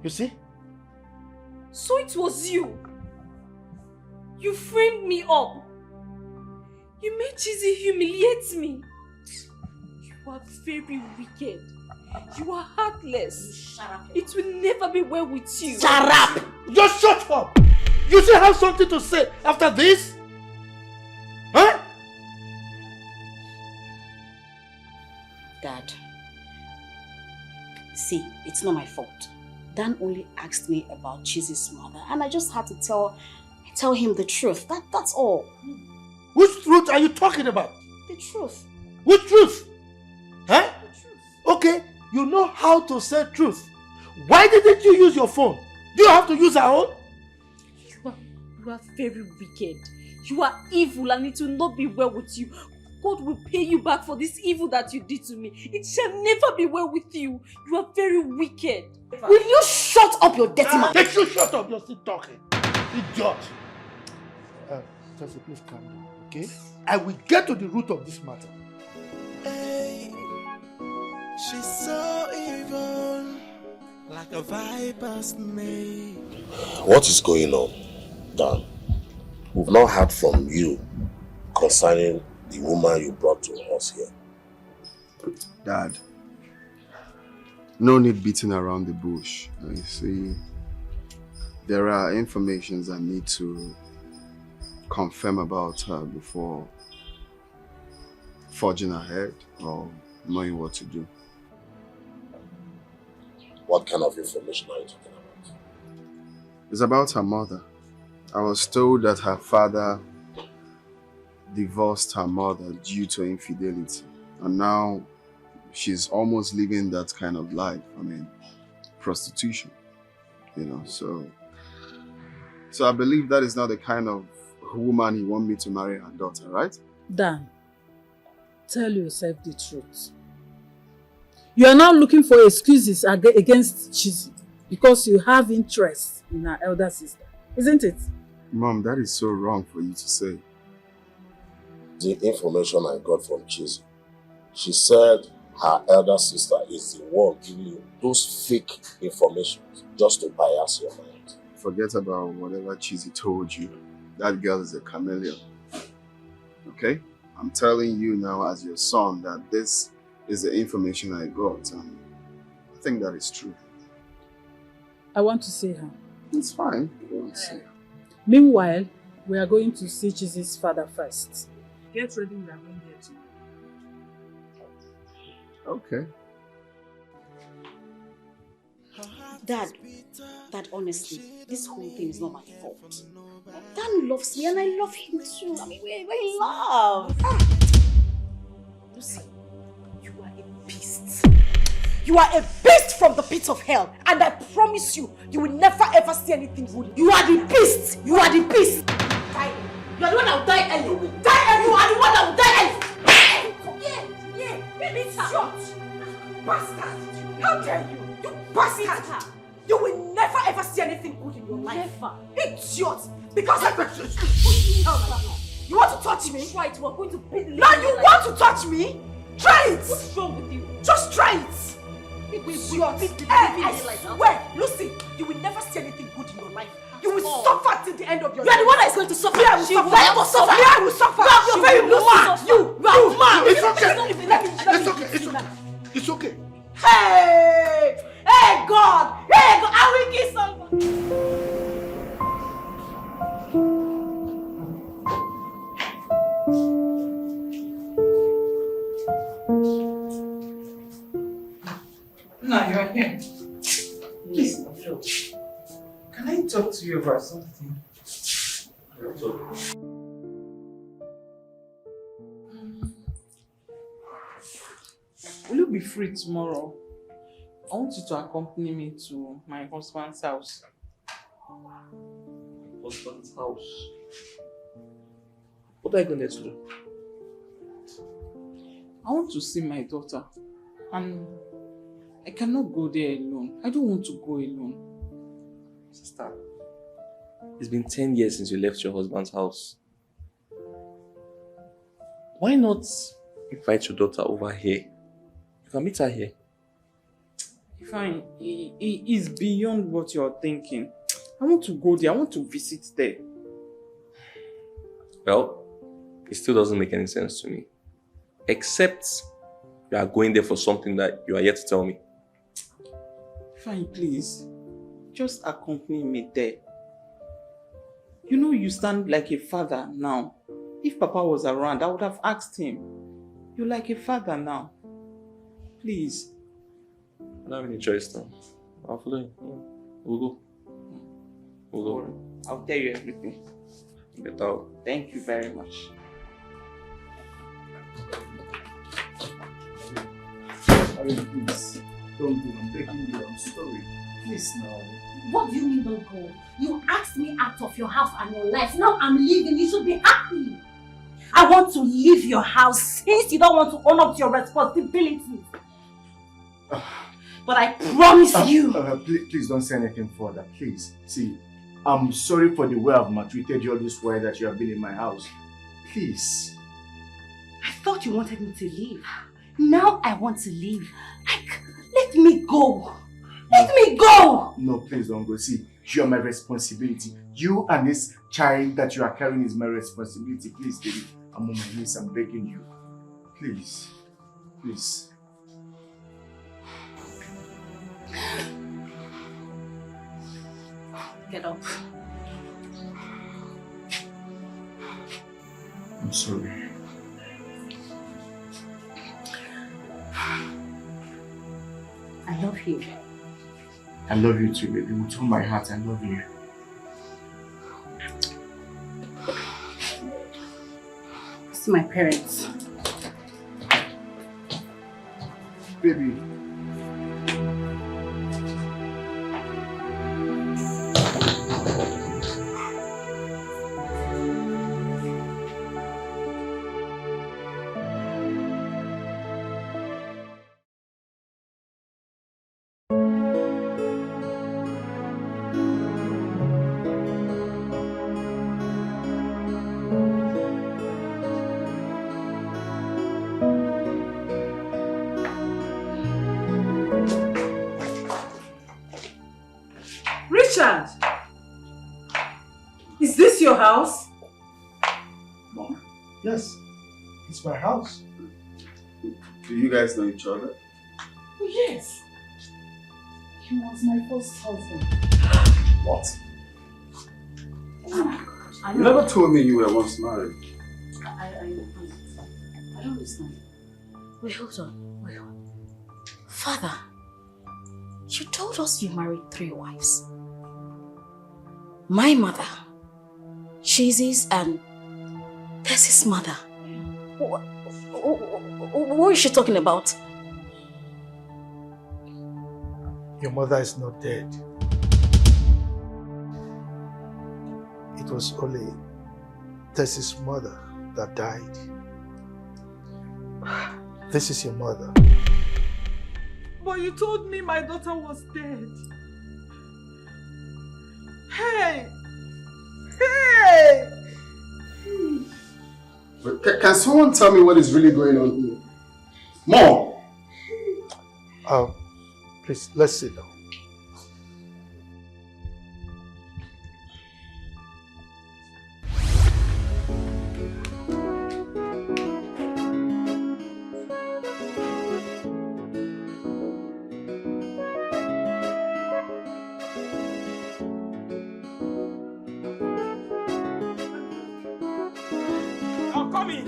You see? So it was you. You framed me up. You made Chizzy humiliate me. You are very wicked. You are heartless. Shut up. It will never be well with you. Shut up! Just shut up! You still have something to say after this? Huh? Dad, see, it's not my fault. Dan only asked me about Chizi's mother and I just had to tell him the truth. That's all. Which truth are you talking about? The truth. Which truth? Huh? The truth. Okay, you know how to say truth. Why didn't you use your phone? Do you have to use our own? You are very wicked. You are evil and it will not be well with you. God will pay you back for this evil that you did to me. It shall never be well with you. You are very wicked. Will you shut up your dirty mouth? Make you shut up, you're still talking. Idiot. Chelsea, please calm down, okay? I will get to the root of this matter. Hey, she's so evil, like a viper snake. What is going on, Dan? We've not heard from you concerning the woman you brought to us here. Dad, no need beating around the bush. You see, there are informations I need to confirm about her before forging ahead or knowing what to do. What kind of information are you talking about? It's about her mother. I was told that her father divorced her mother due to infidelity. And now she's almost living that kind of life. I mean, prostitution. You know, so I believe that is not the kind of woman you want me to marry her daughter, right? Dan, tell yourself the truth. You are now looking for excuses against Chizi because you have interest in her elder sister, isn't it? Mom, that is so wrong for you to say. The information I got from Chizi, she said her elder sister is the one giving you those fake information just to bias your mind. Forget about whatever Chizi told you. That girl is a chameleon. Okay? I'm telling you now as your son that this is the information I got and I think that is true. I want to see her. It's fine. I want to see her. Meanwhile, we are going to see Chizi's father first. Get ready, we are going there too. Okay. Dad, honestly, this whole thing is not my fault. Dan loves me and I love him too. I mean, we're in love. Lucy, you are a beast. You are a beast from the pit of hell. And I promise you, you will never ever see anything good. You are the beast. You are the beast. You are the one that will die early. You will die early. You are the one that will die early. Yeah. Baby, shut. Bastard. How dare you? You bastard. You will never ever see anything good in your life. Never. Idiot. Because you want to touch me? Try it. We're going to beat the now you want to touch me? Try it. What's wrong with you? Just try it. I swear, Lucy, you will never see anything good in your life. You will suffer till the end of your life. You are the one that is going to suffer. I will suffer. I will suffer. I will suffer. You're very mad. You are mad. It's okay. It's okay. It's okay. Hey God. I will kiss someone. Now you are here. Please, can I talk to you about something? Will you be free tomorrow? I want you to accompany me to my husband's house. Husband's house? What are you going to do? I want to see my daughter. And I cannot go there alone. I don't want to go alone. Sister, it's been 10 years since you left your husband's house. Why not invite your daughter over here? You can meet her here. Fine, it is beyond what you're thinking. I want to go there. I want to visit there. Well, it still doesn't make any sense to me. Except you are going there for something that you are yet to tell me. Fine, please. Just accompany me there. You know you stand like a father now. If Papa was around, I would have asked him. You're like a father now. Please. I don't have any choice now. I'll follow you. We'll go. We'll go. I'll tell you everything. Get out. Thank you very much. Please, don't go. I'm begging you. I'm sorry. Please now. What do you mean don't go? You asked me out of your house and your life. Now I'm leaving. You should be happy. I want to leave your house since you don't want to own up to your responsibilities. But I promise you. Please don't say anything further. Please. See, I'm sorry for the way I've maltreated you all this while that you have been in my house. Please. I thought you wanted me to leave. Now I want to leave. Like, let me go. Let me go! No, please don't go. See, you are my responsibility. You and this child that you are carrying is my responsibility. Please, baby. I'm on my knees. I'm begging you. Please. Please. Get up. I'm sorry. I love you. I love you too, baby. With all my heart, I love you. See my parents. Baby. Richard! Is this your house? Mom? Yes. It's my house. Do you guys know each other? Oh, yes. He was my first husband. What? You never told me you were once married. I don't understand. Wait, hold on. Wait, hold on. Father, you told us you married 3 wives. My mother, Cheesy's, and Tessie's mother. What is she talking about? Your mother is not dead. It was only Tessie's mother that died. This is your mother. But you told me my daughter was dead. Hey! Hey! But can someone tell me what is really going on here? Mom! Please, let's sit down. I'm coming.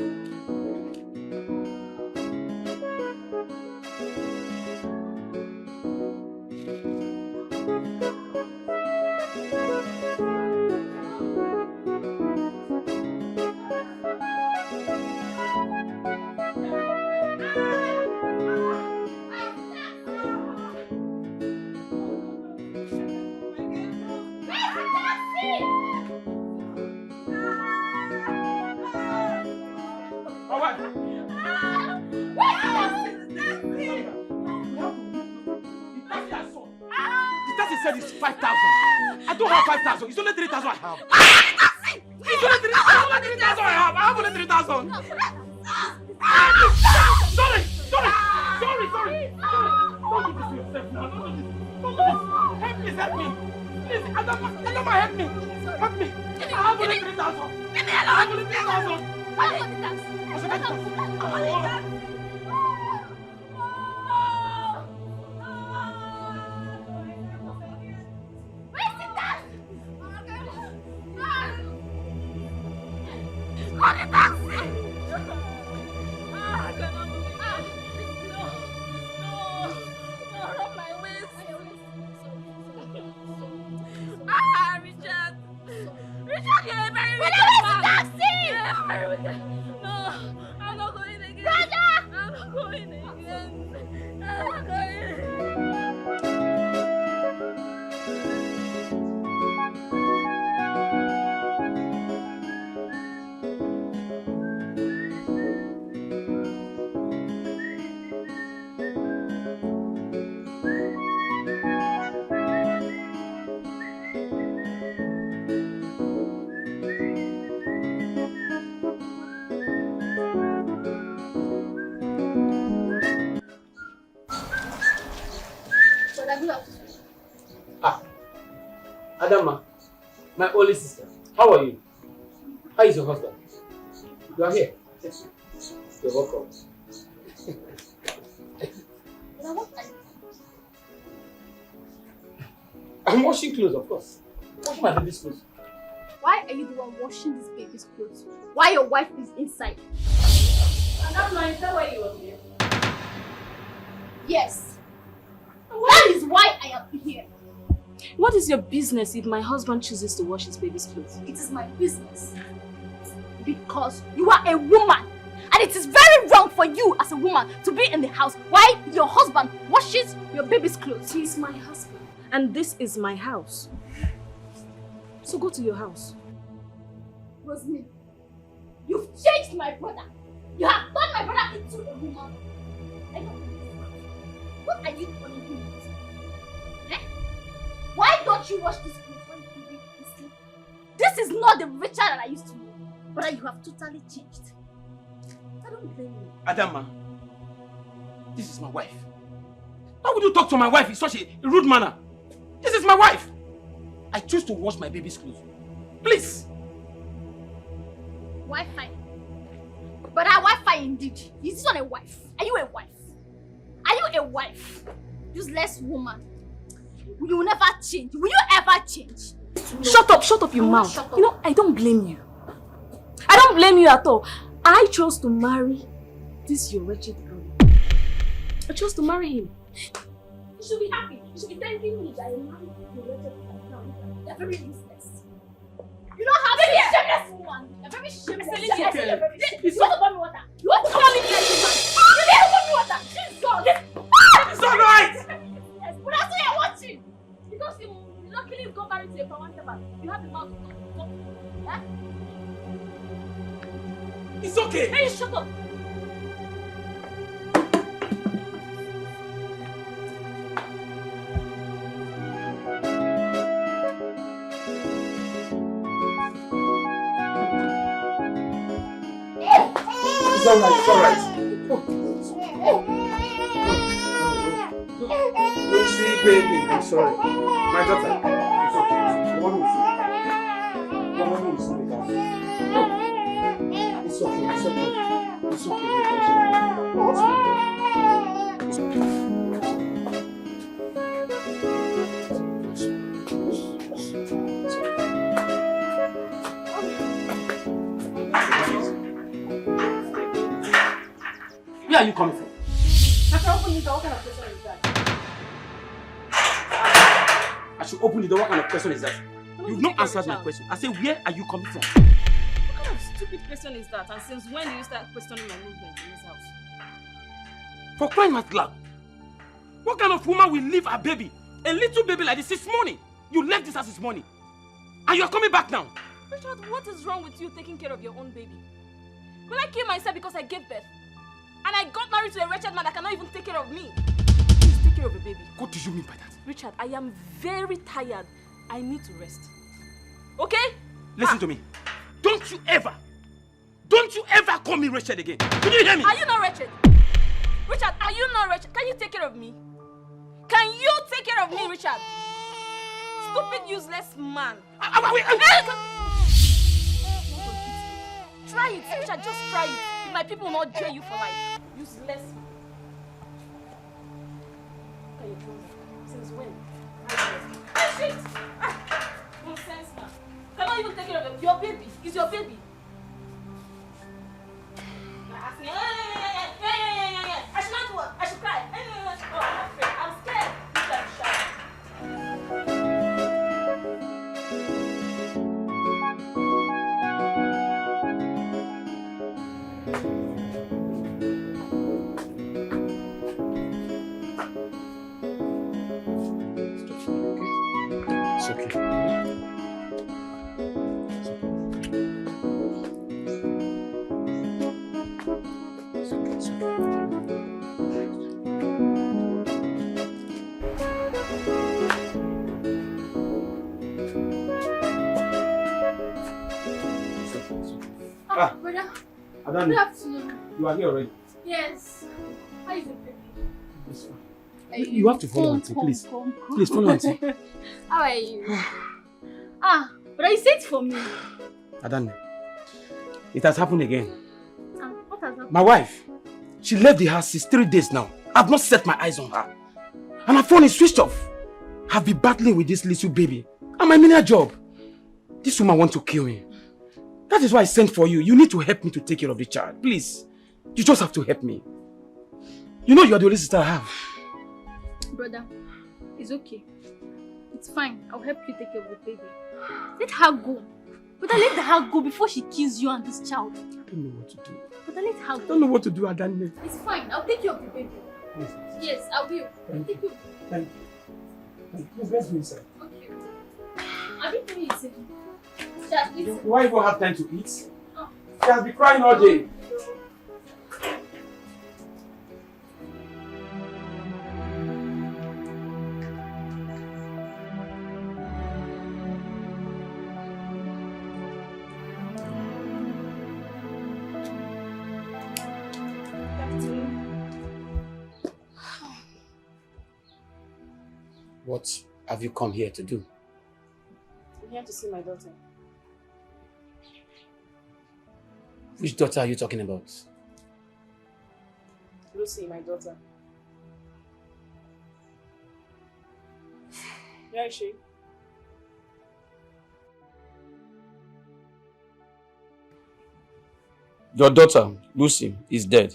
Said it's 5,000. I don't have 5,000. It's only 3,000 I have. It's only 3,000 I have. I have only 3,000. Sorry. Don't do this to yourself now. Don't do this. Help me. Please, Adama, help me. Help me. I have only 3,000. I have only 3,000. I want the taxi. Richard, you're a very wicked man. Taxi! No, I'm not going again. Brother! I'm not going again. I'm not going again. Adama, my only sister, how are you? How is your husband? You are here. Yes. You're welcome. I'm washing clothes, of course. Washing my baby's clothes. Why are you the one washing this baby's clothes? Why your wife is inside? Adama, is that why you were here? Yes. That is why I am here. What is your business if my husband chooses to wash his baby's clothes? It is my business. Because you are a woman. And it is very wrong for you as a woman to be in the house while your husband washes your baby's clothes. He is my husband. And this is my house. So go to your house. Rosemary, you've changed my brother. You have turned my brother into a woman. I know. What are you calling him? Eh? Why don't you wash this clothes when you sleep? This is not the Richard that I used to know. But you have totally changed. I don't blame you. Adama, this is my wife. Why would you talk to my wife in such a rude manner? This is my wife. I choose to wash my baby's clothes. Please. Wi-Fi. But our Wi-Fi indeed. Is this not a wife? Are you a wife? Are you a wife? Useless woman. You will never change. Will you ever change? No. Shut up your mouth. You know, I don't blame you. I don't blame you at all. I chose to marry this your wretched girl. I chose to marry him. You should be happy. You should be thanking me that I married your wretched girl. You're very useless. You don't have any shameless woman. You're very shameless. You want to buy me water? You want to call me like a man? You didn't buy me water. She's gone. It's not right. Yes, but that's why you're watching. Because you luckily got married to a power servant. You have the mouth to talk. Yeah? It's okay. Hey, shut up. It's alright, it's alright. Lucy, baby, I'm sorry. My daughter, it's okay. One will see. One will see me down. It's okay, it's okay. It's okay, it's okay. Where are you coming from? I can open the door. What kind of question is that? I should open the door. What kind of question is that? You've not answered my question. I say, where are you coming from? What kind of stupid question is that? And since when do you start questioning my movement in this house? For crying out loud. What kind of woman will leave her baby? A little baby like this morning. You left this house this morning. And you are coming back now. Richard, what is wrong with you taking care of your own baby? Will I kill myself because I gave birth? And I got married to a wretched man that cannot even take care of me. Please take care of the baby. What do you mean by that? Richard, I am very tired. I need to rest. Okay? Listen to me. Don't you ever call me wretched again. Did you hear me? Are you not wretched? Richard, are you not wretched? Can you take care of me? Can you take care of me, Richard? Stupid, useless man. Try it, Richard, just try it. My people will not jail you for life. Useless. Since when? Shit! Nonsense, man. Cannot even take care of your baby. It's your baby. I should not work. I should cry. Oh, I'm afraid. I'm scared. Richard, shut up. okay. Brother. Adani, Good afternoon. you are here already. Yes. How is it, baby? It's fine. You have to follow auntie, please. Please follow auntie. How are you? But you said for me. Adani, it has happened again. What has happened? My wife, she left the house since 3 days now. I've not set my eyes on her. And her phone is switched off. I've been battling with this little baby. And my menial job. This woman wants to kill me. That is why I sent for you. You need to help me to take care of the child. Please. You just have to help me. You know you are the only sister I have. Brother, it's okay. It's fine. I'll help you take care of the baby. Let her go. Brother, let her go before she kills you and this child. I don't know what to do. Brother, let her go. I don't know what to do, Adani. It's fine. I'll take care of the baby. Yes. Yes, I will. I'll take you. Thank you. Please, let's go inside. Okay. I didn't know you said. Just listen. Do I even have time to eat? She has been crying all day. What have you come here to do? I'm here to see my daughter. Which daughter are you talking about? Lucy, my daughter. Where is she? Your daughter, Lucy, is dead.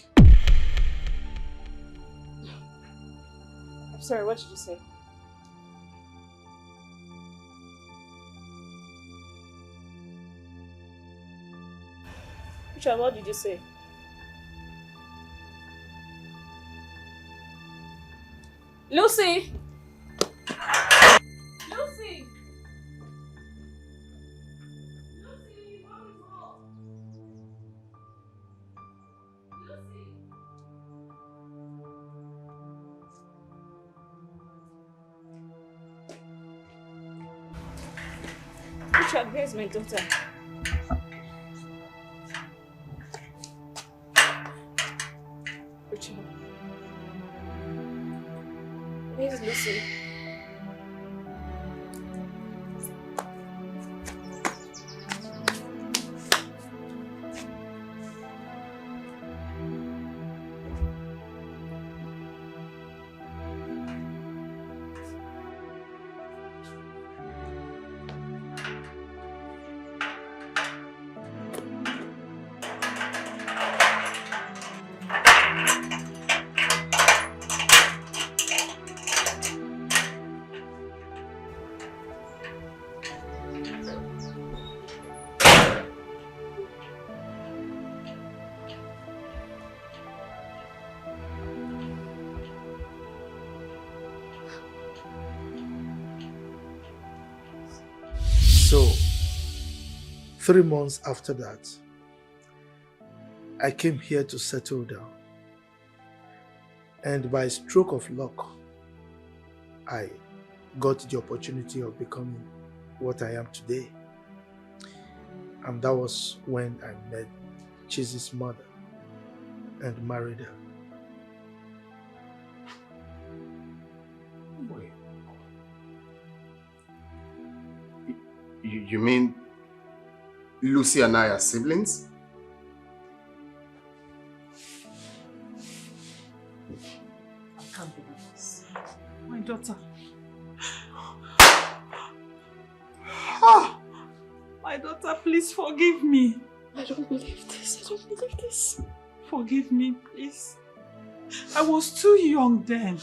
I'm sorry, what did you say? Richard, what did you say? Lucy! Lucy! Richard, where's my daughter? Richard. Where's Lucy? So, 3 months after that, I came here to settle down. And by stroke of luck, I got the opportunity of becoming what I am today. And that was when I met Chizi's mother and married her. You mean Lucy and I are siblings? I can't believe this. My daughter. My daughter, please forgive me. I don't believe this. I don't believe this. Forgive me, please. I was too young then.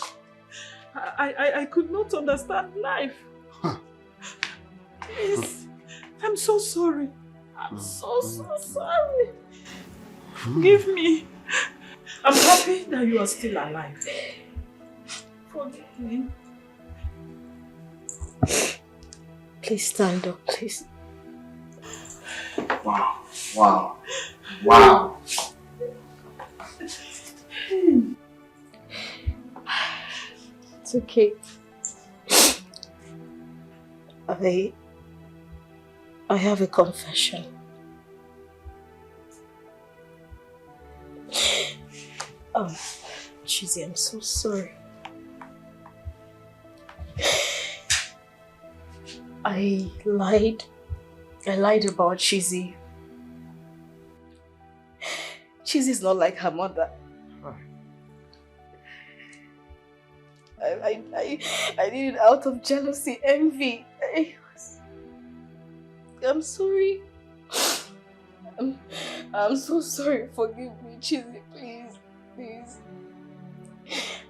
I could not understand life. Please. I'm so sorry. I'm so sorry. Forgive me. I'm happy that you are still alive. Forgive me. Please stand up, please. Wow. Wow. Wow. It's okay. I have a confession. Oh, Chizzy, I'm so sorry. I lied about Chizzy. Chizzy's not like her mother. I did it out of jealousy, envy. I'm sorry. I'm so sorry. Forgive me, Chizzy, please. Please.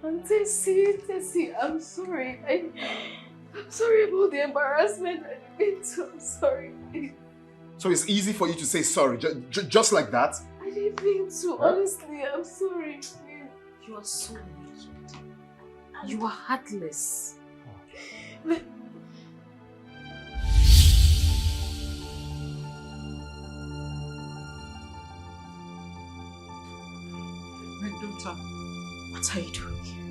And Tessie, I'm sorry. I'm sorry about the embarrassment I did to. I'm sorry. So it's easy for you to say sorry, just like that? I didn't mean to, honestly. I'm sorry. Please. You are so wicked. You are heartless. But my daughter, what are you doing here?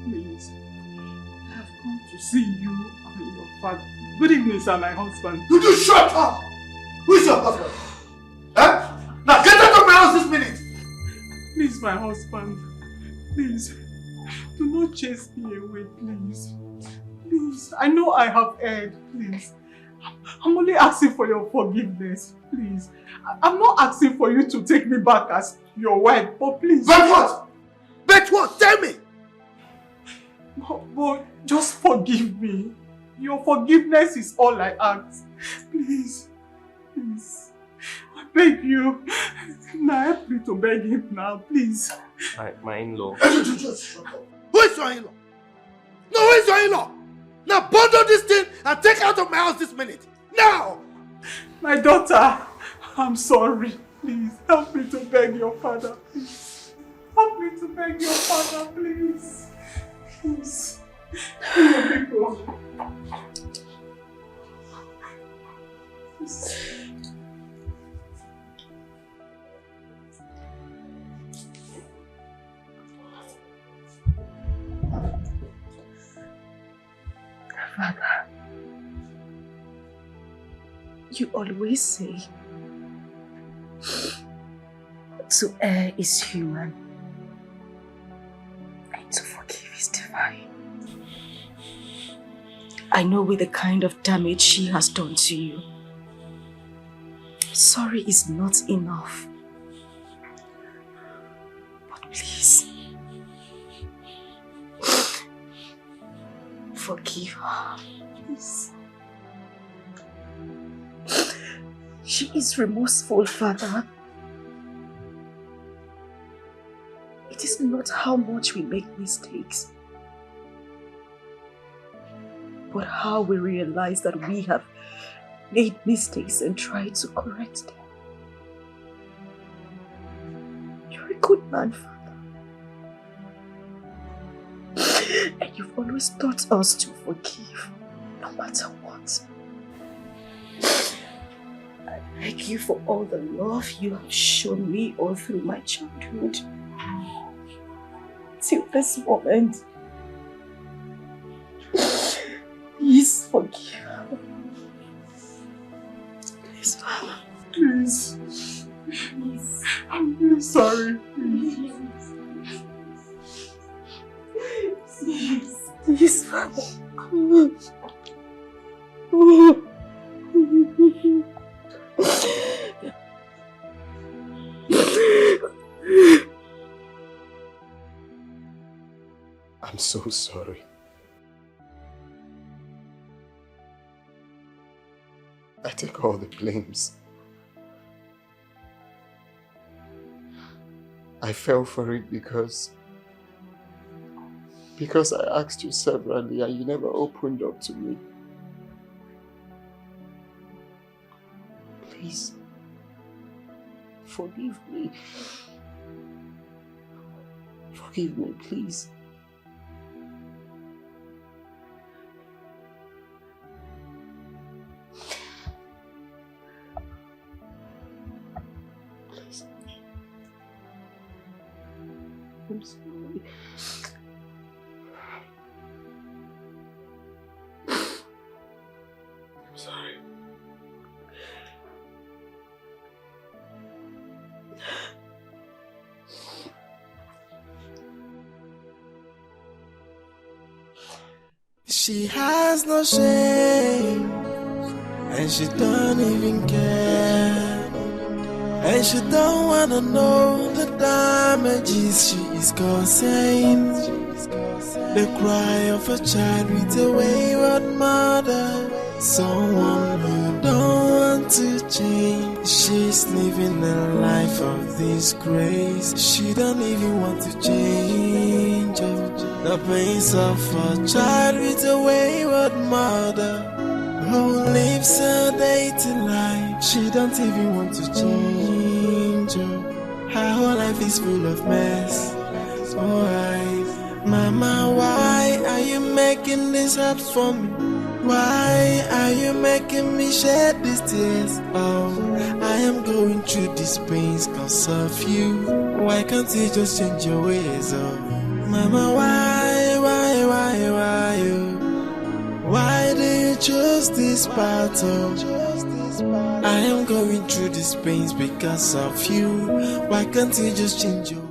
Please, I have come to see you and your father. Good evening, sir, my husband. You just shut up! Who is your husband? Huh? Now get out of my house this minute! Please, my husband. Please, do not chase me away, please. Please, I know I have erred, please. I'm only asking for your forgiveness, please. I'm not asking for you to take me back as your wife, but please. But what? Bet what? Tell me! But just forgive me. Your forgiveness is all I ask. Please. Please. I beg you. Now help me to beg him now, please. My in-law. Just shut up. Who is your in-law? No, who is your in-law? Now bundle this thing and take out of my house this minute. Now! My daughter, I'm sorry. Please help me to beg your father, please. Help me to beg your father, please. Please. People. Father, you always say to err is human and to forgive is divine. I know with the kind of damage she has done to you, sorry is not enough. But please, forgive her. Please. She is remorseful, Father. It is not how much we make mistakes, but how we realize that we have made mistakes and try to correct them. You're a good man, Father. And you've always taught us to forgive, no matter what. I thank you for all the love you have shown me all through my childhood. Till this moment. Please forgive her. Please, Father. Please. Please. I'm really sorry. Please. Please, Father. I'm so sorry. I take all the blames. I fell for it because I asked you severally and you never opened up to me. Please, forgive me. Forgive me, please. I'm sorry. I'm sorry. She has no shame, and she don't even care, and she don't wanna know the damages she is causing. The cry of a child with a wayward mother, someone who don't want to change. She's living a life of disgrace. She don't even want to change. The pains of a child with a wayward mother who lives a daily life. She don't even want to change. Her whole life is full of mess. Why, Mama, why are you making this hard for me? Why are you making me shed these tears? Oh, I am going through these pains cause of you. Why can't you just change your ways? Oh, Mama, why do you choose this battle? I am going through these pains because of you. Why can't you just change your